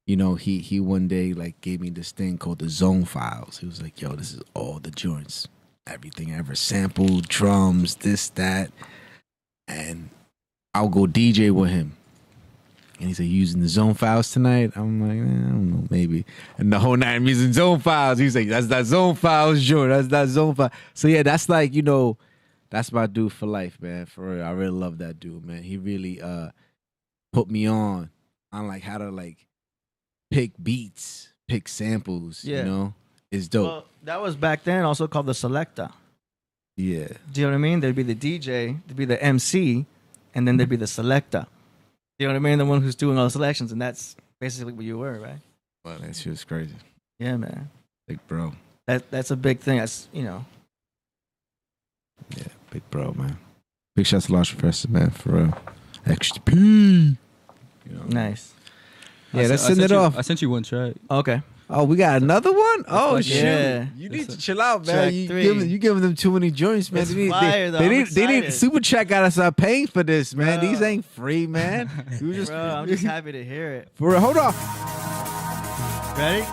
S21: you know, he one day like gave me this thing called the Zone Files. He was like, "Yo, this is all the joints, everything I ever sampled, drums, this, that," and I'll go DJ with him. And he said, "You using the Zone Files tonight?" I'm like, I don't know, maybe. And the whole night I'm using Zone Files. He's like, "That's that Zone Files joint. That's that Zone File." So yeah, that's like, you know, that's my dude for life, man. For real, I really love that dude, man. He really put me on like how to like pick beats, pick samples.
S2: Yeah.
S21: You know, it's dope.
S2: Well, that was back then also called the selector.
S21: Yeah.
S2: Do you know what I mean? There'd be the DJ, there'd be the MC, and then there'd be the selector. You know what I mean? The one who's doing all the selections, and that's basically what you were, right?
S21: Well, that shit was crazy.
S2: Yeah, man.
S21: Big bro.
S2: That's a big thing. That's, you know.
S21: Yeah, big bro, man. Big shout to Large Professor, man, for real. Extra P. You know.
S2: Nice.
S21: Yeah, let's send it off.
S4: I sent you one track.
S2: Okay.
S21: Oh, we got another one? Oh,
S4: like,
S21: shoot.
S2: yeah.
S21: You need to chill out, man.
S2: Track
S21: You
S2: 3.
S21: giving them too many joints, man.
S2: It's fire, though. I'm
S21: They need
S2: excited.
S21: Super Chat gotta start paying for this, man.
S2: Bro.
S21: These ain't free, man. You just,
S2: Bro, I'm just happy to hear it.
S21: for real. Hold on.
S2: Ready?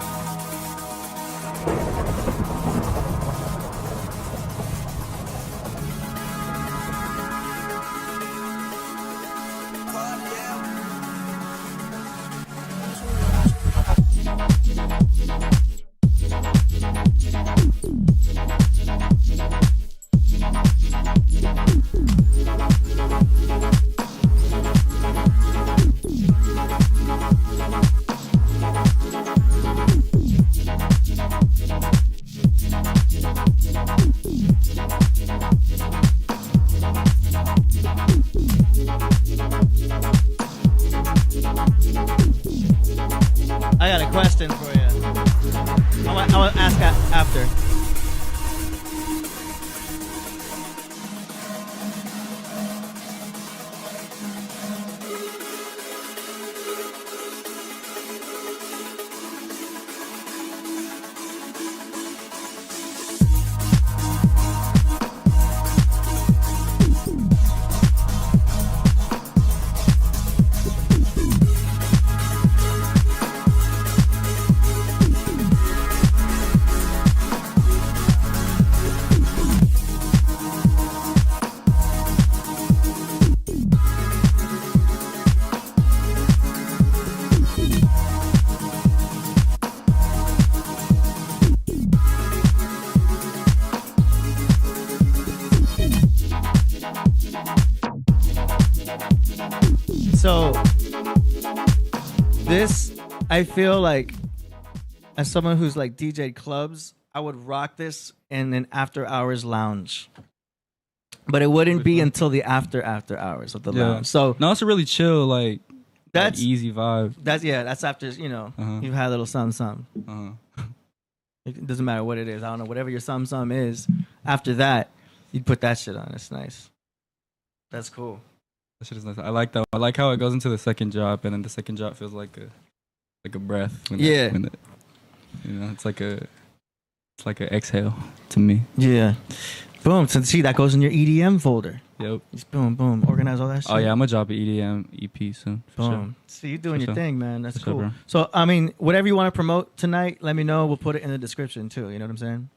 S2: I got a question for you. I want to ask after. So this, I feel like, as someone who's like DJ clubs, I would rock this in an after hours lounge. But it wouldn't be until the after hours of the lounge. So
S4: no, it's a really chill, like
S2: that's
S4: easy vibe.
S2: That's after, you know, you've had a little something. It doesn't matter what it is. I don't know, whatever your something is. After that, you'd put that shit on. It's nice. That's cool.
S4: That shit is nice. I like that. I like how it goes into the second drop, and then the second drop feels like a breath.
S2: Yeah.
S4: You know, it's like an exhale to me.
S2: Yeah. Boom. So see, that goes in your EDM folder.
S4: Yep.
S2: Just boom, boom. Organize all that shit.
S4: Oh yeah, I'm gonna drop an EDM EP soon. For
S2: Boom.
S4: sure.
S2: See, you're doing
S4: For
S2: your
S4: sure.
S2: thing, man. That's
S4: For sure,
S2: cool.
S4: bro.
S2: So, I mean, whatever you want to promote tonight, let me know. We'll put it in the description too. You know what I'm saying?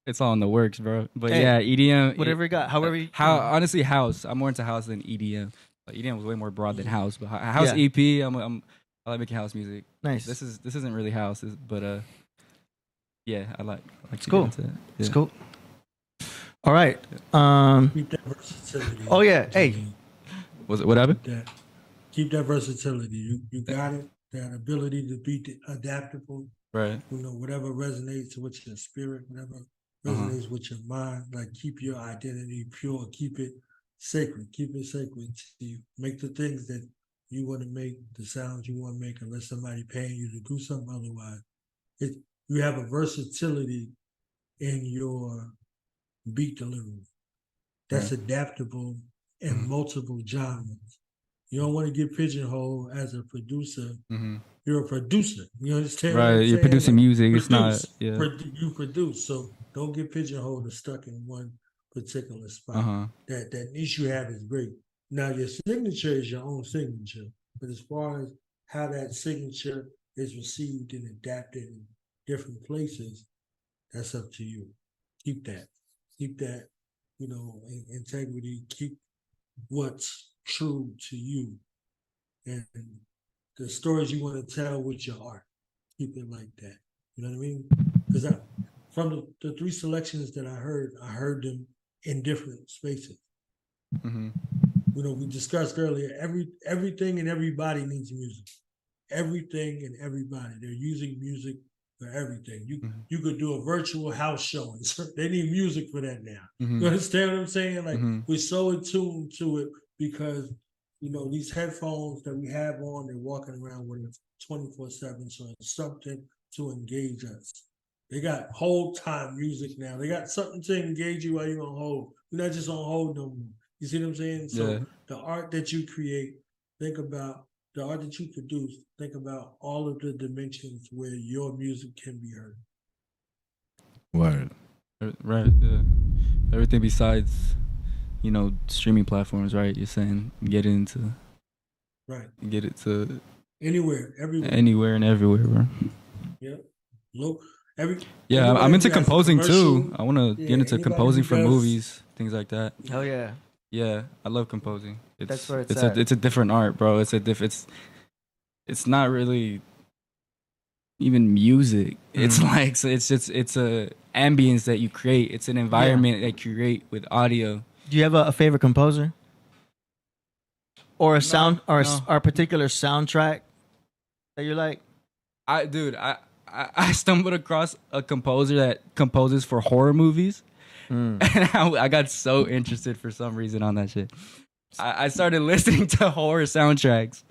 S4: It's all in the works, bro. But
S2: Hey,
S4: yeah, EDM.
S2: whatever you got, however you.
S4: Honestly, house. I'm more into house than EDM. Like, EDM was way more broad than house. But house
S2: Yeah.
S4: EP. I like making house music.
S2: Nice.
S4: This isn't really house, but yeah, I like.
S2: It's
S4: to
S2: cool.
S4: get into it.
S2: It's
S4: Yeah.
S2: cool. All right.
S5: Keep that versatility.
S2: Oh yeah. Hey.
S4: What happened?
S5: Keep that versatility. You got it. That ability to be adaptable.
S4: Right.
S5: You know, whatever resonates with your spirit, whatever resonates with your mind. Like, keep your identity pure. Keep it sacred. Keep it sacred to you. Make the things that you want to make, the sounds you want to make, unless somebody paying you to do something otherwise. You have a versatility in your beat delivery that's adaptable in multiple genres. You don't want to get pigeonholed as a producer.
S4: Mm-hmm.
S5: You're a producer. You understand?
S4: Right, you're producing music. It's not. Yeah.
S5: You produce, so don't get pigeonholed or stuck in one particular spot. That niche you have is great. Now your signature is your own signature, but as far as how that signature is received and adapted in different places, that's up to you. Keep that, integrity. Keep what's true to you, and the stories you want to tell with your art. Keep it like that. You know what I mean? Because from the 3 selections that I heard them in different spaces.
S4: Mm-hmm.
S5: We discussed earlier, everything and everybody needs music. Everything and everybody. They're using music for everything. You could do a virtual house show, and they need music for that now.
S4: Mm-hmm.
S5: You understand what I'm saying? Like we're so attuned to it because these headphones that we have on, they're walking around with it 24/7. So it's something to engage us. They got hold time music now. They got something to engage you while you're on hold. You're not just on hold no more. You see what I'm saying? So the art that you create, think about the art that you produce, think about all of the dimensions where your music can be heard.
S21: Word.
S4: Right. Yeah. Everything besides, streaming platforms, right? You're saying get it to
S5: Anywhere, everywhere.
S4: Anywhere and everywhere, bro.
S5: Yep.
S4: I'm into composing too. I want to get into composing for movies, things like that.
S2: Hell yeah.
S4: Yeah, I love composing.
S2: That's where it's at.
S4: It's a different art, bro. It's not really even music. It's like it's a ambience that you create. It's an environment that you create with audio.
S2: Do you have a favorite composer? Or a a particular soundtrack that you like?
S4: I stumbled across a composer that composes for horror movies. And I got so interested for some reason on that shit. I started listening to horror soundtracks.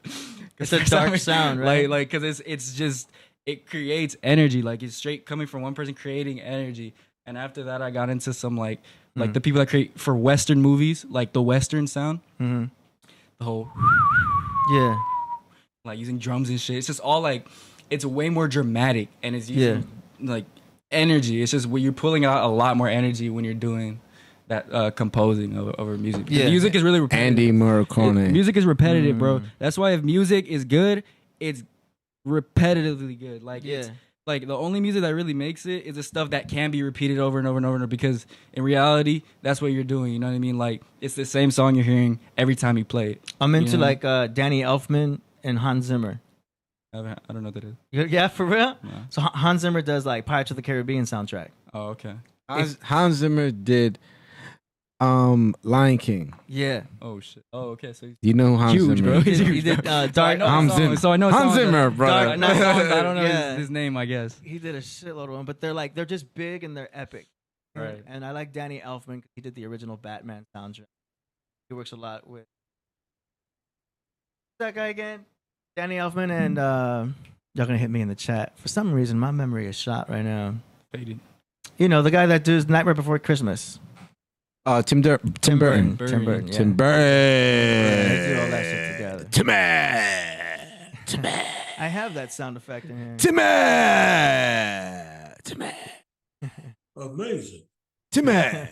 S2: It's a dark sound, right?
S4: Like, because it's just, it creates energy. Like, it's straight coming from one person creating energy. And after that, I got into some like the people that create for Western movies, like the Western sound.
S2: Mm-hmm.
S4: The whole,
S2: yeah,
S4: like using drums and shit. It's just all like, it's way more dramatic and it's using like energy. It's just you're pulling out a lot more energy when you're doing that composing over music. Yeah. Music is really repetitive.
S21: Andy Morricone.
S4: Music is repetitive, bro. That's why if music is good, it's repetitively good. Like it's like the only music that really makes it is the stuff that can be repeated over and over and over, because in reality, that's what you're doing. You know what I mean? Like it's the same song you're hearing every time you play it.
S2: I'm into like Danny Elfman and Hans Zimmer.
S4: I don't know what that is.
S2: Yeah, for real?
S4: Yeah.
S2: So Hans Zimmer does like Pirates of the Caribbean soundtrack.
S4: Oh, okay.
S21: Hans Zimmer did Lion King.
S2: Yeah.
S4: Oh shit. Oh, okay. So
S21: you know Hans
S4: huge,
S21: Zimmer.
S4: Bro.
S2: He did Dark.
S21: Hans Zimmer.
S4: So I know
S21: Hans Zimmer, bro.
S4: I don't know his name, I guess.
S2: He did a shitload of them, but they're just big and they're epic.
S4: Right.
S2: And I like Danny Elfman. He did the original Batman soundtrack. He works a lot with that guy again. Danny Elfman, and y'all gonna hit me in the chat. For some reason, my memory is shot right now.
S4: Faded.
S2: You know, the guy that does Nightmare Before Christmas.
S21: Tim Burton.
S2: Tim Burton.
S21: Tim Burton.
S2: They do all that shit together.
S21: Timmy.
S2: I have that sound effect in here.
S21: Timmy.
S5: Amazing.
S21: Timmy.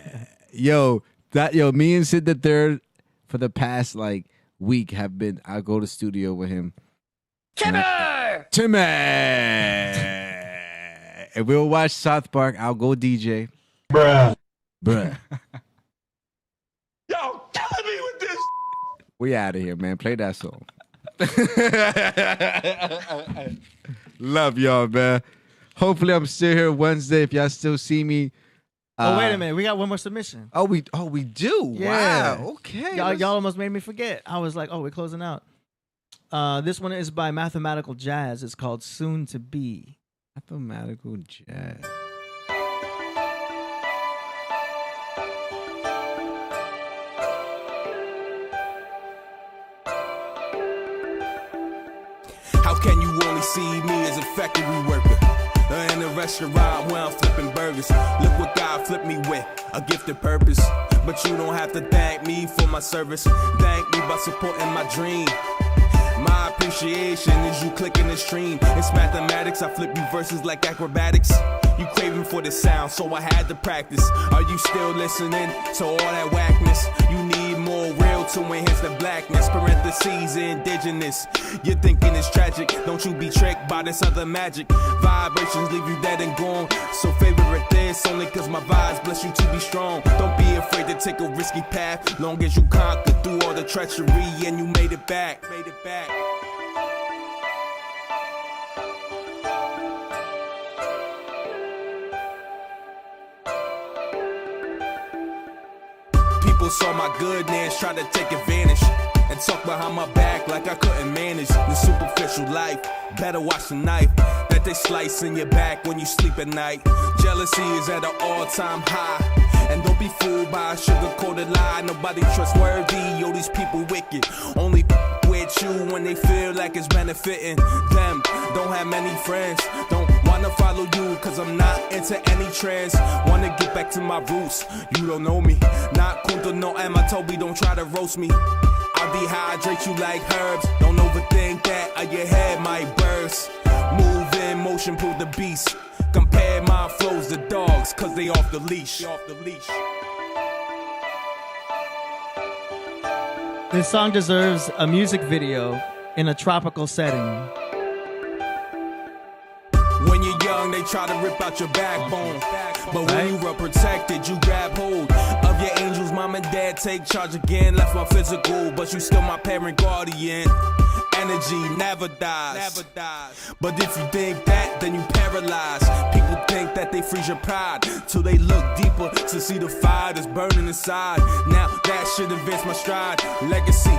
S21: Yo, me and Sid the Third for the past like week have been. I go to studio with him. Timmy. And we'll watch South Park. I'll go DJ. Bruh.
S3: Y'all killing me with this.
S21: We out of here, man. Play that song. Love y'all, man. Hopefully I'm still here Wednesday if y'all still see me.
S2: Oh, wait a minute. We got one more submission.
S21: Oh, we do?
S2: Yeah.
S21: Wow. Okay.
S2: Y'all almost made me forget. I was like, oh, we're closing out. This one is by Mathematical Jazz. It's called Soon to Be.
S21: Mathematical Jazz.
S14: How can you only see me as a factory worker? In a restaurant where I'm flipping burgers. Look what God flipped me with, a gift of purpose. but you don't have to thank me for my service. Thank me by supporting my dream. My appreciation is you clicking the stream. It's mathematics, I flip you verses like acrobatics. You craving for the sound, so I had to practice. Are you still listening to all that whackness? You need more real to enhance the blackness. Parentheses, indigenous. You're thinking it's tragic. Don't you be tricked by this other magic. Vibrations leave you dead and gone. So favorite this only cause my vibes bless you to be strong. Don't be afraid to take a risky path. Long as you conquered through all the treachery and you made it back. Made it back. People saw my goodness, tried to take advantage and talk behind my back like I couldn't manage the superficial life. Better watch the knife that they slice in your back when you sleep at night. Jealousy is at an all-time high, and don't be fooled by a sugar-coated lie. Nobody trustworthy, yo, these people wicked. Only with you when they feel like it's benefiting them. Don't have many friends, don't wanna follow you cause I'm not into any trends. Wanna get back to my roots, you don't know me. Not Kunta, no Amatobi, don't try to roast me. I'll dehydrate you like herbs. Don't overthink that or your head might burst. Move in motion, pull the beast. Compare my flows to dogs cause they off the leash.
S2: This song deserves a music video in a tropical setting.
S14: When you're young, they try to rip out your backbone. But when you were protected, you grab hold of your angels. Mom and dad take charge again. Left my physical, but you still my parent guardian. Energy never dies. But if you think that, then you paralyzed. People think that they freeze your pride till they look deeper to see the fire that's burning inside. Now that should advance my stride. Legacy.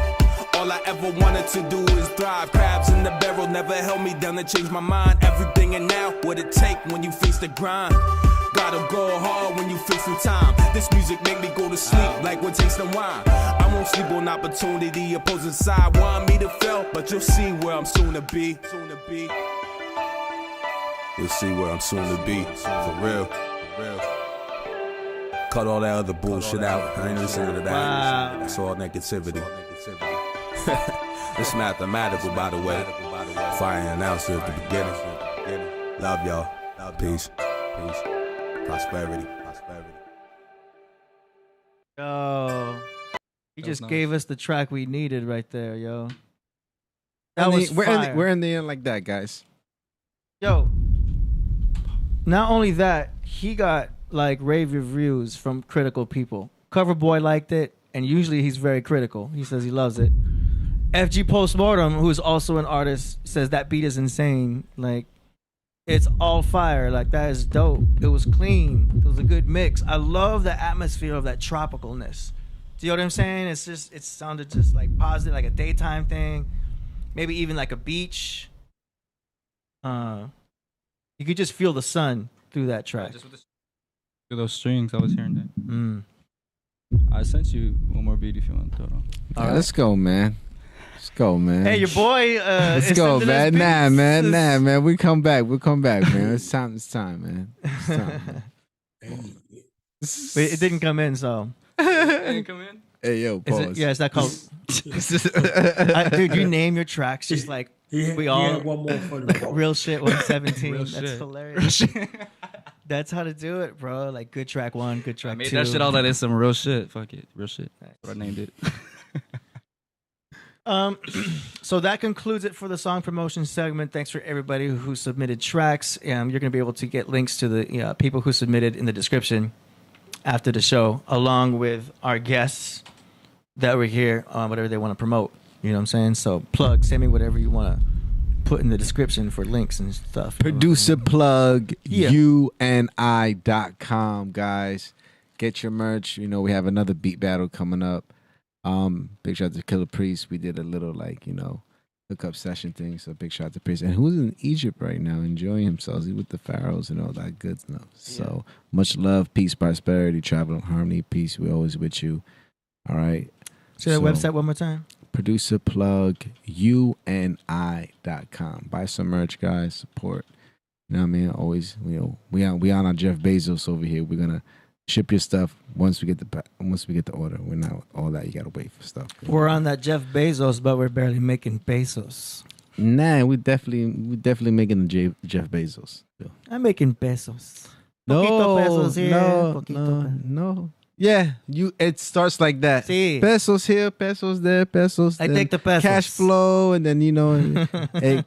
S14: All I ever wanted to do is thrive. Crabs in the barrel never held me down to change my mind. Everything and now, what it take when you face the grind. Gotta go hard when you facing time. This music make me go to sleep like what tasting wine. I won't sleep on opportunity. Opposing side want me to fail, but you'll see where I'm soon to be.
S15: You'll see where I'm soon to be. For real. Cut all that other bullshit out. I ain't listening to that.
S2: Wow.
S15: That's all negativity. It's mathematical, by the way. Fire announcer at the beginning. Love y'all. Peace. Prosperity.
S2: Yo, he just
S21: nice.
S2: gave us the track we needed right there, yo.
S21: That
S2: That was fire.
S21: we're in the end like that, guys.
S2: Yo, not only that, he got like rave reviews from critical people. Cover Boy liked it, and usually he's very critical. He says he loves it. FG Postmortem, who is also an artist, says that beat is insane. Like, it's all fire. Like, that is dope. It was clean. It was a good mix. I love the atmosphere of that tropicalness. Do you know what I'm saying? It's just, it sounded just like positive, like a daytime thing. Maybe even like a beach. You could just feel the sun through that track.
S4: Just with those strings, I was hearing that. I sent you one more beat if you want to throw it on.
S21: All right, let's go, man. Let's go, man.
S2: Hey, your boy.
S21: Let's go, man. Nah, man. We come back. We'll come back, man. It's time, man. It's time, man.
S2: Wait, it didn't come in, so.
S4: It didn't come in?
S21: Hey, yo, pause.
S2: Is that called? Dude, you name your tracks just like we all.
S5: One more for the
S2: Real shit 117.
S4: Real
S2: That's
S4: shit.
S2: hilarious. That's how to do it, bro. Like good track 1, good track 2.
S4: I made that shit all that is some real shit. Fuck it. Real shit. That's what I named it.
S2: So that concludes it for the song promotion segment. Thanks for everybody who submitted tracks. You're going to be able to get links to the people who submitted in the description after the show, along with our guests that were here on whatever they want to promote. You know what I'm saying? So send me whatever you want to put in the description for links and stuff.
S21: Producer plug,
S2: Yeah.
S21: UNI.com, guys. Get your merch. You know, we have another beat battle coming up. Big shout out to Killah Priest. We did a little hookup session thing. So big shout out to Priest. And who's in Egypt right now enjoying himself. He's with the pharaohs and all that good stuff. So much love, peace, prosperity, travel, and harmony, peace. We're always with you. All right.
S2: Say that website one more time.
S21: Producer plug, UNI.com. Buy some merch, guys. Support. You know what I mean? Always, we on our Jeff Bezos over here. We're gonna ship your stuff once we get the order. We're not all that. You gotta wait for stuff.
S2: We're on that Jeff Bezos, but we're barely making pesos.
S21: Nah, we definitely making the Jeff Bezos.
S2: I'm making pesos.
S21: No,
S2: Poquito pesos here,
S21: no. Yeah, it starts like that.
S2: Sí.
S21: Pesos here, pesos there, pesos.
S2: I
S21: then
S2: take the pesos.
S21: cash flow, and then hey,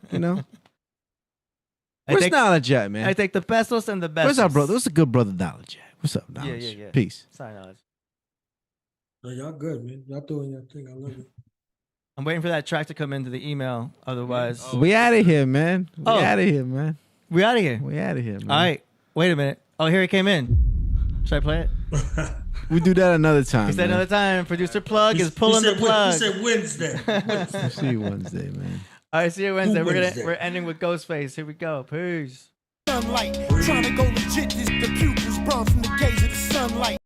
S21: Where's Knowledge at, man?
S2: I take the pesos and the pesos.
S21: Where's our brother? What's a good brother Knowledge at? What's up, Knowledge?
S2: Yeah.
S21: Peace.
S2: Sorry, Knowledge.
S5: No, y'all good, man. Y'all doing your thing. I love it.
S2: I'm waiting for that track to come into the email. Otherwise,
S21: We out of here, man. We out of here, man.
S2: We out of here.
S21: We out of here, man.
S2: All right. Wait a minute. Oh, here he came in. Should I play it?
S21: We do that another time.
S2: He said
S21: man.
S2: another time. Producer Plug is pulling the plug.
S5: He said Wednesday.
S21: We'll see you Wednesday, man.
S2: All right, see you Wednesday.
S5: Wednesday.
S2: We're ending with Ghostface. Here we go. Peace.
S7: Sunlight, trying to go legit. This the pupils burn from the gaze of the sunlight.